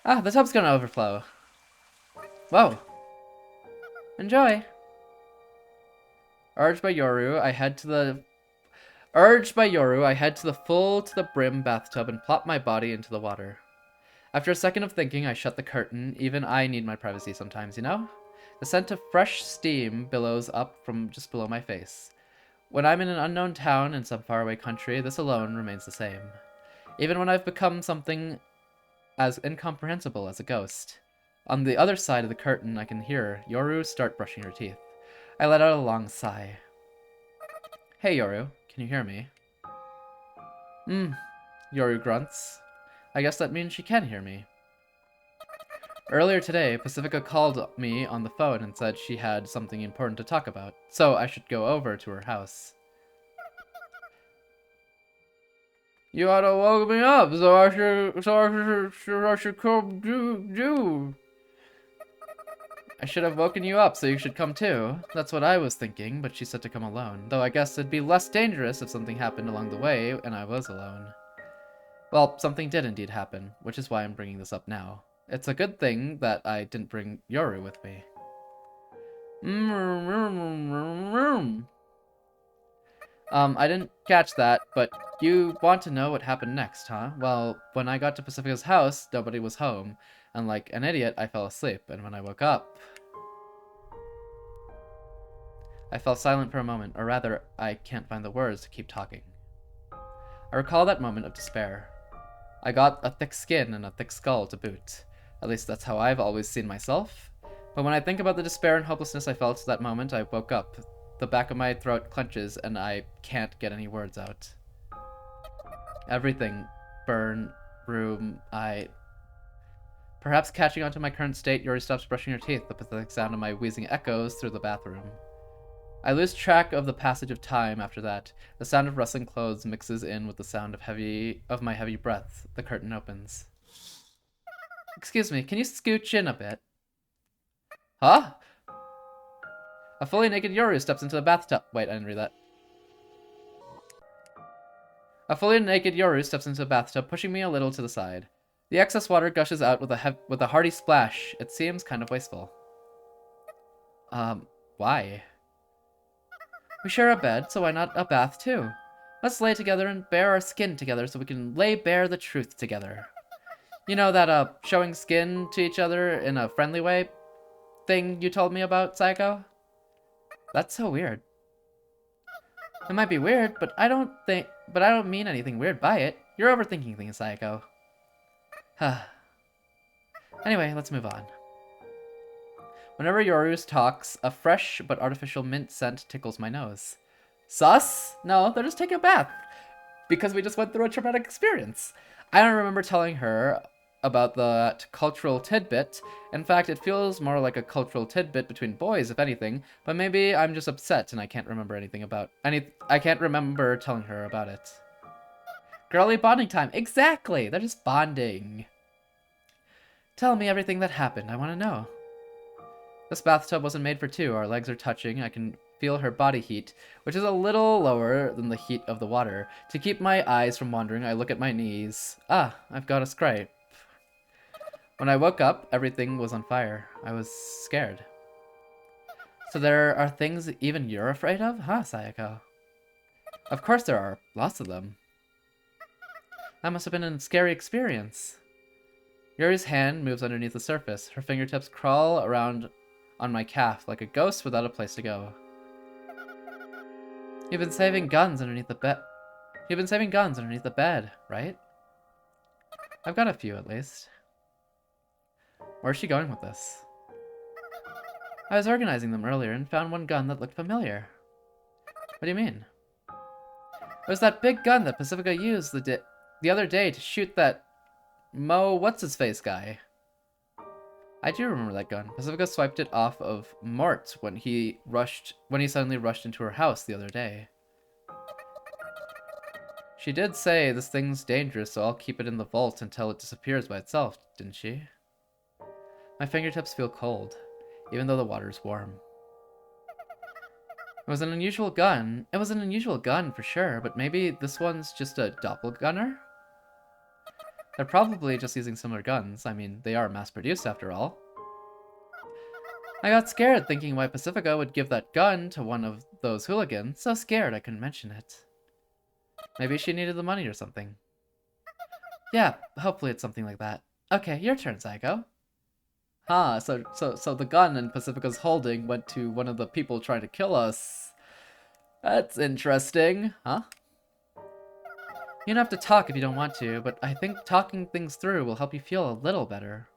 Ah, the tub's gonna overflow. Whoa. Enjoy. Urged by Yoru, I head to the full to the brim bathtub and plop my body into the water. After a second of thinking, I shut the curtain. Even I need my privacy sometimes, you know? The scent of fresh steam billows up from just below my face. When I'm in an unknown town in some faraway country, this alone remains the same. Even when I've become something as incomprehensible as a ghost. On the other side of the curtain, I can hear Yoru start brushing her teeth. I let out a long sigh. Hey, Yoru, can you hear me? Yoru grunts. I guess that means she can hear me. Earlier today, Pacifica called me on the phone and said she had something important to talk about, so I should go over to her house. You oughta woke me up, so I should come do. I should have woken you up so you should come too. That's what I was thinking, but she said to come alone. Though I guess it'd be less dangerous if something happened along the way and I was alone. Well, something did indeed happen, which is why I'm bringing this up now. It's a good thing that I didn't bring Yoru with me. I didn't catch that, but you want to know what happened next, huh? Well, when I got to Pacifica's house, nobody was home, and like an idiot, I fell asleep, and when I woke up, I fell silent for a moment, or rather, I can't find the words to keep talking. I recall that moment of despair. I got a thick skin and a thick skull to boot. At least that's how I've always seen myself. But when I think about the despair and hopelessness I felt at that moment, I woke up. The back of my throat clenches, and I can't get any words out. Everything. Burn. Room. Perhaps catching on to my current state, Yuri stops brushing her teeth. The pathetic sound of my wheezing echoes through the bathroom. I lose track of the passage of time after that. The sound of rustling clothes mixes in with the sound of my heavy breath. The curtain opens. Excuse me, can you scooch in a bit? Huh? A fully naked Yoru steps into the bathtub. Wait, I didn't read that. A fully naked Yoru steps into the bathtub, pushing me a little to the side. The excess water gushes out with a hearty splash. It seems kind of wasteful. Why? We share a bed, so why not a bath too? Let's lay together and bare our skin together so we can lay bare the truth together. You know that, showing skin to each other in a friendly way thing you told me about, Psycho? That's so weird. It might be weird, but I don't mean anything weird by it. You're overthinking things, Psycho. Anyway, let's move on. Whenever Yoru talks, a fresh but artificial mint scent tickles my nose. Sus? No, they're just taking a bath. Because we just went through a traumatic experience. I don't remember telling her about the cultural tidbit. In fact, it feels more like a cultural tidbit between boys, if anything. But maybe I'm just upset and I can't remember anything about I can't remember telling her about it. Girly bonding time. Exactly! They're just bonding. Tell me everything that happened. I want to know. This bathtub wasn't made for two. Our legs are touching. I can feel her body heat, which is a little lower than the heat of the water. To keep my eyes from wandering, I look at my knees. Ah, I've got a scrape. When I woke up, everything was on fire. I was scared. So there are things even you're afraid of? Huh, Sayako? Of course there are. Lots of them. That must have been a scary experience. Yuri's hand moves underneath the surface. Her fingertips crawl around on my calf like a ghost without a place to go. You've been saving guns underneath the bed. You've been saving guns underneath the bed, right? I've got a few, at least. Where's she going with this? I was organizing them earlier and found one gun that looked familiar. What do you mean? It was that big gun that Pacifica used the other day to shoot that what's-his-face guy. I do remember that gun. Pacifica swiped it off of Mort when he suddenly rushed into her house the other day. She did say this thing's dangerous, so I'll keep it in the vault until it disappears by itself, didn't she? My fingertips feel cold, even though the water's warm. It was an unusual gun. It was an unusual gun for sure, but maybe this one's just a doppelgunner? They're probably just using similar guns. I mean, they are mass-produced after all. I got scared thinking why Pacifica would give that gun to one of those hooligans. So scared I couldn't mention it. Maybe she needed the money or something. Yeah, hopefully it's something like that. Okay, your turn, Psycho. Huh, so the gun in Pacifica's holding went to one of the people trying to kill us. That's interesting. Huh? You don't have to talk if you don't want to, but I think talking things through will help you feel a little better.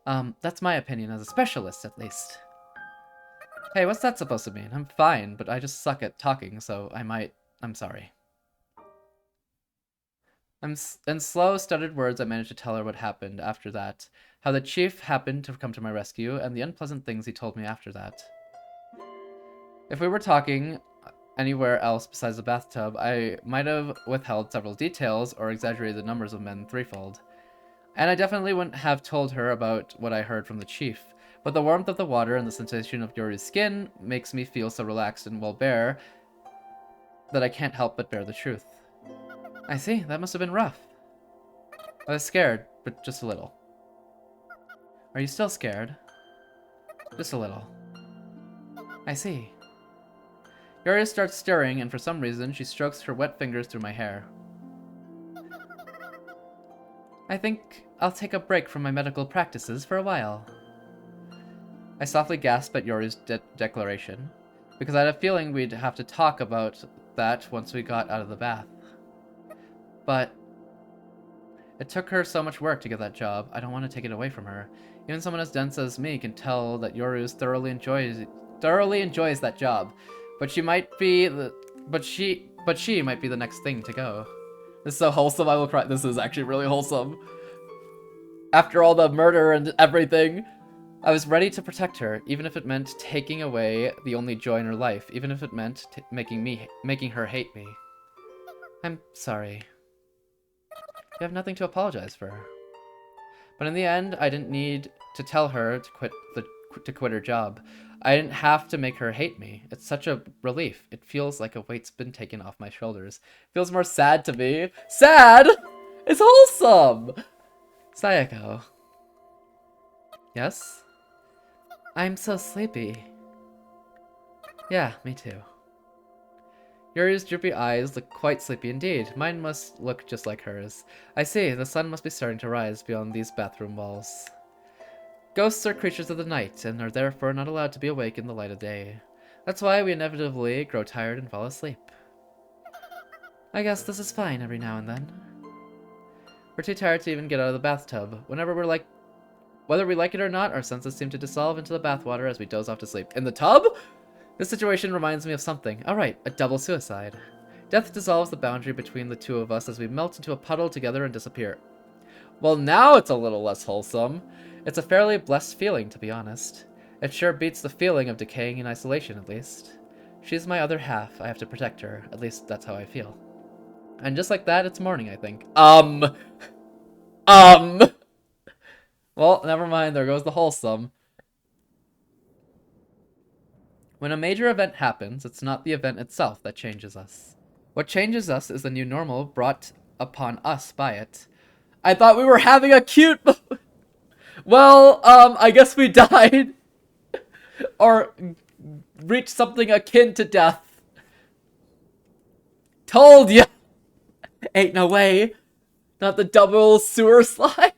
That's my opinion as a specialist, at least. Hey, what's that supposed to mean? I'm fine, but I just suck at talking, so I'm sorry. In slow, stuttered words, I managed to tell her what happened after that, how the chief happened to come to my rescue, and the unpleasant things he told me after that. If we were talking anywhere else besides the bathtub, I might have withheld several details or exaggerated the numbers of men threefold. And I definitely wouldn't have told her about what I heard from the chief. But the warmth of the water and the sensation of Yoru's skin makes me feel so relaxed and well-bear that I can't help but bear the truth. I see, that must have been rough. I was scared, but just a little. Are you still scared? Just a little. I see. Yoru starts stirring, and for some reason, she strokes her wet fingers through my hair. I think I'll take a break from my medical practices for a while. I softly gasped at Yoru's declaration, because I had a feeling we'd have to talk about that once we got out of the bath. But it took her so much work to get that job, I don't want to take it away from her. Even someone as dense as me can tell that Yoru thoroughly enjoys that job. But she might be she might be the next thing to go. This is so wholesome, I will cry. This is actually really wholesome. After all the murder and everything, I was ready to protect her, even if it meant taking away the only joy in her life, even if it meant making her hate me. I'm sorry. You have nothing to apologize for. But in the end, I didn't need to tell her to quit her job. I didn't have to make her hate me. It's such a relief. It feels like a weight's been taken off my shoulders. It feels more sad to me. Sad? It's wholesome! Sayako. Yes? I'm so sleepy. Yeah, me too. Yuri's droopy eyes look quite sleepy indeed. Mine must look just like hers. I see, the sun must be starting to rise beyond these bathroom walls. Ghosts are creatures of the night, and are therefore not allowed to be awake in the light of day. That's why we inevitably grow tired and fall asleep. I guess this is fine every now and then. We're too tired to even get out of the bathtub. Whether we like it or not, our senses seem to dissolve into the bathwater as we doze off to sleep. In the tub? This situation reminds me of something. Oh right, a double suicide. Death dissolves the boundary between the two of us as we melt into a puddle together and disappear. Well, now it's a little less wholesome. It's a fairly blessed feeling, to be honest. It sure beats the feeling of decaying in isolation, at least. She's my other half. I have to protect her. At least that's how I feel. And just like that, it's morning, I think. Well, never mind. There goes the wholesome. When a major event happens, it's not the event itself that changes us. What changes us is the new normal brought upon us by it. I thought we were having a cute... Well, I guess we died. Or reached something akin to death. Told ya! Ain't no way. Not the double sewer slide.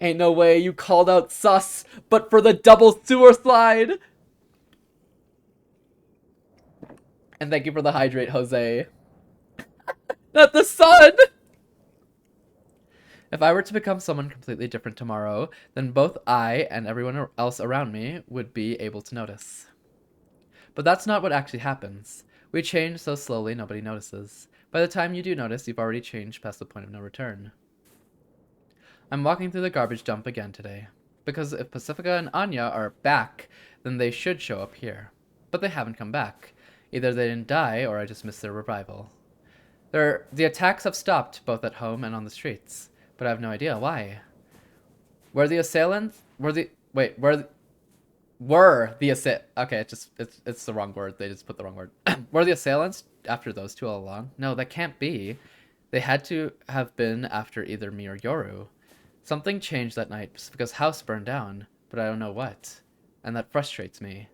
Ain't no way you called out sus, but for the double sewer slide. And thank you for the hydrate, Jose. Not the sun! If I were to become someone completely different tomorrow, then both I and everyone else around me would be able to notice. But that's not what actually happens. We change so slowly nobody notices. By the time you do notice, you've already changed past the point of no return. I'm walking through the garbage dump again today. Because if Pacifica and Anya are back, then they should show up here. But they haven't come back. Either they didn't die, or I just missed their revival. The attacks have stopped, both at home and on the streets. But I have no idea why. Were the assailants... Okay, it's the wrong word. They just put the wrong word. Were the assailants after those two all along? No, that can't be. They had to have been after either me or Yoru. Something changed that night. Pacifica's house burned down, but I don't know what. And that frustrates me.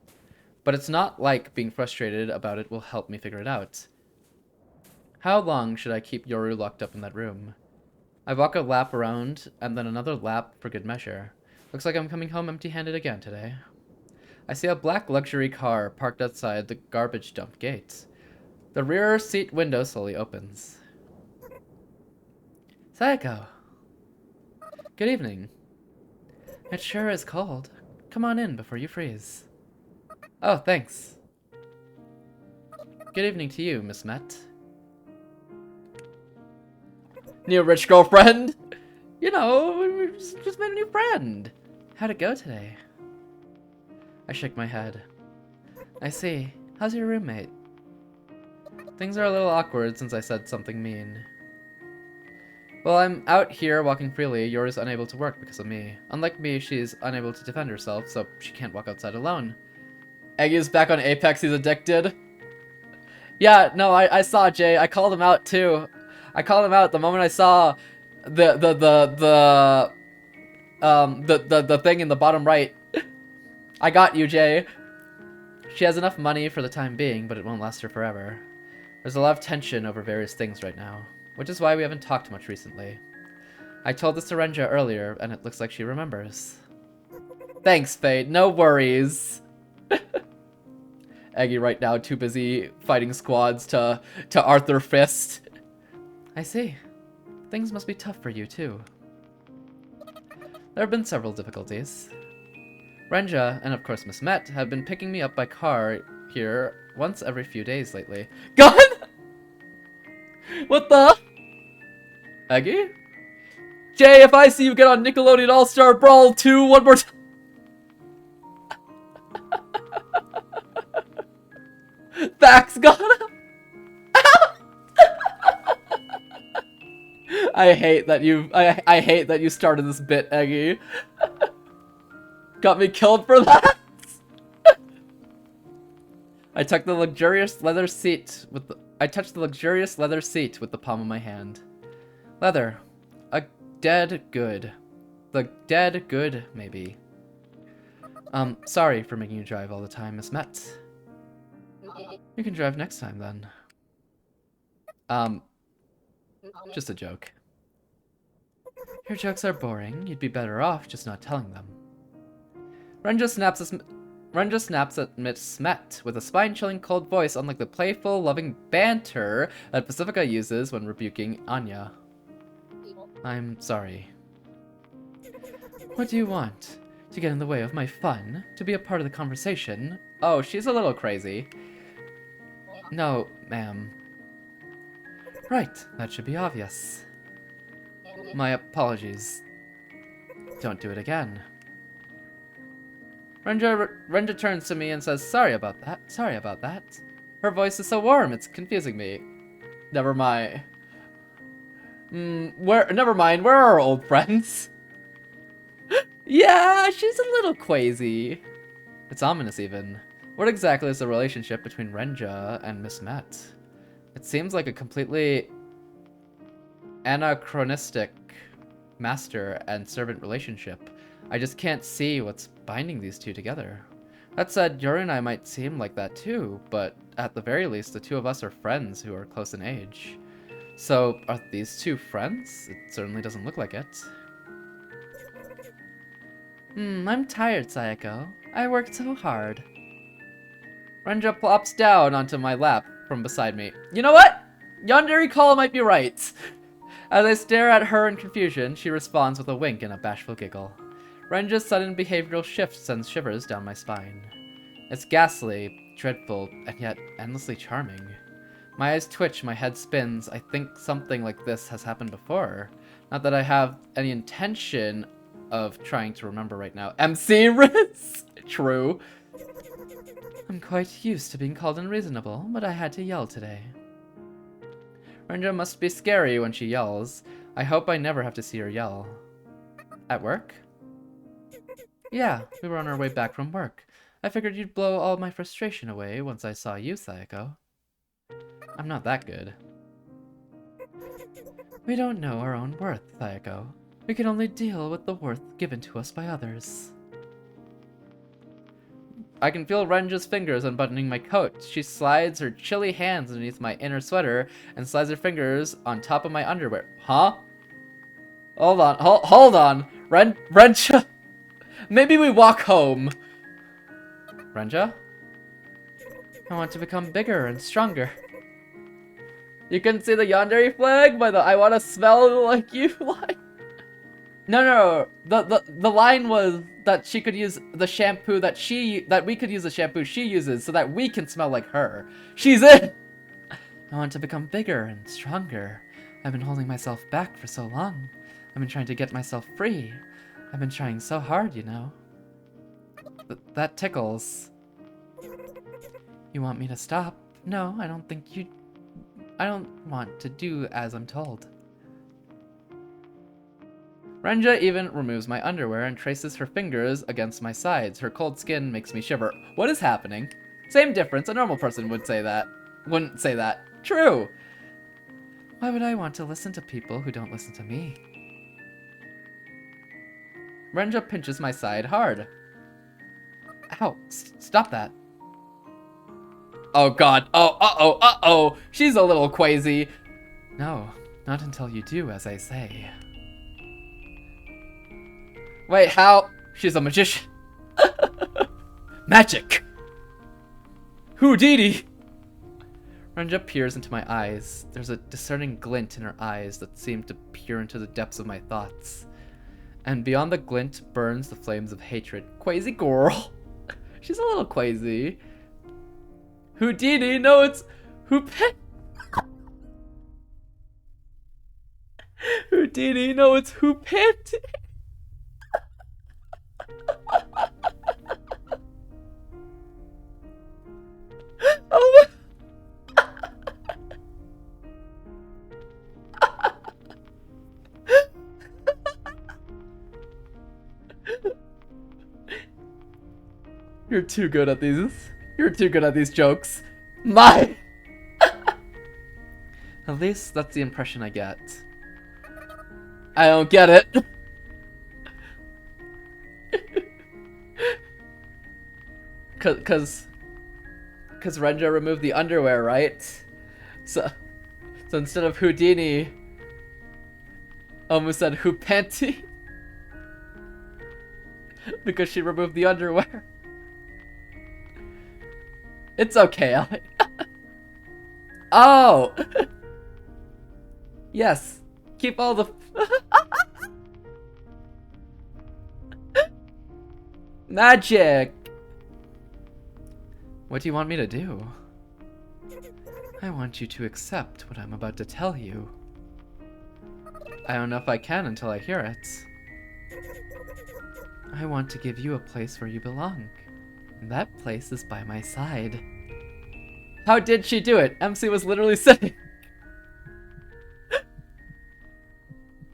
But it's not like being frustrated about it will help me figure it out. How long should I keep Yoru locked up in that room? I walk a lap around, and then another lap for good measure. Looks like I'm coming home empty-handed again today. I see a black luxury car parked outside the garbage dump gate. The rear seat window slowly opens. Sayako! Good evening. It sure is cold. Come on in before you freeze. Oh, thanks. Good evening to you, Miss Met. New rich girlfriend? You know, we just made a new friend. How'd it go today? I shake my head. I see. How's your roommate? Things are a little awkward since I said something mean. Well, I'm out here walking freely. Yours unable to work because of me. Unlike me, she's unable to defend herself, so she can't walk outside alone. Eggy's back on Apex. He's addicted. Yeah, no, I saw Jay. I called him out too. I called him out the moment I saw the thing in the bottom right. I got you, Jay. She has enough money for the time being, but it won't last her forever. There's a lot of tension over various things right now, which is why we haven't talked much recently. I told this to Renja earlier, and it looks like she remembers. Thanks, Fade. No worries. Eggy right now too busy fighting squads to Arthur Fist. I see. Things must be tough for you, too. There have been several difficulties. Renja, and of course Miss Met, have been picking me up by car here once every few days lately. Gone? What the? Eggy? Jay, if I see you get on Nickelodeon All-Star Brawl 2 one more time. Facts, gone. I hate that I hate that you started this bit, Eggy. Got me killed for that. I touched the luxurious leather seat with the palm of my hand. Leather. A dead good. The dead good, maybe. Sorry for making you drive all the time, Miss Met. You can drive next time, then. Just a joke. Your jokes are boring. You'd be better off just not telling them. Renja snaps at Miss Met with a spine-chilling cold voice, unlike the playful, loving banter that Pacifica uses when rebuking Anya. I'm sorry. What do you want? To get in the way of my fun? To be a part of the conversation? Oh, she's a little crazy. No, ma'am. Right, that should be obvious. My apologies. Don't do it again. Renja turns to me and says, Sorry about that. Her voice is so warm, it's confusing me. Never mind. Never mind, where are our old friends? Yeah, she's a little crazy. It's ominous, even. What exactly is the relationship between Renja and Miss Met? It seems like a completely anachronistic master and servant relationship. I just can't see what's binding these two together. That said, Yuri and I might seem like that too, but at the very least, the two of us are friends who are close in age. So, are these two friends? It certainly doesn't look like it. I'm tired, Sayako. I worked so hard. Renja plops down onto my lap from beside me. You know what? Yandere Call might be right. As I stare at her in confusion, she responds with a wink and a bashful giggle. Renja's sudden behavioral shift sends shivers down my spine. It's ghastly, dreadful, and yet endlessly charming. My eyes twitch, my head spins. I think something like this has happened before. Not that I have any intention of trying to remember right now. MC Riz! True. I'm quite used to being called unreasonable, but I had to yell today. Renja must be scary when she yells. I hope I never have to see her yell. At work? Yeah, we were on our way back from work. I figured you'd blow all my frustration away once I saw you, Sayako. I'm not that good. We don't know our own worth, Sayako. We can only deal with the worth given to us by others. I can feel Renja's fingers unbuttoning my coat. She slides her chilly hands underneath my inner sweater and slides her fingers on top of my underwear. Huh? Hold on. Hold on. Renja? Maybe we walk home. Renja? I want to become bigger and stronger. You can see the yandere flag by the I want to smell like you line. No. The line was that she could use the shampoo that we could use the shampoo she uses so that we can smell like her. She's in. I want to become bigger and stronger. I've been holding myself back for so long. I've been trying to get myself free. I've been trying so hard, you know. That tickles. You want me to stop? No, I don't think you... I don't want to do as I'm told. Renja even removes my underwear and traces her fingers against my sides. Her cold skin makes me shiver. What is happening? Same difference. A normal person would say that. Wouldn't say that. True. Why would I want to listen to people who don't listen to me? Renja pinches my side hard. Ow. Stop that. Oh god. Oh, uh-oh, uh-oh. She's a little crazy. No, not until you do as I say. Wait, how? She's a magician. Magic! Houdini! Renja peers into my eyes. There's a discerning glint in her eyes that seem to peer into the depths of my thoughts. And beyond the glint burns the flames of hatred. Crazy girl. She's a little crazy. Houdini? No, it's Houdini? No, it's Hoopant. Oh my. You're too good at these. You're too good at these jokes. My. At least that's the impression I get. I don't get it. Cause Renja removed the underwear, right? So instead of Houdini, almost said Hoopanty. Because she removed the underwear. It's okay, Ellie. Oh! Yes. Keep all the... Magic! What do you want me to do? I want you to accept what I'm about to tell you. I don't know if I can until I hear it. I want to give you a place where you belong. And that place is by my side. How did she do it? MC was literally sitting.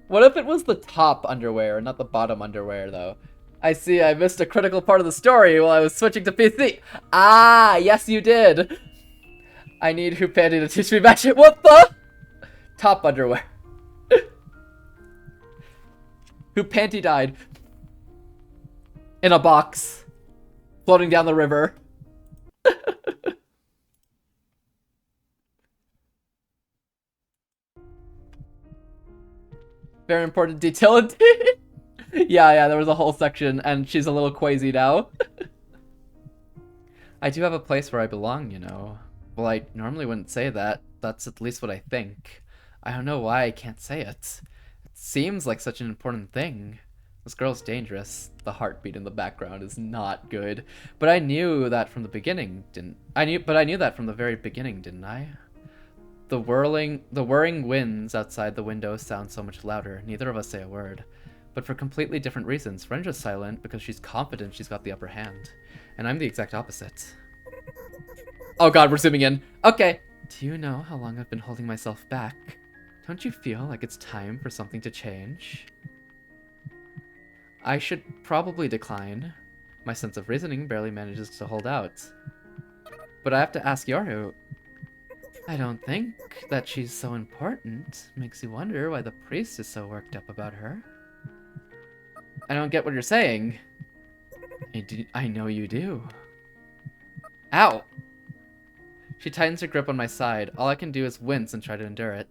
What if it was the top underwear and not the bottom underwear, though? I see I missed a critical part of the story while I was switching to PC. Ah, yes you did. I need Hoopanty to teach me magic. What the? Top underwear. Hoopanty died. In a box. Floating down the river. Very important detail indeed. Yeah, there was a whole section, and she's a little quasi now. I do have a place where I belong, you know. Well, I normally wouldn't say that. That's at least what I think. I don't know why I can't say it. It seems like such an important thing. This girl's dangerous. The heartbeat in the background is not good. But I knew that from the beginning, didn't I? I knew that from the very beginning, didn't I? The whirring winds outside the window sound so much louder. Neither of us say a word. But for completely different reasons. Renja's silent because she's confident she's got the upper hand. And I'm the exact opposite. Oh god, we're zooming in. Okay. Do you know how long I've been holding myself back? Don't you feel like it's time for something to change? I should probably decline. My sense of reasoning barely manages to hold out. But I have to ask Yoru. I don't think that she's so important. Makes you wonder why the priest is so worked up about her. I don't get what you're saying. I know you do. Ow! She tightens her grip on my side. All I can do is wince and try to endure it.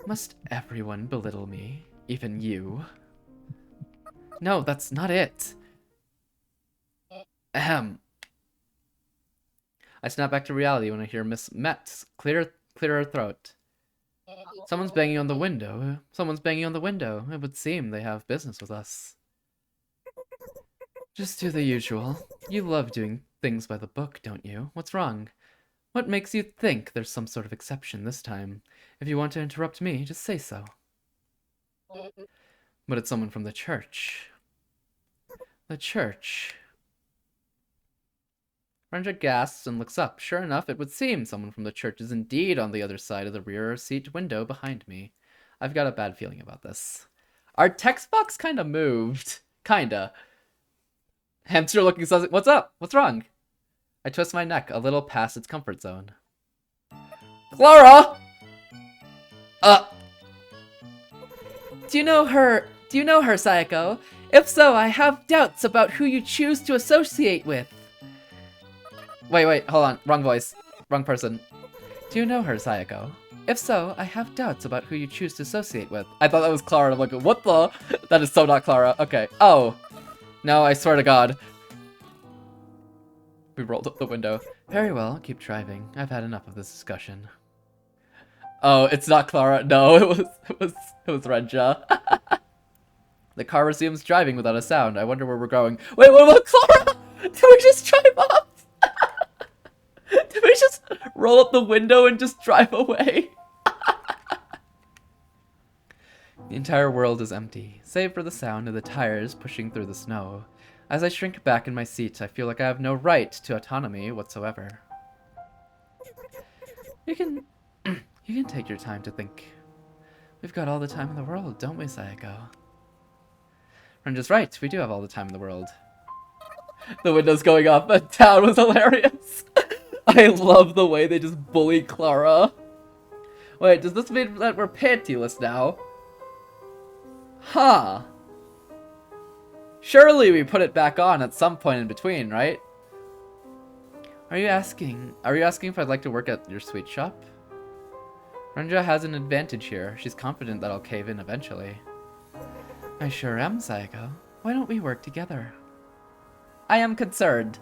Must everyone belittle me? Even you? No, that's not it. Ahem. I snap back to reality when I hear Miss Metz clear her throat. Someone's banging on the window. Someone's banging on the window. It would seem they have business with us. Just do the usual. You love doing things by the book, don't you? What's wrong? What makes you think there's some sort of exception this time? If you want to interrupt me, just say so. But it's someone from the church. The church. Renja gasps and looks up. Sure enough, it would seem someone from the church is indeed on the other side of the rear seat window behind me. I've got a bad feeling about this. Our text box kind of moved. Kinda. Hamster looking sus- What's up? What's wrong? I twist my neck a little past its comfort zone. Clara! Do you know her, Sayako? If so, I have doubts about who you choose to associate with. Wait, hold on. Wrong voice. Wrong person. Do you know her, Sayako? If so, I have doubts about who you choose to associate with. I thought that was Clara. I'm like, what the? That is so not Clara. Okay. Oh. No, I swear to God. We rolled up the window. Very well, keep driving. I've had enough of this discussion. Oh, it's not Clara. No, it was Renja. The car resumes driving without a sound. I wonder where we're going. Wait, what about Clara? Did we just drive off? Did we just roll up the window and just drive away? The entire world is empty, save for the sound of the tires pushing through the snow. As I shrink back in my seat, I feel like I have no right to autonomy whatsoever. You can take your time to think. We've got all the time in the world, don't we, Sayako? Renja's right, we do have all the time in the world. The window's going up, and town was hilarious. I love the way they just bully Clara. Wait, does this mean that we're pantyless now? Huh. Surely we put it back on at some point in between, right? Are you asking if I'd like to work at your sweet shop? Renja has an advantage here. She's confident that I'll cave in eventually. I sure am, Sayako. Why don't we work together? I am concerned.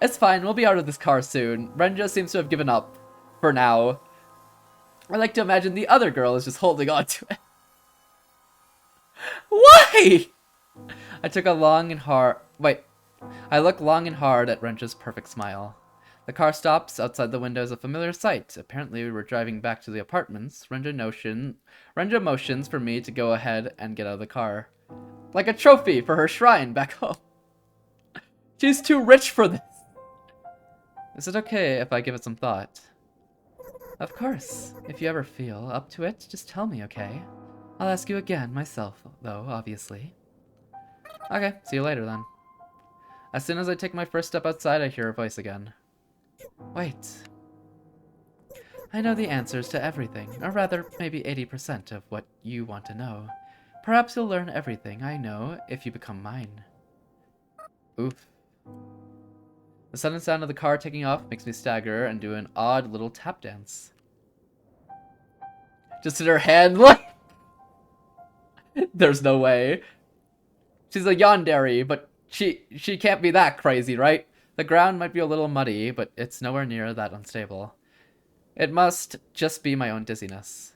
It's fine, we'll be out of this car soon. Renja seems to have given up. For now. I like to imagine the other girl is just holding on to it. Why? I look long and hard at Renja's perfect smile. The car stops. Outside the window is a familiar sight. Apparently we were driving back to the apartments. Renja motions for me to go ahead and get out of the car. Like a trophy for her shrine back home. She's too rich for this. Is it okay if I give it some thought? Of course. If you ever feel up to it, just tell me, okay? I'll ask you again myself, though, obviously. Okay, see you later then. As soon as I take my first step outside, I hear her voice again. Wait. I know the answers to everything, or rather, maybe 80% of what you want to know. Perhaps you'll learn everything I know if you become mine. Oof. The sudden sound of the car taking off makes me stagger and do an odd little tap dance. Just in her hand, like... There's no way. She's a yandere, but she can't be that crazy, right? The ground might be a little muddy, but it's nowhere near that unstable. It must just be my own dizziness.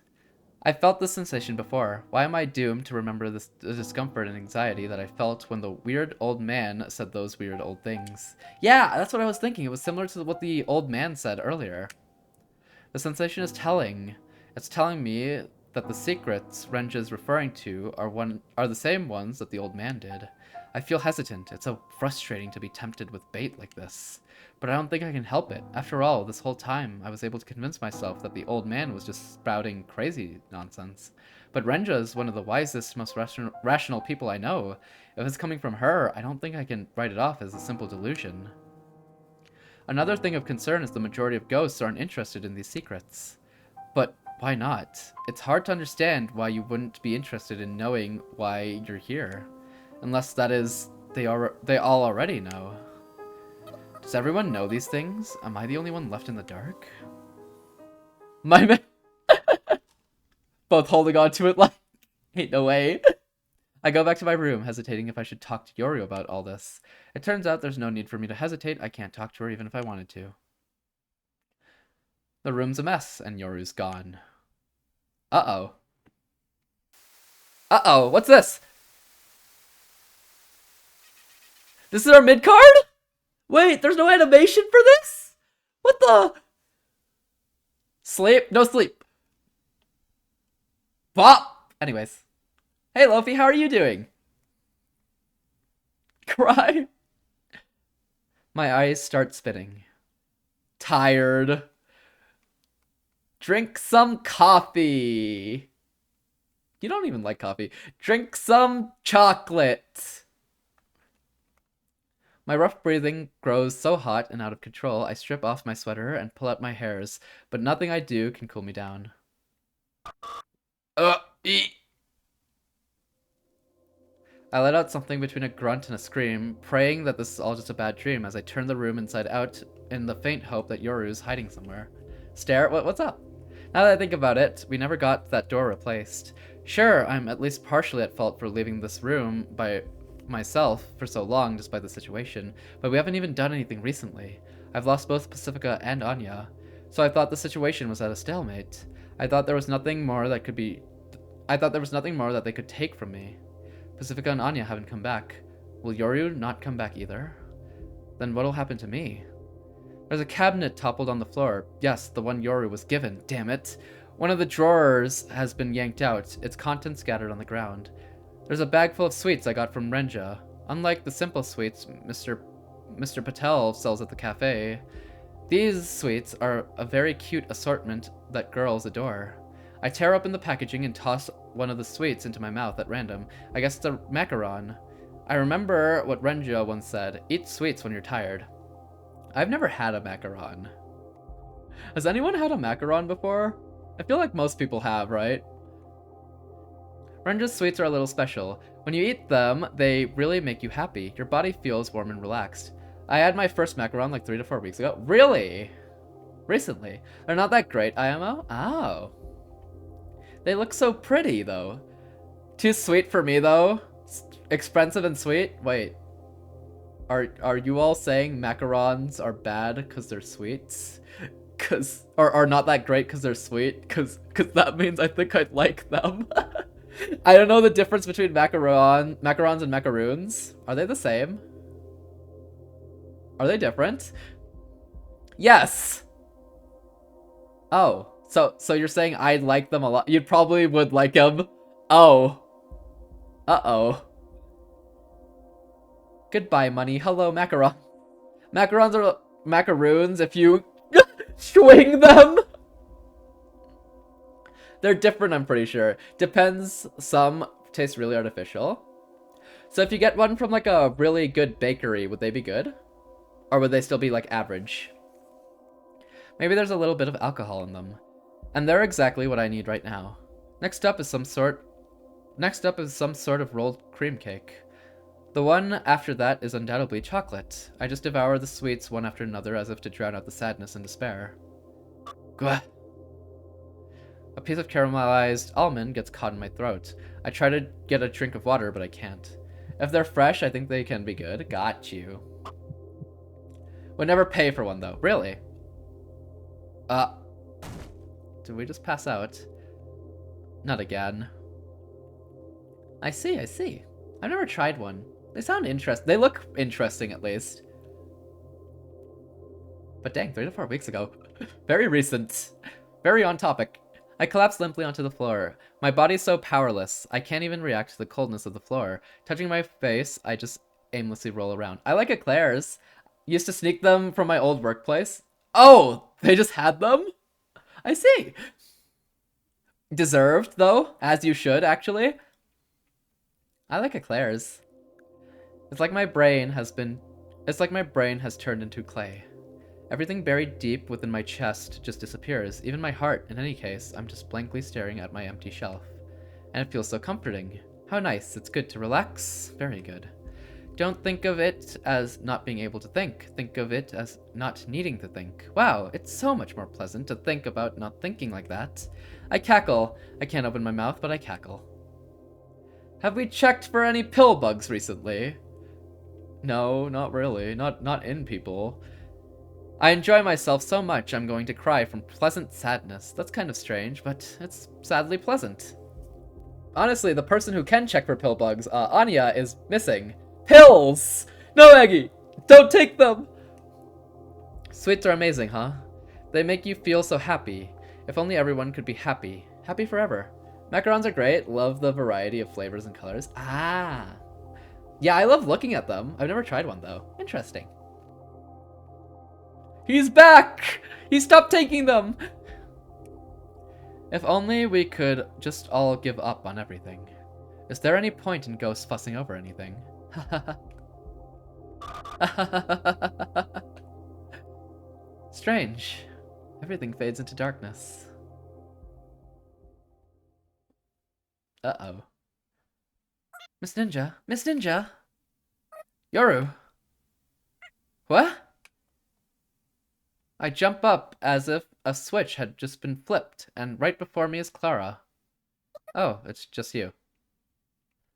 I felt this sensation before. Why am I doomed to remember the discomfort and anxiety that I felt when the weird old man said those weird old things? Yeah, that's what I was thinking. It was similar to what the old man said earlier. The sensation is telling. It's telling me that the secrets Renja is referring to are the same ones that the old man did. I feel hesitant. It's so frustrating to be tempted with bait like this. But I don't think I can help it. After all, this whole time, I was able to convince myself that the old man was just spouting crazy nonsense. But Renja is one of the wisest, most rational people I know. If it's coming from her, I don't think I can write it off as a simple delusion. Another thing of concern is the majority of ghosts aren't interested in these secrets. But why not? It's hard to understand why you wouldn't be interested in knowing why you're here. Unless that is, they all already know. Does everyone know these things? Am I the only one left in the dark? My man... Both holding on to it like... Ain't no way. I go back to my room, hesitating if I should talk to Yoru about all this. It turns out there's no need for me to hesitate. I can't talk to her even if I wanted to. The room's a mess, and Yoru's gone. Uh-oh. Uh-oh, what's this? This is our mid-card? Wait, there's no animation for this? What the? Sleep? No sleep. Pop! Anyways. Hey, Lofi, how are you doing? Cry? My eyes start spinning. Tired. Drink some coffee. You don't even like coffee. Drink some chocolate. My rough breathing grows so hot and out of control, I strip off my sweater and pull out my hairs, but nothing I do can cool me down. E. I let out something between a grunt and a scream, praying that this is all just a bad dream as I turn the room inside out in the faint hope that Yoru's hiding somewhere. Stare? What's up? Now that I think about it, we never got that door replaced. Sure, I'm at least partially at fault for leaving this room by myself for so long despite the situation, but we haven't even done anything recently. I've lost both Pacifica and Anya, so I thought the situation was at a stalemate. I thought there was nothing more that they could take from me. Pacifica and Anya haven't come back. Will Yoru not come back either? Then what'll happen to me? There's a cabinet toppled on the floor. Yes, the one Yoru was given, damn it. One of the drawers has been yanked out, its contents scattered on the ground. There's a bag full of sweets I got from Renja. Unlike the simple sweets Mr. Patel sells at the cafe, these sweets are a very cute assortment that girls adore. I tear open the packaging and toss one of the sweets into my mouth at random. I guess it's a macaron. I remember what Renja once said, eat sweets when you're tired. I've never had a macaron. Has anyone had a macaron before? I feel like most people have, right? Renja's sweets are a little special. When you eat them, they really make you happy. Your body feels warm and relaxed. I had my first macaron like 3 to 4 weeks ago. Really? Recently. They're not that great, IMO? Oh. They look so pretty, though. Too sweet for me, though. Expensive and sweet? Wait. Are you all saying macarons are bad because they're sweets? Or are not that great because they're sweet? Cause that means I think I'd like them. I don't know the difference between macarons and macaroons. Are they the same? Are they different? Yes! Oh. So you're saying I'd like them a lot? You probably would like them. Oh. Uh-oh. Goodbye, money. Hello, macaron. Macarons are macaroons if you swing them. They're different, I'm pretty sure. Depends. Some taste really artificial. So if you get one from like a really good bakery, would they be good? Or would they still be like average? Maybe there's a little bit of alcohol in them. And they're exactly what I need right now. Next up is some sort of rolled cream cake. The one after that is undoubtedly chocolate. I just devour the sweets one after another as if to drown out the sadness and despair. Gah. A piece of caramelized almond gets caught in my throat. I try to get a drink of water, but I can't. If they're fresh, I think they can be good. Got you. Would never pay for one, though. Really? Did we just pass out? Not again. I see. I've never tried one. They sound interesting. They look interesting, at least. But dang, 3 to 4 weeks ago. Very recent. Very on topic. I collapse limply onto the floor. My body's so powerless, I can't even react to the coldness of the floor. Touching my face, I just aimlessly roll around. I like eclairs. Used to sneak them from my old workplace. Oh, they just had them? I see. Deserved, though, as you should, actually. I like eclairs. It's like my brain has turned into clay. Everything buried deep within my chest just disappears. Even my heart, in any case, I'm just blankly staring at my empty shelf. And it feels so comforting. How nice. It's good to relax. Very good. Don't think of it as not being able to think. Think of it as not needing to think. Wow, it's so much more pleasant to think about not thinking like that. I cackle. I can't open my mouth, but I cackle. Have we checked for any pill bugs recently? No, not really. Not in people. I enjoy myself so much I'm going to cry from pleasant sadness. That's kind of strange, but it's sadly pleasant. Honestly, the person who can check for pill bugs, Anya, is missing. Pills! No, Eggie! Don't take them! Sweets are amazing, huh? They make you feel so happy. If only everyone could be happy. Happy forever. Macarons are great. Love the variety of flavors and colors. Ah. Yeah, I love looking at them. I've never tried one, though. Interesting. He's back! He stopped taking them! If only we could just all give up on everything. Is there any point in ghosts fussing over anything? Strange. Everything fades into darkness. Uh-oh. Miss Ninja? Miss Ninja? Yoru? What? I jump up as if a switch had just been flipped, and right before me is Clara. Oh, it's just you.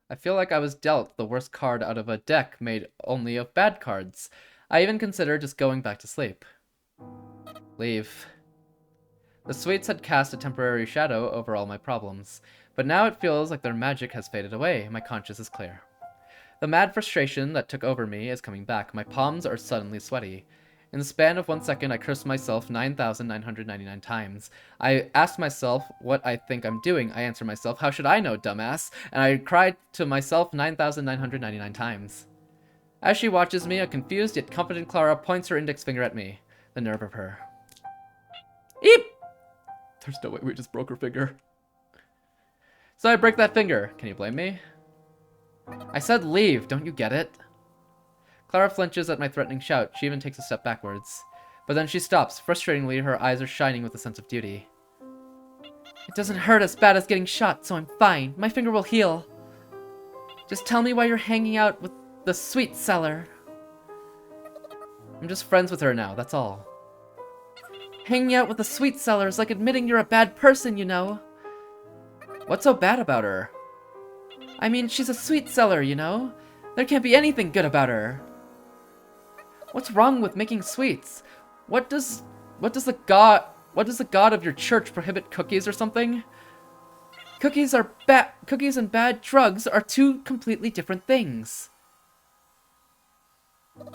I feel like I was dealt the worst card out of a deck made only of bad cards. I even considered just going back to sleep. Leave. The sweets had cast a temporary shadow over all my problems, but now it feels like their magic has faded away. My conscience is clear. The mad frustration that took over me is coming back. My palms are suddenly sweaty. In the span of 1 second, I cursed myself 9,999 times. I asked myself what I think I'm doing. I answer myself, how should I know, dumbass? And I cried to myself 9,999 times. As she watches me, a confused yet confident Clara points her index finger at me. The nerve of her. Eep! There's no way we just broke her finger. So I break that finger. Can you blame me? I said leave, don't you get it? Clara flinches at my threatening shout. She even takes a step backwards. But then she stops. Frustratingly, her eyes are shining with a sense of duty. It doesn't hurt as bad as getting shot, so I'm fine. My finger will heal. Just tell me why you're hanging out with the sweet seller. I'm just friends with her now, that's all. Hanging out with the sweet seller is like admitting you're a bad person, you know. What's so bad about her? I mean, she's a sweet seller, you know? There can't be anything good about her. What's wrong with making sweets? What does the god of your church prohibit cookies or something? Cookies and bad drugs are two completely different things.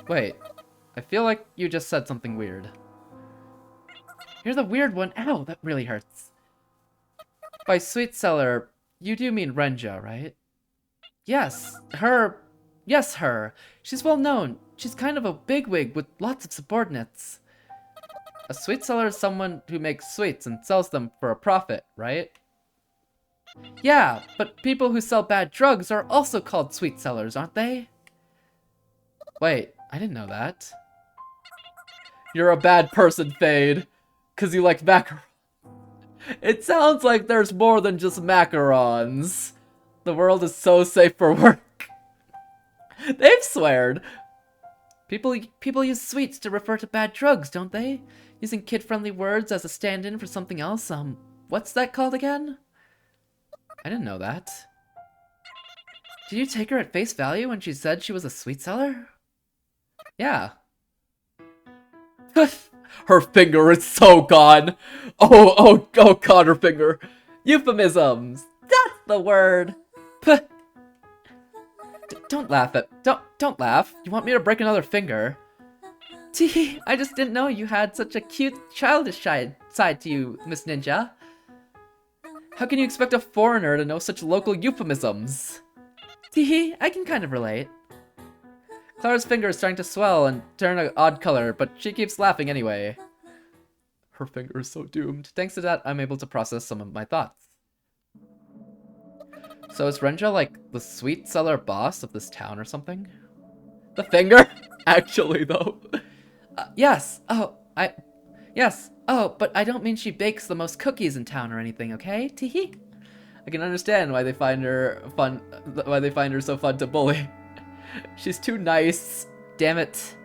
Wait, I feel like you just said something weird. You're the weird one. Ow, that really hurts. By sweet seller, you do mean Renja, right? Yes, her. Yes, her. She's well known. She's kind of a bigwig with lots of subordinates. A sweet seller is someone who makes sweets and sells them for a profit, right? Yeah, but people who sell bad drugs are also called sweet sellers, aren't they? Wait, I didn't know that. You're a bad person, Fade. 'Cause you like macarons. It sounds like there's more than just macarons. The world is so safe for work. They've sweared. People use sweets to refer to bad drugs, don't they? Using kid-friendly words as a stand-in for something else. What's that called again? I didn't know that. Did you take her at face value when she said she was a sweet seller? Yeah. Her finger is so gone. Oh god, her finger. Euphemisms. That's the word. Puh. Don't laugh at. Don't laugh. You want me to break another finger? Tee, I just didn't know you had such a cute, childish side to you, Miss Ninja. How can you expect a foreigner to know such local euphemisms? Tee, I can kind of relate. Clara's finger is starting to swell and turn an odd color, but she keeps laughing anyway. Her finger is so doomed. Thanks to that, I'm able to process some of my thoughts. So is Renja like the sweet seller boss of this town or something? The finger? Actually, though. Yes. Yes. Oh, but I don't mean she bakes the most cookies in town or anything, okay? Teehee. I can understand why they find her fun. Why they find her so fun to bully. She's too nice. Damn it.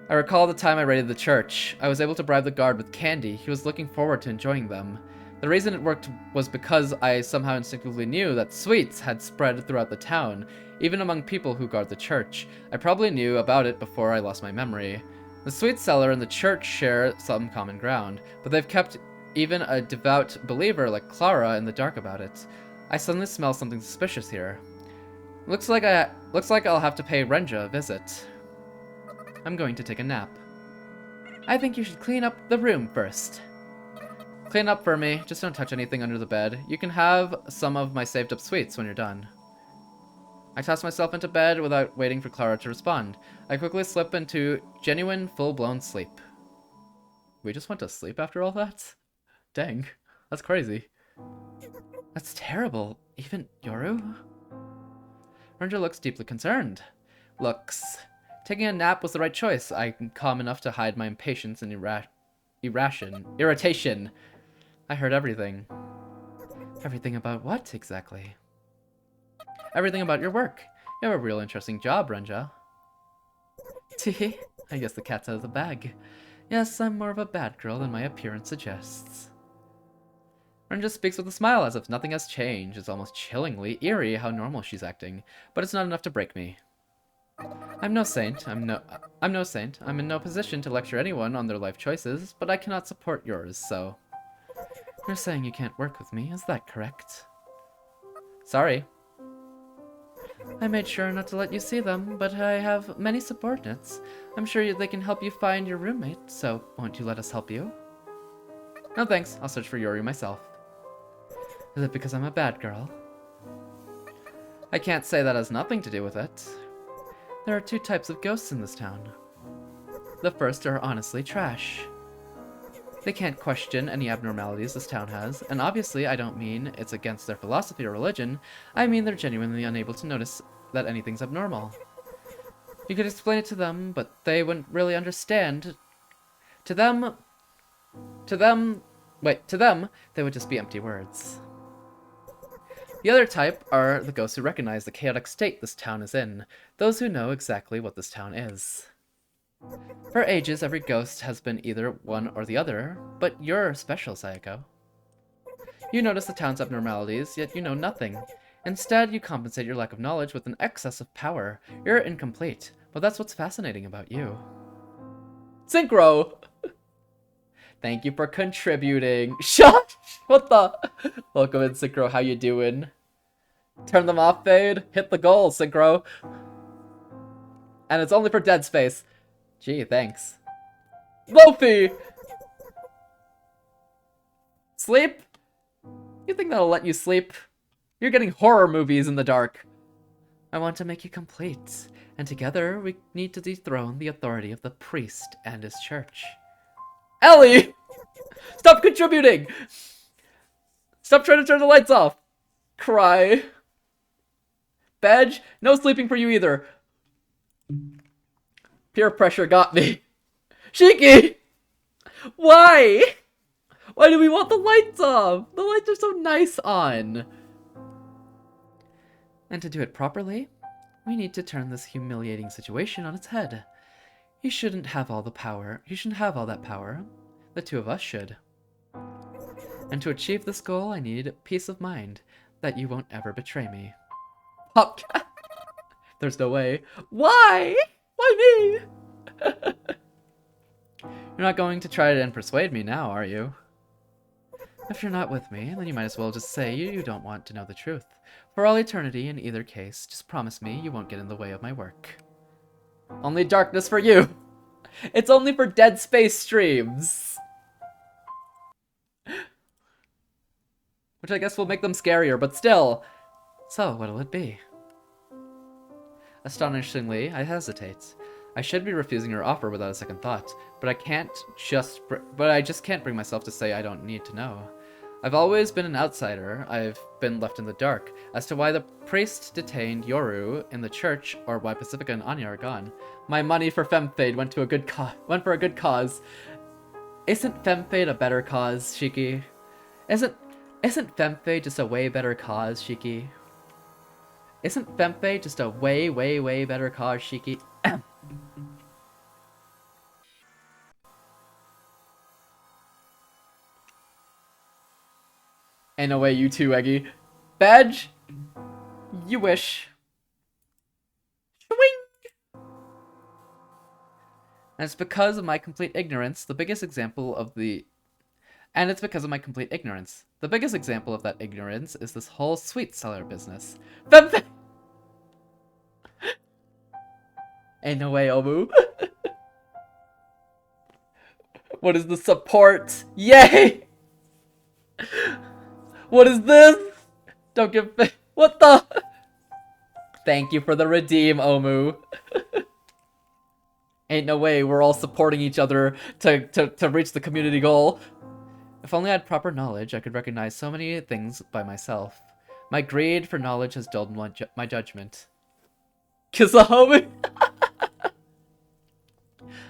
I recall the time I raided the church. I was able to bribe the guard with candy. He was looking forward to enjoying them. The reason it worked was because I somehow instinctively knew that sweets had spread throughout the town, even among people who guard the church. I probably knew about it before I lost my memory. The sweet seller and the church share some common ground, but they've kept even a devout believer like Clara in the dark about it. I suddenly smell something suspicious here. Looks like I'll have to pay Renja a visit. I'm going to take a nap. I think you should clean up the room first. Clean up for me. Just don't touch anything under the bed. You can have some of my saved up sweets when you're done. I toss myself into bed without waiting for Clara to respond. I quickly slip into genuine, full-blown sleep. We just went to sleep after all that? Dang. That's crazy. That's terrible. Even Yoru? Renja looks deeply concerned. Looks. Taking a nap was the right choice. I'm calm enough to hide my impatience and irritation. I heard everything. Everything about what, exactly? Everything about your work. You have a real interesting job, Renja. Tee, I guess the cat's out of the bag. Yes, I'm more of a bad girl than my appearance suggests. Renja speaks with a smile as if nothing has changed. It's almost chillingly eerie how normal she's acting, but it's not enough to break me. I'm no saint. I'm no saint. I'm in no position to lecture anyone on their life choices, but I cannot support yours, so... You're saying you can't work with me, is that correct? Sorry. I made sure not to let you see them, but I have many subordinates. I'm sure they can help you find your roommate, so won't you let us help you? No thanks, I'll search for Yori myself. Is it because I'm a bad girl? I can't say that has nothing to do with it. There are two types of ghosts in this town. The first are honestly trash. They can't question any abnormalities this town has, and obviously I don't mean it's against their philosophy or religion, I mean they're genuinely unable to notice that anything's abnormal. You could explain it to them, but they wouldn't really understand. To them, they would just be empty words. The other type are the ghosts who recognize the chaotic state this town is in, those who know exactly what this town is. For ages, every ghost has been either one or the other, but you're special, Sayako. You notice the town's abnormalities, yet you know nothing. Instead, you compensate your lack of knowledge with an excess of power. You're incomplete, but that's what's fascinating about you. Synchro! Thank you for contributing. Shut! What the? Welcome in, Synchro. How you doing? Turn them off, Fade. Hit the goal, Synchro. And it's only for Dead Space. Gee, thanks. Lofi! Sleep? You think that'll let you sleep? You're getting horror movies in the dark. I want to make you complete, and together we need to dethrone the authority of the priest and his church. Ellie! Stop contributing! Stop trying to turn the lights off! Cry. Badge, no sleeping for you either. Peer pressure got me. Shiki! Why? Why do we want the lights off? The lights are so nice on. And to do it properly, we need to turn this humiliating situation on its head. You shouldn't have all the power. You shouldn't have all that power. The two of us should. And to achieve this goal, I need peace of mind that you won't ever betray me. Pop. There's no way. Why? Why me? You're not going to try and persuade me now, are you? If you're not with me, then you might as well just say you don't want to know the truth. For all eternity, in either case, just promise me you won't get in the way of my work. Only darkness for you! It's only for Dead Space streams! Which I guess will make them scarier, but still! So, what'll it be? Astonishingly, I hesitate. I should be refusing her offer without a second thought, but I just can't bring myself to say I don't need to know. I've always been an outsider. I've been left in the dark as to why the priest detained Yoru in the church or why Pacifica and Anya are gone. My money for FemFade went for a good cause. Isn't FemFade a better cause, Shiki? Isn't FemFade just a way better cause, Shiki? Isn't FemFade just a way, way, way better cause, Shiki? Ain't no way you too, Eggy. Badge? You wish. Swing! And it's because of my complete ignorance, the biggest example of that ignorance is this whole sweet seller business. Ain't no way, Omu. What is the support? Yay! What is this? Don't give... What the? Thank you for the redeem, Omu. Ain't no way we're all supporting each other to reach the community goal. If only I had proper knowledge, I could recognize so many things by myself. My greed for knowledge has dulled my judgment. Kiss the homie!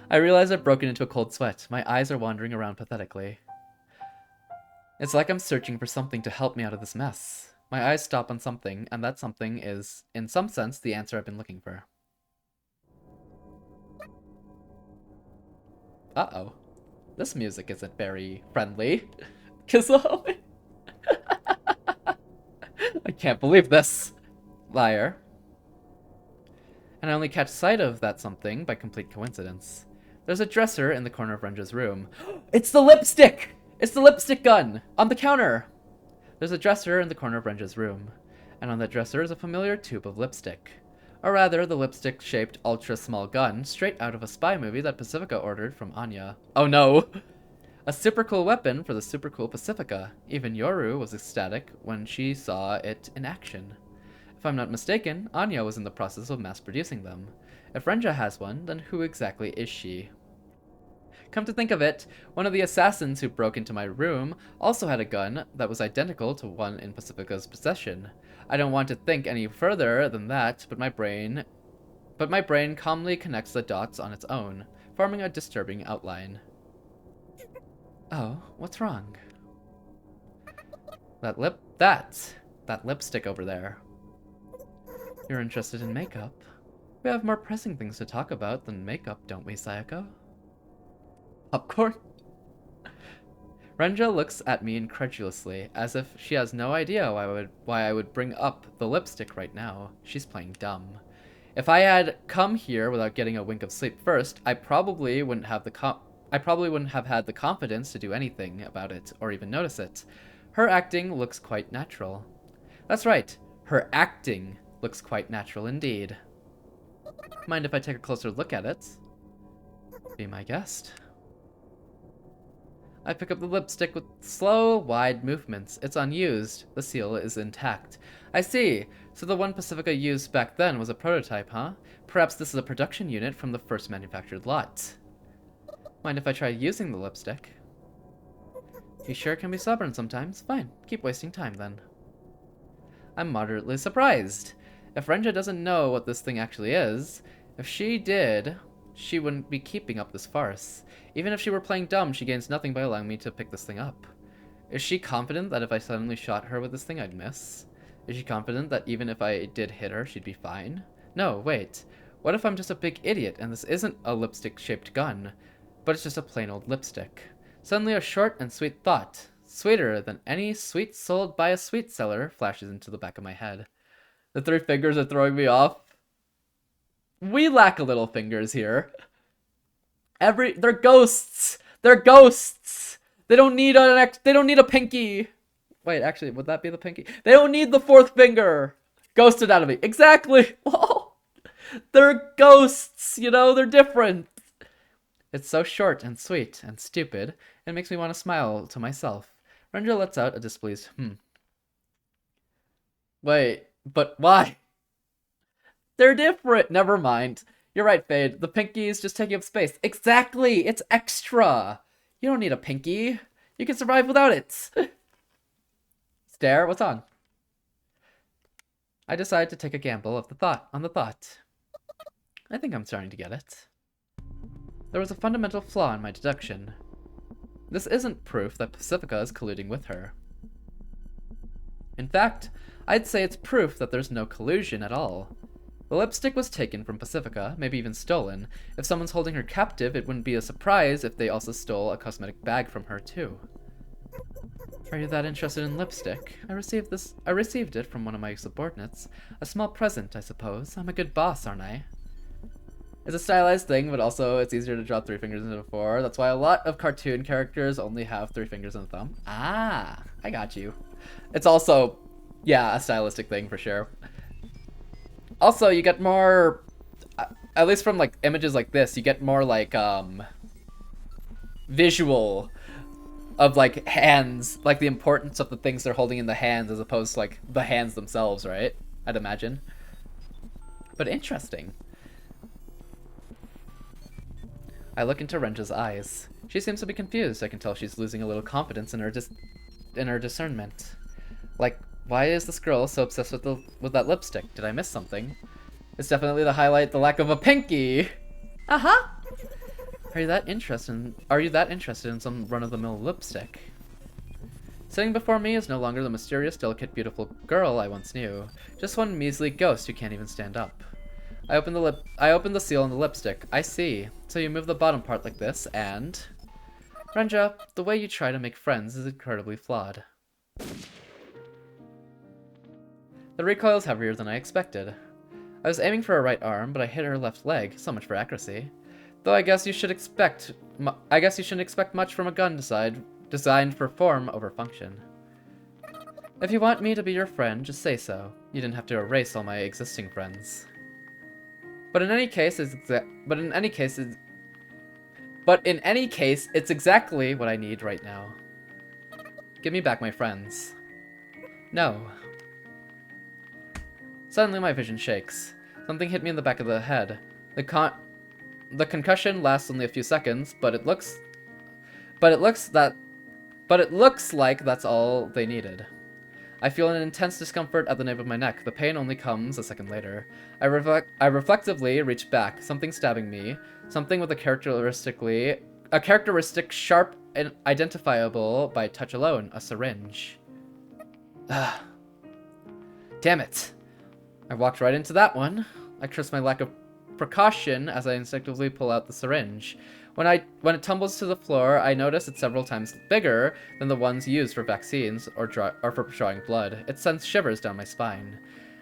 I realize I've broken into a cold sweat. My eyes are wandering around pathetically. It's like I'm searching for something to help me out of this mess. My eyes stop on something, and that something is, in some sense, the answer I've been looking for. Uh-oh. This music isn't very friendly. Kiss the homie. I can't believe this. Liar. And I only catch sight of that something by complete coincidence. There's a dresser in the corner of Renja's room. It's the lipstick! It's the lipstick gun! On the counter! There's a dresser in the corner of Renja's room. And on that dresser is a familiar tube of lipstick. Or rather, the lipstick-shaped ultra-small gun straight out of a spy movie that Pacifica ordered from Anya. Oh no! A super cool weapon for the super cool Pacifica. Even Yoru was ecstatic when she saw it in action. If I'm not mistaken, Anya was in the process of mass-producing them. If Renja has one, then who exactly is she? Come to think of it, one of the assassins who broke into my room also had a gun that was identical to one in Pacifica's possession. I don't want to think any further than that, but my brain calmly connects the dots on its own, forming a disturbing outline. Oh, what's wrong? That lipstick over there. You're interested in makeup? We have more pressing things to talk about than makeup, don't we, Sayako? Popcorn? Renja looks at me incredulously, as if she has no idea why I would bring up the lipstick right now. She's playing dumb. If I had come here without getting a wink of sleep first, I probably wouldn't have had the confidence to do anything about it, or even notice it. Her acting looks quite natural. That's right, her acting looks quite natural indeed. Mind if I take a closer look at it? Be my guest. I pick up the lipstick with slow, wide movements. It's unused. The seal is intact. I see. So the one Pacifica used back then was a prototype, huh? Perhaps this is a production unit from the first manufactured lot. Mind if I try using the lipstick? You sure can be stubborn sometimes. Fine. Keep wasting time then. I'm moderately surprised. If Renja doesn't know what this thing actually is, if she did, she wouldn't be keeping up this farce. Even if she were playing dumb, she gains nothing by allowing me to pick this thing up. Is she confident that if I suddenly shot her with this thing, I'd miss? Is she confident that even if I did hit her, she'd be fine? No, wait. What if I'm just a big idiot and this isn't a lipstick-shaped gun, but it's just a plain old lipstick? Suddenly a short and sweet thought, sweeter than any sweet sold by a sweet seller, flashes into the back of my head. The three fingers are throwing me off. We lack a little fingers here. They're ghosts. They're ghosts. They don't need a pinky. Wait, actually, would that be the pinky? They don't need the fourth finger. Ghost anatomy. Exactly. Whoa. They're ghosts, you know, they're different. It's so short and sweet and stupid, it makes me want to smile to myself. Renja lets out a displeased Wait, but why? They're different. Never mind. You're right, Fade. The pinky is just taking up space. Exactly. It's extra. You don't need a pinky. You can survive without it. Stare. What's on? I decided to take a gamble on the thought. I think I'm starting to get it. There was a fundamental flaw in my deduction. This isn't proof that Pacifica is colluding with her. In fact, I'd say it's proof that there's no collusion at all. The lipstick was taken from Pacifica, maybe even stolen. If someone's holding her captive, it wouldn't be a surprise if they also stole a cosmetic bag from her too. Are you that interested in lipstick? I received it from one of my subordinates. A small present, I suppose. I'm a good boss, aren't I? It's a stylized thing, but also it's easier to draw 3 fingers instead of 4. That's why a lot of cartoon characters only have 3 fingers and a thumb. Ah, I got you. It's also, yeah, a stylistic thing for sure. Also, you get more, at least from like images like this, you get more like visual of like hands, like the importance of the things they're holding in the hands as opposed to like the hands themselves, right? I'd imagine. But interesting. I look into Renja's eyes. She seems to be confused. I can tell she's losing a little confidence in her discernment. Like, why is this girl so obsessed with that lipstick? Did I miss something? It's definitely the highlight, the lack of a pinky. Uh-huh. Are you that interested in some run-of-the-mill lipstick? Sitting before me is no longer the mysterious, delicate, beautiful girl I once knew. Just one measly ghost who can't even stand up. I open the seal on the lipstick. I see. So you move the bottom part like this, and... Renja, the way you try to make friends is incredibly flawed. The recoil is heavier than I expected. I was aiming for her right arm, but I hit her left leg. So much for accuracy. Though I guess you shouldn't expect much from a gun designed for form over function. If you want me to be your friend, just say so. You didn't have to erase all my existing friends. But in any case, it's exactly what I need right now. Give me back my friends. No. Suddenly my vision shakes. Something hit me in the back of the head. The concussion lasts only a few seconds, but it looks like that's all they needed. I feel an intense discomfort at the nape of my neck. The pain only comes a second later. I reflexively reach back, something stabbing me, something with a characteristic sharp and identifiable by touch alone, a syringe. Damn it. I walked right into that one. I curse my lack of precaution as I instinctively pull out the syringe. When it tumbles to the floor, I notice it's several times bigger than the ones used for vaccines or for drawing blood. It sends shivers down my spine.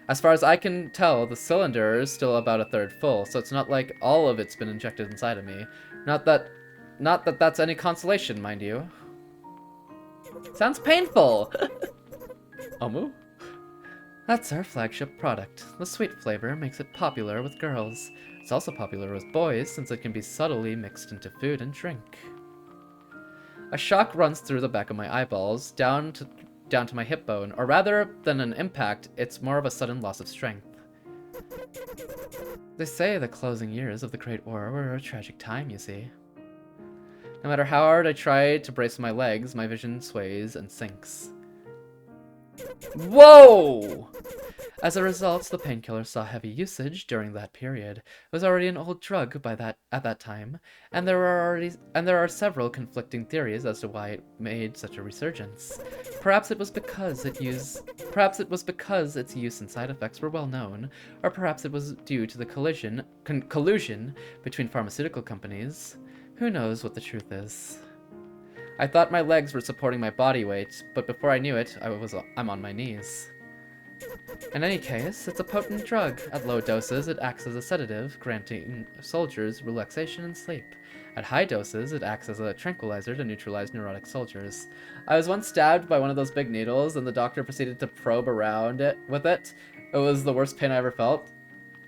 As far as I can tell, the cylinder is still about a third full, so it's not like all of it's been injected inside of me. Not that that's any consolation, mind you. Sounds painful! Omu? That's our flagship product. The sweet flavor makes it popular with girls. It's also popular with boys since it can be subtly mixed into food and drink. A shock runs through the back of my eyeballs, down to my hip bone, or rather than an impact, it's more of a sudden loss of strength. They say the closing years of the Great War were a tragic time, you see. No matter how hard I try to brace my legs, my vision sways and sinks. Whoa! As a result, the painkiller saw heavy usage during that period. It was already an old drug at that time, and there are several conflicting theories as to why it made such a resurgence. Perhaps it was because its use and side effects were well known, or perhaps it was due to the collusion between pharmaceutical companies. Who knows what the truth is? I thought my legs were supporting my body weight, but before I knew it, I'm on my knees. In any case, it's a potent drug. At low doses, it acts as a sedative, granting soldiers relaxation and sleep. At high doses, it acts as a tranquilizer to neutralize neurotic soldiers. I was once stabbed by one of those big needles, and the doctor proceeded to probe around it with it. It was the worst pain I ever felt.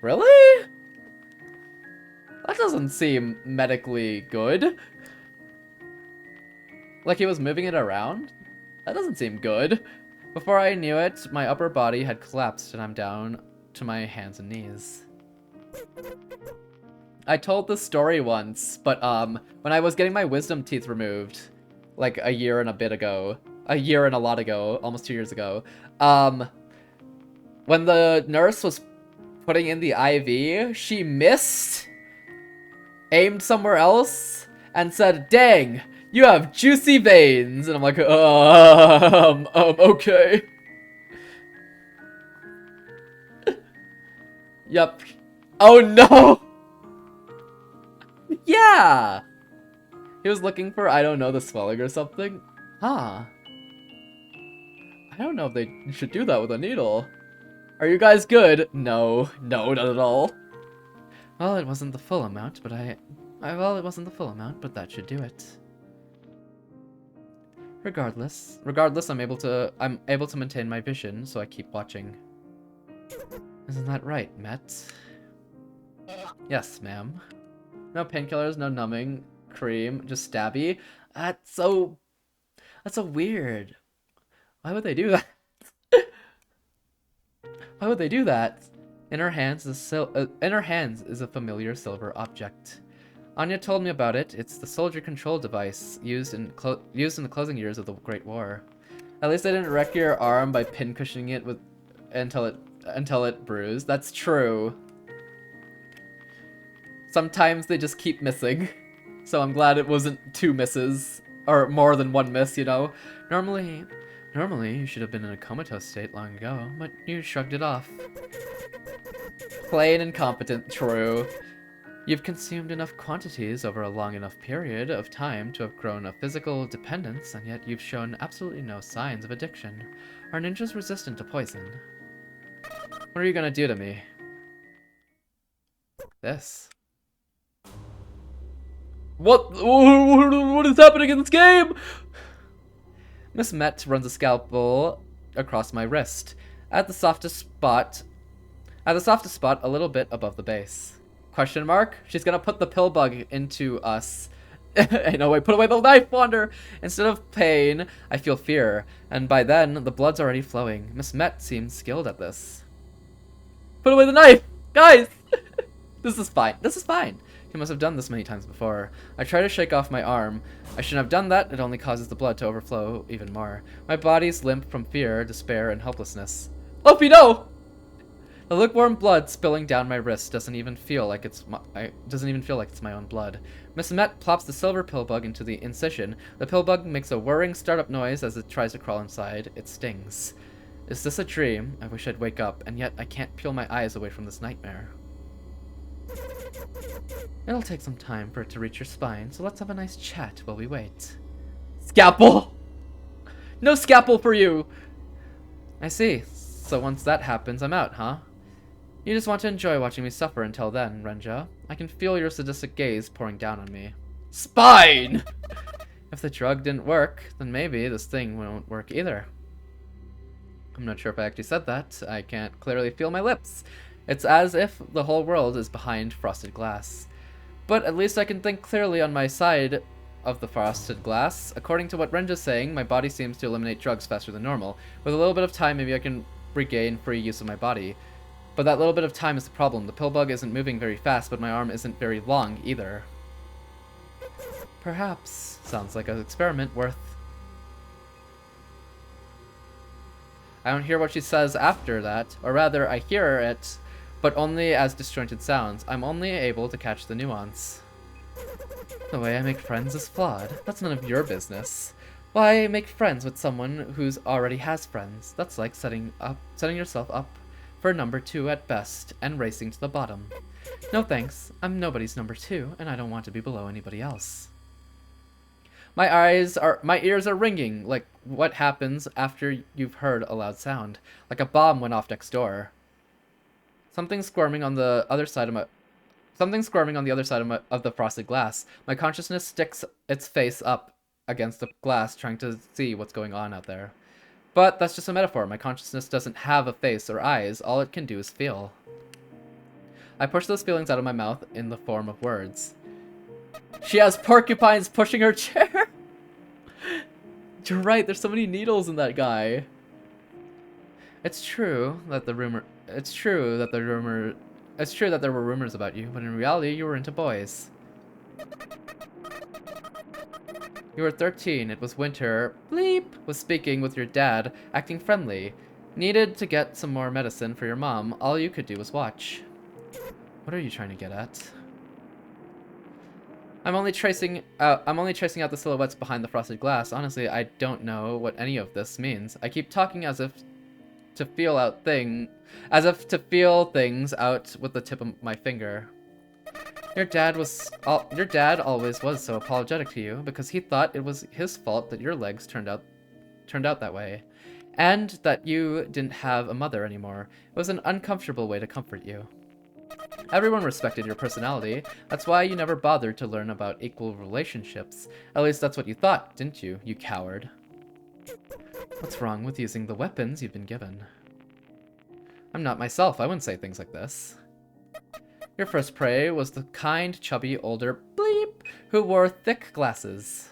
Really? That doesn't seem medically good. Like he was moving it around? That doesn't seem good. Before I knew it, my upper body had collapsed and I'm down to my hands and knees. I told this story once, but when I was getting my wisdom teeth removed, like a year and a lot ago, almost 2 years ago, when the nurse was putting in the IV, she missed, aimed somewhere else, and said, "Dang, you have juicy veins," and I'm like, okay. Yup. Oh no! Yeah! He was looking for, I don't know, the swelling or something. Huh. I don't know if they should do that with a needle. Are you guys good? No. No, not at all. Well, it wasn't the full amount, but it wasn't the full amount, but that should do it. Regardless, I'm able to maintain my vision, so I keep watching. Isn't that right, Met? Yes, ma'am. No painkillers, no numbing cream, just stabby. That's so weird. Why would they do that? Why would they do that? In her hands is a familiar silver object. Anya told me about it. It's the soldier control device used in the closing years of the Great War. At least I didn't wreck your arm by pincushioning it with until it bruised. That's true. Sometimes they just keep missing. So I'm glad it wasn't 2 misses. Or more than 1 miss, you know. Normally you should have been in a comatose state long ago, but you shrugged it off. Plain incompetent, true. You've consumed enough quantities over a long enough period of time to have grown a physical dependence, and yet you've shown absolutely no signs of addiction. Are ninjas resistant to poison? What are you gonna do to me? This. What is happening in this game? Miss Met runs a scalpel across my wrist, at the softest spot a little bit above the base. Question mark? She's gonna put the pill bug into us. No way, put away the knife, Wander! Instead of pain, I feel fear, and by then, the blood's already flowing. Miss Met seems skilled at this. Put away the knife! Guys! This is fine. This is fine. He must have done this many times before. I try to shake off my arm. I shouldn't have done that. It only causes the blood to overflow even more. My body's limp from fear, despair, and helplessness. Luffy, no! The lukewarm blood spilling down my wrist doesn't even feel like it's my own blood. Miss Met plops the silver pill bug into the incision. The pill bug makes a whirring startup noise as it tries to crawl inside. It stings. Is this a dream? I wish I'd wake up, and yet I can't peel my eyes away from this nightmare. It'll take some time for it to reach your spine, so let's have a nice chat while we wait. Scalpel! No scalpel for you! I see. So once that happens, I'm out, huh? You just want to enjoy watching me suffer until then, Renja. I can feel your sadistic gaze pouring down on me. Spine! If the drug didn't work, then maybe this thing won't work either. I'm not sure if I actually said that. I can't clearly feel my lips. It's as if the whole world is behind frosted glass. But at least I can think clearly on my side of the frosted glass. According to what Renja's saying, my body seems to eliminate drugs faster than normal. With a little bit of time, maybe I can regain free use of my body. But that little bit of time is the problem. The pill bug isn't moving very fast, but my arm isn't very long either. Perhaps. Sounds like an experiment worth... I don't hear what she says after that, or rather, I hear it, but only as disjointed sounds. I'm only able to catch the nuance. The way I make friends is flawed. That's none of your business. Why make friends with someone who's already has friends? That's like setting yourself up for number 2 at best and racing to the bottom. No thanks. I'm nobody's number 2, and I don't want to be below anybody else. My ears are ringing, like what happens after you've heard a loud sound. Like a bomb went off next door. Something squirming on the other side of the frosted glass. My consciousness sticks its face up against the glass, trying to see what's going on out there. But that's just a metaphor. My consciousness doesn't have a face or eyes. All it can do is feel. I push those feelings out of my mouth in the form of words. She has porcupines pushing her chair. You're right, there's so many needles in that guy. It's true that there were rumors about you, but in reality you were into boys. You were 13, it was winter. Bleep was speaking with your dad, acting friendly. Needed to get some more medicine for your mom. All you could do was watch. What are you trying to get at? I'm only tracing out the silhouettes behind the frosted glass. Honestly, I don't know what any of this means. I keep talking as if to feel things out with the tip of my finger. Your dad always was so apologetic to you because he thought it was his fault that your legs turned out that way, and that you didn't have a mother anymore. It was an uncomfortable way to comfort you. Everyone respected your personality. That's why you never bothered to learn about equal relationships. At least that's what you thought, didn't you, you coward? What's wrong with using the weapons you've been given? I'm not myself. I wouldn't say things like this. Your first prey was the kind, chubby, older bleep who wore thick glasses.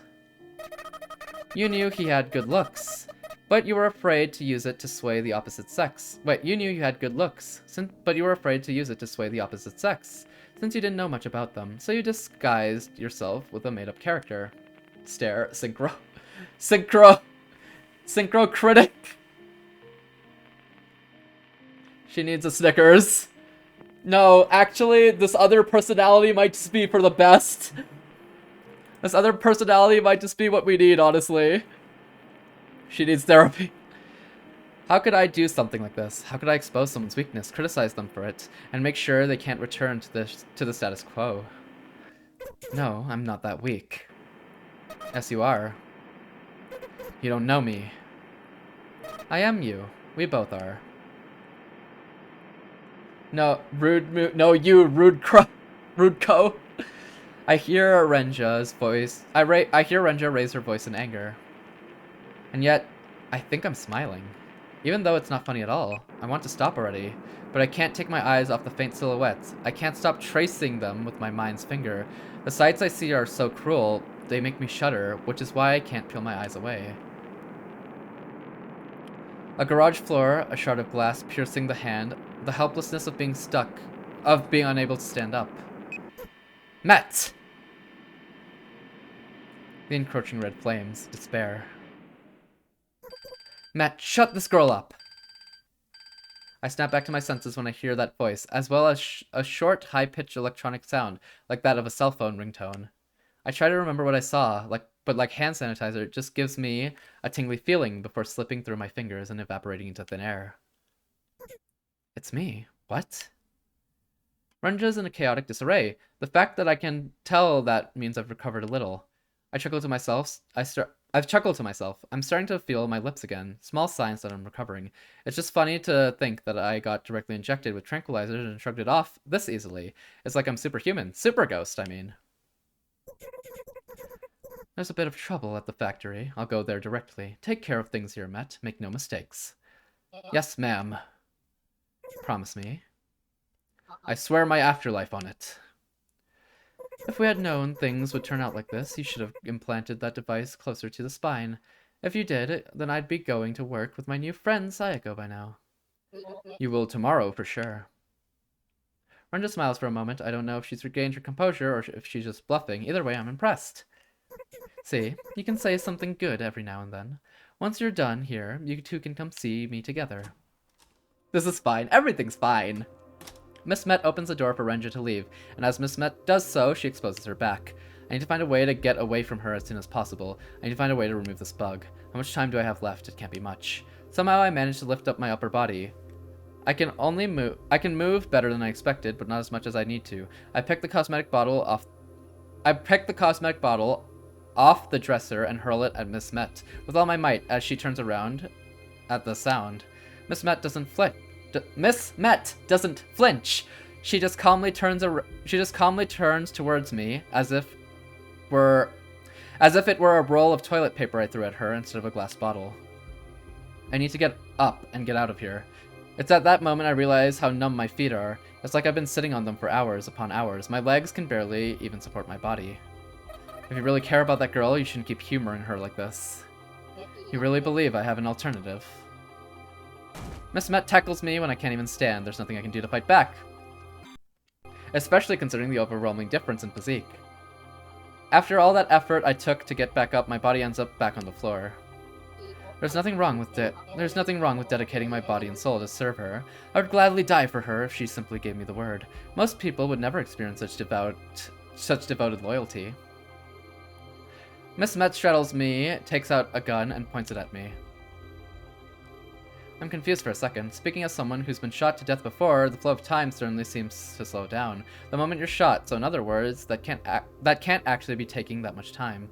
You knew he had good looks, But you were afraid to use it to sway the opposite sex. Wait, you knew you had good looks, but you were afraid to use it to sway the opposite sex, since you didn't know much about them. So you disguised yourself with a made-up character. Stare. Synchro. Synchro critic. She needs a Snickers. No, actually, this other personality might just be for the best. This other personality might just be what we need, honestly. She needs therapy. How could I do something like this? How could I expose someone's weakness, criticize them for it, and make sure they can't return to the status quo? No, I'm not that weak. Yes, you are. You don't know me. I am you. We both are. No, rude co. I hear Renja's voice. I hear Renja raise her voice in anger. And yet, I think I'm smiling. Even though it's not funny at all. I want to stop already, but I can't take my eyes off the faint silhouettes. I can't stop tracing them with my mind's finger. The sights I see are so cruel, they make me shudder, which is why I can't peel my eyes away. A garage floor, a shard of glass piercing the hand, the helplessness of being stuck, of being unable to stand up. Met! The encroaching red flames, despair. Matt, shut this girl up! I snap back to my senses when I hear that voice, as well as a short, high-pitched electronic sound, like that of a cell phone ringtone. I try to remember what I saw, but like hand sanitizer, it just gives me a tingly feeling before slipping through my fingers and evaporating into thin air. It's me. What? Renja's in a chaotic disarray. The fact that I can tell that means I've recovered a little. I chuckle to myself. I've chuckled to myself. I'm starting to feel my lips again. Small signs that I'm recovering. It's just funny to think that I got directly injected with tranquilizers and shrugged it off this easily. It's like I'm superhuman. Super ghost, I mean. There's a bit of trouble at the factory. I'll go there directly. Take care of things here, Met. Make no mistakes. Yes, ma'am. Promise me. I swear my afterlife on it. If we had known things would turn out like this, you should have implanted that device closer to the spine. If you did, then I'd be going to work with my new friend Sayako by now. You will tomorrow, for sure. Renja smiles for a moment. I don't know if she's regained her composure or if she's just bluffing. Either way, I'm impressed. See, you can say something good every now and then. Once you're done here, you two can come see me together. This is fine. Everything's fine. Miss Met opens the door for Renja to leave, and as Miss Met does so, she exposes her back. I need to find a way to get away from her as soon as possible. I need to find a way to remove this bug. How much time do I have left? It can't be much. Somehow I manage to lift up my upper body. I can move better than I expected, but not as much as I need to. I pick the cosmetic bottle off the dresser and hurl it at Miss Met with all my might as she turns around at the sound. Miss Met doesn't flinch. She just calmly turns towards me as if it were a roll of toilet paper I threw at her instead of a glass bottle. I need to get up and get out of here. It's at that moment I realize how numb my feet are. It's like I've been sitting on them for hours upon hours. My legs can barely even support my body. If you really care about that girl, you shouldn't keep humoring her like this. You really believe I have an alternative? Miss Met tackles me when I can't even stand. There's nothing I can do to fight back. Especially considering the overwhelming difference in physique. After all that effort I took to get back up, my body ends up back on the floor. There's nothing wrong with dedicating my body and soul to serve her. I would gladly die for her if she simply gave me the word. Most people would never experience such devoted loyalty. Miss Met straddles me, takes out a gun, and points it at me. I'm confused for a second. Speaking as someone who's been shot to death before, the flow of time certainly seems to slow down. The moment you're shot, so in other words, that can't actually be taking that much time.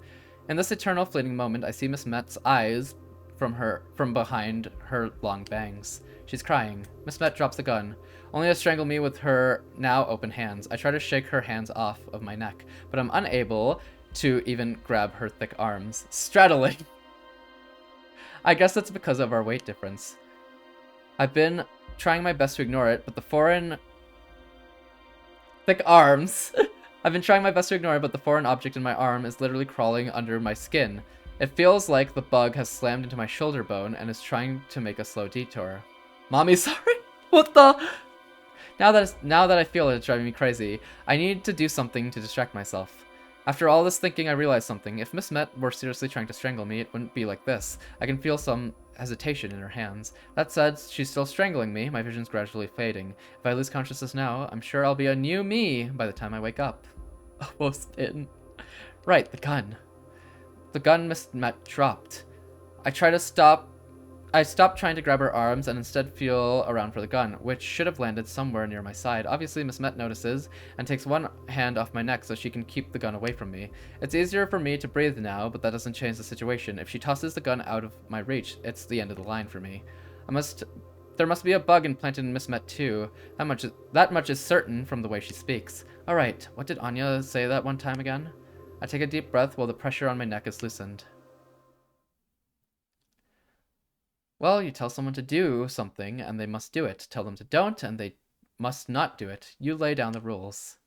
In this eternal fleeting moment, I see Miss Met's eyes from behind her long bangs. She's crying. Miss Met drops the gun, only to strangle me with her now open hands. I try to shake her hands off of my neck, but I'm unable to even grab her thick arms. Straddling! I guess that's because of our weight difference. I've been trying my best to ignore it, but the foreign object in my arm is literally crawling under my skin. It feels like the bug has slammed into my shoulder bone and is trying to make a slow detour. Mommy, sorry? What the? Now that I feel it, it's driving me crazy. I need to do something to distract myself. After all this thinking, I realized something. If Miss Met were seriously trying to strangle me, it wouldn't be like this. I can feel some hesitation in her hands. That said, she's still strangling me. My vision's gradually fading. If I lose consciousness now, I'm sure I'll be a new me by the time I wake up. Almost in. Right, the gun. The gun Miss Met dropped. I stopped trying to grab her arms and instead feel around for the gun, which should have landed somewhere near my side. Obviously, Miss Met notices and takes one hand off my neck so she can keep the gun away from me. It's easier for me to breathe now, but that doesn't change the situation. If she tosses the gun out of my reach, it's the end of the line for me. There must be a bug implanted in Miss Met too. That much is certain from the way she speaks. Alright, what did Anya say that one time again? I take a deep breath while the pressure on my neck is loosened. Well, you tell someone to do something, and they must do it. Tell them to don't, and they must not do it. You lay down the rules.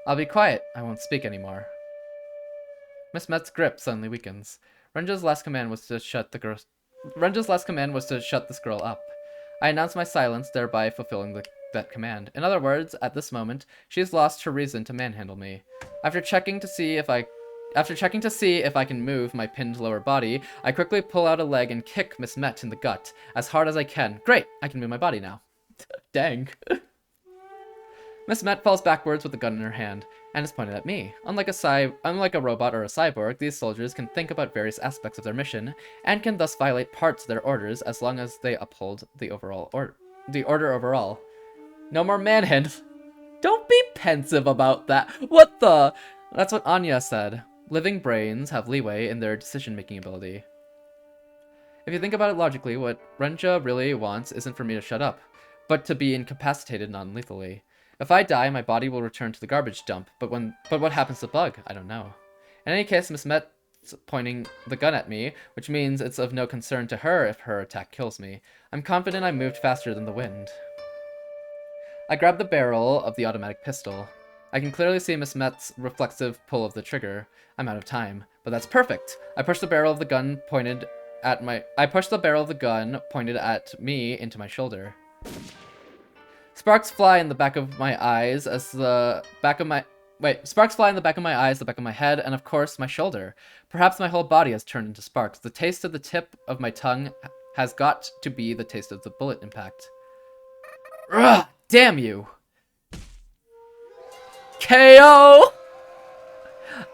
I'll be quiet. I won't speak anymore. Miss Met's grip suddenly weakens. Renja's last command was to shut this girl up. I announced my silence, thereby fulfilling that command. In other words, at this moment, she's lost her reason to manhandle me. After checking to see if I can move my pinned lower body, I quickly pull out a leg and kick Miss Met in the gut as hard as I can. Great, I can move my body now. Dang. Miss Met falls backwards with the gun in her hand and is pointed at me. Unlike a robot or a cyborg, these soldiers can think about various aspects of their mission and can thus violate parts of their orders as long as they uphold the order overall. No more manhandle. Don't be pensive about that. What the? That's what Anya said. Living brains have leeway in their decision-making ability. If you think about it logically, what Renja really wants isn't for me to shut up, but to be incapacitated non-lethally. If I die, my body will return to the garbage dump, but what happens to Bug? I don't know. In any case, Miss Met's pointing the gun at me, which means it's of no concern to her if her attack kills me. I'm confident I moved faster than the wind. I grab the barrel of the automatic pistol. I can clearly see Miss Met's reflexive pull of the trigger. I'm out of time, but that's perfect. I push the barrel of the gun pointed at me into my shoulder. Sparks fly in the back of my eyes the back of my head, and of course my shoulder. Perhaps my whole body has turned into sparks. The taste of the tip of my tongue has got to be the taste of the bullet impact. Ugh, damn you! KO!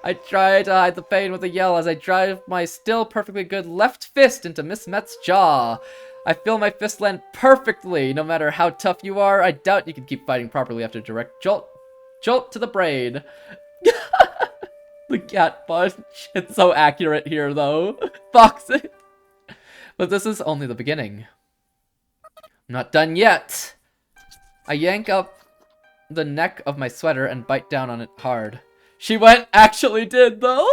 I try to hide the pain with a yell as I drive my still perfectly good left fist into Miss Met's jaw. I feel my fist land perfectly. No matter how tough you are, I doubt you can keep fighting properly after a direct jolt to the brain. The cat punch. It's so accurate here, though. Fox it. But this is only the beginning. I'm not done yet. I yank up the neck of my sweater and bite down on it hard. She actually did, though.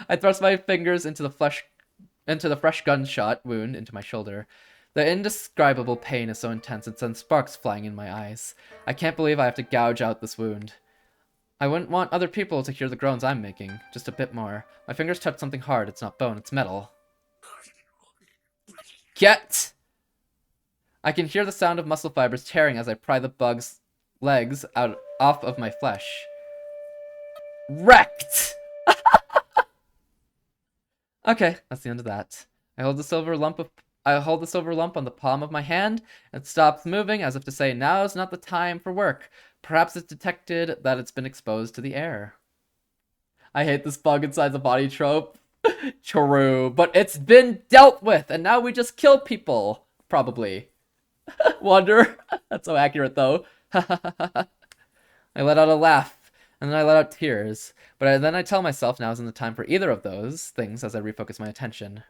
I thrust my fingers into the fresh gunshot wound into my shoulder. The indescribable pain is so intense it sends sparks flying in my eyes. I can't believe I have to gouge out this wound. I wouldn't want other people to hear the groans I'm making. Just a bit more. My fingers touch something hard. It's not bone, it's metal. Get! I can hear the sound of muscle fibers tearing as I pry the bug's legs off of my flesh. Wrecked! Okay, that's the end of that. I hold the silver lump on the palm of my hand and stops moving as if to say, now's not the time for work. Perhaps it's detected that it's been exposed to the air. I hate this bug inside the body trope. True, but it's been dealt with, and now we just kill people. Probably. Wonder. That's so accurate, though. I let out a laugh, and then I let out tears. But then I tell myself now isn't the time for either of those things as I refocus my attention.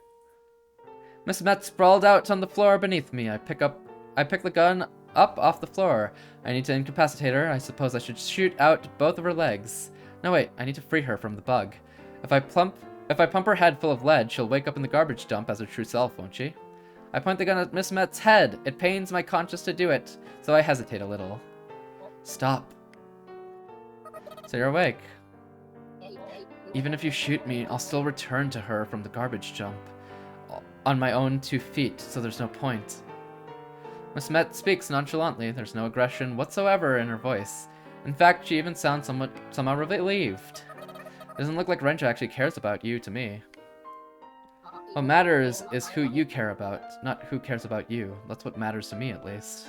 Miss Met sprawled out on the floor beneath me. I pick the gun up off the floor. I need to incapacitate her. I suppose I should shoot out both of her legs. No, wait. I need to free her from the bug. If I pump her head full of lead, she'll wake up in the garbage dump as her true self, won't she? I point the gun at Miss Met's head. It pains my conscience to do it, so I hesitate a little. Stop. So you're awake. Even if you shoot me, I'll still return to her from the garbage dump. On my own 2 feet, so there's no point. Miss Met speaks nonchalantly. There's no aggression whatsoever in her voice. In fact, she even sounds somehow relieved. It doesn't look like Renja actually cares about you to me. What matters is who you care about, not who cares about you. That's what matters to me, at least.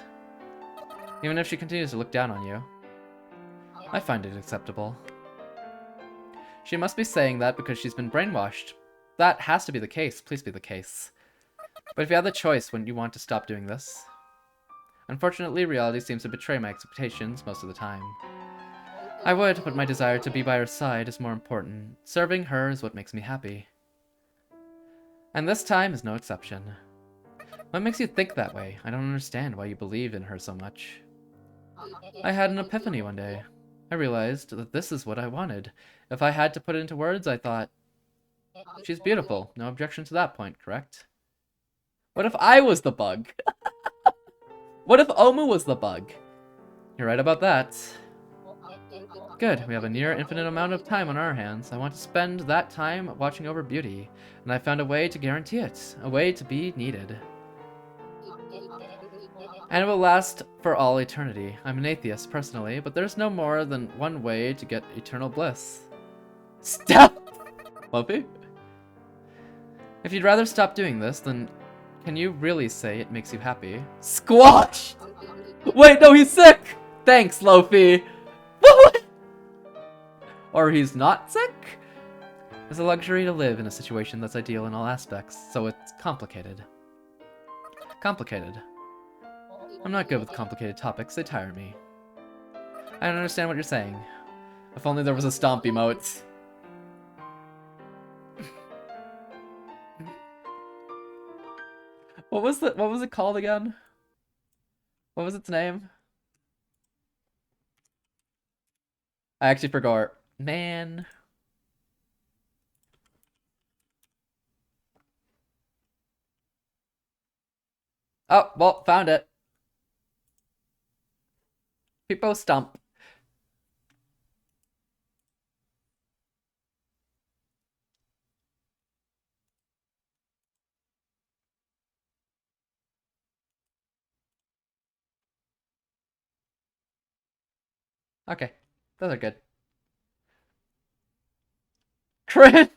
Even if she continues to look down on you. I find it acceptable. She must be saying that because she's been brainwashed. That has to be the case. Please be the case. But if you had the choice, wouldn't you want to stop doing this? Unfortunately, reality seems to betray my expectations most of the time. I would, but my desire to be by her side is more important. Serving her is what makes me happy. And this time is no exception. What makes you think that way? I don't understand why you believe in her so much. I had an epiphany one day. I realized that this is what I wanted. If I had to put it into words, I thought, she's beautiful. No objection to that point, correct? What if I was the bug? What if Omu was the bug? You're right about that. Good, we have a near infinite amount of time on our hands. I want to spend that time watching over beauty, and I found a way to guarantee it. A way to be needed. And it will last for all eternity. I'm an atheist, personally, but there's no more than one way to get eternal bliss. Stop! Luffy? If you'd rather stop doing this, then can you really say it makes you happy? Squash! Wait, no, he's sick! Thanks, Luffy! Or he's not sick? It's a luxury to live in a situation that's ideal in all aspects, so it's complicated. Complicated. I'm not good with complicated topics, they tire me. I don't understand what you're saying. If only there was a stomp emote. What was it called again? What was its name? I actually forgot. Man. Oh, well, found it. People stomp. Okay, those are good. Cringe!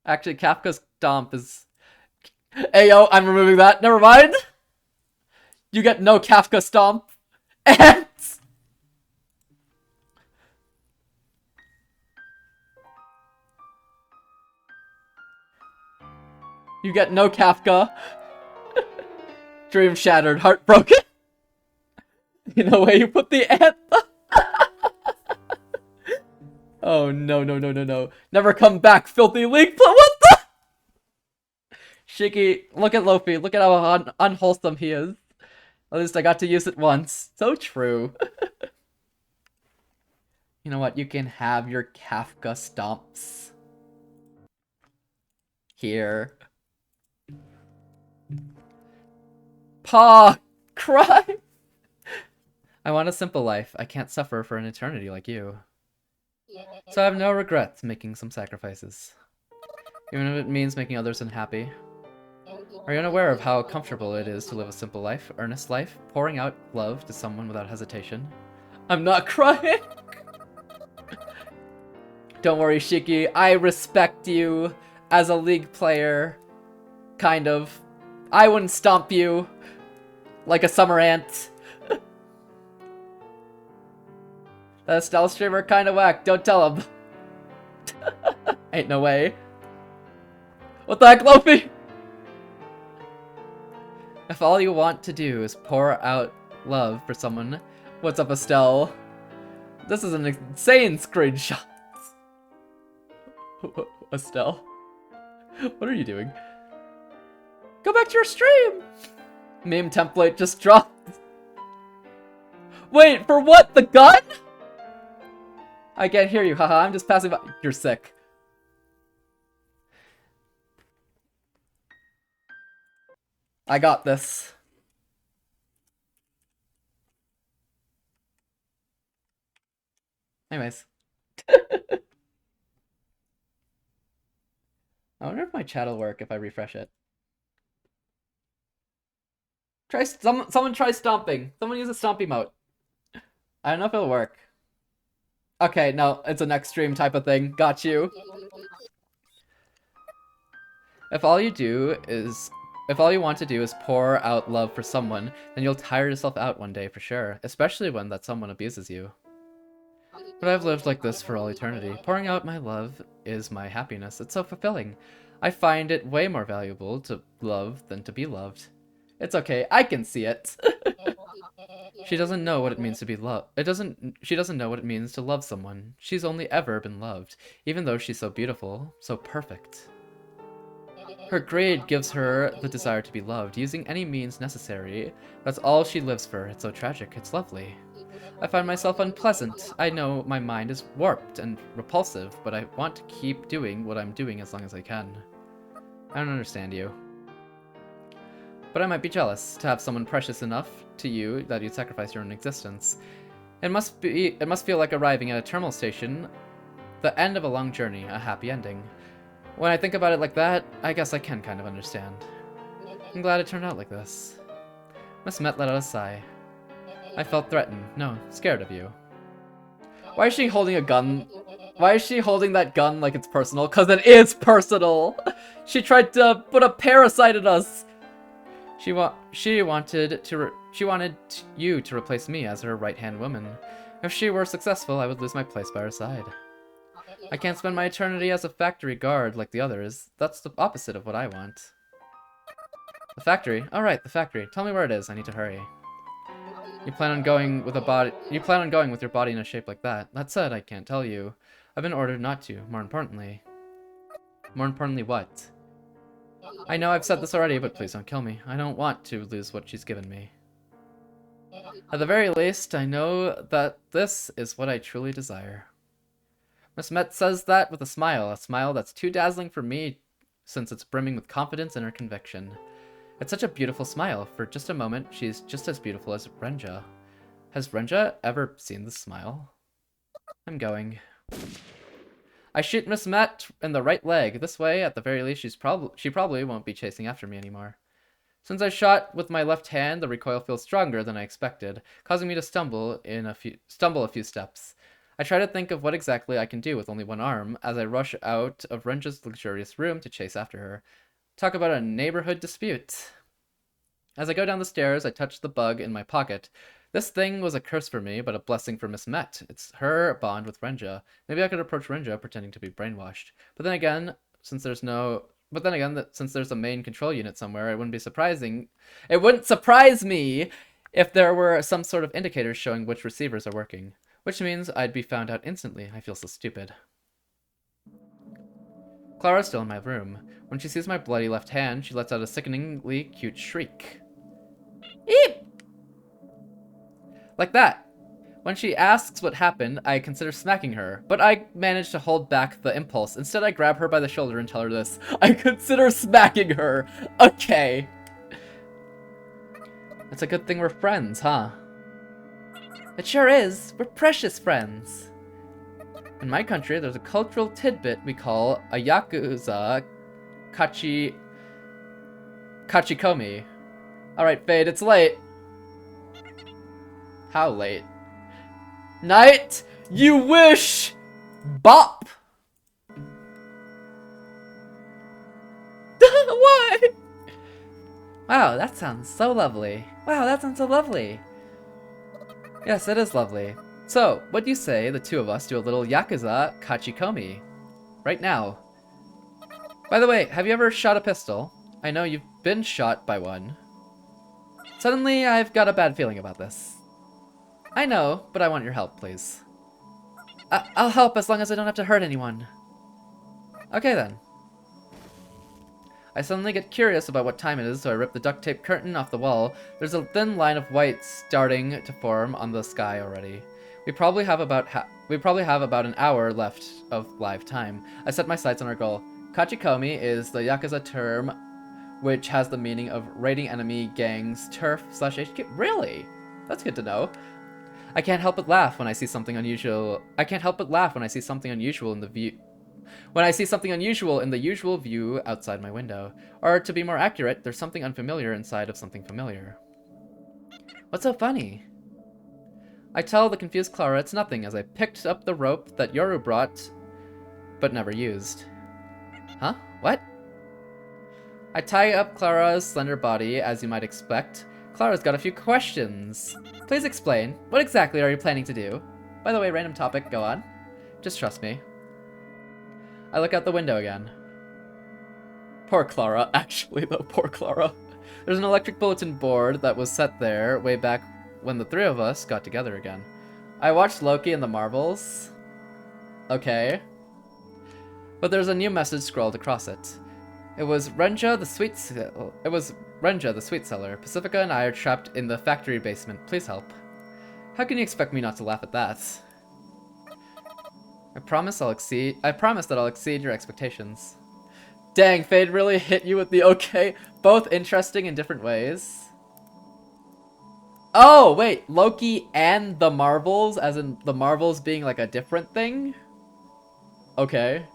Actually, Kafka's stomp is... Ayo, I'm removing that. Never mind. You get no Kafka stomp. And... You get no Kafka. Dream shattered, heartbroken. In the way you put the anthem. Oh, no, no, no, no, no. Never come back, filthy leak. What the? Shiki, look at Luffy. Look at how unwholesome he is. At least I got to use it once. So true. You know what? You can have your Kafka stomps. Here. Pa! Cry! I want a simple life. I can't suffer for an eternity like you. So I have no regrets making some sacrifices. Even if it means making others unhappy. Are you unaware of how comfortable it is to live a simple life, earnest life, pouring out love to someone without hesitation? I'm not crying! Don't worry, Shiki. I respect you as a League player. Kind of. I wouldn't stomp you like a summer ant. That Estelle streamer kinda whack. Don't tell him. Ain't no way. What the heck, Luffy? If all you want to do is pour out love for someone, what's up, Estelle? This is an insane screenshot. Estelle? What are you doing? Go back to your stream! Meme template just dropped. Wait, for what? The gun? I can't hear you, haha, I'm just passing by. You're sick. I got this. Anyways. I wonder if my chat will work if I refresh it. Someone try stomping. Someone use a stomp emote. I don't know if it'll work. Okay, no, it's an extreme type of thing. Got you. If all you want to do is pour out love for someone, then you'll tire yourself out one day for sure, especially when that someone abuses you. But I've lived like this for all eternity. Pouring out my love is my happiness. It's so fulfilling. I find it way more valuable to love than to be loved. It's okay, I can see it. She doesn't know what it means to be loved. She doesn't know what it means to love someone. She's only ever been loved, even though she's so beautiful, so perfect. Her greed gives her the desire to be loved, using any means necessary. That's all she lives for. It's so tragic. It's lovely. I find myself unpleasant. I know my mind is warped and repulsive, but I want to keep doing what I'm doing as long as I can. I don't understand you. But I might be jealous to have someone precious enough to you that you'd sacrifice your own existence. It must feel like arriving at a terminal station, the end of a long journey, a happy ending. When I think about it like that, I guess I can kind of understand. I'm glad it turned out like this. Miss Met let out a sigh. I felt threatened. No, scared of you. Why is she holding a gun? Why is she holding that gun like it's personal? Because it is personal! She tried to put a parasite in us! She wanted you to replace me as her right-hand woman. If she were successful, I would lose my place by her side. I can't spend my eternity as a factory guard like the others. That's the opposite of what I want. The factory? Oh right, the factory. Tell me where it is. I need to hurry. You plan on going with your body in a shape like that. That said, I can't tell you. I've been ordered not to. More importantly, what? I know I've said this already, but please don't kill me. I don't want to lose what she's given me. At the very least, I know that this is what I truly desire. Miss Met says that with a smile that's too dazzling for me since it's brimming with confidence in her conviction. It's such a beautiful smile. For just a moment, she's just as beautiful as Renja. Has Renja ever seen this smile? I'm going. I shoot Miss Met in the right leg. This way, at the very least, she probably won't be chasing after me anymore. Since I shot with my left hand, the recoil feels stronger than I expected, causing me to stumble a few steps. I try to think of what exactly I can do with only one arm as I rush out of Renja's luxurious room to chase after her. Talk about a neighborhood dispute. As I go down the stairs, I touch the bug in my pocket. This thing was a curse for me, but a blessing for Miss Met. It's her bond with Renja. Maybe I could approach Renja pretending to be brainwashed. But then again, since there's a main control unit somewhere, it wouldn't surprise me if there were some sort of indicators showing which receivers are working. Which means I'd be found out instantly. I feel so stupid. Clara's still in my room. When she sees my bloody left hand, she lets out a sickeningly cute shriek. Eep! Like that. When she asks what happened, I consider smacking her, but I manage to hold back the impulse. Instead, I grab her by the shoulder and tell her this. I consider smacking her! Okay. It's a good thing we're friends, huh? It sure is. We're precious friends. In my country, there's a cultural tidbit we call a Yakuza Kachikomi. Alright, Fade, it's late. How late? Night? You wish! Bop! Why? Wow, that sounds so lovely. Wow, that sounds so lovely. Yes, it is lovely. So, what do you say the two of us do a little Yakuza Kachikomi? Right now. By the way, have you ever shot a pistol? I know you've been shot by one. Suddenly, I've got a bad feeling about this. I know, but I want your help, please. I'll help as long as I don't have to hurt anyone. Okay then. I suddenly get curious about what time it is, so I rip the duct tape curtain off the wall. There's a thin line of white starting to form on the sky already. We probably have about an hour left of live time. I set my sights on our goal. Kachikomi is the Yakuza term which has the meaning of raiding enemy gangs, turf/HQ. Really? That's good to know. I can't help but laugh when I see something unusual. I can't help but laugh when I see something unusual in the view. When I see something unusual in the usual view outside my window. Or to be more accurate, there's something unfamiliar inside of something familiar. What's so funny? I tell the confused Clara it's nothing as I picked up the rope that Yoru brought, but never used. Huh? What? I tie up Clara's slender body, as you might expect. Clara's got a few questions. Please explain. What exactly are you planning to do? By the way, random topic, go on. Just trust me. I look out the window again. Poor Clara. Actually, though, poor Clara. There's an electric bulletin board that was set there way back when the three of us got together again. I watched Loki and the Marvels. Okay. But there's a new message scrolled across it. It was Renja the sweet seller. Pacifica and I are trapped in the factory basement. Please help. How can you expect me not to laugh at that? I promise that I'll exceed your expectations. Dang, Fade really hit you with the okay. Both interesting in different ways. Oh, wait, Loki and the Marvels, as in the Marvels being like a different thing? Okay.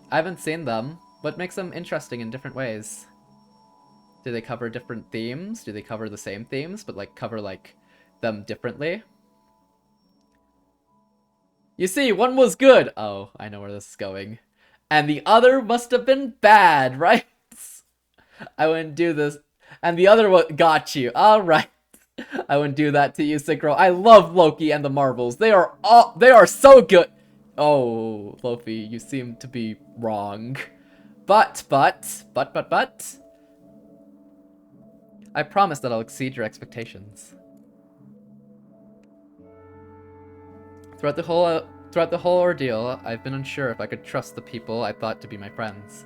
I haven't seen them. What makes them interesting in different ways? Do they cover different themes? Do they cover the same themes, but like cover like them differently? You see, one was good. Oh, I know where this is going. And the other must have been bad, right? I wouldn't do this. And the other one got you. All right. I wouldn't do that to you, Synchro. I love Loki and the Marvels. They are so good. Oh, Lofi, you seem to be wrong. But. I promise that I'll exceed your expectations. Throughout the whole ordeal, I've been unsure if I could trust the people I thought to be my friends.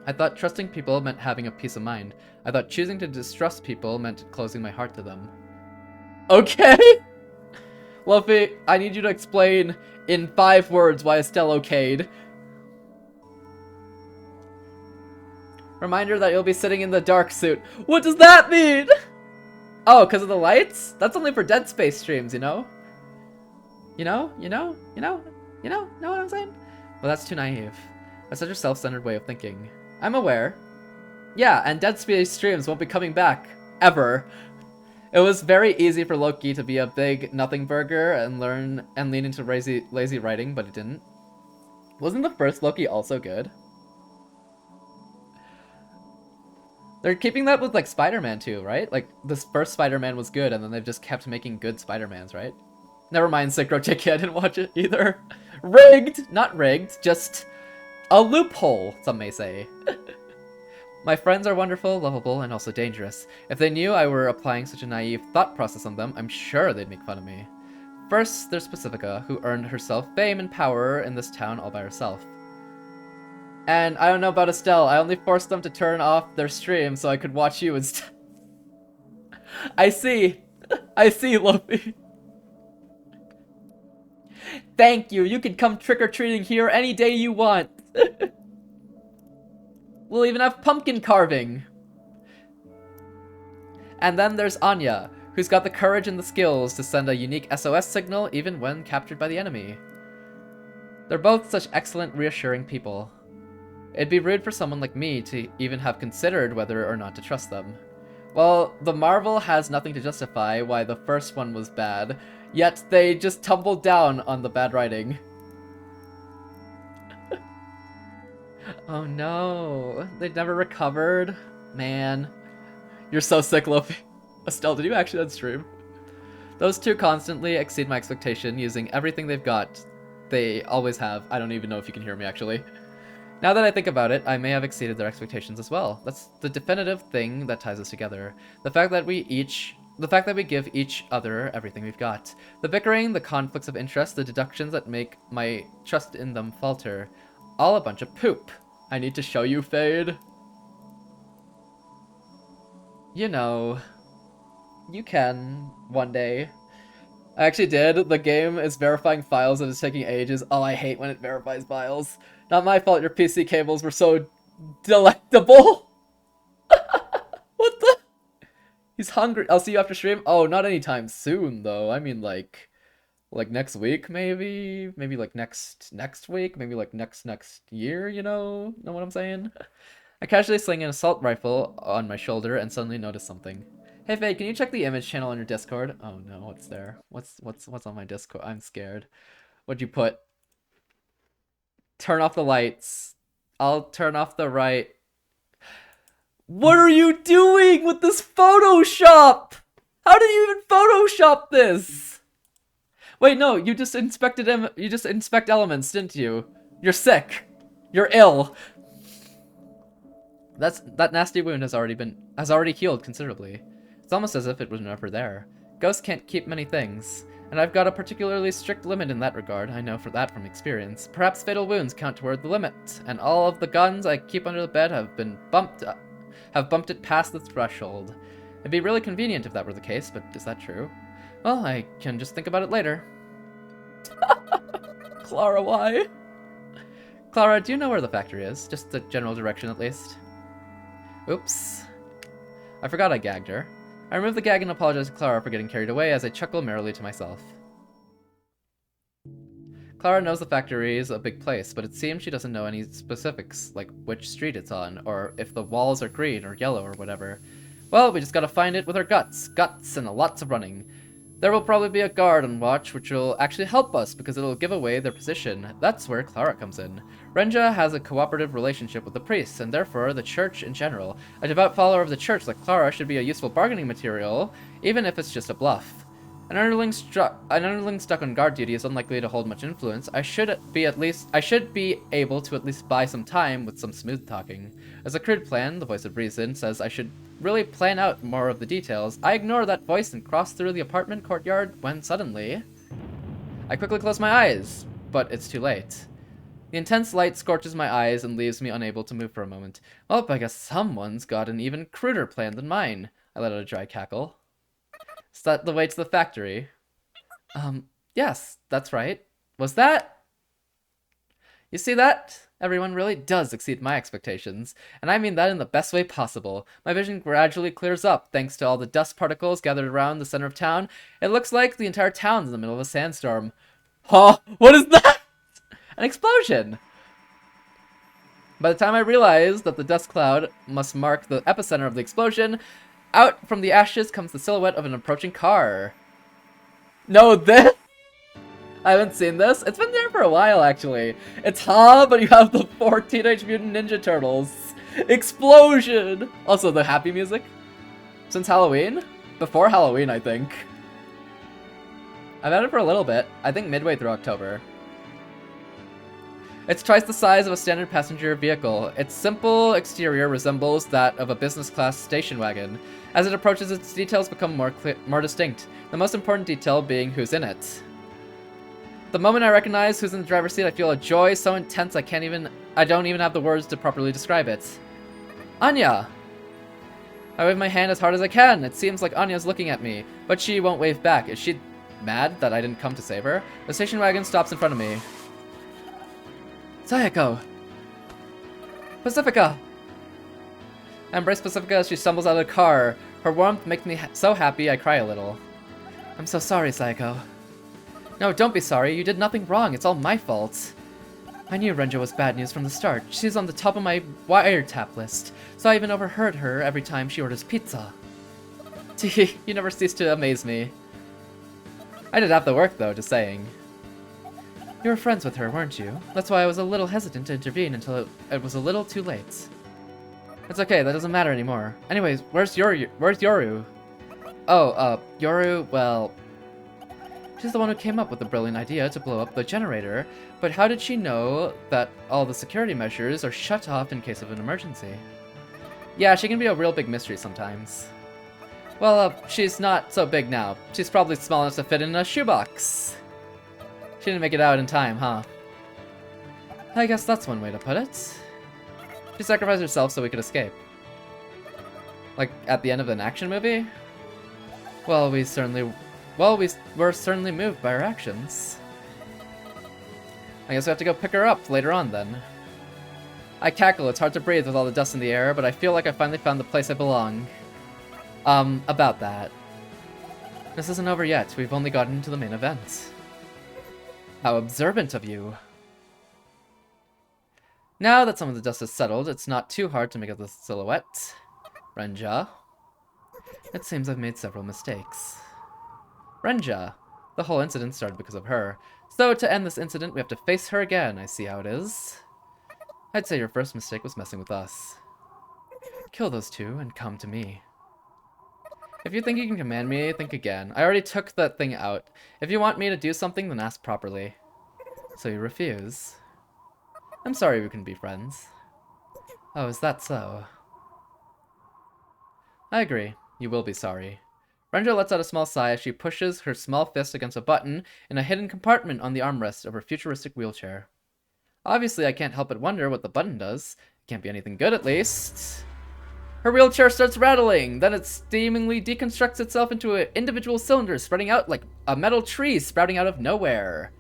I thought trusting people meant having a peace of mind. I thought choosing to distrust people meant closing my heart to them. Okay? Luffy, I need you to explain in 5 words why Estelle okayed. Reminder that you'll be sitting in the dark suit. What does that mean? Oh, because of the lights? That's only for Dead Space streams, you know? You know what I'm saying? Well, that's too naive. That's such a self-centered way of thinking. I'm aware. Yeah, and Dead Space streams won't be coming back. Ever. It was very easy for Loki to be a big nothing burger and lean into lazy writing, but it didn't. Wasn't the first Loki also good? They're keeping that with like Spider-Man too, right? Like this first Spider-Man was good and then they've just kept making good Spider-Mans, right? Never mind, Synchro JK, I didn't watch it either. Rigged! Not rigged, just a loophole, some may say. My friends are wonderful, lovable, and also dangerous. If they knew I were applying such a naive thought process on them, I'm sure they'd make fun of me. First, there's Pacifica, who earned herself fame and power in this town all by herself. And I don't know about Estelle, I only forced them to turn off their stream so I could watch you instead. I see, Luffy. Thank you, you can come trick-or-treating here any day you want. We'll even have pumpkin carving. And then there's Anya, who's got the courage and the skills to send a unique SOS signal even when captured by the enemy. They're both such excellent, reassuring people. It'd be rude for someone like me to even have considered whether or not to trust them. Well, the Marvel has nothing to justify why the first one was bad, yet they just tumbled down on the bad writing. Oh no, they never recovered? Man. You're so sick, Luffy. Estelle, did you actually on stream? Those two constantly exceed my expectation using everything they've got. They always have. I don't even know if you can hear me, actually. Now that I think about it, I may have exceeded their expectations as well. That's the definitive thing that ties us together. The fact that we give each other everything we've got. The bickering, the conflicts of interest, the deductions that make my trust in them falter. All a bunch of poop. I need to show you, Fade. You know, you can one day. I actually did. The game is verifying files and it's taking ages. Oh, I hate when it verifies files. Not my fault your PC cables were so delectable. What the? He's hungry. I'll see you after stream. Oh, not anytime soon though. I mean like next week maybe, maybe like next week, maybe like next year, you know what I'm saying? I casually sling an assault rifle on my shoulder and suddenly notice something. Hey Faye, can you check the image channel on your Discord? Oh no, what's there? What's on my Discord? I'm scared. What'd you put? Turn off the lights. I'll turn off the right. What are you doing with this Photoshop? How did you even Photoshop this? Wait, no, you just inspected them. You just inspect elements, didn't you? You're sick. You're ill. That nasty wound has already healed considerably. It's almost as if it was never there. Ghosts can't keep many things, and I've got a particularly strict limit in that regard. I know for that from experience. Perhaps fatal wounds count toward the limit, and all of the guns I keep under the bed have bumped it past the threshold. It'd be really convenient if that were the case, but is that true? Well, I can just think about it later. Clara, why? Clara, do you know where the factory is? Just the general direction, at least. Oops. I forgot I gagged her. I remove the gag and apologize to Clara for getting carried away as I chuckle merrily to myself. Clara knows the factory is a big place, but it seems she doesn't know any specifics, like which street it's on, or if the walls are green or yellow or whatever. Well, we just gotta find it with our guts. Guts and lots of running. There will probably be a guard on watch, which will actually help us because it'll give away their position. That's where Clara comes in. Renja has a cooperative relationship with the priests, and therefore the church in general. A devout follower of the church like Clara should be a useful bargaining material, even if it's just a bluff. An underling stuck on guard duty is unlikely to hold much influence. I should be able to at least buy some time with some smooth talking. As a crude plan, the voice of reason says I should really plan out more of the details. I ignore that voice and cross through the apartment courtyard when suddenly I quickly close my eyes, but it's too late. The intense light scorches my eyes and leaves me unable to move for a moment. Well, I guess someone's got an even cruder plan than mine. I let out a dry cackle. Is that the way to the factory? Yes, that's right. Was that? You see that? Everyone really does exceed my expectations, and I mean that in the best way possible. My vision gradually clears up thanks to all the dust particles gathered around the center of town. It looks like the entire town's in the middle of a sandstorm. Huh? What is that? An explosion! By the time I realize that the dust cloud must mark the epicenter of the explosion, out from the ashes comes the silhouette of an approaching car. No, this? I haven't seen this. It's been there for a while, actually. It's but you have the 4 Teenage Mutant Ninja Turtles. Explosion! Also, the happy music. Since Halloween? Before Halloween, I think. I've had it for a little bit. I think midway through October. It's twice the size of a standard passenger vehicle. Its simple exterior resembles that of a business-class station wagon. As it approaches, its details become more distinct, the most important detail being who's in it. The moment I recognize who's in the driver's seat, I feel a joy so intense I don't even have the words to properly describe it. Anya! I wave my hand as hard as I can. It seems like Anya's looking at me, but she won't wave back. Is she mad that I didn't come to save her? The station wagon stops in front of me. Sayako! Pacifica! I embrace Pacifica as she stumbles out of the car. Her warmth makes me so happy I cry a little. I'm so sorry, Sayako. No, don't be sorry. You did nothing wrong. It's all my fault. I knew Renja was bad news from the start. She's on the top of my wiretap list, so I even overheard her every time she orders pizza. Tee, you never cease to amaze me. I did have the work, though, just saying. You were friends with her, weren't you? That's why I was a little hesitant to intervene until it was a little too late. It's okay, that doesn't matter anymore. Anyways, where's Yoru? Oh, Yoru, well... She's the one who came up with the brilliant idea to blow up the generator, but how did she know that all the security measures are shut off in case of an emergency? Yeah, she can be a real big mystery sometimes. Well, she's not so big now. She's probably small enough to fit in a shoebox. She didn't make it out in time, huh? I guess that's one way to put it. She sacrificed herself so we could escape. Like, at the end of an action movie? Well, we were certainly moved by her actions. I guess we have to go pick her up later on, then. I cackle. It's hard to breathe with all the dust in the air, but I feel like I finally found the place I belong. About that. This isn't over yet. We've only gotten into the main event. How observant of you. Now that some of the dust has settled, it's not too hard to make out the silhouette. Renja. It seems I've made several mistakes. Renja. The whole incident started because of her. So to end this incident, we have to face her again. I see how it is. I'd say your first mistake was messing with us. Kill those two and come to me. If you think you can command me, think again. I already took that thing out. If you want me to do something, then ask properly. So you refuse. I'm sorry we couldn't be friends. Oh, is that so? I agree. You will be sorry. Renja lets out a small sigh as she pushes her small fist against a button in a hidden compartment on the armrest of her futuristic wheelchair. Obviously, I can't help but wonder what the button does. It can't be anything good, at least. Her wheelchair starts rattling, then it steamingly deconstructs itself into individual cylinders spreading out like a metal tree sprouting out of nowhere.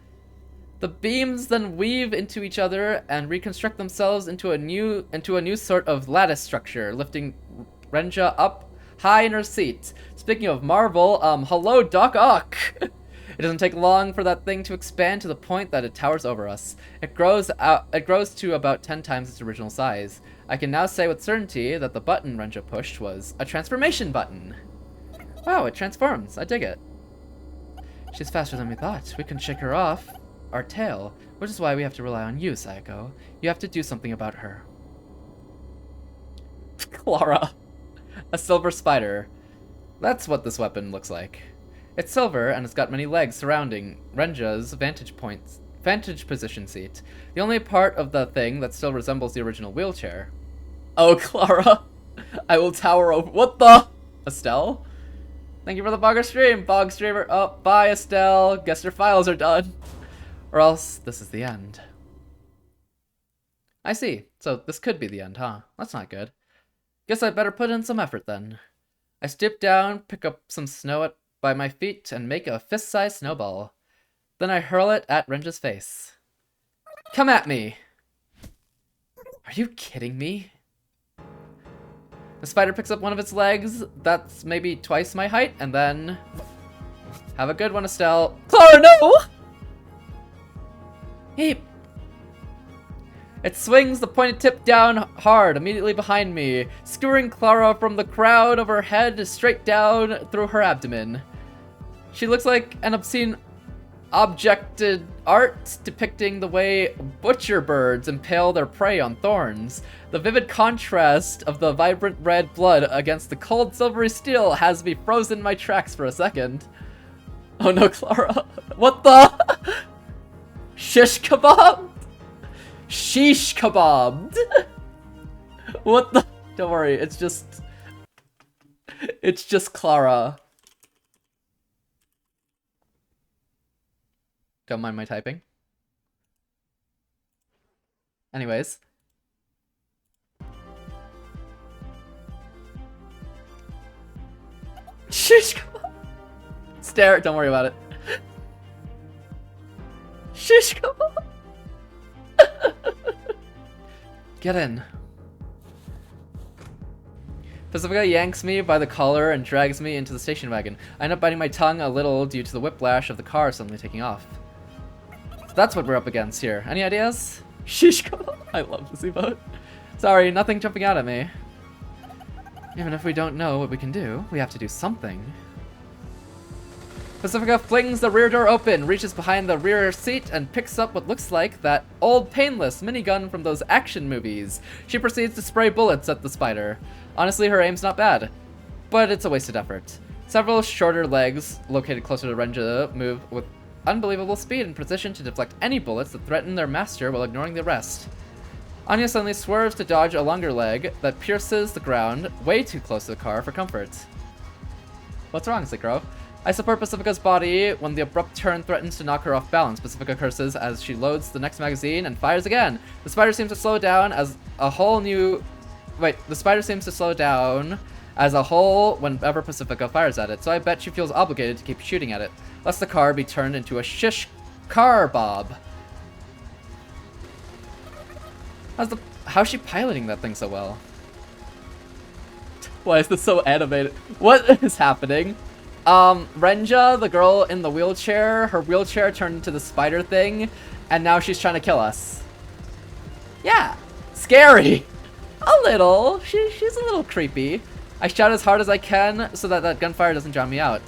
The beams then weave into each other and reconstruct themselves into a new sort of lattice structure, lifting Renja up high in her seat. Speaking of Marvel, hello Doc Ock! It doesn't take long for that thing to expand to the point that it towers over us. It grows to about 10 times its original size. I can now say with certainty that the button Renja pushed was a transformation button. Wow, it transforms. I dig it. She's faster than we thought. We can shake her off our tail, which is why we have to rely on you, Sayako. You have to do something about her. Clara. A silver spider. That's what this weapon looks like. It's silver, and it's got many legs surrounding Renja's vantage position seat. The only part of the thing that still resembles the original wheelchair. Oh, Clara! I will tower over— What the— Estelle? Thank you for the Bogger stream, Bog streamer. Oh, bye, Estelle. Guess your files are done. Or else, this is the end. I see. So, this could be the end, huh? That's not good. Guess I'd better put in some effort, then. I stoop down, pick up some snow by my feet, and make a fist-sized snowball. Then I hurl it at Renja's face. Come at me! Are you kidding me? The spider picks up one of its legs, that's maybe twice my height, and then... Have a good one, Estelle. Clara, no! Hey! It swings the pointed tip down hard immediately behind me, skewering Clara from the crown of her head straight down through her abdomen. She looks like an obscene objected art depicting the way butcher birds impale their prey on thorns. The vivid contrast of the vibrant red blood against the cold silvery steel has me frozen in my tracks for a second. Oh no, Clara. What the? Shish kebab? Sheesh kebabbed. What the? Don't worry, it's just Clara. Don't mind my typing. Anyways. Shish kebab. Stare, don't worry about it. Shish kebab. Get in. Pacifica yanks me by the collar and drags me into the station wagon. I end up biting my tongue a little due to the whiplash of the car suddenly taking off. So that's what we're up against here. Any ideas? Shishko. I love this emote. Sorry, nothing jumping out at me. Even if we don't know what we can do, we have to do something. Pacifica flings the rear door open, reaches behind the rear seat, and picks up what looks like that old painless minigun from those action movies. She proceeds to spray bullets at the spider. Honestly, her aim's not bad, but it's a wasted effort. Several shorter legs, located closer to Renja, move with unbelievable speed and precision to deflect any bullets that threaten their master while ignoring the rest. Anya suddenly swerves to dodge a longer leg that pierces the ground way too close to the car for comfort. What's wrong, Synchro? I support Pacifica's body when the abrupt turn threatens to knock her off balance. Pacifica curses as she loads the next magazine and fires again. The spider seems to slow down as a whole whenever Pacifica fires at it, so I bet she feels obligated to keep shooting at it, lest the car be turned into a shish car bob. How's she piloting that thing so well? Why is this so animated? What is happening? Renja, the girl in the wheelchair, her wheelchair turned into the spider thing, and now she's trying to kill us. Yeah, scary. A little. She's a little creepy. I shout as hard as I can so that gunfire doesn't drown me out.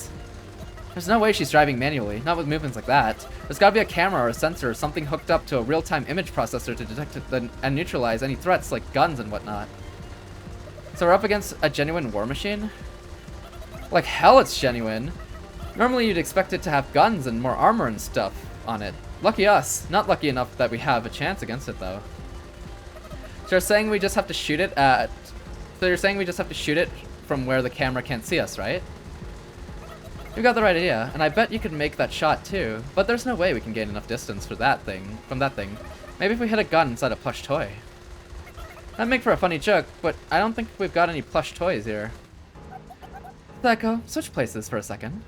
There's no way she's driving manually, not with movements like that. There's gotta be a camera or a sensor or something hooked up to a real-time image processor to detect and neutralize any threats like guns and whatnot. So we're up against a genuine war machine? Like hell it's genuine. Normally you'd expect it to have guns and more armor and stuff on it. Lucky us. Not lucky enough that we have a chance against it though. So you're saying we just have to shoot it at... So you're saying we just have to shoot it from where the camera can't see us, right? You got the right idea, and I bet you could make that shot too. But there's no way we can gain enough distance for that thing, from that thing. Maybe if we hit a gun inside a plush toy. That'd make for a funny joke, but I don't think we've got any plush toys here. Echo, switch places for a second.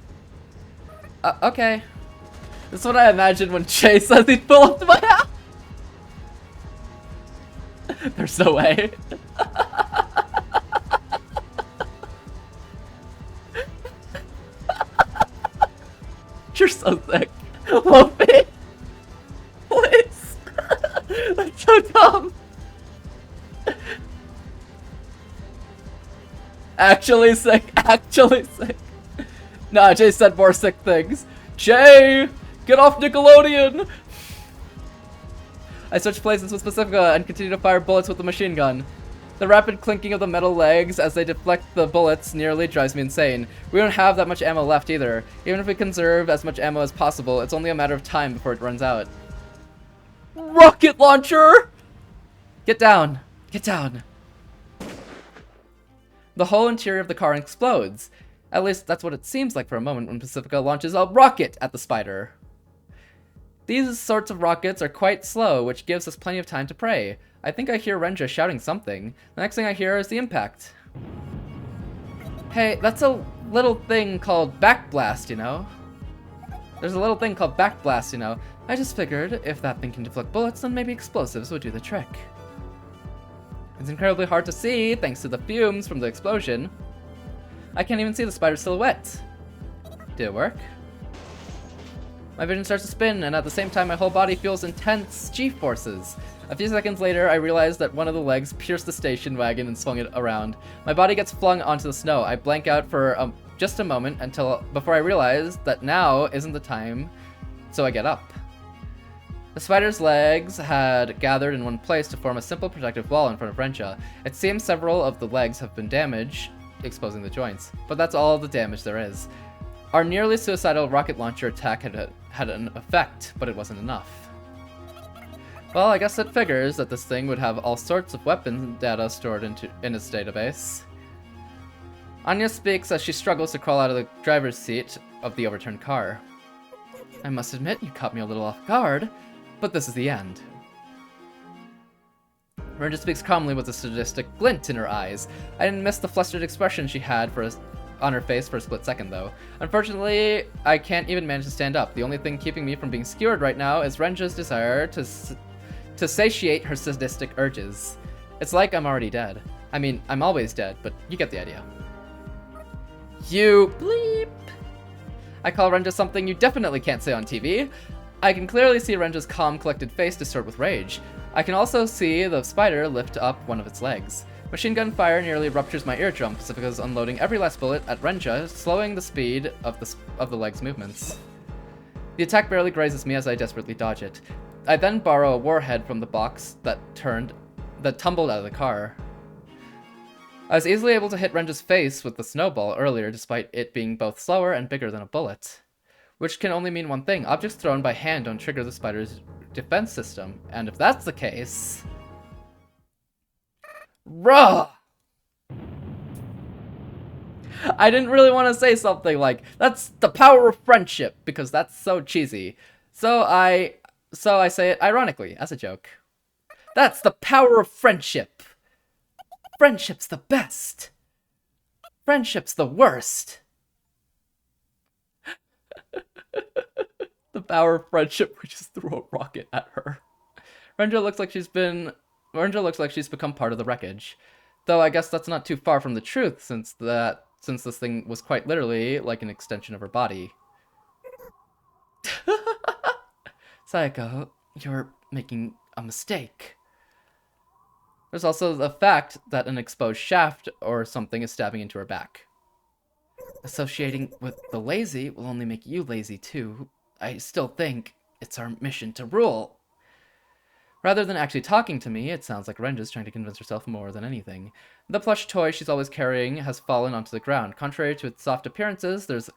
Okay. This is what I imagine when Chase says he'd pull up to my house. There's no way. You're so sick. Luffy. Please. That's so dumb. Actually sick. Actually sick. Nah, Jay said more sick things. Jay! Get off Nickelodeon! I switch places with Pacifica and continue to fire bullets with the machine gun. The rapid clinking of the metal legs as they deflect the bullets nearly drives me insane. We don't have that much ammo left either. Even if we conserve as much ammo as possible, it's only a matter of time before it runs out. Rocket launcher! Get down. Get down. The whole interior of the car explodes. At least that's what it seems like for a moment when Pacifica launches a rocket at the spider. These sorts of rockets are quite slow, which gives us plenty of time to pray. I think I hear Renja shouting something. The next thing I hear is the impact. Hey, that's a little thing called backblast, you know? There's a little thing called backblast, you know? I just figured if that thing can deflect bullets, then maybe explosives would do the trick. It's incredibly hard to see, thanks to the fumes from the explosion. I can't even see the spider's silhouette. Did it work? My vision starts to spin, and at the same time my whole body feels intense G-forces. A few seconds later, I realize that one of the legs pierced the station wagon and swung it around. My body gets flung onto the snow. I blank out for just a moment before I realize that now isn't the time, so I get up. The spider's legs had gathered in one place to form a simple protective wall in front of Renja. It seems several of the legs have been damaged, exposing the joints, but that's all the damage there is. Our nearly suicidal rocket launcher attack had an effect, but it wasn't enough. Well, I guess it figures that this thing would have all sorts of weapon data stored in its database. Anya speaks as she struggles to crawl out of the driver's seat of the overturned car. I must admit, you caught me a little off guard, but this is the end. Renja speaks calmly with a sadistic glint in her eyes. I didn't miss the flustered expression she had on her face for a split second, though. Unfortunately, I can't even manage to stand up. The only thing keeping me from being skewered right now is Renja's desire to satiate her sadistic urges. It's like I'm already dead. I mean, I'm always dead, but you get the idea. You bleep! I call Renja something you definitely can't say on TV. I can clearly see Renja's calm, collected face distort with rage. I can also see the spider lift up one of its legs. Machine gun fire nearly ruptures my eardrum. Pacifica's unloading every last bullet at Renja, slowing the speed of the leg's movements. The attack barely grazes me as I desperately dodge it. I then borrow a warhead from the box that tumbled out of the car. I was easily able to hit Renja's face with the snowball earlier, despite it being both slower and bigger than a bullet. Which can only mean one thing: objects thrown by hand don't trigger the spider's defense system. And if that's the case... Ruh! I didn't really want to say something like, that's the power of friendship, because that's so cheesy. So I say it ironically, as a joke. That's the power of friendship. Friendship's the best. Friendship's the worst. The power of friendship, we just threw a rocket at her. Renja looks like she's become part of the wreckage. Though I guess that's not too far from the truth, since this thing was quite literally like an extension of her body. Sayako, you're making a mistake. There's also the fact that an exposed shaft or something is stabbing into her back. Associating with the lazy will only make you lazy too. I still think it's our mission to rule. Rather than actually talking to me, it sounds like Renja's trying to convince herself more than anything. The plush toy she's always carrying has fallen onto the ground. Contrary to its soft appearances, there's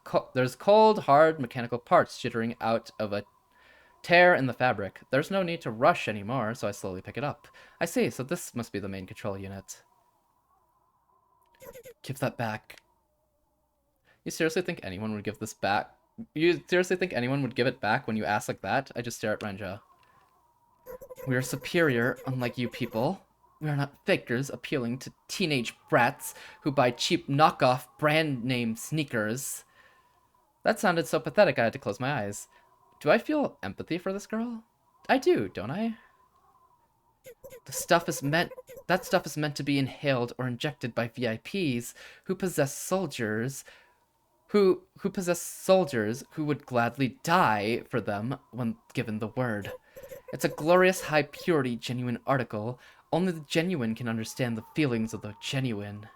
cold, hard, mechanical parts jittering out of a tear in the fabric. There's no need to rush anymore, so I slowly pick it up. I see, so this must be the main control unit. Give that back. You seriously think anyone would give this back? You seriously think anyone would give it back when you ask like that? I just stare at Renja. We are superior, unlike you people. We are not fakers appealing to teenage brats who buy cheap knockoff brand name sneakers. That sounded so pathetic I had to close my eyes. Do I feel empathy for this girl? I do, don't I? That stuff is meant to be inhaled or injected by VIPs who possess soldiers who would gladly die for them when given the word. It's a glorious high purity genuine article. Only the genuine can understand the feelings of the genuine.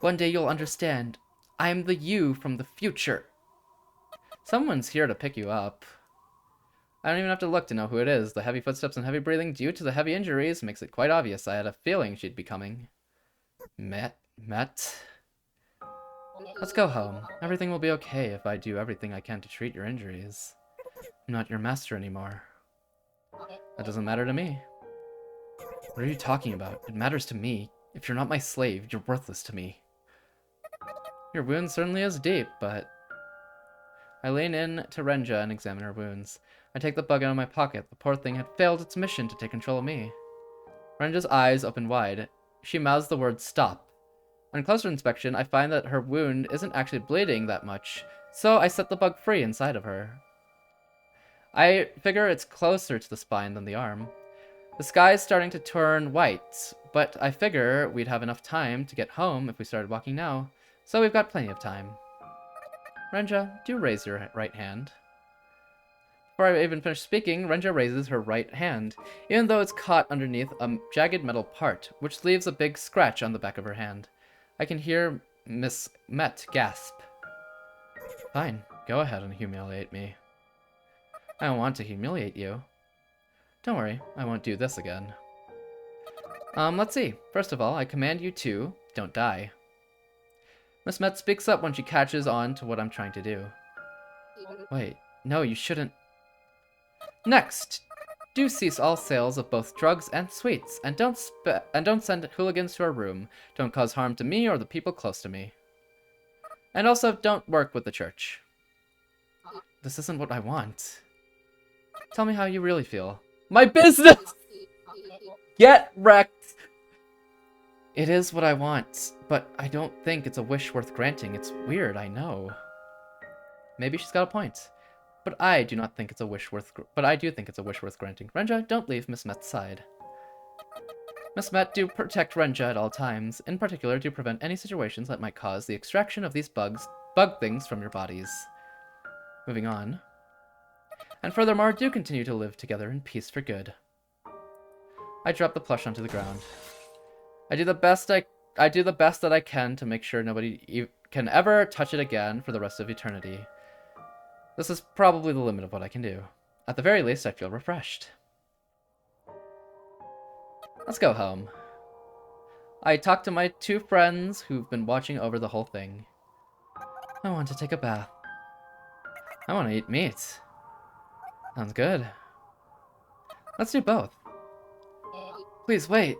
One day you'll understand. I am the you from the future. Someone's here to pick you up. I don't even have to look to know who it is. The heavy footsteps and heavy breathing due to the heavy injuries makes it quite obvious. I had a feeling she'd be coming. Met? Let's go home. Everything will be okay if I do everything I can to treat your injuries. I'm not your master anymore. That doesn't matter to me. What are you talking about? It matters to me. If you're not my slave, you're worthless to me. Your wound certainly is deep, but... I lean in to Renja and examine her wounds. I take the bug out of my pocket. The poor thing had failed its mission to take control of me. Renja's eyes open wide. She mouths the word stop. On closer inspection, I find that her wound isn't actually bleeding that much, so I set the bug free inside of her. I figure it's closer to the spine than the arm. The sky is starting to turn white, but I figure we'd have enough time to get home if we started walking now, so we've got plenty of time. Renja, do raise your right hand. Before I even finish speaking, Renja raises her right hand, even though it's caught underneath a jagged metal part, which leaves a big scratch on the back of her hand. I can hear Miss Met gasp. Fine, go ahead and humiliate me. I don't want to humiliate you. Don't worry, I won't do this again. Let's see. First of all, I command you to don't die. Miss Met speaks up when she catches on to what I'm trying to do. Wait, no, you shouldn't. Next, do cease all sales of both drugs and sweets, and don't send hooligans to our room. Don't cause harm to me or the people close to me. And also, don't work with the church. This isn't what I want. Tell me how you really feel. My business! Get wrecked! It is what I want, but I don't think it's a wish worth granting. It's weird, I know. Maybe she's got a point. But I do think it's a wish worth granting. Renja, don't leave Miss Met's side. Miss Met, do protect Renja at all times. In particular, do prevent any situations that might cause the extraction of these bug things from your bodies. Moving on. And furthermore, do continue to live together in peace for good. I drop the plush onto the ground. I do the best that I can to make sure nobody can ever touch it again for the rest of eternity. This is probably the limit of what I can do. At the very least, I feel refreshed. Let's go home. I talk to my two friends who've been watching over the whole thing. I want to take a bath. I want to eat meat. Sounds good. Let's do both. Please wait.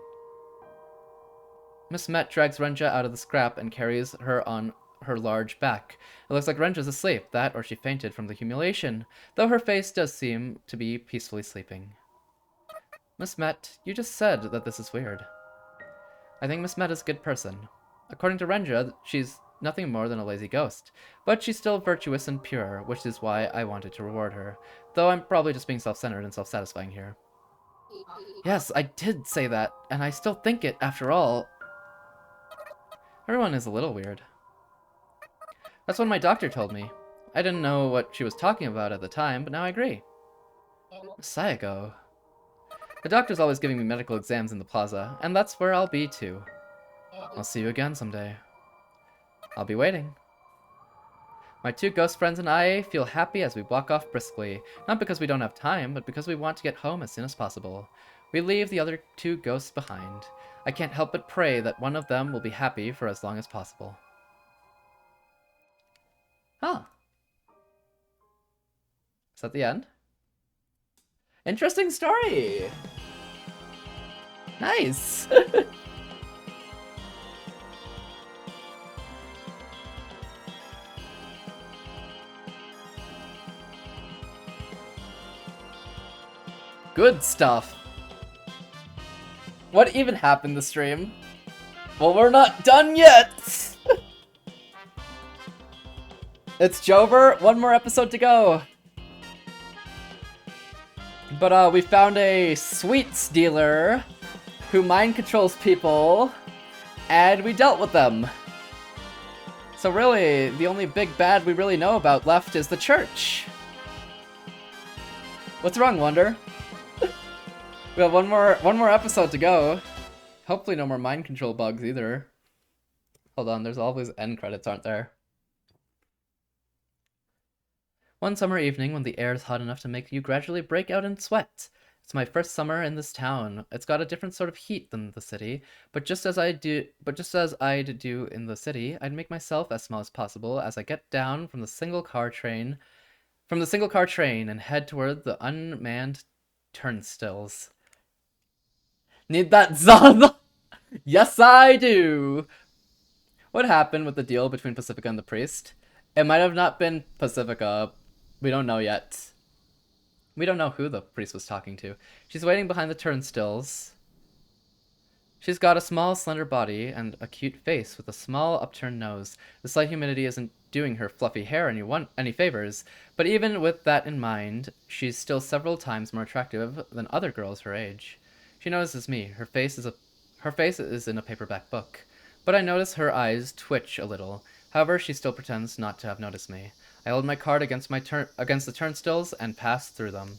Miss Met drags Renja out of the scrap and carries her on her large back. It looks like Renja's asleep, that or she fainted from the humiliation, though her face does seem to be peacefully sleeping. Miss Met, you just said that this is weird. I think Miss Met is a good person. According to Renja, she's nothing more than a lazy ghost, but she's still virtuous and pure, which is why I wanted to reward her, though I'm probably just being self-centered and self-satisfying here. Yes, I did say that, and I still think it, after all. Everyone is a little weird. That's what my doctor told me. I didn't know what she was talking about at the time, but now I agree. Sayako. The doctor's always giving me medical exams in the plaza, and that's where I'll be too. I'll see you again someday. I'll be waiting. My two ghost friends and I feel happy as we walk off briskly, not because we don't have time, but because we want to get home as soon as possible. We leave the other two ghosts behind. I can't help but pray that one of them will be happy for as long as possible. Huh. Is that the end? Interesting story! Nice! Good stuff. What even happened this stream? Well, we're not done yet! It's Jover, one more episode to go. But we found a sweets dealer who mind controls people, and we dealt with them. So really, the only big bad we really know about left is the church. What's wrong, Wonder? We have one more episode to go. Hopefully no more mind control bugs either. Hold on, there's always end credits, aren't there? One summer evening when the air is hot enough to make you gradually break out in sweat. It's my first summer in this town. It's got a different sort of heat than the city, but just as I'd do in the city, I'd make myself as small as possible as I get down from the single car train and head toward the unmanned turnstiles. Need that Zon? Yes, I do. What happened with the deal between Pacifica and the priest? It might have not been Pacifica. We don't know yet. We don't know who the priest was talking to. She's waiting behind the turnstiles. She's got a small, slender body and a cute face with a small, upturned nose. The slight humidity isn't doing her fluffy hair any favors, but even with that in mind, she's still several times more attractive than other girls her age. She notices me. Her face is in a paperback book, but I notice her eyes twitch a little. However, she still pretends not to have noticed me. I hold my card against the turnstiles and pass through them.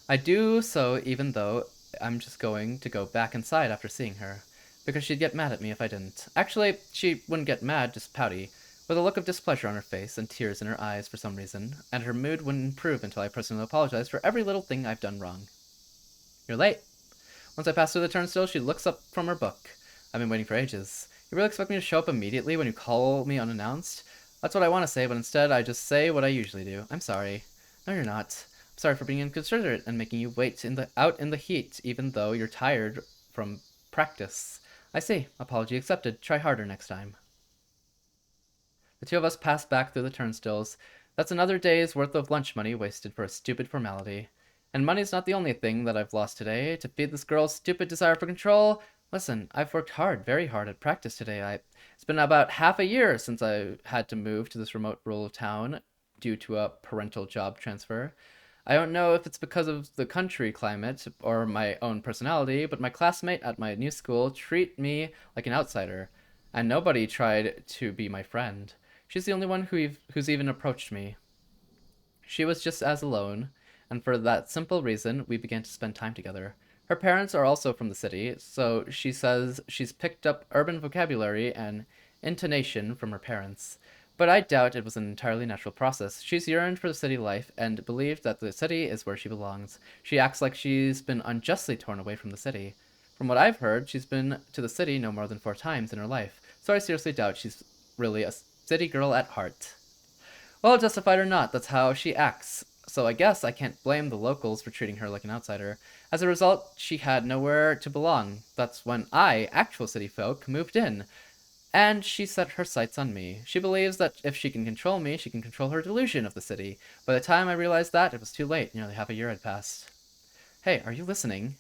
I do so even though I'm just going to go back inside after seeing her, because she'd get mad at me if I didn't. Actually, she wouldn't get mad, just pouty, with a look of displeasure on her face and tears in her eyes for some reason, and her mood wouldn't improve until I personally apologized for every little thing I've done wrong. You're late. Once I pass through the turnstile, she looks up from her book. I've been waiting for ages. You really expect me to show up immediately when you call me unannounced? That's what I want to say, but instead I just say what I usually do. I'm sorry. No, you're not. I'm sorry for being inconsiderate and making you wait out in the heat, even though you're tired from practice. I see. Apology accepted. Try harder next time. The two of us pass back through the turnstiles. That's another day's worth of lunch money wasted for a stupid formality. And money's not the only thing that I've lost today. To feed this girl's stupid desire for control. Listen, I've worked hard, very hard at practice today. It's been about half a year since I had to move to this remote rural town due to a parental job transfer. I don't know if it's because of the country climate or my own personality, but my classmate at my new school treat me like an outsider, and nobody tried to be my friend. She's the only one who's even approached me. She was just as alone, and for that simple reason, we began to spend time together. Her parents are also from the city, so she says she's picked up urban vocabulary and intonation from her parents. But I doubt it was an entirely natural process. She's yearned for the city life and believed that the city is where she belongs. She acts like she's been unjustly torn away from the city. From what I've heard, she's been to the city no more than 4 times in her life, so I seriously doubt she's really a city girl at heart. Well, justified or not, that's how she acts. So I guess I can't blame the locals for treating her like an outsider. As a result, she had nowhere to belong. That's when I, actual city folk, moved in. And she set her sights on me. She believes that if she can control me, she can control her delusion of the city. By the time I realized that, it was too late. Nearly half a year had passed. Hey, are you listening?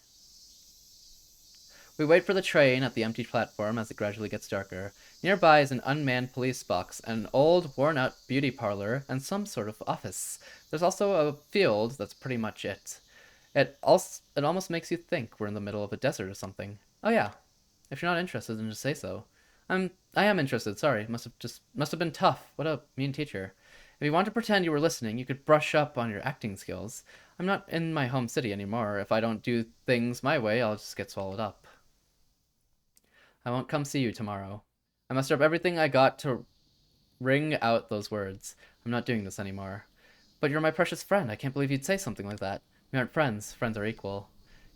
We wait for the train at the empty platform as it gradually gets darker. Nearby is an unmanned police box, an old, worn-out beauty parlor, and some sort of office. There's also a field, that's pretty much it. It almost makes you think we're in the middle of a desert or something. Oh yeah, if you're not interested, then just say so. I am interested. Sorry. Must have been tough. What a mean teacher. If you want to pretend you were listening, you could brush up on your acting skills. I'm not in my home city anymore. If I don't do things my way, I'll just get swallowed up. I won't come see you tomorrow. I mustered up everything I got to wring out those words. I'm not doing this anymore. But you're my precious friend. I can't believe you'd say something like that. We aren't friends. Friends are equal.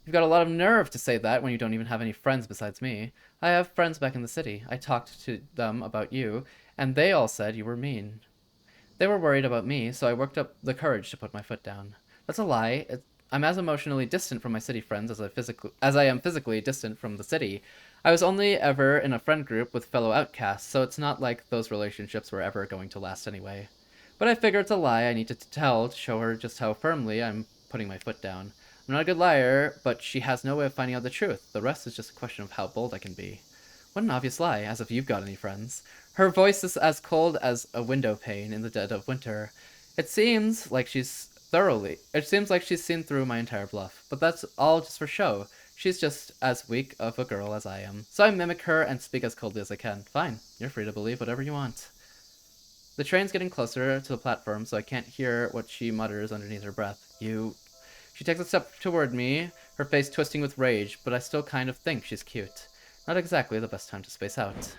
You've got a lot of nerve to say that when you don't even have any friends besides me. I have friends back in the city. I talked to them about you, and they all said you were mean. They were worried about me, so I worked up the courage to put my foot down. That's a lie. I'm as emotionally distant from my city friends as I am physically distant from the city. I was only ever in a friend group with fellow outcasts, so it's not like those relationships were ever going to last anyway. But I figure it's a lie I need to tell to show her just how firmly I'm putting my foot down. I'm not a good liar, but she has no way of finding out the truth. The rest is just a question of how bold I can be. What an obvious lie, as if you've got any friends. Her voice is as cold as a window pane in the dead of winter. It seems like she's seen through my entire bluff, but that's all just for show. She's just as weak of a girl as I am. So I mimic her and speak as coldly as I can. Fine, you're free to believe whatever you want. The train's getting closer to the platform, so I can't hear what she mutters underneath her breath. You... She takes a step toward me, her face twisting with rage, but I still kind of think she's cute. Not exactly the best time to space out.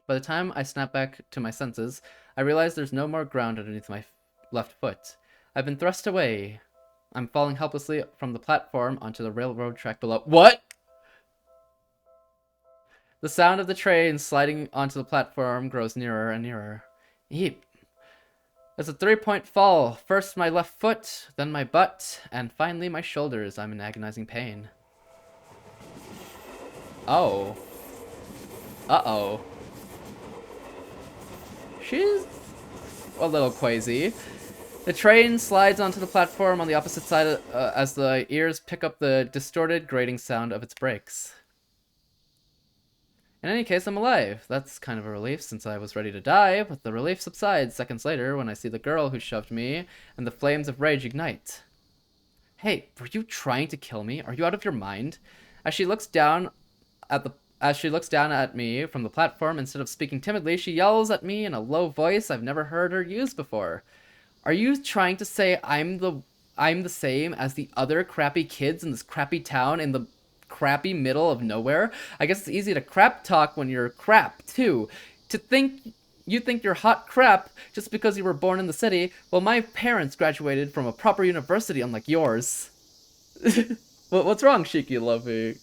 By the time I snap back to my senses, I realize there's no more ground underneath my left foot. I've been thrust away. I'm falling helplessly from the platform onto the railroad track below. What? The sound of the train sliding onto the platform grows nearer and nearer. Eep. It's a 3-point fall. First my left foot, then my butt, and finally my shoulders. I'm in agonizing pain. Oh. Uh-oh. She's a little quasi. The train slides onto the platform on the opposite side as the ears pick up the distorted, grating sound of its brakes. In any case, I'm alive. That's kind of a relief since I was ready to die, but the relief subsides seconds later when I see the girl who shoved me and the flames of rage ignite. Hey, were you trying to kill me? Are you out of your mind? As she looks down at me from the platform, instead of speaking timidly, she yells at me in a low voice I've never heard her use before. Are you trying to say I'm the same as the other crappy kids in this crappy town in the crappy middle of nowhere? I guess it's easy to crap talk when you're crap, too. You think you're hot crap just because you were born in the city. Well, my parents graduated from a proper university unlike yours. What's wrong, Shiki Lovey?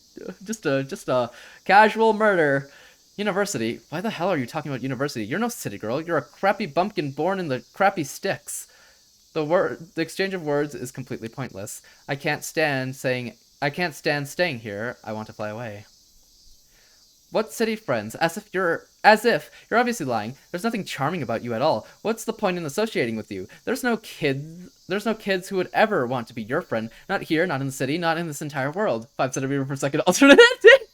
Just a casual murder. University? Why the hell are you talking about university? You're no city girl. You're a crappy bumpkin born in the crappy sticks. The exchange of words is completely pointless. I can't stand staying here. I want to fly away. What city friends? As if you're obviously lying. There's nothing charming about you at all. What's the point in associating with you? There's no kids who would ever want to be your friend. Not here, not in the city, not in this entire world. 5 centimeter per second alternate ending.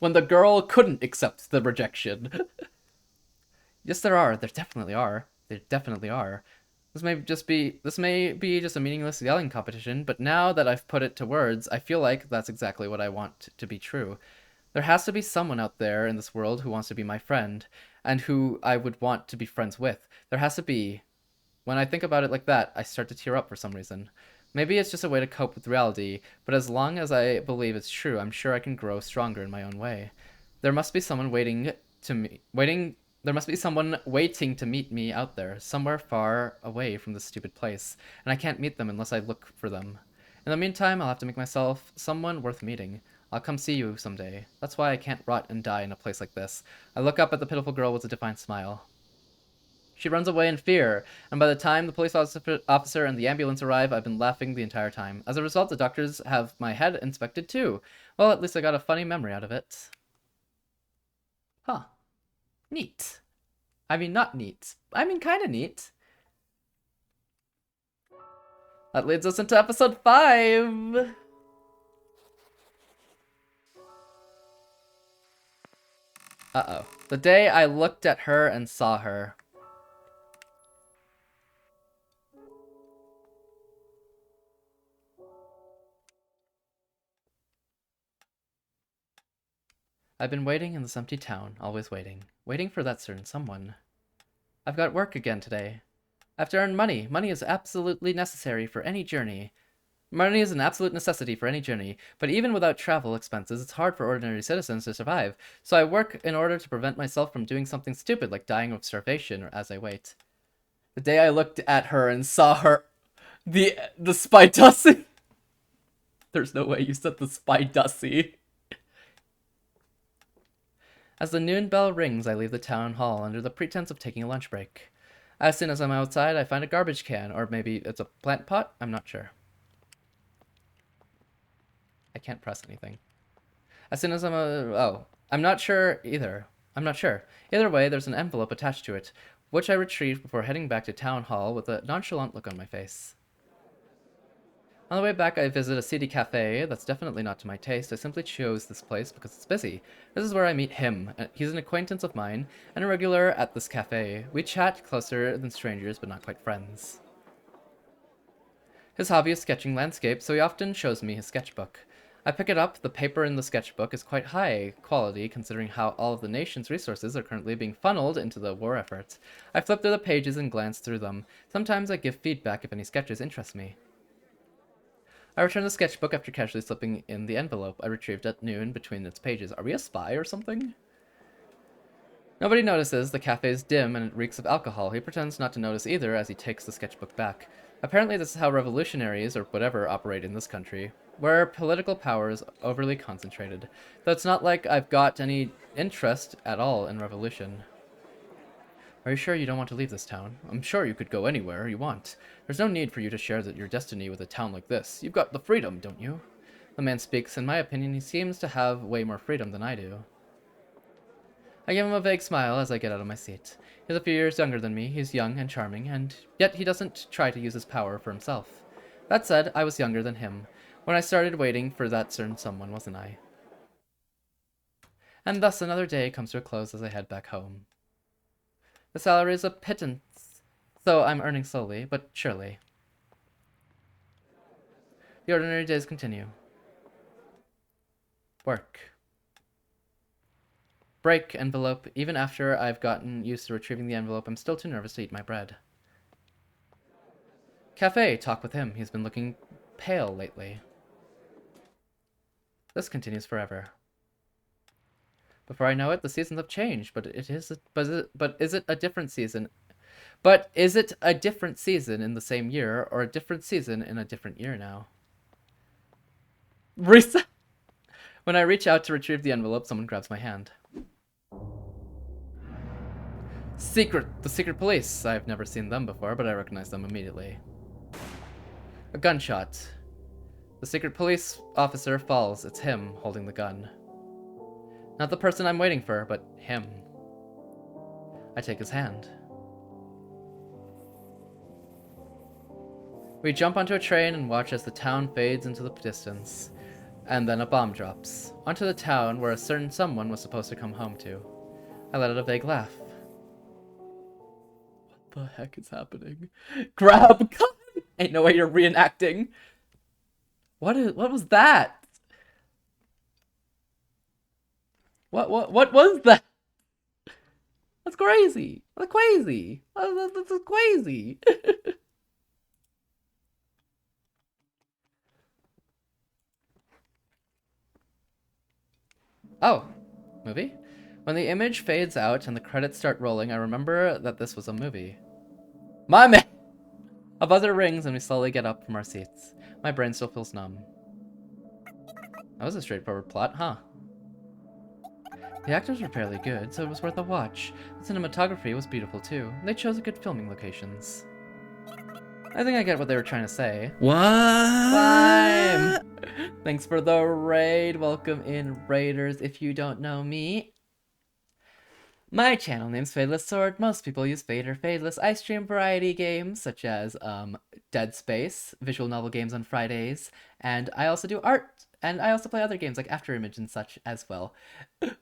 When the girl couldn't accept the rejection. Yes, there are. There definitely are. There definitely are. This may be just a meaningless yelling competition, but now that I've put it to words, I feel like that's exactly what I want to be true. There has to be someone out there in this world who wants to be my friend, and who I would want to be friends with. There has to be. When I think about it like that, I start to tear up for some reason. Maybe it's just a way to cope with reality, but as long as I believe it's true, I'm sure I can grow stronger in my own way. There must be someone waiting to meet me out there, somewhere far away from this stupid place, and I can't meet them unless I look for them. In the meantime, I'll have to make myself someone worth meeting. I'll come see you someday. That's why I can't rot and die in a place like this. I look up at the pitiful girl with a defiant smile. She runs away in fear, and by the time the police officer and the ambulance arrive, I've been laughing the entire time. As a result, the doctors have my head inspected too. Well, at least I got a funny memory out of it. Huh. Neat. I mean, not neat. I mean, kind of neat. That leads us into episode 5. Uh-oh. The day I looked at her and saw her. I've been waiting in this empty town, always waiting. Waiting for that certain someone. I've got work again today. I have to earn money. Money is absolutely necessary for any journey. Money is an absolute necessity for any journey, but even without travel expenses, it's hard for ordinary citizens to survive, so I work in order to prevent myself from doing something stupid like dying of starvation or as I wait. The day I looked at her and saw her... The spy Dussie. There's no way you said the spy Dussie. As the noon bell rings, I leave the town hall under the pretense of taking a lunch break. As soon as I'm outside, I find a garbage can, or maybe it's a plant pot? I'm not sure. I can't press anything. As soon as I'm not sure either. I'm not sure. Either way, there's an envelope attached to it, which I retrieve before heading back to town hall with a nonchalant look on my face. On the way back, I visit a seedy cafe that's definitely not to my taste. I simply chose this place because it's busy. This is where I meet him. He's an acquaintance of mine, and a regular at this cafe. We chat closer than strangers, but not quite friends. His hobby is sketching landscapes, so he often shows me his sketchbook. I pick it up. The paper in the sketchbook is quite high quality, considering how all of the nation's resources are currently being funneled into the war effort. I flip through the pages and glance through them. Sometimes I give feedback if any sketches interest me. I return the sketchbook after casually slipping in the envelope I retrieved at noon between its pages. Are we a spy or something? Nobody notices. The cafe is dim and it reeks of alcohol. He pretends not to notice either as he takes the sketchbook back. Apparently this is how revolutionaries, or whatever, operate in this country, where political power is overly concentrated. Though it's not like I've got any interest at all in revolution. Are you sure you don't want to leave this town? I'm sure you could go anywhere you want. There's no need for you to share your destiny with a town like this. You've got the freedom, don't you? The man speaks. In my opinion, he seems to have way more freedom than I do. I give him a vague smile as I get out of my seat. He's a few years younger than me. He's young and charming, and yet he doesn't try to use his power for himself. That said, I was younger than him when I started waiting for that certain someone, wasn't I? And thus another day comes to a close as I head back home. The salary is a pittance, so I'm earning slowly, but surely. The ordinary days continue. Work. Break envelope. Even after I've gotten used to retrieving the envelope, I'm still too nervous to eat my bread. Cafe. Talk with him. He's been looking pale lately. This continues forever. Before I know it, the seasons have changed, but is it a different season? But is it a different season in the same year, or a different season in a different year now? Reset. When I reach out to retrieve the envelope, someone grabs my hand. The secret police. I've never seen them before, but I recognize them immediately. A gunshot. The secret police officer falls. It's him holding the gun. Not the person I'm waiting for, but him. I take his hand. We jump onto a train and watch as the town fades into the distance. And then a bomb drops. Onto the town where a certain someone was supposed to come home to. I let out a vague laugh. What the heck is happening? Grab gun! Ain't no way you're reenacting. What was that? What was that? That's crazy. That's crazy. That's crazy. Oh, movie? When the image fades out and the credits start rolling, I remember that this was a movie. My man! A buzzer rings and we slowly get up from our seats. My brain still feels numb. That was a straightforward plot, huh? The actors were fairly good, so it was worth a watch. The cinematography was beautiful too. They chose good filming locations. I think I get what they were trying to say. What? Time! Thanks for the raid. Welcome in, raiders, if you don't know me. My channel name's Fadelessword. Most people use Fade or Fadeless. I stream variety games such as Dead Space, visual novel games on Fridays, and I also do art and I also play other games like After Image and such as well.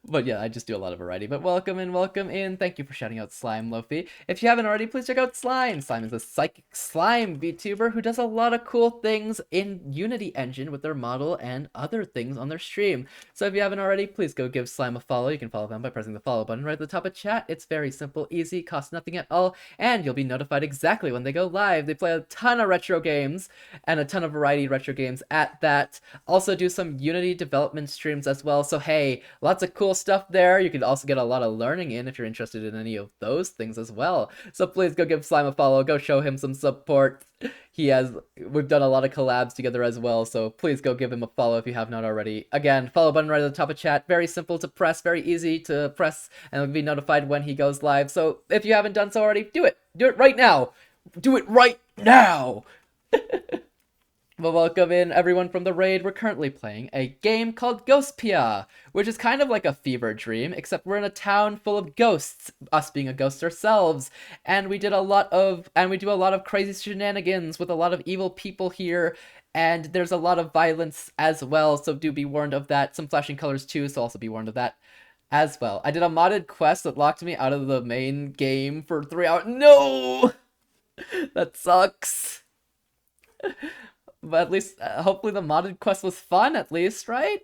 But yeah, I just do a lot of variety. But welcome in, welcome in. Thank you for shouting out Slime, Lofi. If you haven't already, please check out Slime. Slime is a psychic slime VTuber who does a lot of cool things in Unity Engine with their model and other things on their stream. So if you haven't already, please go give Slime a follow. You can follow them by pressing the follow button right at the top of chat. It's very simple, easy, costs nothing at all, and you'll be notified exactly when they go live. They play a ton of retro games and a ton of variety retro games at that. Also do some Unity development streams as well. So hey, lots of cool stuff there. You can also get a lot of learning in if you're interested in any of those things as well. So please go give Slime a follow. Go show him some support. We've done a lot of collabs together as well, so please go give him a follow if you have not already. Again, follow button right at the top of chat. Very simple to press, very easy to press, and you'll be notified when he goes live. So if you haven't done so already, do it. Do it right now. Do it right now. Well, welcome in everyone from the raid. We're currently playing a game called Ghostpia, which is kind of like a fever dream, except we're in a town full of ghosts, us being a ghost ourselves, and we do a lot of crazy shenanigans with a lot of evil people here, and there's a lot of violence as well, so do be warned of that. Some flashing colors too, so also be warned of that as well. I did a modded quest that locked me out of the main game for 3 hours. No! That sucks. But at least, hopefully the modded quest was fun, at least, right?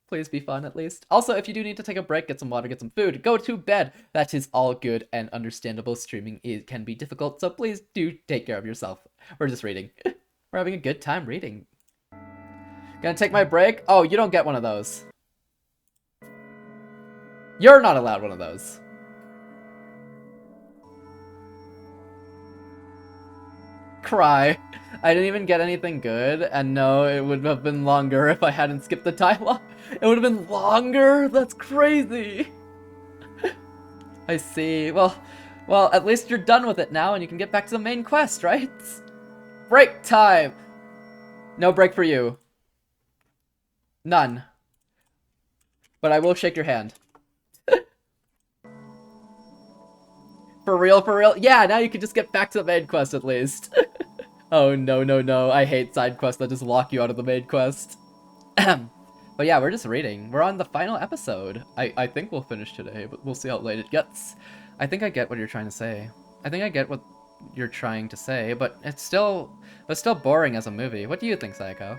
Please be fun, at least. Also, if you do need to take a break, get some water, get some food, go to bed. That is all good and understandable. Streaming can be difficult, so please do take care of yourself. We're just reading. We're having a good time reading. Gonna take my break? Oh, you don't get one of those. You're not allowed one of those. Cry. I didn't even get anything good, and no, it would have been longer if I hadn't skipped the dialogue. It would have been longer? That's crazy. I see. Well, at least you're done with it now, and you can get back to the main quest, right? Break time! No break for you. None. But I will shake your hand. For real, for real? Yeah, now you can just get back to the main quest at least. Oh, no. I hate side quests that just lock you out of the main quest. But yeah, we're just reading. We're on the final episode. I think we'll finish today, but we'll see how late it gets. I think I get what you're trying to say. I think I get what you're trying to say, but it's still boring as a movie. What do you think, Sayako?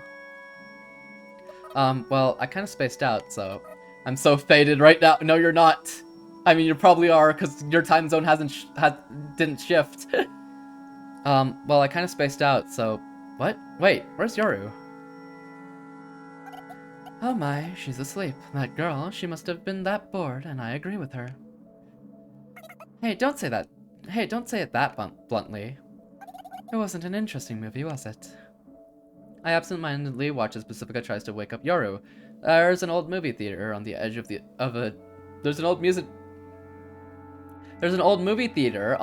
Well, I kind of spaced out, so I'm so faded right now. No, you're not. I mean, you probably are, because your time zone didn't shift. Well, I kind of spaced out, so... What? Wait, where's Yoru? Oh my, she's asleep. That girl, she must have been that bored, and I agree with her. Hey, don't say that. Hey, don't say it that bluntly. It wasn't an interesting movie, was it? I absentmindedly watch as Pacifica tries to wake up Yoru. There's an old movie theater on the edge There's an old movie theater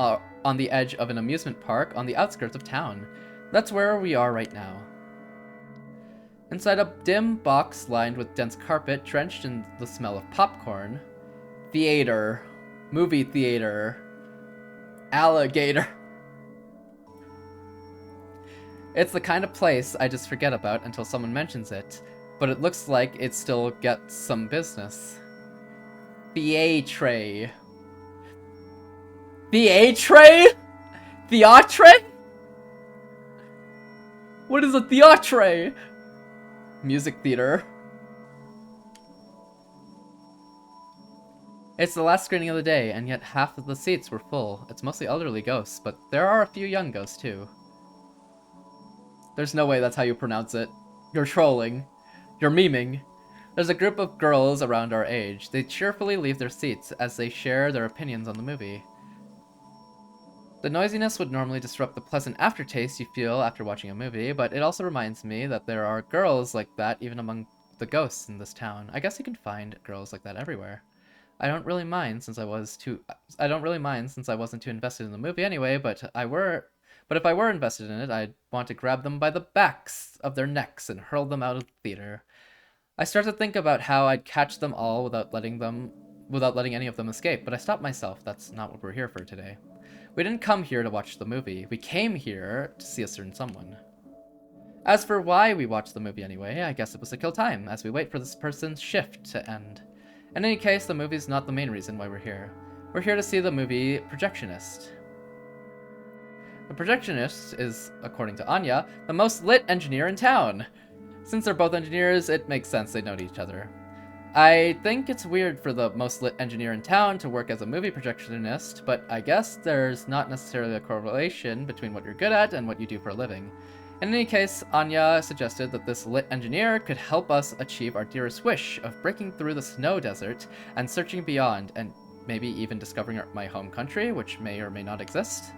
on the edge of an amusement park on the outskirts of town. That's where we are right now. Inside a dim box lined with dense carpet, drenched in the smell of popcorn. Theater. Movie theater. Alligator. It's the kind of place I just forget about until someone mentions it, but it looks like it still gets some business. Theatre. Theatre? Theatre? What is a theatre? Music theater. It's the last screening of the day, and yet half of the seats were full. It's mostly elderly ghosts, but there are a few young ghosts too. There's no way that's how you pronounce it. You're trolling. You're memeing. There's a group of girls around our age. They cheerfully leave their seats as they share their opinions on the movie. The noisiness would normally disrupt the pleasant aftertaste you feel after watching a movie, but it also reminds me that there are girls like that even among the ghosts in this town. I guess you can find girls like that everywhere. I don't really mind since I wasn't too invested in the movie anyway, but if I were invested in it, I'd want to grab them by the backs of their necks and hurl them out of the theater. I start to think about how I'd catch them all without letting any of them escape, but I stop myself. That's not what we're here for today. We didn't come here to watch the movie. We came here to see a certain someone. As for why we watched the movie anyway, I guess it was to kill time, as we wait for this person's shift to end. In any case, the movie's not the main reason why we're here. We're here to see the movie Projectionist. The Projectionist is, according to Anya, the most lit engineer in town. Since they're both engineers, it makes sense they know each other. I think it's weird for the most lit engineer in town to work as a movie projectionist, but I guess there's not necessarily a correlation between what you're good at and what you do for a living. In any case, Anya suggested that this lit engineer could help us achieve our dearest wish of breaking through the snow desert and searching beyond, and maybe even discovering my home country, which may or may not exist.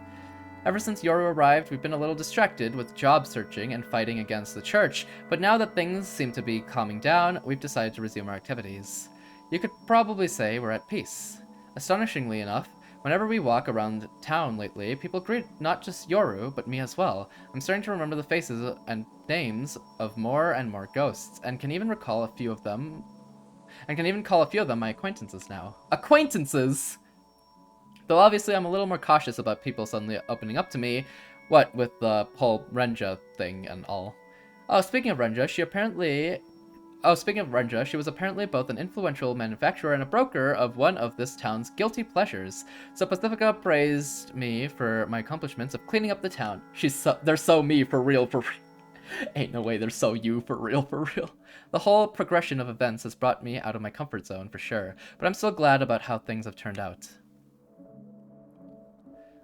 Ever since Yoru arrived, we've been a little distracted with job searching and fighting against the church, but now that things seem to be calming down, we've decided to resume our activities. You could probably say we're at peace. Astonishingly enough, whenever we walk around town lately, people greet not just Yoru, but me as well. I'm starting to remember the faces and names of more and more ghosts, and can even call a few of them my acquaintances now. Acquaintances! Though obviously I'm a little more cautious about people suddenly opening up to me, what with the whole Renja thing and all. Speaking of Renja, she was apparently both an influential manufacturer and a broker of one of this town's guilty pleasures. So Pacifica praised me for my accomplishments of cleaning up the town. They're so me for real, for real. Ain't no way they're so you for real, for real. The whole progression of events has brought me out of my comfort zone for sure, but I'm still glad about how things have turned out.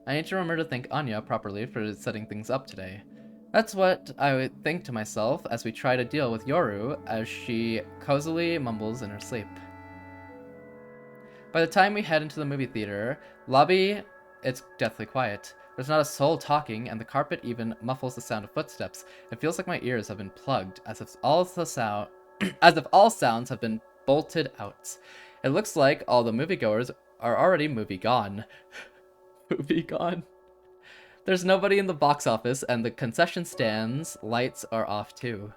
I need to remember to thank Anya properly for setting things up today. That's what I would think to myself as we try to deal with Yoru as she cozily mumbles in her sleep. By the time we head into the movie theater lobby, it's deathly quiet. There's not a soul talking, and the carpet even muffles the sound of footsteps. It feels like my ears have been plugged, as if all sounds have been bolted out. It looks like all the moviegoers are already movie gone. Movie gone. There's nobody in the box office, and the concession stands lights are off too.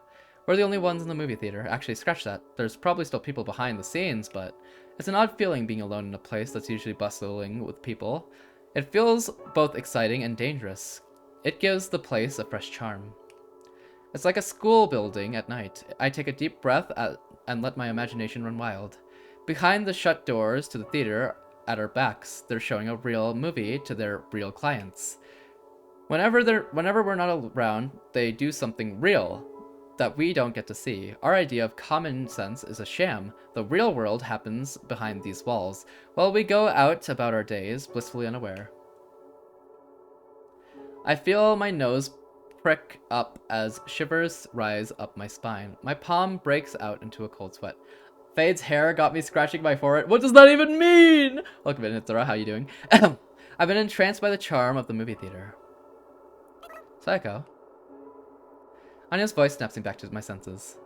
We're the only ones in the movie theater. Actually, scratch that. There's probably still people behind the scenes, but it's an odd feeling being alone in a place that's usually bustling with people. It feels both exciting and dangerous. It gives the place a fresh charm. It's like a school building at night. I take a deep breath and let my imagination run wild. Behind the shut doors to the theater, at our backs, they're showing a real movie to their real clients. Whenever we're not around, they do something real that we don't get to see. Our idea of common sense is a sham. The real world happens behind these walls, while we go out about our days, blissfully unaware. I feel my nose prick up as shivers rise up my spine. My palm breaks out into a cold sweat. Fade's hair got me scratching my forehead. What does that even mean? Welcome in, Ithra. How you doing? I've been entranced by the charm of the movie theater. Psycho. Anya's voice snaps me back to my senses.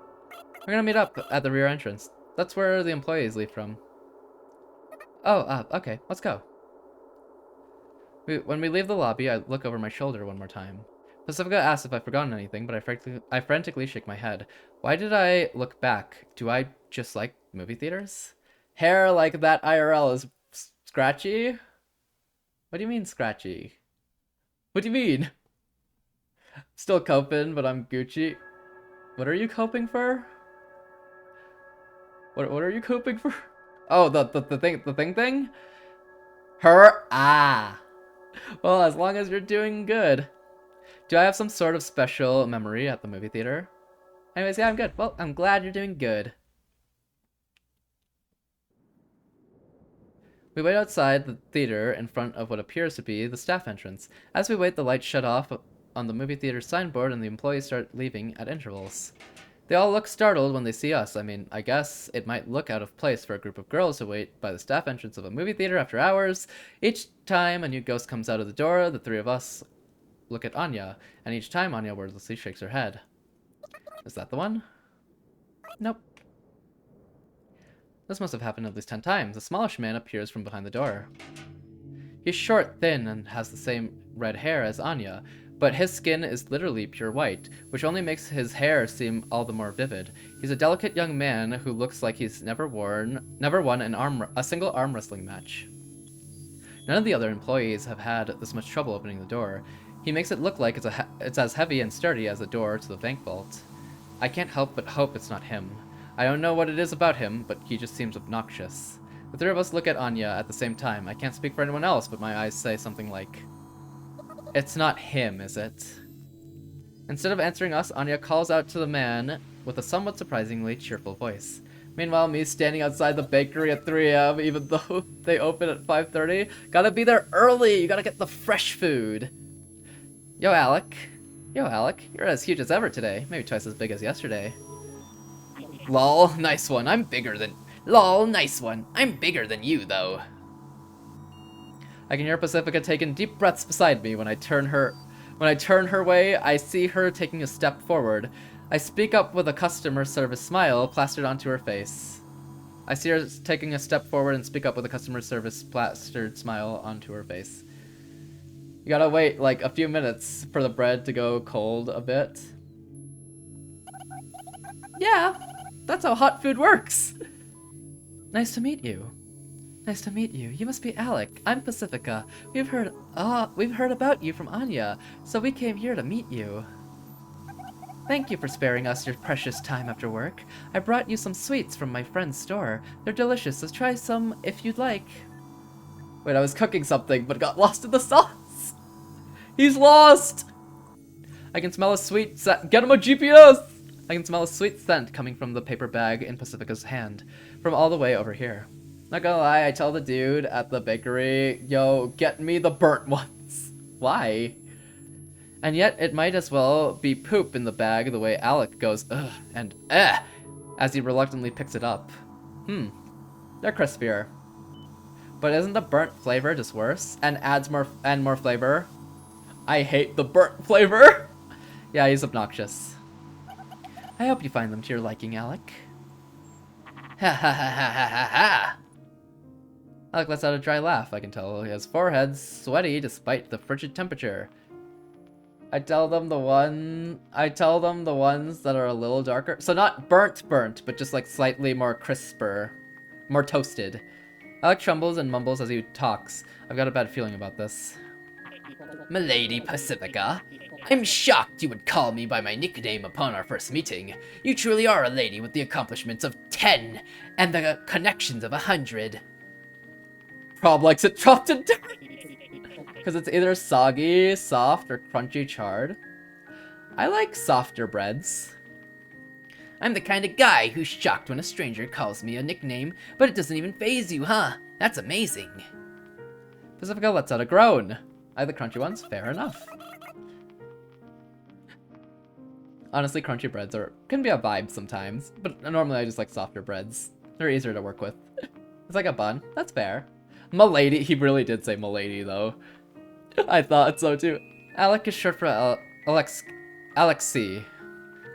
We're gonna meet up at the rear entrance. That's where the employees leave from. Oh, okay. Let's go. When we leave the lobby, I look over my shoulder one more time. Pacifica asks if I've forgotten anything, but I frantically shake my head. Why did I look back? Do I just like movie theaters? Hair like that IRL is scratchy? What do you mean scratchy? What do you mean? Still coping, but I'm Gucci. What are you coping for? What are you coping for? Oh, the thing? Her? Ah. Well, as long as you're doing good. Do I have some sort of special memory at the movie theater? Anyways, yeah, I'm good. Well, I'm glad you're doing good. We wait outside the theater in front of what appears to be the staff entrance. As we wait, the lights shut off on the movie theater signboard and the employees start leaving at intervals. They all look startled when they see us. I mean, I guess it might look out of place for a group of girls to wait by the staff entrance of a movie theater after hours. Each time a new ghost comes out of the door, the three of us look at Anya, and each time Anya wordlessly shakes her head. Is that the one? Nope. This must have happened at least 10 times. A smallish man appears from behind the door. He's short, thin, and has the same red hair as Anya, but his skin is literally pure white, which only makes his hair seem all the more vivid. He's a delicate young man who looks like he's never won a single arm wrestling match. None of the other employees have had this much trouble opening the door. He makes it look like it's as heavy and sturdy as the door to the bank vault. I can't help but hope it's not him. I don't know what it is about him, but he just seems obnoxious. The three of us look at Anya at the same time. I can't speak for anyone else, but my eyes say something like, "It's not him, is it?" Instead of answering us, Anya calls out to the man with a somewhat surprisingly cheerful voice. Meanwhile, me standing outside the bakery at 3 a.m. even though they open at 5:30. Gotta be there early! You gotta get the fresh food! Yo, Alec. Yo, Alec. You're as huge as ever today. Maybe twice as big as yesterday. Lol, nice one. I'm bigger than... Lol, nice one. I'm bigger than you, though. I can hear Pacifica taking deep breaths beside me. When I turn her way, I see her taking a step forward. I speak up with a customer service smile plastered onto her face. I see her taking a step forward and speak up with a customer service plastered smile onto her face. You gotta wait like a few minutes for the bread to go cold a bit. Yeah, that's how hot food works. Nice to meet you. Nice to meet you. You must be Alec. I'm Pacifica. We've heard about you from Anya, so we came here to meet you. Thank you for sparing us your precious time after work. I brought you some sweets from my friend's store. They're delicious, so try some if you'd like. Wait, I was cooking something, but got lost in the sauce. He's lost! I can smell a sweet scent. Get him a GPS! I can smell a sweet scent coming from the paper bag in Pacifica's hand, from all the way over here. Not gonna lie, I tell the dude at the bakery, yo, get me the burnt ones. Why? And yet, it might as well be poop in the bag the way Alec goes, ugh, and as he reluctantly picks it up. They're crispier. But isn't the burnt flavor just worse? And adds more flavor? I hate the burnt flavor! Yeah, he's obnoxious. I hope you find them to your liking, Alec. Ha ha ha ha ha ha ha! Alec lets out a dry laugh, I can tell. His forehead's sweaty despite the frigid temperature. I tell them the ones that are a little darker. So not burnt, but just like slightly more crisper. More toasted. Alec trembles and mumbles as he talks. I've got a bad feeling about this. Milady Pacifica, I'm shocked you would call me by my nickname upon our first meeting. You truly are a lady with the accomplishments of 10 and the connections of 100. Prob likes it chopped and dirty. Because it's either soggy, soft, or crunchy charred. I like softer breads. I'm the kind of guy who's shocked when a stranger calls me a nickname, but it doesn't even faze you, huh? That's amazing. Pacifica lets out a groan. I like the crunchy ones, fair enough. Honestly, crunchy breads can be a vibe sometimes, but normally I just like softer breads. They're easier to work with. It's like a bun, that's fair. Milady, he really did say milady though. I thought so too. Alec is short for Alexei.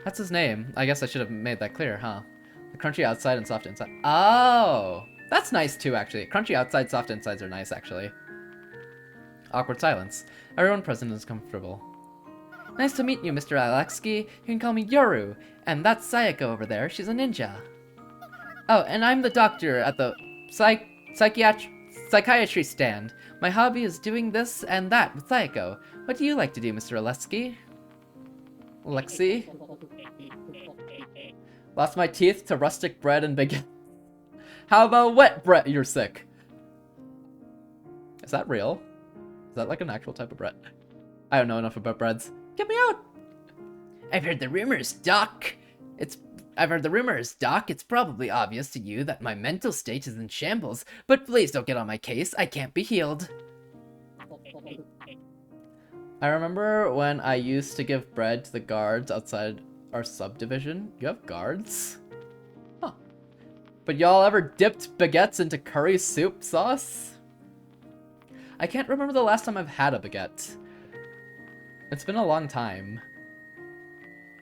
That's his name. I guess I should have made that clear, huh? The crunchy outside and soft inside. Oh! That's nice too, actually. Crunchy outside, soft insides are nice, actually. Awkward silence. Everyone present is comfortable. Nice to meet you, Mr. Alexei. You can call me Yoru. And that's Sayaka over there. She's a ninja. Oh, and I'm the doctor at the psychiatry stand. My hobby is doing this and that with Sayako. What do you like to do, Mr. Alexei? Alexei? Lost my teeth to rustic bread and baguette. How about wet bread? You're sick. Is that real? Is that like an actual type of bread? I don't know enough about breads. Get me out! I've heard the rumors, Doc. It's probably obvious to you that my mental state is in shambles, but please don't get on my case. I can't be healed. I remember when I used to give bread to the guards outside our subdivision. You have guards? Huh. But y'all ever dipped baguettes into curry soup sauce? I can't remember the last time I've had a baguette. It's been a long time.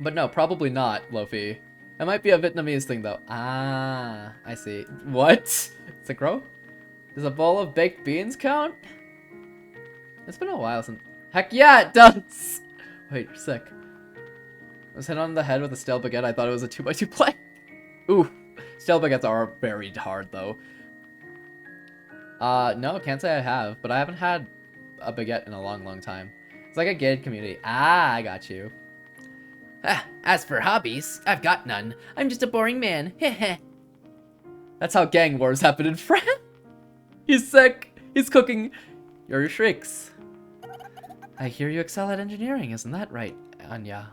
But no, probably not, Lofi. It might be a Vietnamese thing, though. Ah, I see. What? Does it grow? Does a bowl of baked beans count? It's been a while since... Heck yeah, it does! Wait, you're sick. I was hit on the head with a stale baguette. I thought it was a 2x2 plank. Ooh, stale baguettes are very hard, though. No, can't say I have, but I haven't had a baguette in a long, long time. It's like a gated community. Ah, I got you. Ah, as for hobbies, I've got none. I'm just a boring man. Heh. That's how gang wars happen in France. He's sick. He's cooking your shrieks. I hear you excel at engineering, isn't that right, Anya?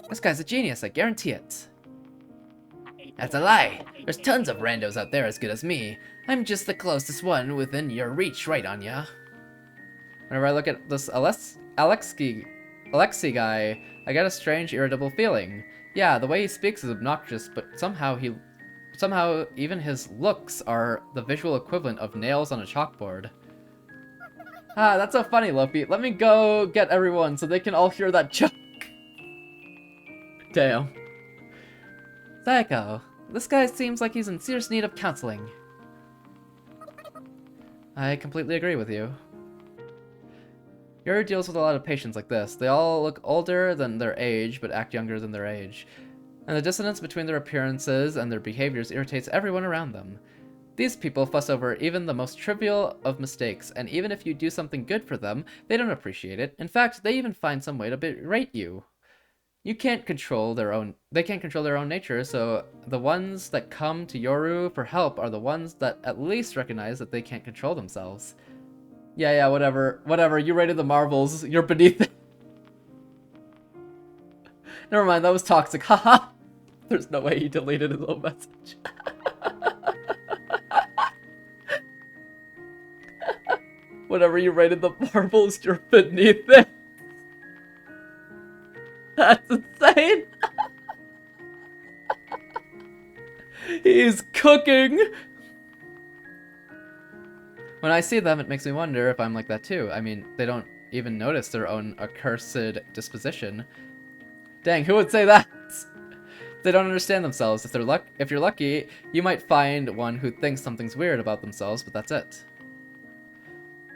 This guy's a genius, I guarantee it. That's a lie. There's tons of randos out there as good as me. I'm just the closest one within your reach, right, Anya? Whenever I look at this Alexei guy, I get a strange, irritable feeling. Yeah, the way he speaks is obnoxious, but somehow even his looks are the visual equivalent of nails on a chalkboard. Ah, that's so funny, Luffy. Let me go get everyone so they can all hear that joke. Damn. Psycho, this guy seems like he's in serious need of counseling. I completely agree with you. Yuri deals with a lot of patients like this. They all look older than their age, but act younger than their age. And the dissonance between their appearances and their behaviors irritates everyone around them. These people fuss over even the most trivial of mistakes, and even if you do something good for them, they don't appreciate it. In fact, they even find some way to berate you. They can't control their own nature, so the ones that come to Yoru for help are the ones that at least recognize that they can't control themselves. Yeah, whatever. Whatever, you rated the marbles. You're beneath it. Never mind, that was toxic. Haha. There's no way he deleted his own message. Whatever, you rated the marbles. You're beneath it. That's insane. He's cooking. When I see them, it makes me wonder if I'm like that too. I mean, they don't even notice their own accursed disposition. Dang, who would say that? They don't understand themselves. If you're lucky, you might find one who thinks something's weird about themselves, but that's it.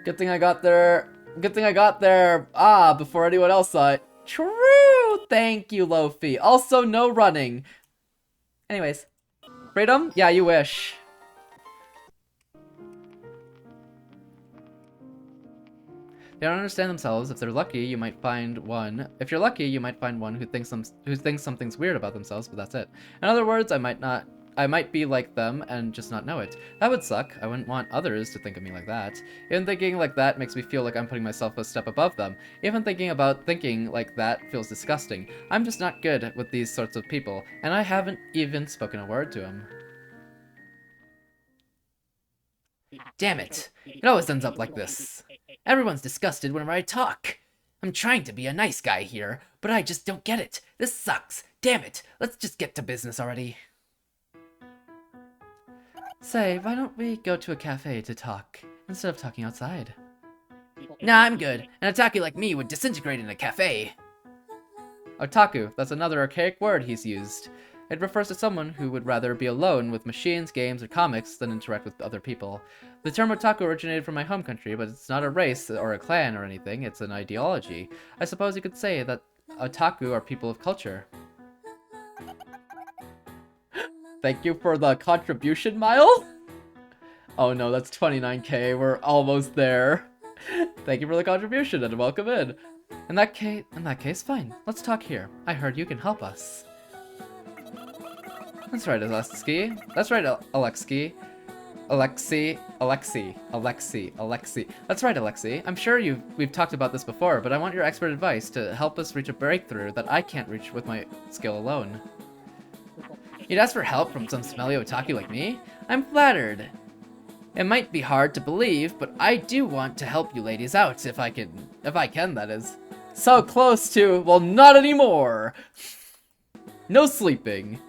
Good thing I got there. Good thing I got there. Ah, before anyone else saw it. True. Thank you, Lofi. Also, no running. Anyways, freedom? Yeah, you wish. They don't understand themselves. If they're lucky, you might find one. If you're lucky, you might find one who thinks something's weird about themselves, but that's it. In other words, I might be like them and just not know it. That would suck. I wouldn't want others to think of me like that. Even thinking like that makes me feel like I'm putting myself a step above them. Even thinking about thinking like that feels disgusting. I'm just not good with these sorts of people, and I haven't even spoken a word to him. Damn it. It always ends up like this. Everyone's disgusted whenever I talk. I'm trying to be a nice guy here, but I just don't get it. This sucks. Damn it. Let's just get to business already. Say, why don't we go to a cafe to talk, instead of talking outside? Nah, I'm good. An otaku like me would disintegrate in a cafe. Otaku, that's another archaic word he's used. It refers to someone who would rather be alone with machines, games, or comics than interact with other people. The term otaku originated from my home country, but it's not a race or a clan or anything, it's an ideology. I suppose you could say that otaku are people of culture. Thank you for the contribution, Miles? Oh no, that's 29k, we're almost there. Thank you for the contribution and welcome in. In that case, fine. Let's talk here. I heard you can help us. That's right, Alexei. That's right, Alexei. Alexei. That's right, Alexei. I'm sure we've talked about this before, but I want your expert advice to help us reach a breakthrough that I can't reach with my skill alone. You'd ask for help from some smelly otaku like me? I'm flattered. It might be hard to believe, but I do want to help you ladies out if I can, that is. So close to, well, not anymore. No sleeping.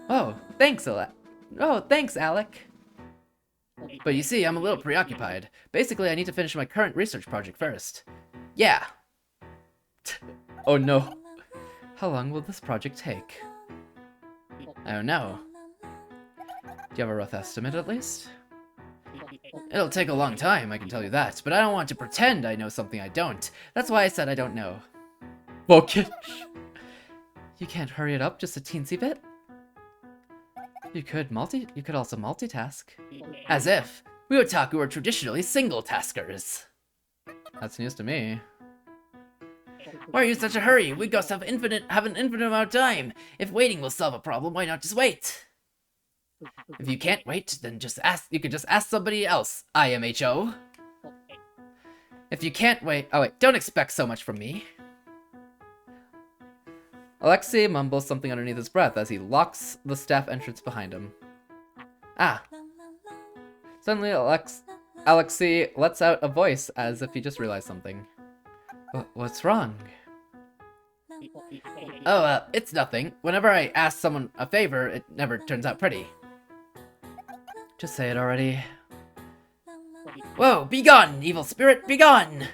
Oh, thanks, Alec. But you see, I'm a little preoccupied. Basically, I need to finish my current research project first. Yeah. Oh no. How long will this project take? I don't know. Do you have a rough estimate at least? It'll take a long time, I can tell you that, but I don't want to pretend I know something I don't. That's why I said I don't know. Okay. You can't hurry it up just a teensy bit? You could also multitask. As if. We otaku are traditionally single taskers. That's news to me. Why are you in such a hurry? We ghosts have an infinite amount of time. If waiting will solve a problem, why not just wait? If you can't wait, then you can just ask somebody else, IMHO. If you can't wait, oh wait, don't expect so much from me. Alexei mumbles something underneath his breath as he locks the staff entrance behind him. Ah. Suddenly, Alexei lets out a voice as if he just realized something. What's wrong? Oh, it's nothing. Whenever I ask someone a favor, it never turns out pretty. Just say it already. Whoa, be gone, evil spirit, be gone!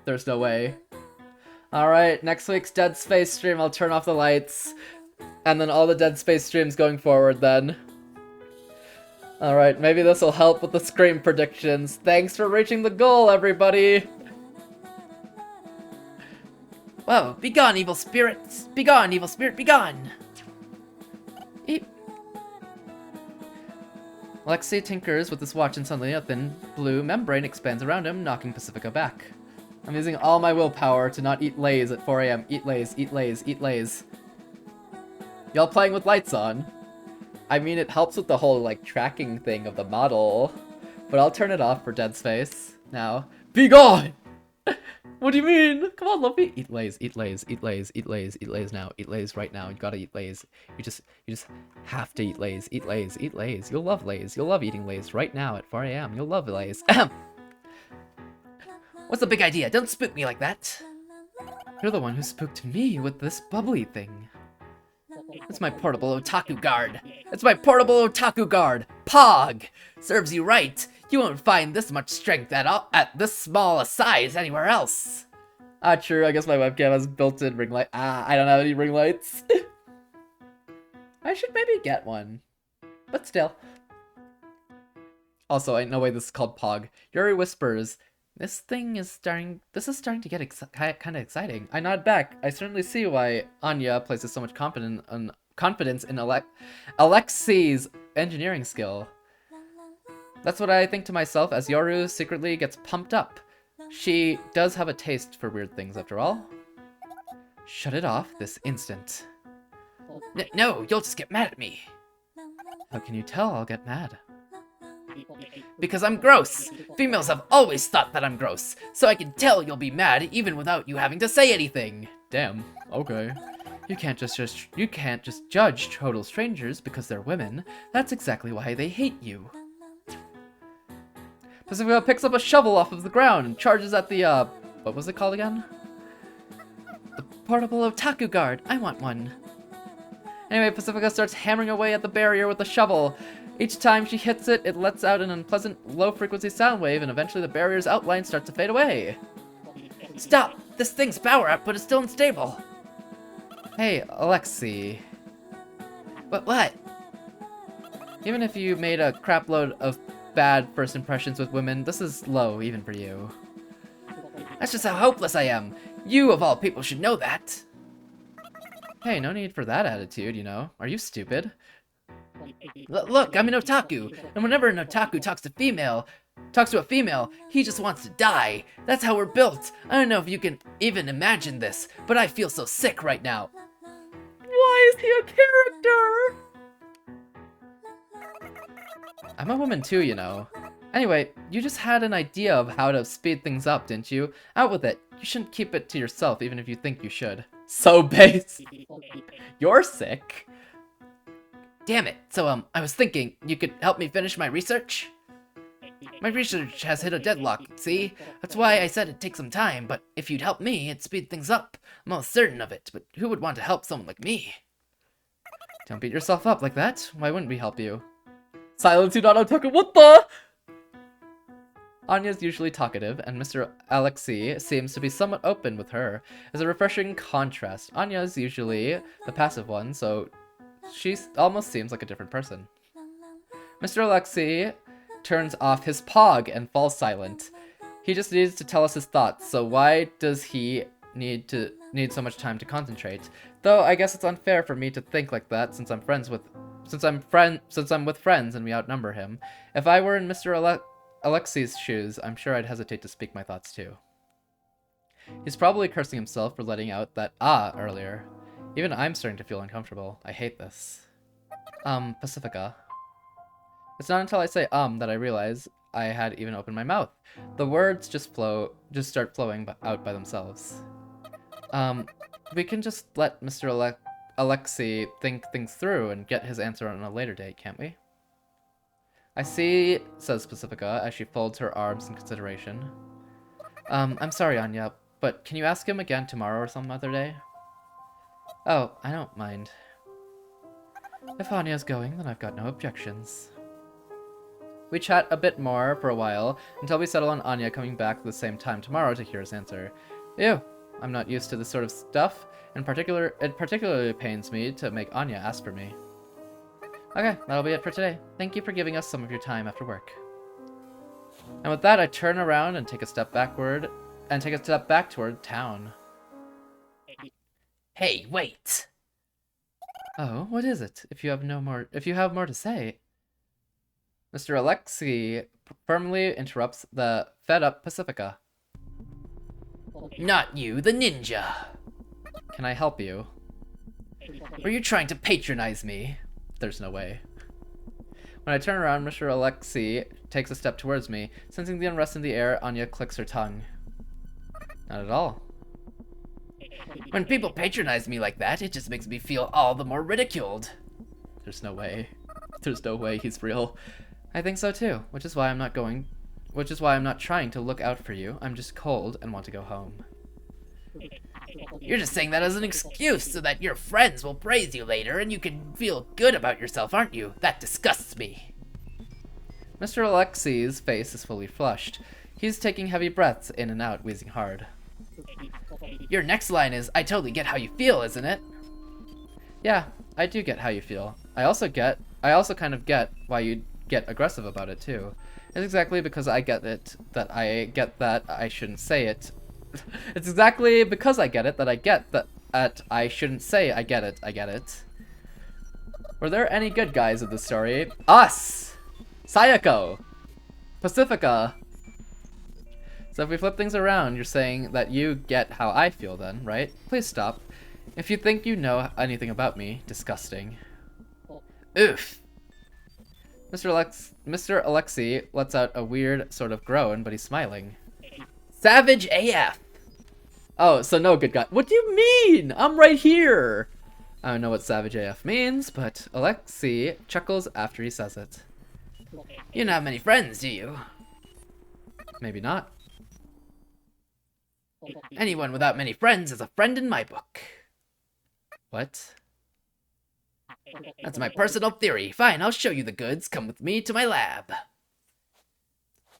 There's no way. Alright, next week's Dead Space stream, I'll turn off the lights. And then all the Dead Space streams going forward then. Alright, maybe this will help with the Scream predictions. Thanks for reaching the goal, everybody! Whoa, be gone, evil spirits! Be gone, evil spirit, be gone! Eep. Alexei tinkers with his watch and suddenly a thin blue membrane expands around him, knocking Pacifica back. I'm using all my willpower to not eat Lays at 4 AM. Eat Lays, eat Lays, eat Lays. Y'all playing with lights on. I mean, it helps with the whole, like, tracking thing of the model. But I'll turn it off for Dead Space. Now, be gone! What do you mean? Come on, Luffy. Eat Lays, eat Lays, eat Lays, eat Lays, eat Lays now. Eat Lays right now. You gotta eat Lays. You just have to eat Lays. Eat Lays, eat Lays. You'll love Lays. You'll love eating Lays right now at 4 AM. You'll love Lays. What's the big idea? Don't spook me like that. You're the one who spooked me with this bubbly thing. It's my portable otaku guard. It's my portable otaku guard. Pog! Serves you right. You won't find this much strength at this small a size anywhere else. Ah, true. I guess my webcam has built-in ring light. Ah, I don't have any ring lights. I should maybe get one. But still. Also, I know why this is called Pog. Yuri whispers, this is starting to get kind of exciting. I nod back. I certainly see why Anya places so much confidence in Alexei's engineering skill. That's what I think to myself as Yoru secretly gets pumped up. She does have a taste for weird things after all. Shut it off this instant. No, you'll just get mad at me. How can you tell I'll get mad? Because I'm gross. Females have always thought that I'm gross, so I can tell you'll be mad even without you having to say anything. Damn, okay. You can't just judge total strangers because they're women. That's exactly why they hate you. Pacifica picks up a shovel off of the ground and charges at the, what was it called again? The portable otaku guard. I want one. Anyway, Pacifica starts hammering away at the barrier with a shovel. Each time she hits it, it lets out an unpleasant low-frequency sound wave, and eventually the barrier's outline starts to fade away. Stop! This thing's power output is still unstable. Hey, Alexei. What? Even if you made a crapload of bad first impressions with women, this is low, even for you. That's just how hopeless I am. You, of all people, should know that. Hey, no need for that attitude, you know. Are you stupid? Look, I'm an otaku, and whenever an otaku talks to a female, he just wants to die. That's how we're built. I don't know if you can even imagine this, but I feel so sick right now. Why is he a character? I'm a woman too, you know. Anyway, you just had an idea of how to speed things up, didn't you? Out with it. You shouldn't keep it to yourself, even if you think you should. So base. You're sick. Damn it. So, I was thinking, you could help me finish my research? My research has hit a deadlock, see? That's why I said it'd take some time, but if you'd help me, it'd speed things up. I'm almost certain of it, but who would want to help someone like me? Don't beat yourself up like that. Why wouldn't we help you? Silence, you not otaku, what the? Anya's usually talkative, and Mr. Alexei seems to be somewhat open with her. As a refreshing contrast, Anya's usually the passive one, so she almost seems like a different person. Mr. Alexei turns off his pog and falls silent. He just needs to tell us his thoughts, so why does he need so much time to concentrate? Though I guess it's unfair for me to think like that since I'm with friends and we outnumber him. If I were in Mr. Alexei's shoes, I'm sure I'd hesitate to speak my thoughts too. He's probably cursing himself for letting out that "ah" earlier. Even I'm starting to feel uncomfortable. I hate this. Pacifica. It's not until I say that I realize I had even opened my mouth. The words just start flowing out by themselves. We can just let Mr. Alexei think things through and get his answer on a later date, can't we? I see, says Pacifica as she folds her arms in consideration. I'm sorry, Anya, but can you ask him again tomorrow or some other day? Oh, I don't mind. If Anya's going, then I've got no objections. We chat a bit more for a while until we settle on Anya coming back at the same time tomorrow to hear his answer. Ew, I'm not used to this sort of stuff. It particularly pains me to make Anya ask for me. Okay, that'll be it for today. Thank you for giving us some of your time after work. And with that, I turn around and take a step back toward town. Hey, wait! Oh, what is it? If you have more to say. Mr. Alexei firmly interrupts the fed-up Pacifica. Not you, the ninja! Can I help you? Were you trying to patronize me? There's no way. When I turn around, Mr. Alexei takes a step towards me. Sensing the unrest in the air, Anya clicks her tongue. Not at all. When people patronize me like that, it just makes me feel all the more ridiculed. There's no way. There's no way he's real. I think so too, which is why I'm not trying to look out for you. I'm just cold and want to go home. You're just saying that as an excuse so that your friends will praise you later and you can feel good about yourself, aren't you? That disgusts me. Mr. Alexei's face is fully flushed. He's taking heavy breaths in and out, wheezing hard. Your next line is, I totally get how you feel, isn't it? Yeah, I do get how you feel. I also kind of get why you get aggressive about it too. It's exactly because I get it that I shouldn't say it. It's exactly because I get it that I shouldn't say I get it. Were there any good guys in the story? Us! Sayako! Pacifica! So if we flip things around, you're saying that you get how I feel then, right? Please stop. If you think you know anything about me, disgusting. Oof. Mr. Alexei lets out a weird sort of groan, but he's smiling. Savage AF. Oh, so no good guy. What do you mean? I'm right here. I don't know what Savage AF means, but Alexei chuckles after he says it. You don't have many friends, do you? Maybe not. Anyone without many friends is a friend in my book. What? That's my personal theory. Fine, I'll show you the goods. Come with me to my lab.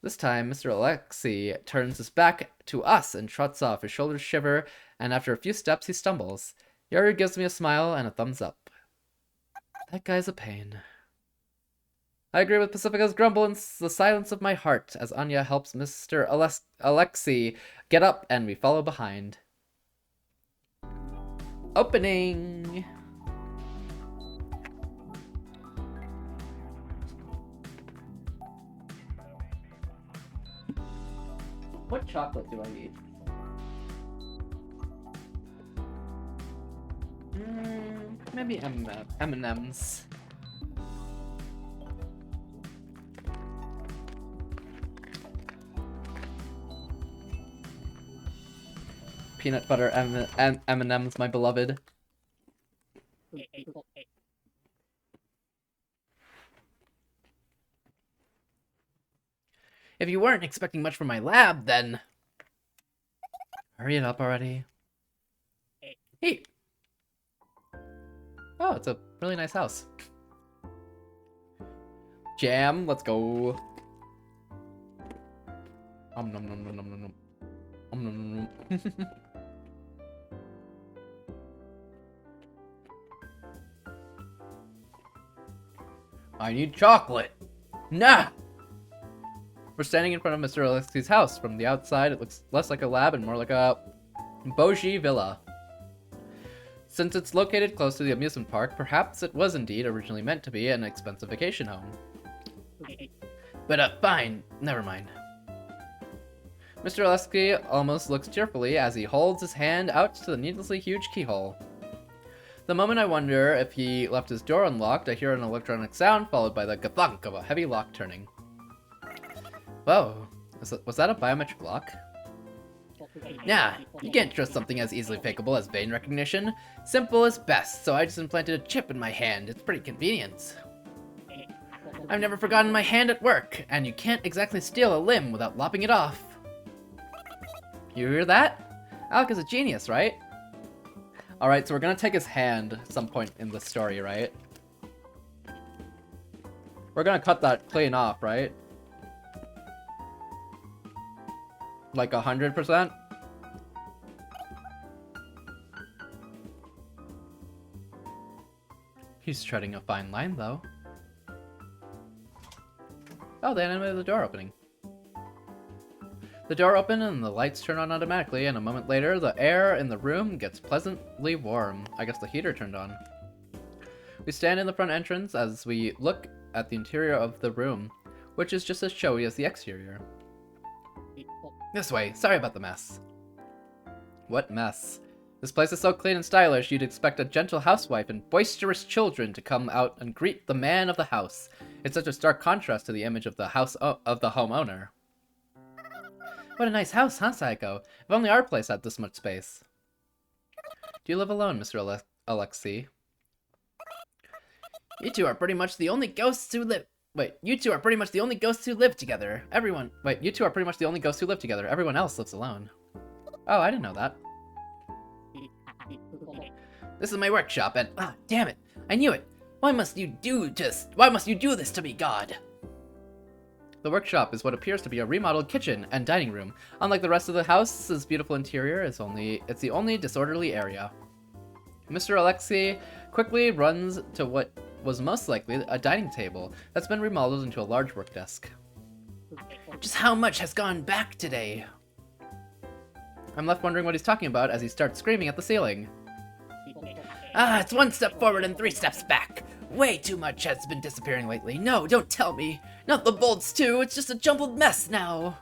This time, Mr. Alexei turns his back to us and trots off. His shoulders shiver, and after a few steps, he stumbles. Yoru gives me a smile and a thumbs up. That guy's a pain. I agree with Pacifica's grumble in the silence of my heart as Anya helps Mr. Alexei get up and we follow behind. Opening! What chocolate do I eat? Maybe M&M's. Peanut butter M&M's, my beloved. If you weren't expecting much from my lab, then... Hurry it up already. Hey. Oh, it's a really nice house. Jam, let's go. Nom nom nom nom nom nom. Nom nom nom. I need chocolate. Nah! We're standing in front of Mr. Alexei's house. From the outside, it looks less like a lab and more like a bougie villa. Since it's located close to the amusement park, perhaps it was indeed originally meant to be an expensive vacation home. But, fine. Never mind. Mr. Oleksy almost looks tearfully as he holds his hand out to the needlessly huge keyhole. The moment I wonder if he left his door unlocked, I hear an electronic sound followed by the gathunk of a heavy lock turning. Whoa, was that a biometric lock? Nah, you can't trust something as easily fakeable as vein recognition. Simple is best, so I just implanted a chip in my hand. It's pretty convenient. I've never forgotten my hand at work, and you can't exactly steal a limb without lopping it off. You hear that? Alec is a genius, right? Alright, so we're gonna take his hand at some point in the story, right? We're gonna cut that clean off, right? Like 100%? He's treading a fine line, though. Oh, they animated the door opening. The door opened and the lights turn on automatically, and a moment later, the air in the room gets pleasantly warm. I guess the heater turned on. We stand in the front entrance as we look at the interior of the room, which is just as showy as the exterior. This way. Sorry about the mess. What mess? This place is so clean and stylish, you'd expect a gentle housewife and boisterous children to come out and greet the man of the house. It's such a stark contrast to the image of the homeowner. What a nice house, huh, Saiko? If only our place had this much space. Do you live alone, Mr. Oleksy? You two are pretty much the only ghosts who live. Wait, you two are pretty much the only ghosts who live together. Wait, you two are pretty much the only ghosts who live together. Everyone else lives alone. Oh, I didn't know that. This is my workshop, and damn it, I knew it. Why must you do this to me, God? The workshop is what appears to be a remodeled kitchen and dining room. Unlike the rest of the house's beautiful interior, it's the only disorderly area. Mr. Oleksy quickly runs to what was most likely a dining table that's been remodeled into a large work desk. Just how much has gone back today? I'm left wondering what he's talking about as he starts screaming at the ceiling. It's 1 step forward and 3 steps back. Way too much has been disappearing lately. No, don't tell me. Not the bolts too, it's just a jumbled mess now.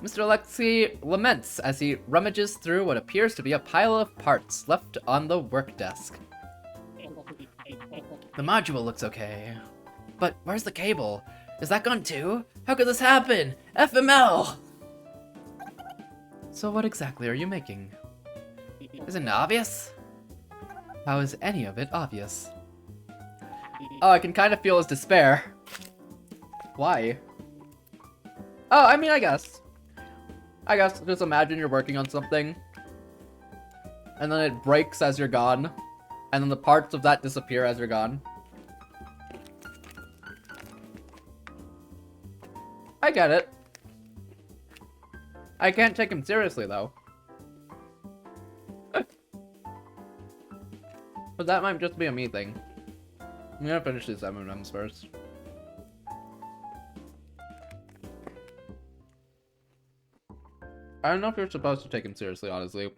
Mr. Oleksy laments as he rummages through what appears to be a pile of parts left on the work desk. The module looks okay. But where's the cable? Is that gone too? How could this happen? FML! So what exactly are you making? Isn't it obvious? How is any of it obvious? Oh, I can kind of feel his despair. Why? Oh, I mean, I guess just imagine you're working on something, and then it breaks as you're gone, and then the parts of that disappear as you're gone. I get it. I can't take him seriously, though. But that might just be a me thing. I'm gonna finish these M&Ms first. I don't know if you're supposed to take him seriously, honestly.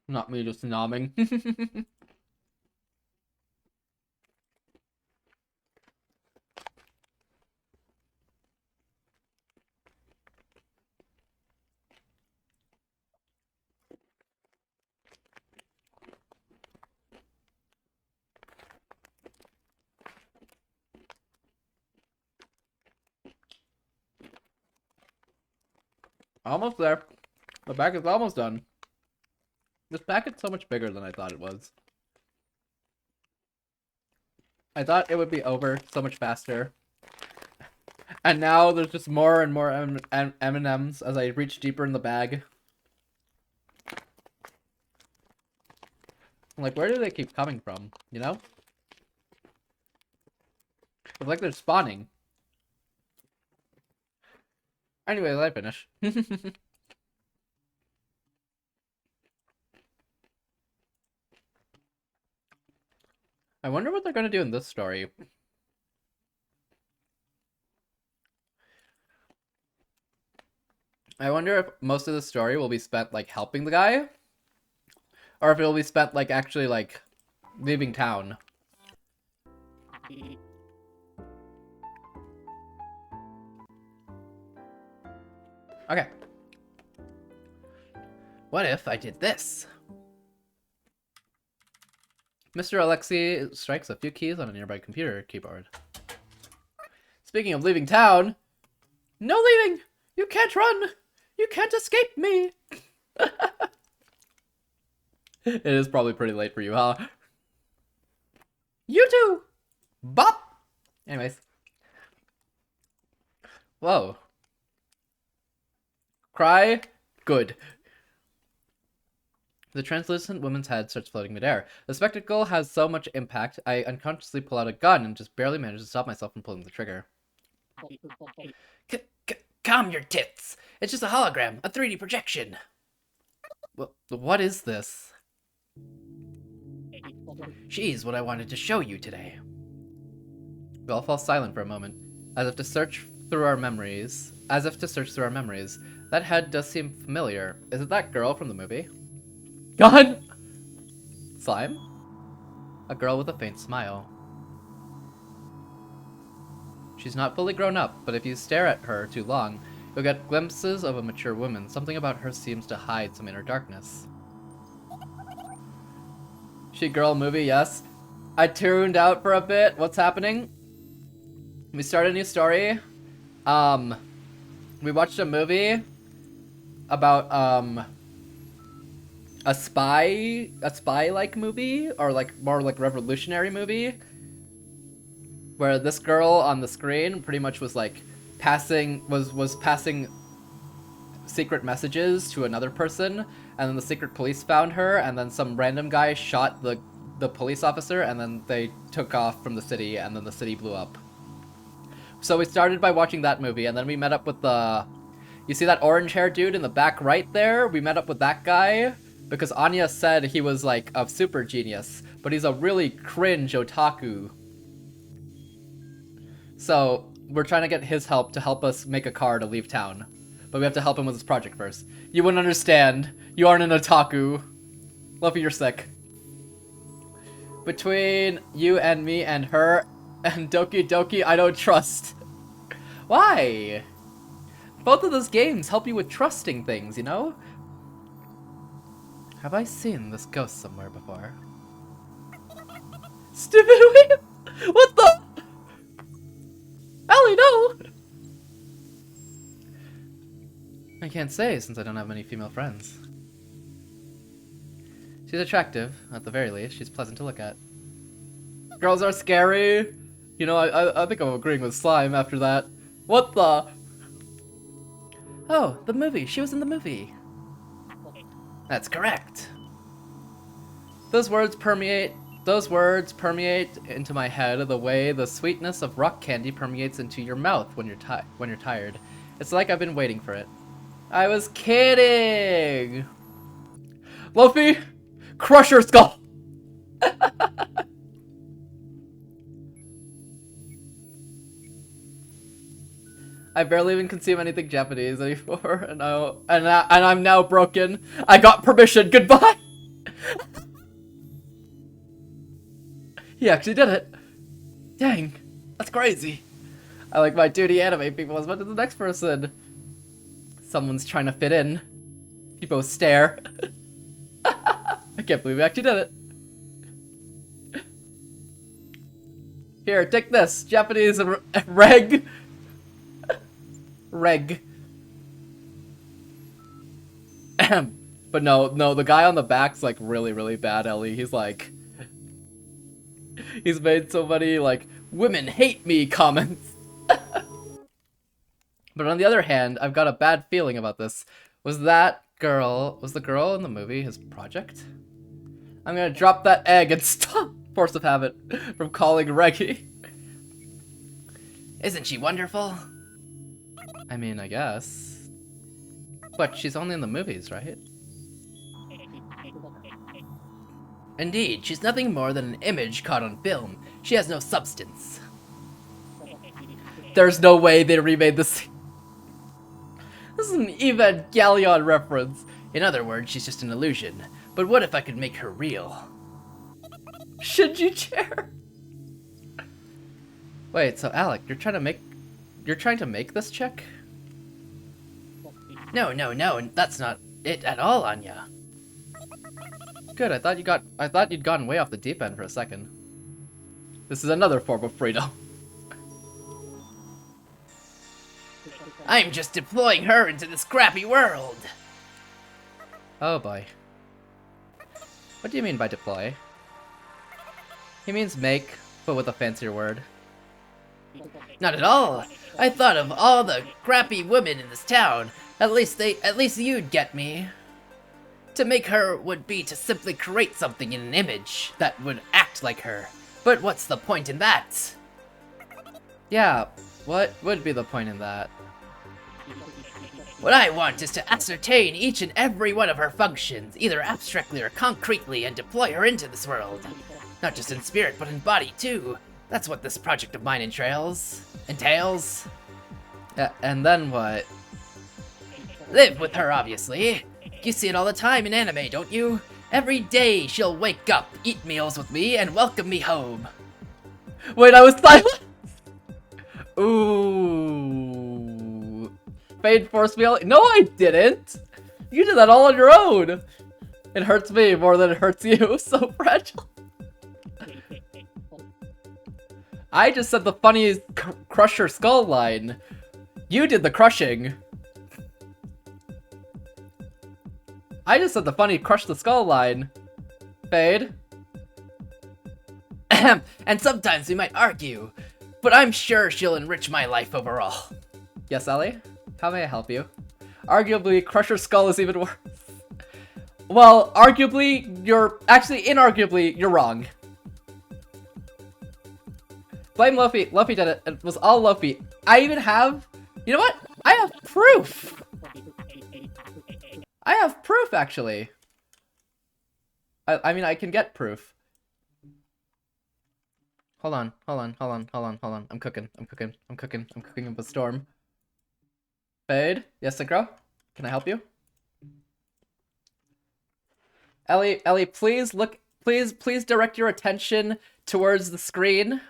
Not me just nomming. Almost there. The back is almost done. This packet's so much bigger than I thought it was. I thought it would be over so much faster. And now there's just more and more M&Ms as I reach deeper in the bag. Like, where do they keep coming from, you know? It's like they're spawning. Anyways, I finish. I wonder what they're gonna do in this story. I wonder if most of the story will be spent, like, helping the guy, or if it'll be spent, like, actually, like, leaving town. Okay. What if I did this? Mr. Alexei strikes a few keys on a nearby computer keyboard. Speaking of leaving town, no leaving! You can't run! You can't escape me! It is probably pretty late for you, huh? You too! Bop! Anyways. Whoa. Cry? Good. The translucent woman's head starts floating midair. The spectacle has so much impact, I unconsciously pull out a gun and just barely manage to stop myself from pulling the trigger. Calm your tits. It's just a hologram, a 3D projection. What is this? She's what I wanted to show you today. We all fall silent for a moment, as if to search through our memories. That head does seem familiar. Is it that girl from the movie? God! Slime? A girl with a faint smile. She's not fully grown up, but if you stare at her too long, you'll get glimpses of a mature woman. Something about her seems to hide some inner darkness. She girl movie, yes. I tuned out for a bit. What's happening? We started a new story. We watched a movie about, a spy-like movie, or like more like revolutionary movie, where this girl on the screen pretty much was like passing secret messages to another person, and then the secret police found her, and then some random guy shot the police officer, and then they took off from the city, and then the city blew up. So we started by watching that movie, and then we met up with you see that orange hair dude in the back right there? We met up with that guy because Anya said he was like a super genius, but he's a really cringe otaku. So we're trying to get his help to help us make a car to leave town. But we have to help him with his project first. You wouldn't understand. You aren't an otaku. Luffy, you're sick. Between you and me and her and Doki Doki, I don't trust. Why? Both of those games help you with trusting things, you know? Have I seen this ghost somewhere before? Stupid weep! What the? Ellie, no! I can't say, since I don't have many female friends. She's attractive, at the very least. She's pleasant to look at. Girls are scary! You know, I think I'm agreeing with Slime after that. What the? Oh, the movie. She was in the movie. That's correct. Those words permeate into my head the way the sweetness of rock candy permeates into your mouth when you're tired. It's like I've been waiting for it. I was kidding. Luffy, crush your skull. I barely even consume anything Japanese anymore, and I'm now broken. I got permission. Goodbye. He actually did it. Dang, that's crazy. I like my 2D anime people as much as the next person. Someone's trying to fit in. You both stare. I can't believe we actually did it. Here, take this. Japanese reg. Reg. But no, the guy on the back's like really, really bad, Ellie. He's like... He's made so many, like, women hate me comments. But on the other hand, I've got a bad feeling about this. Was the girl in the movie his project? I'm gonna drop that egg and stop Force of Habit from calling Reggie. Isn't she wonderful? I mean, I guess. But she's only in the movies, right? Indeed, she's nothing more than an image caught on film. She has no substance. There's no way they remade this. This is an Evangelion reference. In other words, she's just an illusion. But what if I could make her real? Should you chair? Wait, so Alec, you're trying to make this chick? No, that's not it at all, Anya. Good, I thought you'd gotten way off the deep end for a second. This is another form of freedom. I'm just deploying her into this crappy world. Oh boy. What do you mean by deploy? He means make, but with a fancier word. Not at all. I thought of all the crappy women in this town. At least you'd get me. To make her would be to simply create something in an image that would act like her. But what's the point in that? Yeah, what would be the point in that? What I want is to ascertain each and every one of her functions, either abstractly or concretely, and deploy her into this world. Not just in spirit, but in body too. That's what this project of mine entails. And then what? Live with her, obviously. You see it all the time in anime, don't you? Every day she'll wake up, eat meals with me, and welcome me home. Wait, I was silent! Ooh. Fade forced me all- No, I didn't! You did that all on your own! It hurts me more than it hurts you, so fragile. I just said the funniest crush her skull line. You did the crushing. I just said the funny crush the skull line. Fade. And sometimes we might argue, but I'm sure she'll enrich my life overall. Yes, Ellie? How may I help you? Arguably, Crusher Skull is even worse. Well, arguably, inarguably, you're wrong. Blame Luffy. Luffy did it. It was all Luffy. I even have... You know what? I have proof! I have proof, actually. I mean, I can get proof. Hold on. I'm cooking up a storm. Fade? Yes, Synchro? Can I help you? Ellie, please look, please direct your attention towards the screen.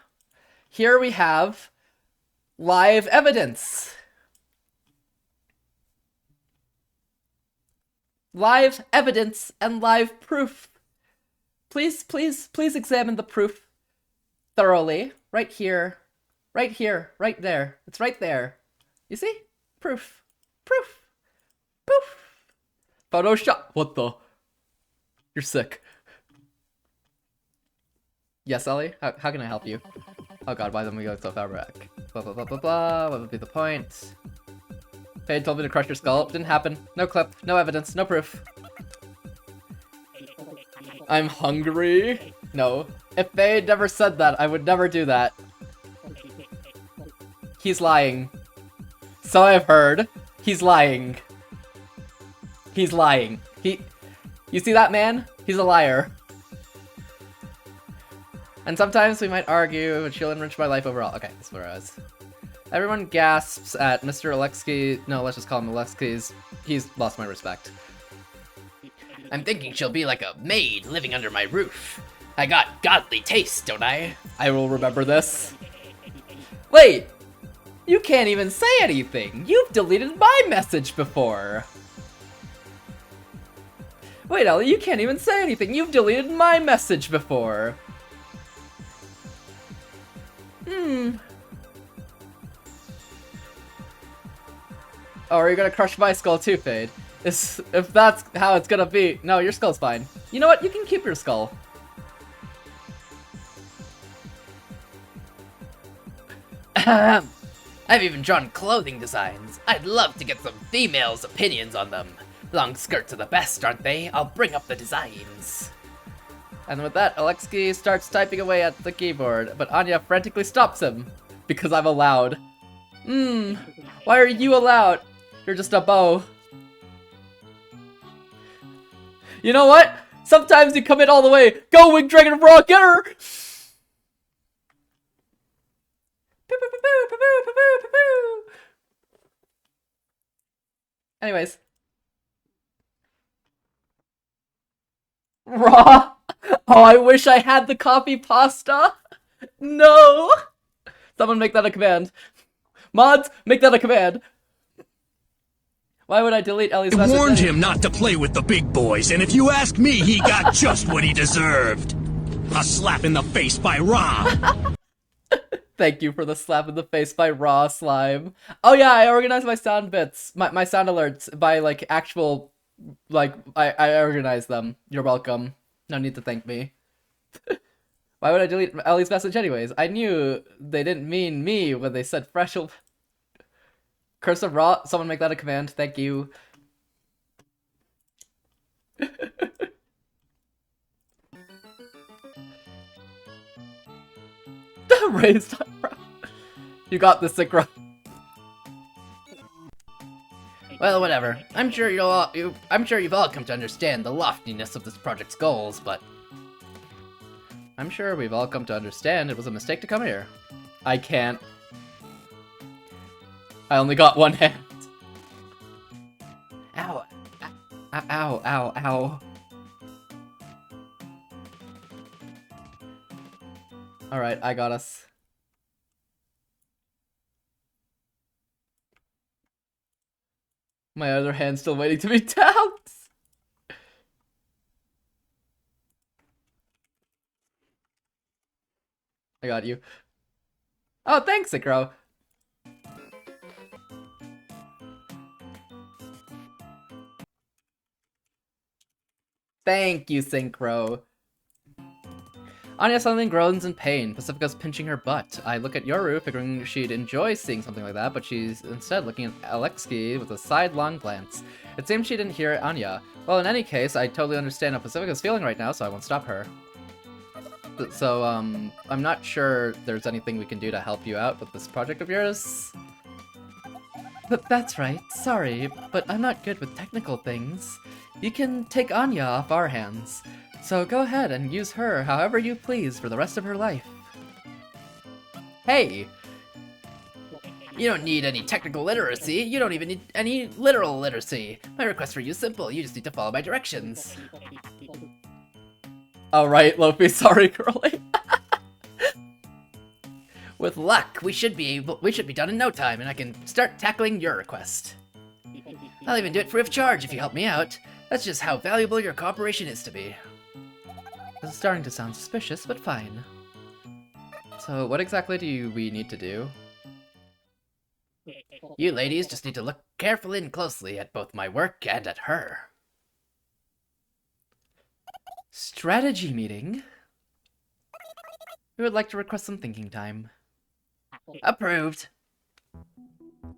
Here we have live evidence. Live evidence and live proof. Please examine the proof thoroughly. Right here, right there. It's right there. You see? Proof. Photoshop. What the? You're sick. Yes, Ellie? How can I help you? Oh god, why don't we go so far back? Blah, blah, blah, blah, blah. What would be the point? Fade told me to crush your skull. Didn't happen. No clip. No evidence. No proof. I'm hungry. No. If Fade never said that, I would never do that. He's lying. So I've heard. He's lying. He's lying. You see that man? He's a liar. And sometimes we might argue, and she'll enrich my life overall. Okay, that's where I was. Everyone gasps at Mr. Alexsky. No, let's just call him Alexsky's. He's lost my respect. I'm thinking she'll be like a maid living under my roof. I got godly taste, don't I? I will remember this. Wait! You can't even say anything! You've deleted my message before! Wait, Ellie, you can't even say anything! You've deleted my message before! Oh, are you gonna crush my skull too, Fade? If that's how it's gonna be... No, your skull's fine. You know what? You can keep your skull. I've even drawn clothing designs. I'd love to get some females' opinions on them. Long skirts are the best, aren't they? I'll bring up the designs. And with that, Alexsky starts typing away at the keyboard, but Anya frantically stops him. Because I'm allowed. Why are you allowed? You're just a bow. You know what? Sometimes you commit all the way. Go, Winged Dragon Raw, get her! Anyways. Raw! Oh, I wish I had the coffee pasta! No! Someone make that a command. Mods, make that a command! Why would I delete Ellie's I message? warned him not to play with the big boys, and if you ask me, he got just what he deserved. A slap in the face by Ra. Thank you for the slap in the face by Raw Slime. Oh yeah, I organized my sound bits, my sound alerts by like actual, like, I organized them. You're welcome. No need to thank me. Why would I delete Ellie's message anyways? I knew they didn't mean me when they said fresh. Curse of Raw, someone make that a command, thank you. Raised eyebrow. You got this, Synchro. Well, whatever. I'm sure you've all come to understand the loftiness of this project's goals, but I'm sure we've all come to understand it was a mistake to come here. I can't. I only got one hand. ow. Ow, ow, ow. Alright, I got us. My other hand's still waiting to be tapped. I got you. Oh, thanks, Synchro. Thank you, Synchro. Anya suddenly groans in pain. Pacifica's pinching her butt. I look at Yoru, figuring she'd enjoy seeing something like that, but she's instead looking at Alexei with a sidelong glance. It seems she didn't hear Anya. Well, in any case, I totally understand how Pacifica's feeling right now, so I won't stop her. So, I'm not sure there's anything we can do to help you out with this project of yours. But that's right. Sorry, but I'm not good with technical things. You can take Anya off our hands. So go ahead and use her however you please for the rest of her life. Hey! You don't need any technical literacy. You don't even need any literal literacy. My request for you is simple. You just need to follow my directions. Alright, Lofi, sorry, girlie. With luck, we should be done in no time, and I can start tackling your request. I'll even do it free of charge if you help me out. That's just how valuable your cooperation is to me. This is starting to sound suspicious, but fine. So what exactly do we need to do? You ladies just need to look carefully and closely at both my work and at her. Strategy meeting? We would like to request some thinking time. Approved.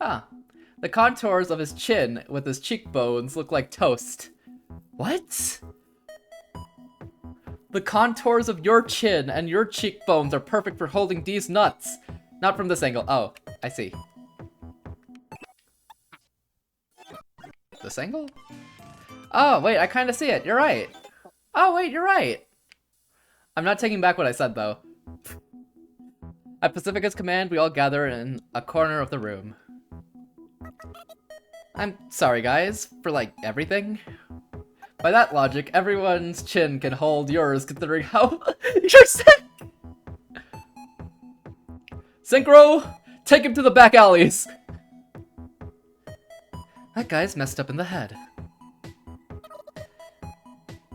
Ah, the contours of his chin with his cheekbones look like toast. What? The contours of your chin and your cheekbones are perfect for holding these nuts. Not from this angle. Oh, I see. This angle? Oh, wait, I kind of see it. You're right. Oh, wait, you're right. I'm not taking back what I said, though. At Pacifica's command, we all gather in a corner of the room. I'm sorry, guys, for, like, everything. By that logic, everyone's chin can hold yours, considering how you're sick. Synchro, take him to the back alleys. That guy's messed up in the head.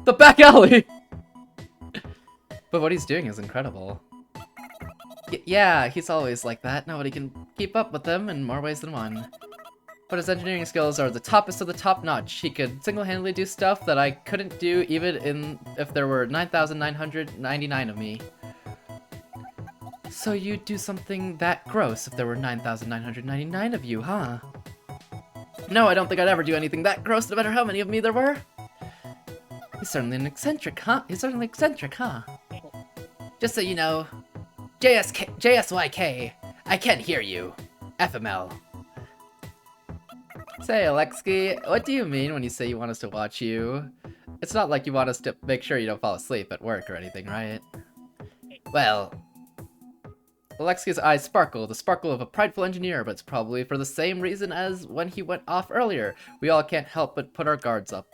The back alley! But what he's doing is incredible. Yeah, he's always like that. Nobody can keep up with him in more ways than one. But his engineering skills are the toppest of the top notch. He could single-handedly do stuff that I couldn't do even if there were 9,999 of me. So you'd do something that gross if there were 9,999 of you, huh? No, I don't think I'd ever do anything that gross, no matter how many of me there were. He's certainly an eccentric, huh? He's certainly eccentric, huh? Just so you know, JSYK, I can't hear you. FML. Say, Alexei, what do you mean when you say you want us to watch you? It's not like you want us to make sure you don't fall asleep at work or anything, right? Well, Alexei's eyes sparkle, the sparkle of a prideful engineer, but it's probably for the same reason as when he went off earlier. We all can't help but put our guards up.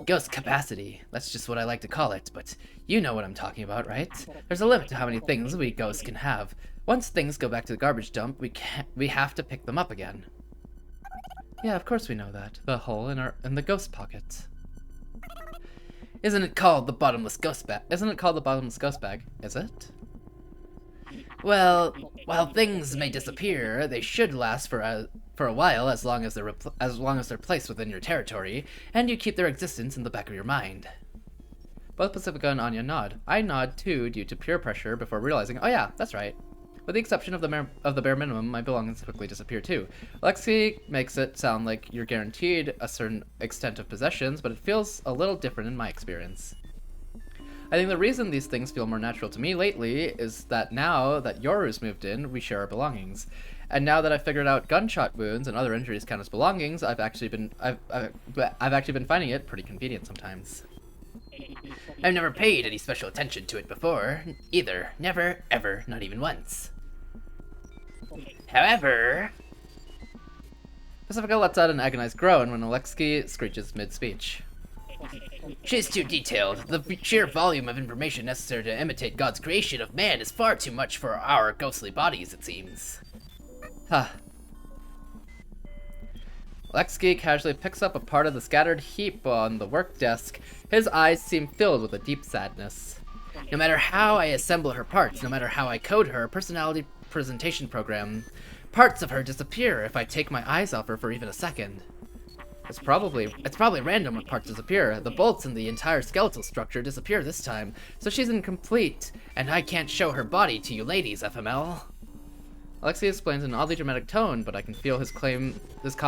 Ghost capacity. That's just what I like to call it, but you know what I'm talking about, right? There's a limit to how many things we ghosts can have. Once things go back to the garbage dump, we have to pick them up again. Yeah, of course we know that. The hole in the ghost pocket. Isn't it called the bottomless ghost bag? Isn't it called the bottomless ghost bag? Is it? Well, while things may disappear, they should last for a while, as long as they're placed within your territory, and you keep their existence in the back of your mind. Both Pacifica and Anya nod. I nod too, due to peer pressure, before realizing, oh yeah, that's right. With the exception of the bare minimum, my belongings quickly disappear too. Alexei makes it sound like you're guaranteed a certain extent of possessions, but it feels a little different in my experience. I think the reason these things feel more natural to me lately is that now that Yoru's moved in, we share our belongings. And now that I've figured out gunshot wounds and other injuries count as belongings, I've actually been finding it pretty convenient sometimes. I've never paid any special attention to it before, either. Never, ever, not even once. However... Pacifica lets out an agonized groan when Alexei screeches mid-speech. She's too detailed. The sheer volume of information necessary to imitate God's creation of man is far too much for our ghostly bodies, it seems. Huh. Alexei casually picks up a part of the scattered heap on the work desk. His eyes seem filled with a deep sadness. No matter how I assemble her parts, no matter how I code her personality presentation program, parts of her disappear if I take my eyes off her for even a second. It's probably random what parts disappear. The bolts and the entire skeletal structure disappear this time, so she's incomplete, and I can't show her body to you ladies, FML. Alexei explains in an oddly dramatic tone, but I can feel his calm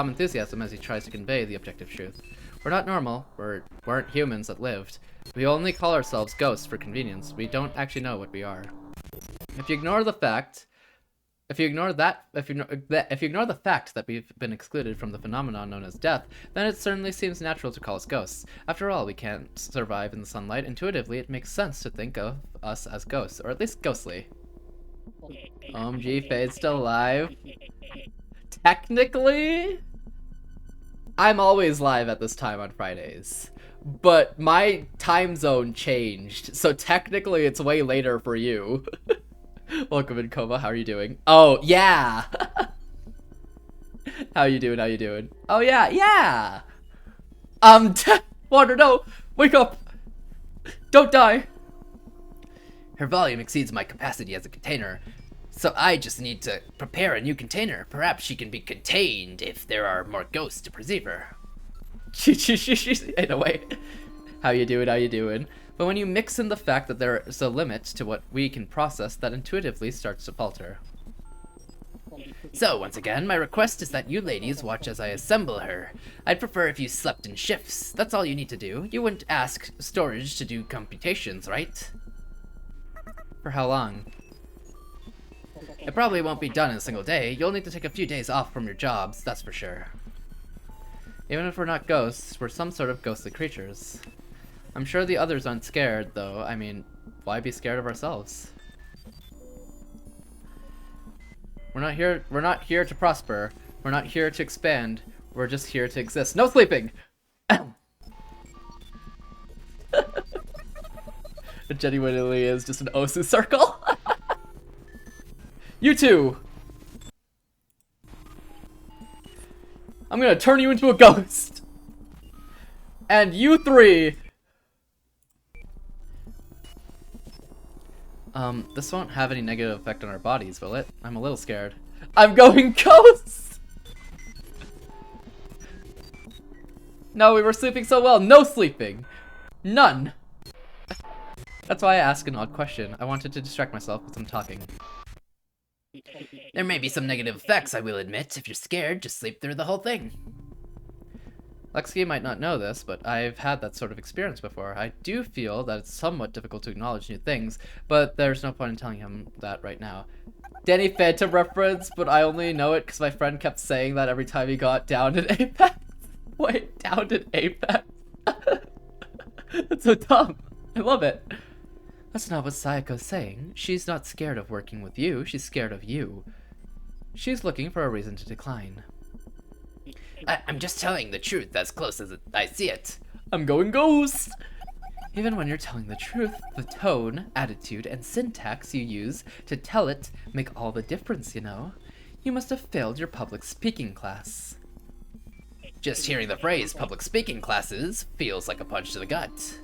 enthusiasm as he tries to convey the objective truth. We're not normal. We weren't humans that lived. We only call ourselves ghosts for convenience. We don't actually know what we are. If you ignore the fact that we've been excluded from the phenomenon known as death, then it certainly seems natural to call us ghosts. After all, we can't survive in the sunlight. Intuitively, it makes sense to think of us as ghosts, or at least ghostly. OMG, Fade's still alive. Technically, I'm always live at this time on Fridays, but my time zone changed, so technically it's way later for you. Welcome in, Koma. How are you doing? Oh, yeah! How you doing? How you doing? Oh, yeah, yeah! Water, no! Wake up! Don't die! Her volume exceeds my capacity as a container, so I just need to prepare a new container. Perhaps she can be contained if there are more ghosts to perceive her. In a way. How you doing? How you doing? But when you mix in the fact that there is a limit to what we can process, that intuitively starts to falter. So, once again, my request is that you ladies watch as I assemble her. I'd prefer if you slept in shifts. That's all you need to do. You wouldn't ask storage to do computations, right? For how long? It probably won't be done in a single day. You'll need to take a few days off from your jobs, that's for sure. Even if we're not ghosts, we're some sort of ghostly creatures. I'm sure the others aren't scared, though. I mean, why be scared of ourselves? We're not here to prosper. We're not here to expand. We're just here to exist. No sleeping! It genuinely is just an Osu circle. You two! I'm gonna turn you into a ghost! And you three! This won't have any negative effect on our bodies, will it? I'm a little scared. I'm going ghost! No, we were sleeping so well. No sleeping! None! That's why I asked an odd question. I wanted to distract myself with some talking. There may be some negative effects, I will admit. If you're scared, just sleep through the whole thing. Lexi might not know this, but I've had that sort of experience before. I do feel that it's somewhat difficult to acknowledge new things, but there's no point in telling him that right now. Danny Phantom reference, but I only know it because my friend kept saying that every time he got down in Apex. Wait, down in Apex? That's so dumb. I love it. That's not what Sayako's saying. She's not scared of working with you, she's scared of you. She's looking for a reason to decline. I'm just telling the truth as close as I see it. I'm going ghost! Even when you're telling the truth, the tone, attitude, and syntax you use to tell it make all the difference, you know. You must have failed your public speaking class. Just hearing the phrase public speaking classes feels like a punch to the gut.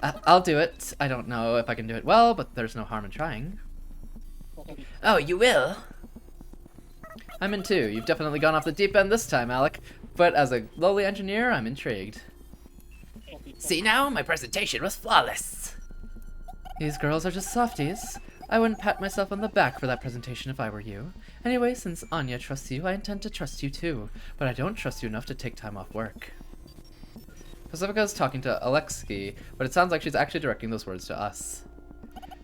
I'll do it. I don't know if I can do it well, but there's no harm in trying. Oh, you will? I'm in too. You've definitely gone off the deep end this time, Alec. But as a lowly engineer, I'm intrigued. See now? My presentation was flawless. These girls are just softies. I wouldn't pat myself on the back for that presentation if I were you. Anyway, since Anya trusts you, I intend to trust you too. But I don't trust you enough to take time off work. Pacifica is talking to Alexei, but it sounds like she's actually directing those words to us.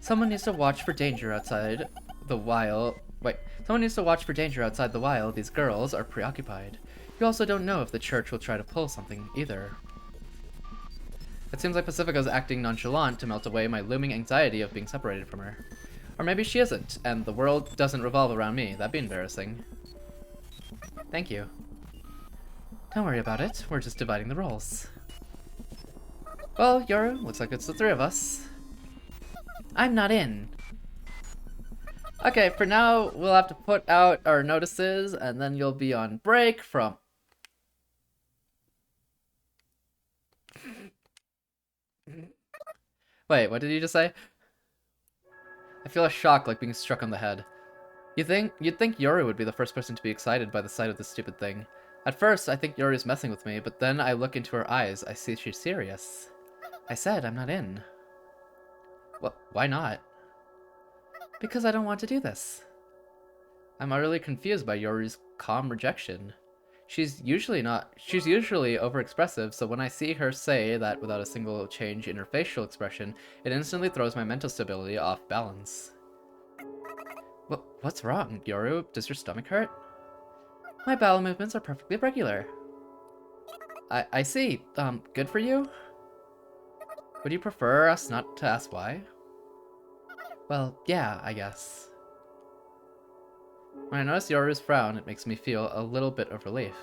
Someone needs to watch for danger outside the while... Wait. Someone needs to watch for danger outside the while these girls are preoccupied. You also don't know if the church will try to pull something, either. It seems like Pacifica's acting nonchalant to melt away my looming anxiety of being separated from her. Or maybe she isn't, and the world doesn't revolve around me. That'd be embarrassing. Thank you. Don't worry about it. We're just dividing the roles. Well, Yoru, looks like it's the three of us. I'm not in. Okay, for now, we'll have to put out our notices, and then you'll be on break from... Wait, what did you just say? I feel a shock like being struck on the head. You'd think Yoru would be the first person to be excited by the sight of this stupid thing. At first, I think Yoru's messing with me, but then I look into her eyes. I see she's serious. I said I'm not in. Well, why not? Because I don't want to do this. I'm utterly confused by Yoru's calm rejection. She's usually overexpressive, so when I see her say that without a single change in her facial expression, it instantly throws my mental stability off balance. What's wrong, Yoru? Does your stomach hurt? My bowel movements are perfectly regular. I see. Good for you? Would you prefer us not to ask why? Well, yeah, I guess. When I notice Yoru's frown, it makes me feel a little bit of relief.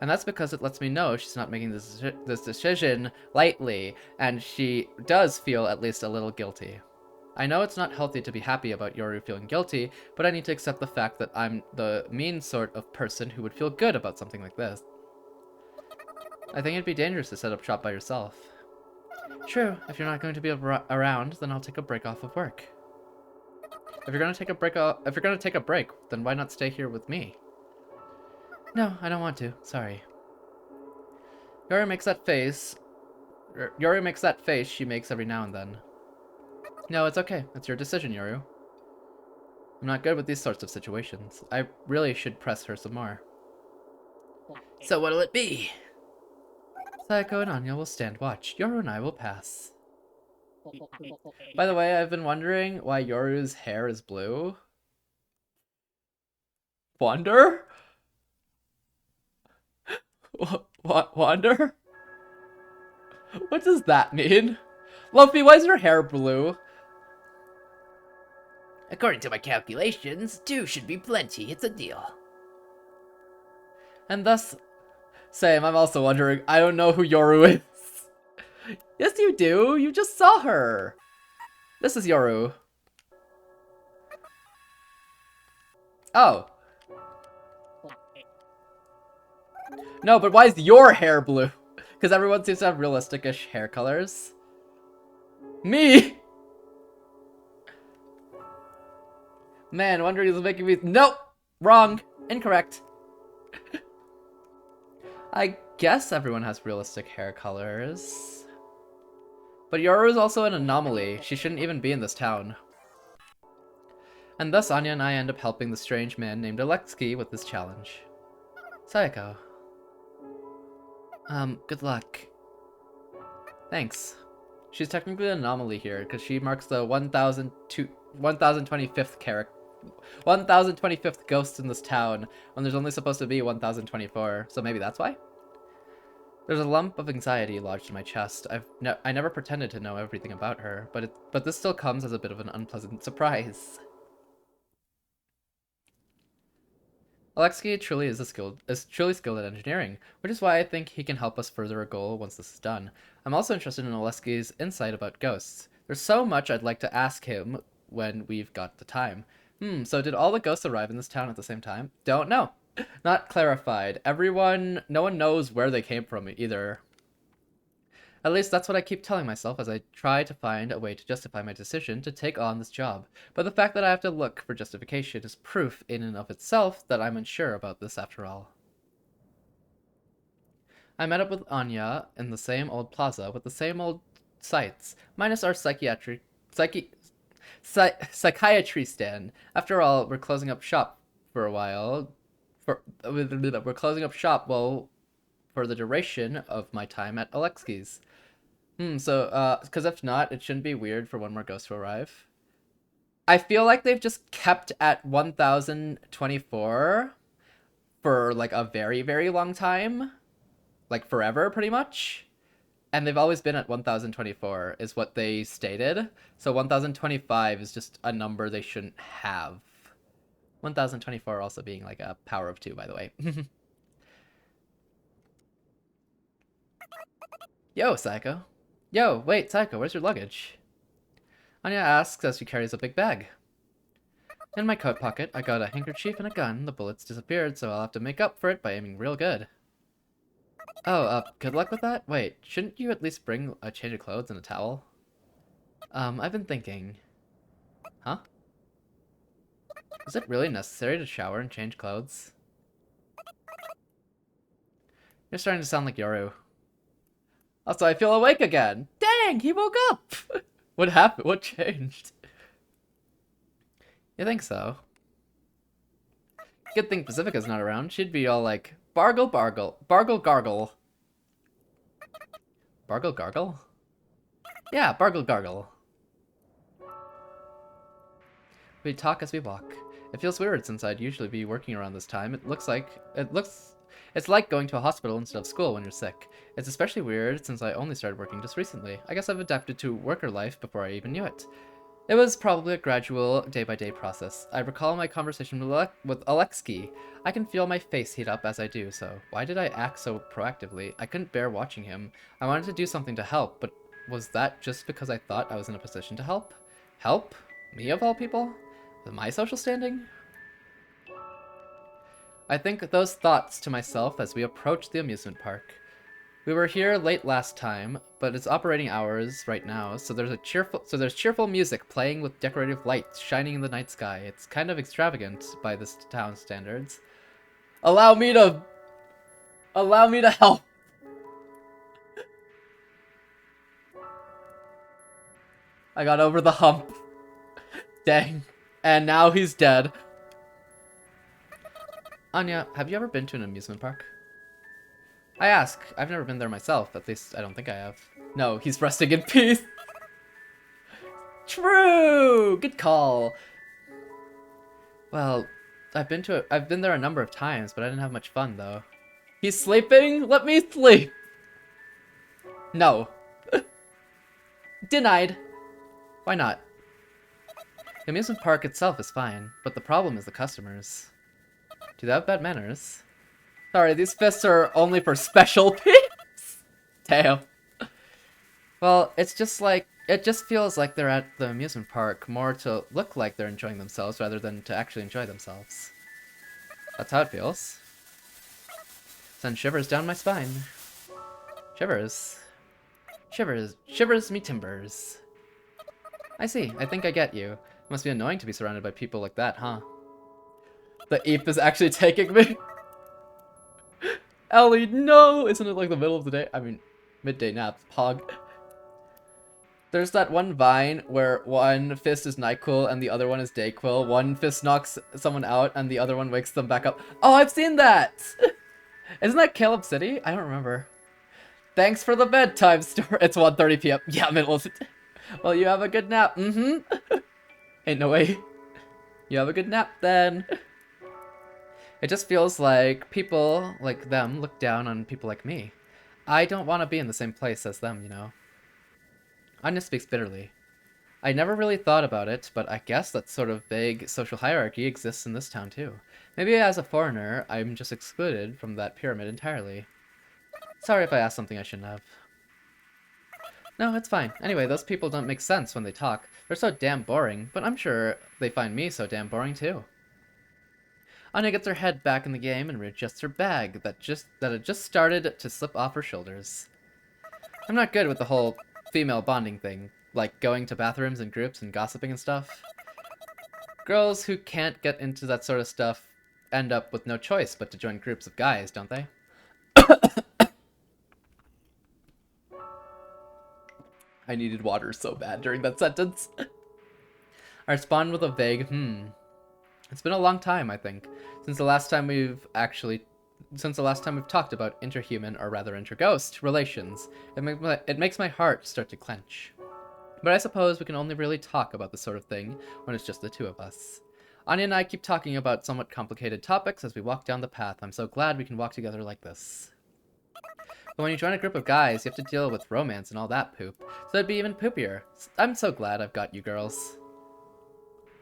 And that's because it lets me know she's not making this decision lightly, and she does feel at least a little guilty. I know it's not healthy to be happy about Yoru feeling guilty, but I need to accept the fact that I'm the mean sort of person who would feel good about something like this. I think it'd be dangerous to set up shop by yourself. True, if you're not going to be around, then I'll take a break off of work. If you're gonna take a break, then why not stay here with me? No, I don't want to. Sorry. Yoru makes that face she makes every now and then. No, it's okay. It's your decision, Yoru. I'm not good with these sorts of situations. I really should press her some more. So what'll it be? Sayako and Anya will stand watch. Yoru and I will pass. By the way, I've been wondering why Yoru's hair is blue. Wonder? Wonder? What does that mean? Luffy, why is your hair blue? According to my calculations, 2 should be plenty. It's a deal. And thus, same, I'm also wondering. I don't know who Yoru is. Yes, you do. You just saw her. This is Yoru. Oh. No, but why is your hair blue? Because everyone seems to have realistic-ish hair colors. Me! Man, wondering is making me... Nope! Wrong! Incorrect. I guess everyone has realistic hair colors. But Yoru is also an anomaly. She shouldn't even be in this town. And thus Anya and I end up helping the strange man named Alexei with this challenge. Sayako. Good luck. Thanks. She's technically an anomaly here, because she marks the 1025th ghost in this town, when there's only supposed to be 1024, so maybe that's why? There's a lump of anxiety lodged in my chest. I never pretended to know everything about her, but this still comes as a bit of an unpleasant surprise. Alexei truly is truly skilled at engineering, which is why I think he can help us further a goal once this is done. I'm also interested in Alexei's insight about ghosts. There's so much I'd like to ask him when we've got the time. So did all the ghosts arrive in this town at the same time? Don't know. Not clarified. No one knows where they came from either. At least that's what I keep telling myself as I try to find a way to justify my decision to take on this job. But the fact that I have to look for justification is proof in and of itself that I'm unsure about this after all. I met up with Anya in the same old plaza with the same old sights, minus our psychiatry stand. After all, we're closing up shop for a while. We're closing up shop, for the duration of my time at Alexei's. Because if not, it shouldn't be weird for one more ghost to arrive. I feel like they've just kept at 1024 for, like, a very, very long time. Like, forever, pretty much. And they've always been at 1024, is what they stated. So 1025 is just a number they shouldn't have. 1024 also being, like, a power of 2, by the way. Yo, Psycho. Yo, wait, Psycho, where's your luggage? Anya asks as she carries a big bag. In my coat pocket, I got a handkerchief and a gun. The bullets disappeared, so I'll have to make up for it by aiming real good. Oh, good luck with that? Wait, shouldn't you at least bring a change of clothes and a towel? I've been thinking. Huh? Is it really necessary to shower and change clothes? You're starting to sound like Yoru. Also, I feel awake again. Dang, he woke up. What happened? What changed? You think so? Good thing Pacifica's not around. She'd be all like, Bargle, bargle, bargle, gargle. Bargle, gargle? Yeah, bargle, gargle. We talk as we walk. It feels weird since I'd usually be working around this time. It's like going to a hospital instead of school when you're sick. It's especially weird since I only started working just recently. I guess I've adapted to worker life before I even knew it. It was probably a gradual, day-by-day process. I recall my conversation with Alexei. I can feel my face heat up as I do so. Why did I act so proactively? I couldn't bear watching him. I wanted to do something to help, but was that just because I thought I was in a position to help? Help? Me of all people? With my social standing? I think those thoughts to myself as we approached the amusement park. We were here late last time, but it's operating hours right now, so there's cheerful music playing with decorative lights shining in the night sky. It's kind of extravagant by this town's standards. Allow me to help. I got over the hump. Dang. And now he's dead. Anya, have you ever been to an amusement park? I ask. I've never been there myself. At least, I don't think I have. No, he's resting in peace. True! Good call. Well, I've been there a number of times, but I didn't have much fun, though. He's sleeping? Let me sleep! No. Denied. Why not? The amusement park itself is fine, but the problem is the customers. Do they have bad manners? Sorry, these fists are only for special peeps. Damn. Well, it just feels like they're at the amusement park more to look like they're enjoying themselves rather than to actually enjoy themselves. That's how it feels. Sends shivers down my spine. Shivers. Shivers me timbers. I see, I think I get you. It must be annoying to be surrounded by people like that, huh? The Eep is actually taking me. Ellie, no! Isn't it like the middle of the day? I mean, midday nap, pog. There's that one Vine where one fist is NyQuil and the other one is DayQuil. One fist knocks someone out and the other one wakes them back up. Oh, I've seen that! Isn't that Caleb City? I don't remember. Thanks for the bedtime story. It's 1:30 p.m. Yeah, middle of the day. Well, you have a good nap. Ain't no way. You have a good nap then. It just feels like people like them look down on people like me. I don't want to be in the same place as them, you know. Anya speaks bitterly. I never really thought about it, but I guess that sort of vague social hierarchy exists in this town too. Maybe as a foreigner, I'm just excluded from that pyramid entirely. Sorry if I asked something I shouldn't have. No, it's fine. Anyway, those people don't make sense when they talk. They're so damn boring, but I'm sure they find me so damn boring too. Anya gets her head back in the game and readjusts her bag that had just started to slip off her shoulders. I'm not good with the whole female bonding thing, like going to bathrooms in groups and gossiping and stuff. Girls who can't get into that sort of stuff end up with no choice but to join groups of guys, don't they? I needed water so bad during that sentence. I respond with a vague, It's been a long time, I think, since the last time we've talked about interhuman, or rather interghost, relations. It makes my heart start to clench. But I suppose we can only really talk about this sort of thing when it's just the two of us. Anya and I keep talking about somewhat complicated topics as we walk down the path. I'm so glad we can walk together like this. But when you join a group of guys, you have to deal with romance and all that poop, so it'd be even poopier. I'm so glad I've got you girls.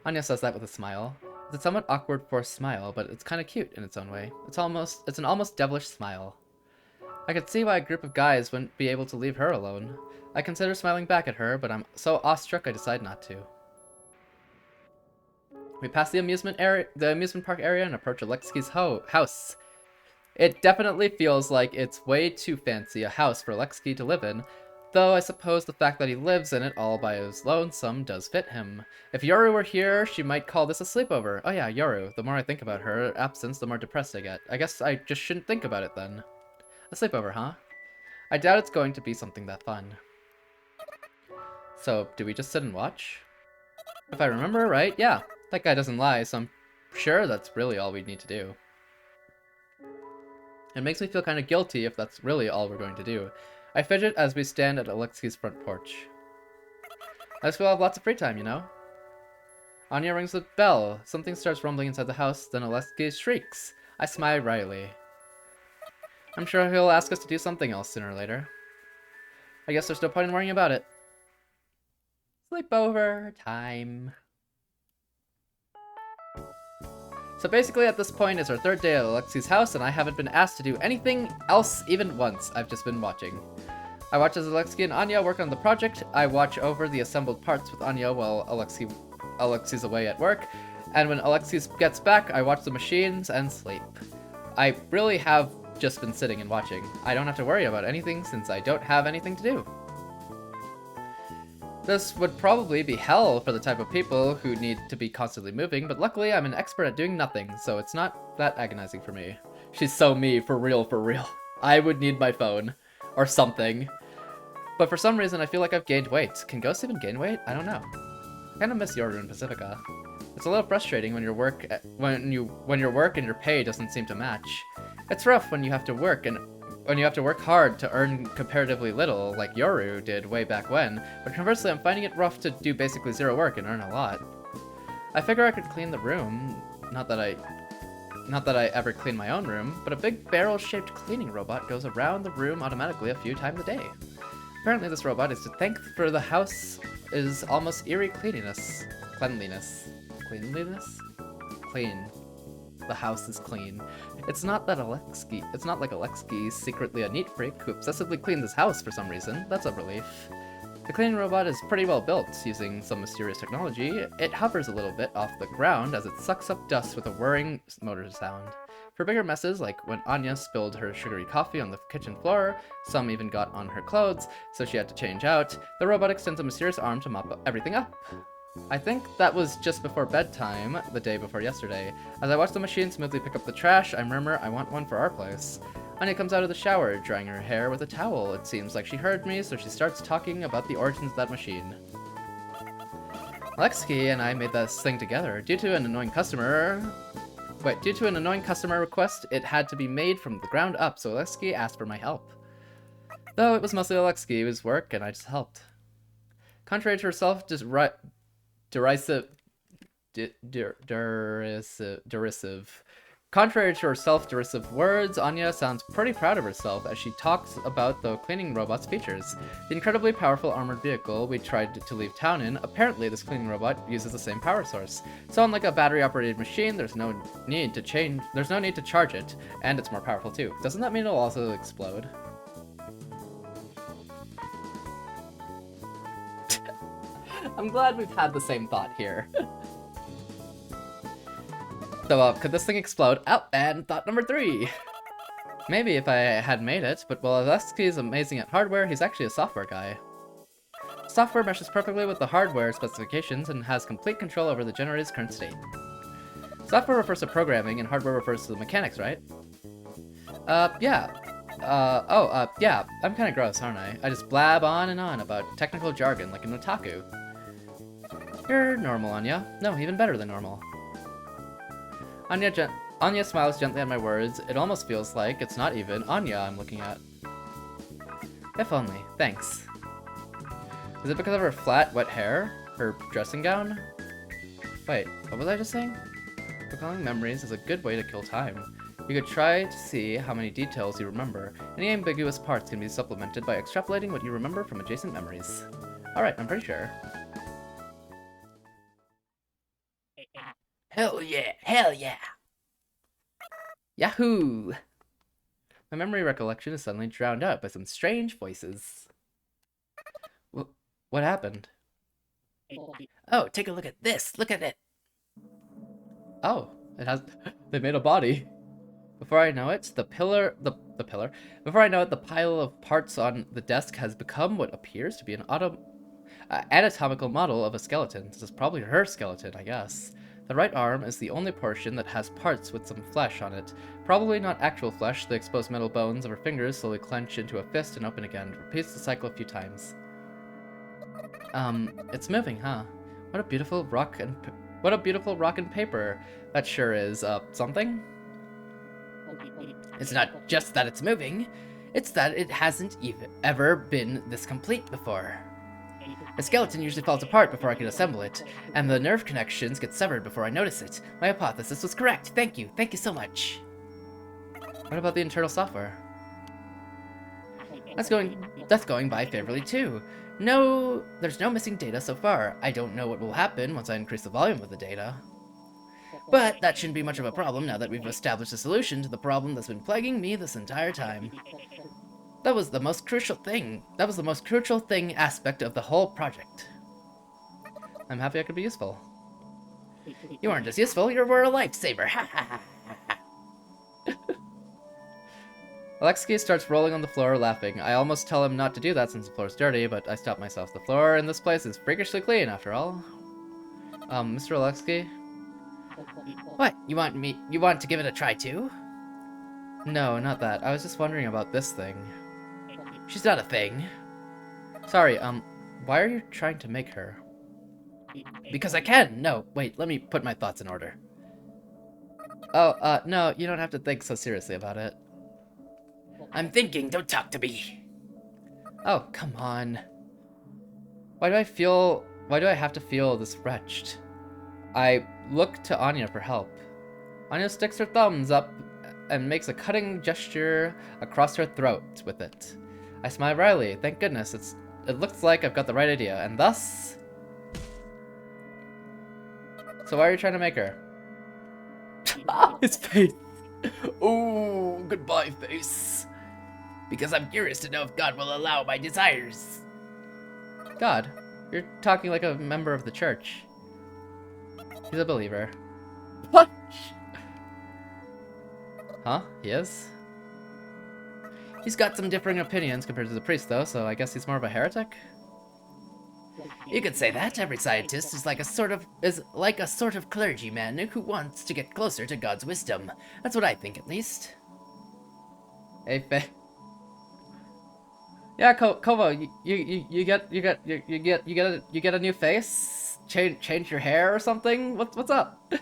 Anya says that with a smile. It's a somewhat awkward forced smile, but it's kind of cute in its own way. It's an almost devilish smile. I could see why a group of guys wouldn't be able to leave her alone. I consider smiling back at her, but I'm so awestruck I decide not to. We pass the amusement park area and approach Alexei's house. It definitely feels like it's way too fancy a house for Alexei to live in, though I suppose the fact that he lives in it all by his lonesome does fit him. If Yoru were here, she might call this a sleepover. Oh yeah, Yoru. The more I think about her absence, the more depressed I get. I guess I just shouldn't think about it then. A sleepover, huh? I doubt it's going to be something that fun. So, do we just sit and watch? If I remember right, yeah. That guy doesn't lie, so I'm sure that's really all we need to do. It makes me feel kind of guilty if that's really all we're going to do. I fidget as we stand at Alexei's front porch. I just feel I have lots of free time, you know? Anya rings the bell. Something starts rumbling inside the house, then Alexei shrieks. I smile wryly. I'm sure he'll ask us to do something else sooner or later. I guess there's no point in worrying about it. Sleepover time. So basically at this point it's our third day at Alexei's house and I haven't been asked to do anything else even once. I've just been watching. I watch as Alexei and Anya work on the project. I watch over the assembled parts with Anya while Alexei's away at work. And when Alexei gets back, I watch the machines and sleep. I really have just been sitting and watching. I don't have to worry about anything since I don't have anything to do. This would probably be hell for the type of people who need to be constantly moving, but luckily I'm an expert at doing nothing, so it's not that agonizing for me. She's so me, for real, for real. I would need my phone. Or something. But for some reason I feel like I've gained weight. Can ghosts even gain weight? I don't know. I kinda miss Yoru and Pacifica. It's a little frustrating when your work and your pay doesn't seem to match. It's rough when you have to work hard to earn comparatively little, like Yoru did way back when, but conversely I'm finding it rough to do basically zero work and earn a lot. I figure I could clean the room, not that I ever clean my own room, but a big barrel-shaped cleaning robot goes around the room automatically a few times a day. Apparently this robot is to thank for the house is almost eerie cleanliness. Clean. The house is clean. It's not like Alexei secretly a neat freak who obsessively cleans his house for some reason. That's a relief. The cleaning robot is pretty well built, using some mysterious technology. It hovers a little bit off the ground as it sucks up dust with a whirring motor sound. For bigger messes, like when Anya spilled her sugary coffee on the kitchen floor, some even got on her clothes, so she had to change out, the robot extends a mysterious arm to mop everything up. I think that was just before bedtime, the day before yesterday. As I watch the machine smoothly pick up the trash, I murmur, I want one for our place. Anya comes out of the shower, drying her hair with a towel. It seems like she heard me, so she starts talking about the origins of that machine. Alexei and I made this thing together. Due to an annoying customer request, it had to be made from the ground up, so Alexei asked for my help. Though it was mostly Alexei's work, and I just helped. Contrary to herself, derisive Contrary to her self-derisive words, Anya sounds pretty proud of herself as she talks about the cleaning robot's features. The incredibly powerful armored vehicle we tried to leave town in, apparently this cleaning robot uses the same power source. So unlike a battery-operated machine, there's no need to charge it, and it's more powerful too. Doesn't that mean it'll also explode? I'm glad we've had the same thought here. So, could this thing explode? Oh, and thought number 3. Maybe if I had made it, but while Alexsky is amazing at hardware, he's actually a software guy. Software meshes perfectly with the hardware specifications and has complete control over the generator's current state. Software refers to programming, and hardware refers to the mechanics, right? Yeah. Yeah, I'm kinda gross, aren't I? I just blab on and on about technical jargon like an otaku. You're normal, Anya. No, even better than normal. Anya smiles gently at my words. It almost feels like it's not even Anya I'm looking at. If only. Thanks. Is it because of her flat, wet hair? Her dressing gown? Wait, what was I just saying? Recalling memories is a good way to kill time. You could try to see how many details you remember. Any ambiguous parts can be supplemented by extrapolating what you remember from adjacent memories. Alright, I'm pretty sure. Hell yeah, hell yeah. Yahoo! My memory recollection is suddenly drowned out by some strange voices. What happened? Oh, take a look at this. Look at it. Oh, it has. They made a body. Before I know it, the pillar. Before I know it, the pile of parts on the desk has become what appears to be an anatomical model of a skeleton. This is probably her skeleton, I guess. The right arm is the only portion that has parts with some flesh on it. Probably not actual flesh. The exposed metal bones of her fingers slowly clench into a fist and open again. Repeats the cycle a few times. It's moving, huh? What a beautiful rock and paper. That sure is, something? It's not just that it's moving, it's that it hasn't ever been this complete before. The skeleton usually falls apart before I can assemble it, and the nerve connections get severed before I notice it. My hypothesis was correct. Thank you so much. What about the internal software? That's going by favorably too. No, there's no missing data so far. I don't know what will happen once I increase the volume of the data. But that shouldn't be much of a problem now that we've established a solution to the problem that's been plaguing me this entire time. That was the most crucial thing. That was the most crucial thing aspect of the whole project. I'm happy I could be useful. You aren't just useful, you were a lifesaver. Ha ha ha. Alexsky starts rolling on the floor, laughing. I almost tell him not to do that since the floor's dirty, but I stop myself. The floor in this place is freakishly clean, after all. Mr. Alexsky? What? You want to give it a try too? No, not that. I was just wondering about this thing. She's not a thing. Sorry, why are you trying to make her? Because I can. No, wait, let me put my thoughts in order. Oh, no, you don't have to think so seriously about it. I'm thinking, don't talk to me. Oh, come on. Why do I have to feel this wretched? I look to Anya for help. Anya sticks her thumbs up and makes a cutting gesture across her throat with it. I smile wryly. Thank goodness, it looks like I've got the right idea, and thus... So why are you trying to make her? His face. Ooh, goodbye, face. Because I'm curious to know if God will allow my desires. God? You're talking like a member of the church. He's a believer. Punch! Huh? He is? He's got some differing opinions compared to the priest, though, so I guess he's more of a heretic? You could say that. Every scientist is like a sort of clergyman who wants to get closer to God's wisdom. That's what I think, at least. Hey, yeah, Kovo, you get a new face? Change your hair or something? What's up?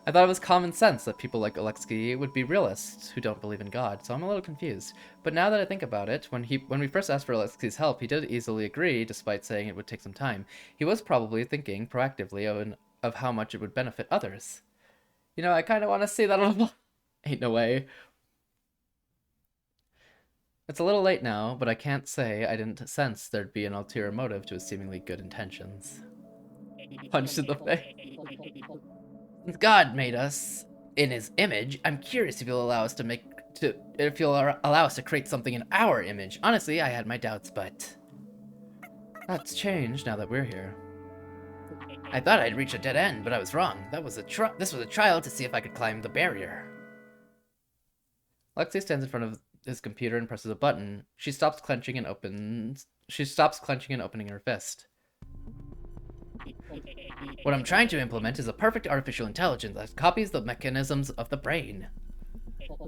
I thought it was common sense that people like Alexsky would be realists who don't believe in God, so I'm a little confused. But now that I think about it, when we first asked for Alexsky's help, he did easily agree, despite saying it would take some time. He was probably thinking proactively of how much it would benefit others. You know, I kind of want to see that on Ain't no way. It's a little late now, but I can't say I didn't sense there'd be an ulterior motive to his seemingly good intentions. Punched in the face. Since God made us in his image, I'm curious if you'll allow us to create something in our image. Honestly, I had my doubts, but That's changed now that we're here. I thought I'd reached a dead end, but I was wrong. This was a trial to see if I could climb the barrier. Lexi stands in front of his computer and presses a button. She stops clenching and opening her fist. What I'm trying to implement is a perfect artificial intelligence that copies the mechanisms of the brain.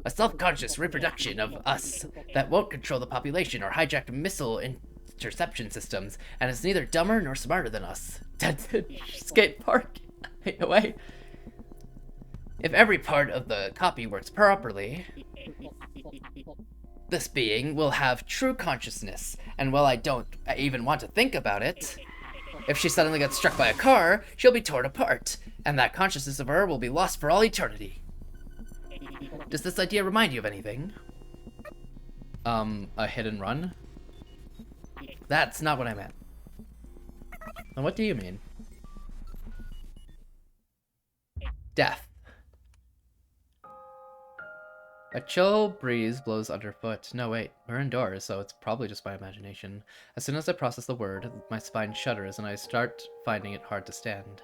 A self-conscious reproduction of us that won't control the population or hijack missile interception systems, and is neither dumber nor smarter than us. Skate park. Ain't no way. If every part of the copy works properly, this being will have true consciousness, and while I don't even want to think about it, if she suddenly gets struck by a car, she'll be torn apart, and that consciousness of her will be lost for all eternity. Does this idea remind you of anything? A hit and run? That's not what I meant. And what do you mean? Death. A chill breeze blows underfoot. No, wait, we're indoors, so it's probably just my imagination. As soon as I process the word, my spine shudders and I start finding it hard to stand.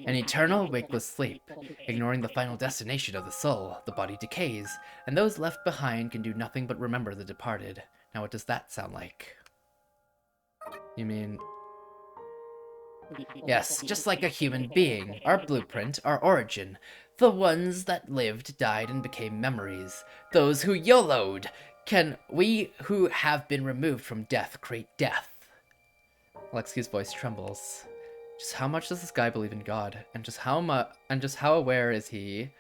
An eternal, wakeless sleep. Ignoring the final destination of the soul, the body decays, and those left behind can do nothing but remember the departed. Now what does that sound like? You mean... Yes, just like a human being. Our blueprint, our origin. The ones that lived, died, and became memories. Those who YOLO'd. Can we who have been removed from death create death? Alexi's voice trembles. Just how much does this guy believe in God? And just how aware is he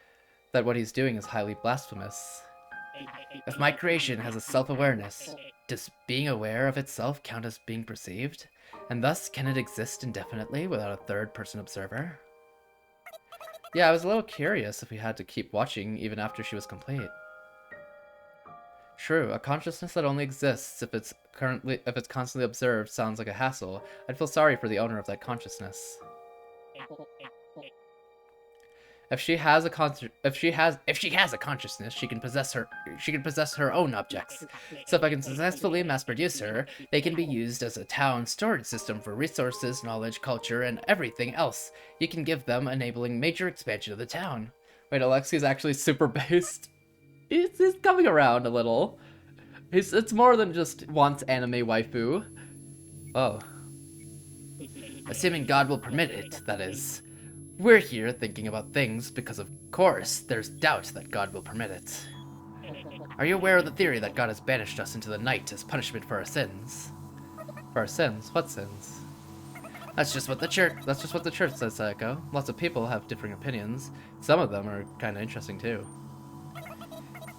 that what he's doing is highly blasphemous? If my creation has a self-awareness, does being aware of itself count as being perceived? And thus, can it exist indefinitely without a third-person observer? Yeah, I was a little curious if we had to keep watching even after she was complete. True, a consciousness that only exists if it's constantly observed sounds like a hassle. I'd feel sorry for the owner of that consciousness. If she has a consciousness, she can possess her own objects. So if I can successfully mass produce her, they can be used as a town storage system for resources, knowledge, culture, and everything else you can give them, enabling major expansion of the town. Wait, Alexi's actually super based. He's coming around a little. It's more than just wants anime waifu. Oh. Assuming God will permit it, that is. We're here thinking about things because, of course, there's doubt that God will permit it. Are you aware of the theory that God has banished us into the night as punishment for our sins? For our sins? What sins? That's just what the church says, Psycho. Lots of people have differing opinions. Some of them are kind of interesting too.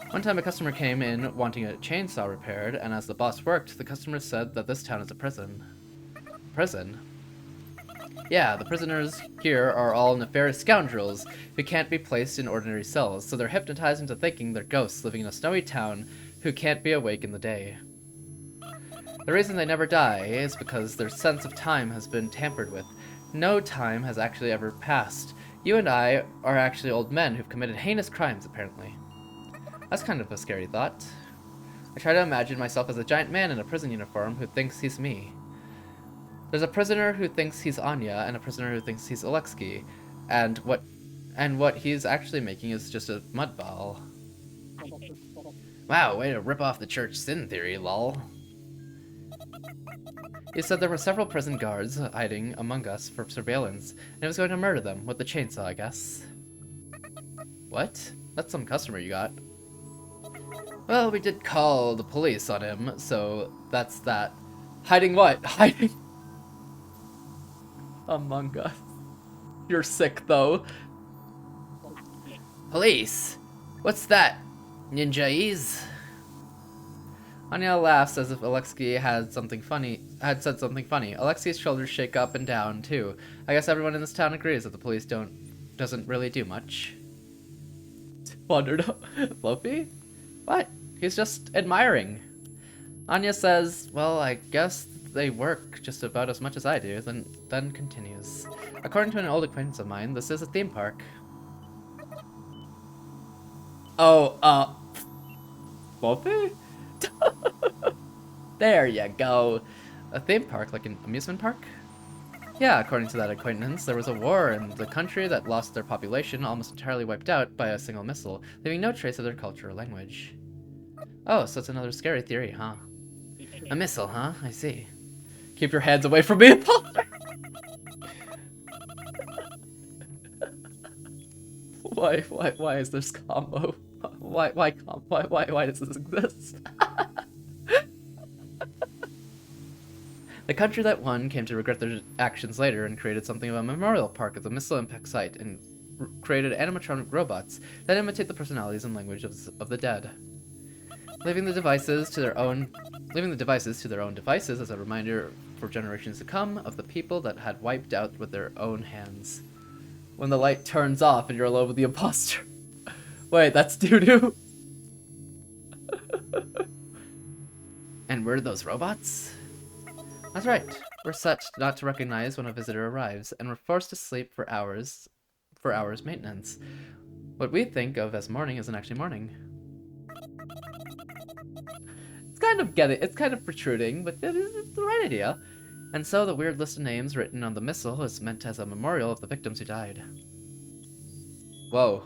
One time a customer came in wanting a chainsaw repaired, and as the boss worked, the customer said that this town is a prison. Prison? Yeah, the prisoners here are all nefarious scoundrels who can't be placed in ordinary cells, so they're hypnotized into thinking they're ghosts living in a snowy town who can't be awake in the day. The reason they never die is because their sense of time has been tampered with. No time has actually ever passed. You and I are actually old men who've committed heinous crimes, apparently. That's kind of a scary thought. I try to imagine myself as a giant man in a prison uniform who thinks he's me. There's a prisoner who thinks he's Anya, and a prisoner who thinks he's Alexei, and what he's actually making is just a mud ball. Wow, way to rip off the church sin theory, lol. He said there were several prison guards hiding among us for surveillance, and he was going to murder them with the chainsaw, I guess. What? That's some customer you got. Well, we did call the police on him, so that's that. Hiding what? Hiding among us. You're sick, though. Police? What's that? Ninja-ese? Anya laughs as if Alexei had said something funny. Alexei's shoulders shake up and down, too. I guess everyone in this town agrees that the police don't doesn't really do much. Wandered up. Floppy? What? He's just admiring. Anya says, well, I guess they work just about as much as I do, then continues. According to an old acquaintance of mine, this is a theme park. Oh, Floppy? There you go. A theme park, like an amusement park? Yeah, according to that acquaintance, there was a war in the country that lost their population almost entirely wiped out by a single missile, leaving no trace of their culture or language. Oh, so it's another scary theory, huh? A missile, huh? I see. Keep your hands away from me, Paul! Why is this combo? Why does this exist? The country that won came to regret their actions later and created something of a memorial park at the missile impact site and created animatronic robots that imitate the personalities and language of the dead. Leaving the devices to their own devices as a reminder for generations to come of the people that had wiped out with their own hands. When the light turns off and you're alone with the imposter. Wait, that's doo-doo? And where are those robots? That's right. We're set not to recognize when a visitor arrives, and we're forced to sleep for hours maintenance. What we think of as morning isn't actually morning. It's kind of protruding, but it's the right idea. And so the weird list of names written on the missile is meant as a memorial of the victims who died. Whoa.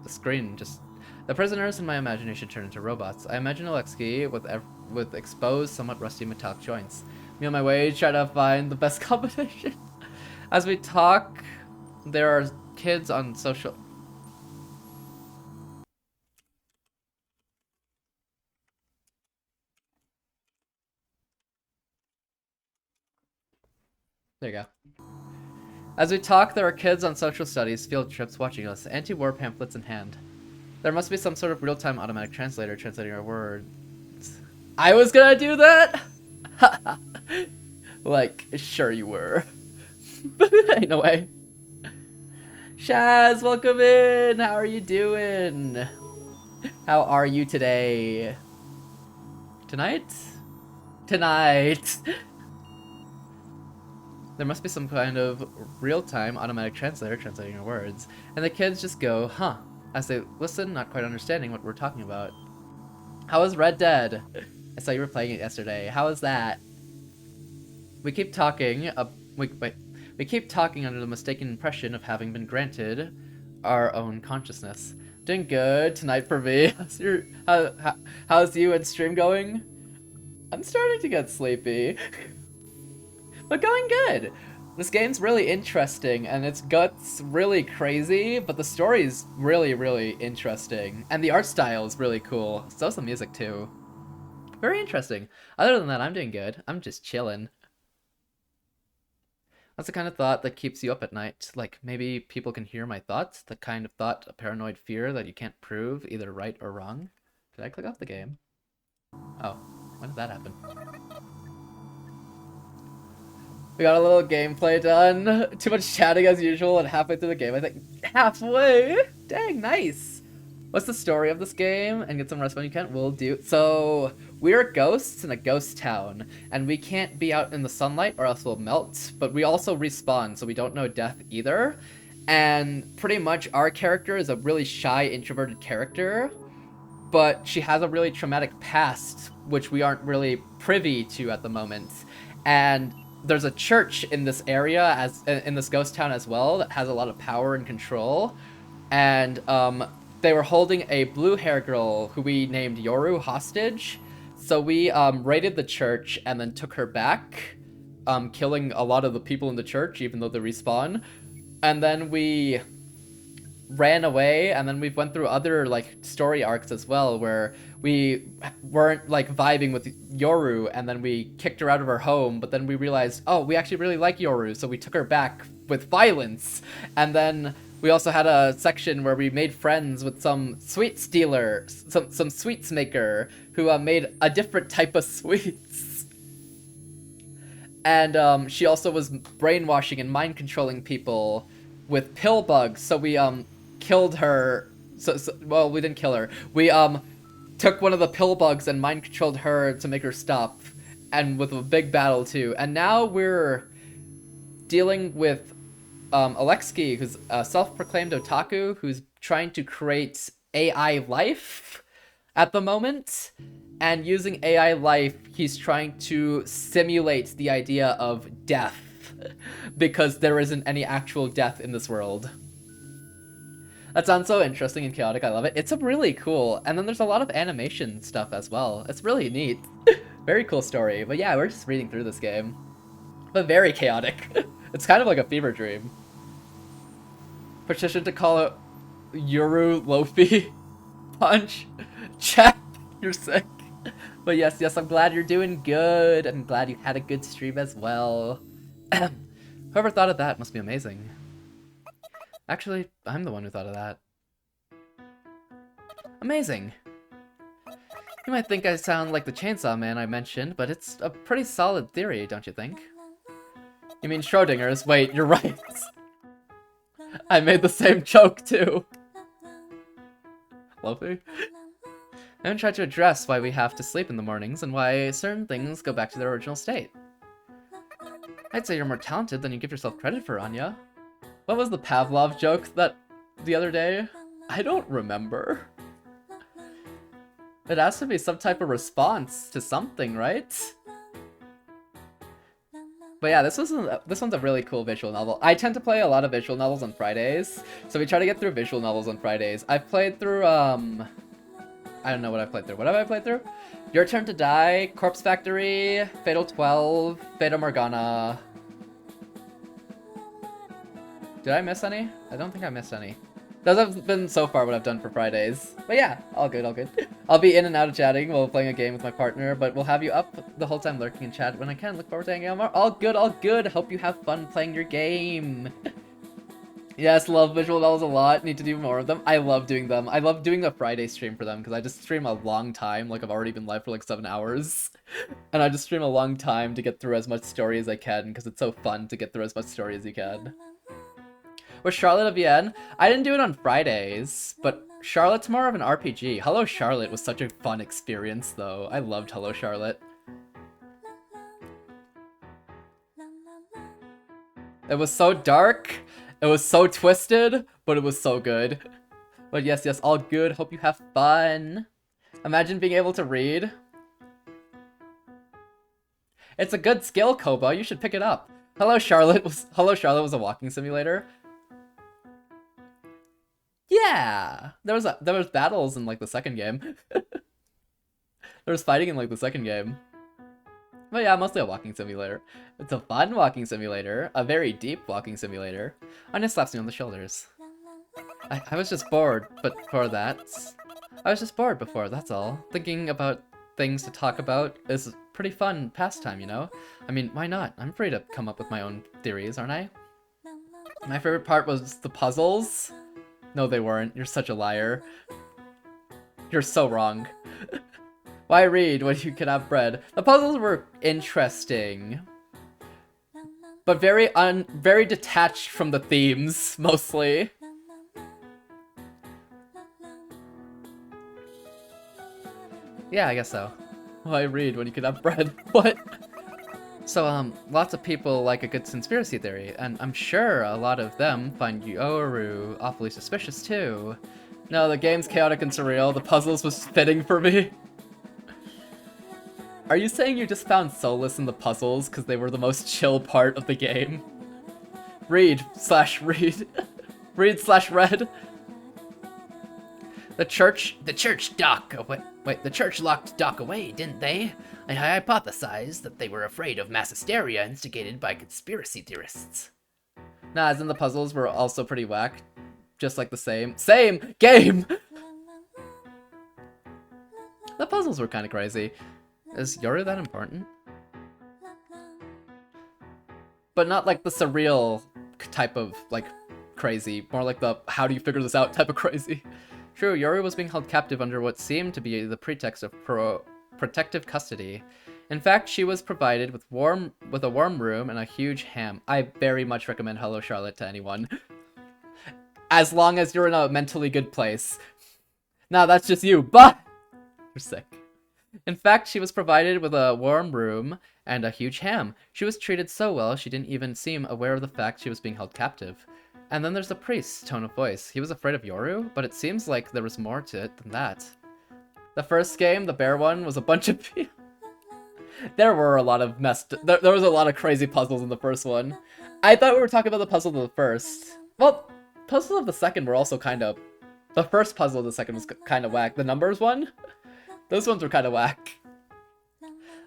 The screen just... The prisoners in my imagination turn into robots. I imagine Alexei with exposed, somewhat rusty metallic joints. Me on my way, try to find the best combination. As we talk, there are kids on social... There you go. As we talk, there are kids on social studies field trips watching us, anti-war pamphlets in hand. There must be some sort of real-time automatic translator translating our words. I was gonna do that? Like, sure you were. But ain't no way. Shaz, welcome in! How are you doing? How are you today? Tonight? Tonight! There must be some kind of real-time automatic translator translating your words. And the kids just go, huh, as they listen, not quite understanding what we're talking about. How is Red Dead? I saw you were playing it yesterday. How is that? We keep talking, we keep talking under the mistaken impression of having been granted our own consciousness. Doing good tonight for me. How's you and stream going? I'm starting to get sleepy. But going good. This game's really interesting, and its guts really crazy, but the story's really, really interesting. And the art style is really cool. So's the music, too. Very interesting. Other than that, I'm doing good. I'm just chilling. That's the kind of thought that keeps you up at night. Like, maybe people can hear my thoughts. The kind of thought, a paranoid fear that you can't prove, either right or wrong. Did I click off the game? Oh, when did that happen? We got a little gameplay done. Too much chatting as usual, and halfway through the game, I think halfway? Dang, nice. What's the story of this game? And get some rest when you can. We'll do. So, we're ghosts in a ghost town, and we can't be out in the sunlight or else we'll melt, but we also respawn, so we don't know death either. And pretty much our character is a really shy, introverted character, but she has a really traumatic past, which we aren't really privy to at the moment. And there's a church in this area, in this ghost town as well, that has a lot of power and control. And they were holding a blue hair girl who we named Yoru hostage. So we raided the church and then took her back, killing a lot of the people in the church, even though they respawn. And then we ran away, and then we went through other like story arcs as well, where we weren't like vibing with Yoru, and then we kicked her out of her home, but then we realized, oh, we actually really like Yoru, so we took her back with violence. And then we also had a section where we made friends with some sweet stealer, some sweets maker, who made a different type of sweets. And she also was brainwashing and mind controlling people with pill bugs, so we killed her. Well, we didn't kill her. We took one of the pill bugs and mind controlled her to make her stop, and with a big battle too. And now we're dealing with Alexei, who's a self-proclaimed otaku, who's trying to create AI life at the moment. And using AI life, he's trying to simulate the idea of death, because there isn't any actual death in this world. That sounds so interesting and chaotic. I love it. It's a really cool, and then there's a lot of animation stuff as well. It's really neat. Very cool story. But yeah, we're just reading through this game. But very chaotic. It's kind of like a fever dream. Petition to call it Yuru Lofi Punch. Chat, you're sick. But yes, I'm glad you're doing good. I'm glad you had a good stream as well. Whoever thought of that must be amazing. Actually, I'm the one who thought of that. Amazing. You might think I sound like the Chainsaw Man I mentioned, but it's a pretty solid theory, don't you think? You mean Schrodinger's? Wait, you're right. I made the same joke too. Lofi? I haven't tried to address why we have to sleep in the mornings and why certain things go back to their original state. I'd say you're more talented than you give yourself credit for, Anya. What was the Pavlov joke that the other day? I don't remember. It has to be some type of response to something, right? But yeah, this one's a really cool visual novel. I tend to play a lot of visual novels on Fridays, so we try to get through visual novels on Fridays. I've played through, I don't know what I've played through. What have I played through? Your Turn to Die, Corpse Factory, Fatal 12, Fata Morgana. Did I miss any? I don't think I missed any. Those have been so far what I've done for Fridays. But yeah, all good, all good. I'll be in and out of chatting while playing a game with my partner, but we'll have you up the whole time lurking in chat when I can. Look forward to hanging out more. All good, all good. Hope you have fun playing your game. Yes, love visual novels a lot. Need to do more of them. I love doing them. I love doing a Friday stream for them because I just stream a long time. Like, I've already been live for like 7 hours. And I just stream a long time to get through as much story as I can because it's so fun to get through as much story as you can. With Charlotte of Vienne, I didn't do it on Fridays, but Charlotte's more of an RPG. Hello Charlotte was such a fun experience, though. I loved Hello Charlotte. It was so dark, it was so twisted, but it was so good. But yes, all good. Hope you have fun. Imagine being able to read. It's a good skill, Koba. You should pick it up. Hello Charlotte was a walking simulator. Yeah, there was battles in like the second game. There was fighting in like the second game. But yeah, mostly a walking simulator. It's a fun walking simulator, a very deep walking simulator. Anya slaps me on the shoulders. I was just bored, but for that, I was just bored before. That's all. Thinking about things to talk about is a pretty fun pastime, you know. I mean, why not? I'm free to come up with my own theories, aren't I? My favorite part was the puzzles. No, they weren't. You're such a liar. You're so wrong. Why read when you can have bread? The puzzles were interesting, but very detached from the themes, mostly. Yeah, I guess so. Why read when you can have bread? What? So, lots of people like a good conspiracy theory, and I'm sure a lot of them find Yoru awfully suspicious too. No, the game's chaotic and surreal. The puzzles was fitting for me. Are you saying you just found solace in the puzzles because they were the most chill part of the game? Read. Read/read. The church locked Doc away, didn't they? I hypothesized that they were afraid of mass hysteria instigated by conspiracy theorists. Nah, as in the puzzles were also pretty whack. Just like the same game! The puzzles were kind of crazy. Is Yoru that important? But not like the surreal type of, like, crazy. More like the how do you figure this out type of crazy. True, Yoru was being held captive under what seemed to be the pretext of protective custody. In fact, she was provided with a warm room and a huge ham. I very much recommend Hello Charlotte to anyone. as long as you're in a mentally good place. Now that's just you, but you're sick. In fact, she was provided with a warm room and a huge ham. She was treated so well, she didn't even seem aware of the fact she was being held captive. And then there's the priest's tone of voice. He was afraid of Yoru, but it seems like there was more to it than that. The first game, the bear one, was a bunch of people. There were a lot of there was a lot of crazy puzzles in the first one. I thought we were talking about the puzzle of the first. Well, puzzle of the second were also kind of... The first puzzle of the second was kind of whack. The numbers one? Those ones were kind of whack.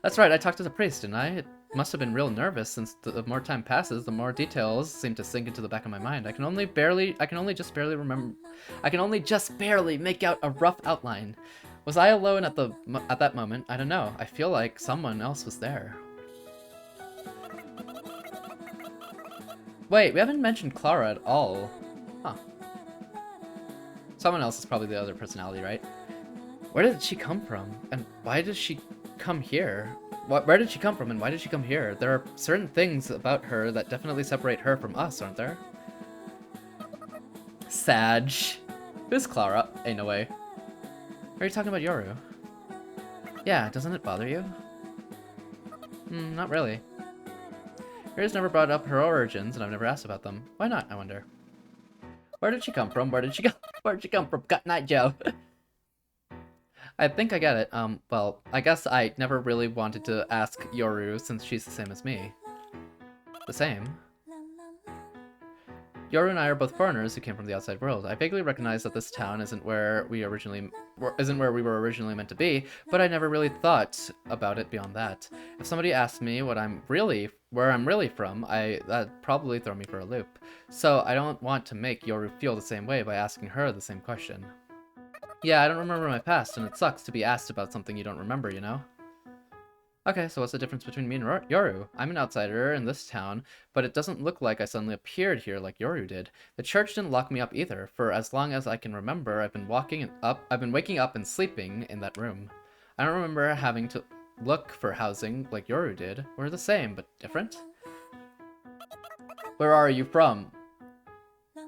That's right, I talked to the priest, didn't I? It must have been real nervous, since the more time passes, the more details seem to sink into the back of my mind. I can only just barely make out a rough outline. Was I alone at that moment? I don't know. I feel like someone else was there. Wait, we haven't mentioned Clara at all. Huh. Someone else is probably the other personality, right? Where did she come from? And why did she come here? Where did she come from and why did she come here? There are certain things about her that definitely separate her from us, aren't there? Sag. Who's Clara? Ain't no way. Are you talking about Yoru? Yeah, doesn't it bother you? Not really. Yoru's never brought up her origins, and I've never asked about them. Why not, I wonder? Where did she come from? Where did she go? Where did she come from? Cut Night Joe. I think I get it. Well, I guess I never really wanted to ask Yoru since she's the same as me. The same? Yoru and I are both foreigners who came from the outside world. I vaguely recognize that this town isn't where we were originally meant to be, but I never really thought about it beyond that. If somebody asked me where I'm really from, that'd probably throw me for a loop. So I don't want to make Yoru feel the same way by asking her the same question. Yeah, I don't remember my past, and it sucks to be asked about something you don't remember, you know? Okay, so what's the difference between me and Yoru? I'm an outsider in this town, but it doesn't look like I suddenly appeared here like Yoru did. The church didn't lock me up either. For as long as I can remember, I've been waking up and sleeping in that room. I don't remember having to look for housing like Yoru did. We're the same, but different? Where are you from?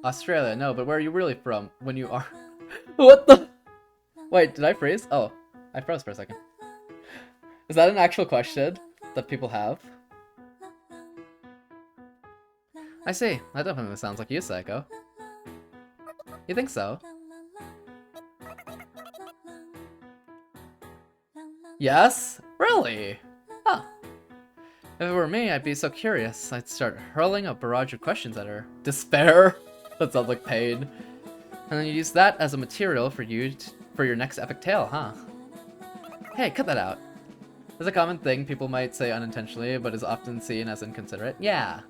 Australia, no, but where are you really from when you are? What the? Wait, did I freeze? Oh, I froze for a second. Is that an actual question that people have? I see. That definitely sounds like you, Psycho. You think so? Yes? Really? Huh. If it were me, I'd be so curious. I'd start hurling a barrage of questions at her. Despair? That sounds like pain. And then you use that as a material for your next epic tale, huh? Hey, cut that out. It's a common thing people might say unintentionally, but is often seen as inconsiderate. Yeah.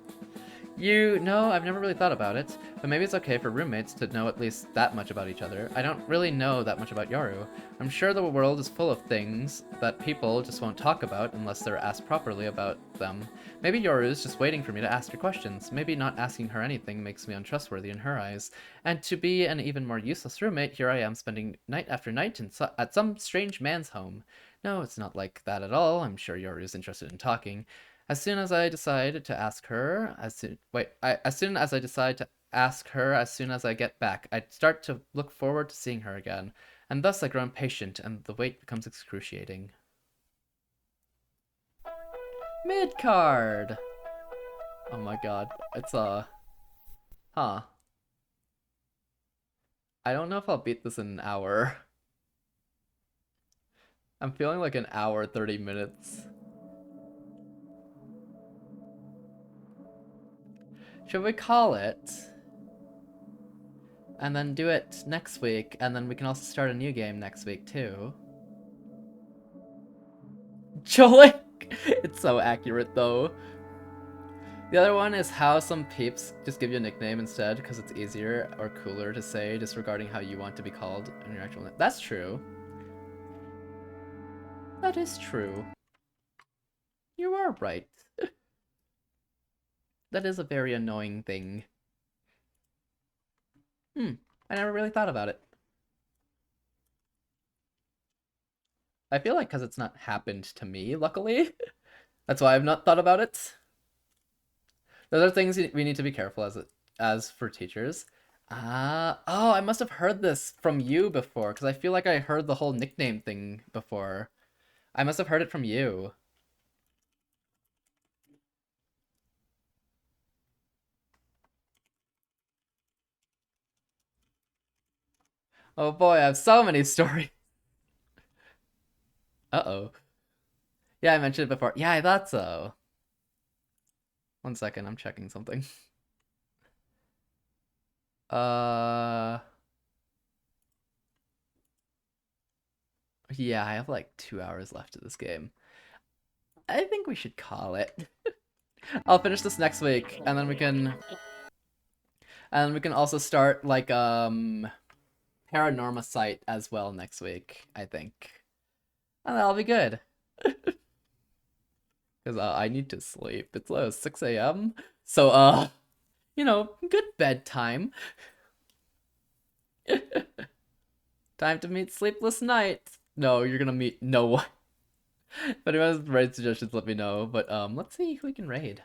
You know, I've never really thought about it, but maybe it's okay for roommates to know at least that much about each other. I don't really know that much about Yoru. I'm sure the world is full of things that people just won't talk about unless they're asked properly about them. Maybe Yoru's just waiting for me to ask her questions. Maybe not asking her anything makes me untrustworthy in her eyes. And to be an even more useless roommate, here I am spending night after night at some strange man's home. No, it's not like that at all. I'm sure Yoru's interested in talking. As soon as I decide to ask her, as soon as I get back, I start to look forward to seeing her again, and thus I grow impatient, and the wait becomes excruciating. Mid-card! Oh my god, it's huh. I don't know if I'll beat this in an hour. I'm feeling like an hour, 30 minutes. Should we call it? And then do it next week, and then we can also start a new game next week, too. Jolik! It's so accurate, though. The other one is how some peeps just give you a nickname instead, because it's easier or cooler to say, disregarding how you want to be called in your actual name. That's true. That is true. You are right. That is a very annoying thing. I never really thought about it. I feel like because it's not happened to me, luckily. That's why I've not thought about it. Those are things we need to be careful as for teachers. Oh, I must have heard this from you before, because I feel like I heard the whole nickname thing before. I must have heard it from you. Oh boy, I have so many stories. Uh-oh. Yeah, I mentioned it before. Yeah, I thought so. One second, I'm checking something. Uh... Yeah, I have like 2 hours left of this game. I think we should call it. I'll finish this next week, and then we can... And we can also start, like, Paranorma site as well next week, I think. And that'll be good. Because I need to sleep. It's 6 a.m. So, you know, good bedtime. Time to meet sleepless nights. No, you're gonna meet no one. If anyone has raid suggestions, let me know. But let's see who we can raid.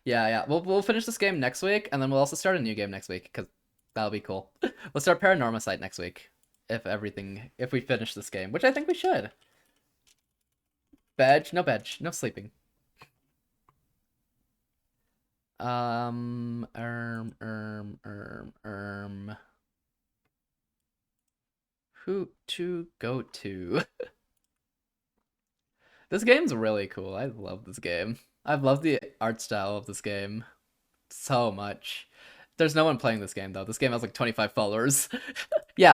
Yeah. We'll finish this game next week, and then we'll also start a new game next week, because that'll be cool. We'll start Paranorma site next week. If we finish this game, which I think we should. Badge, no sleeping. Um, erm, erm, erm, erm. Who to go to? This game's really cool. I love this game. I love the art style of this game so much. There's no one playing this game though. This game has like 25 followers.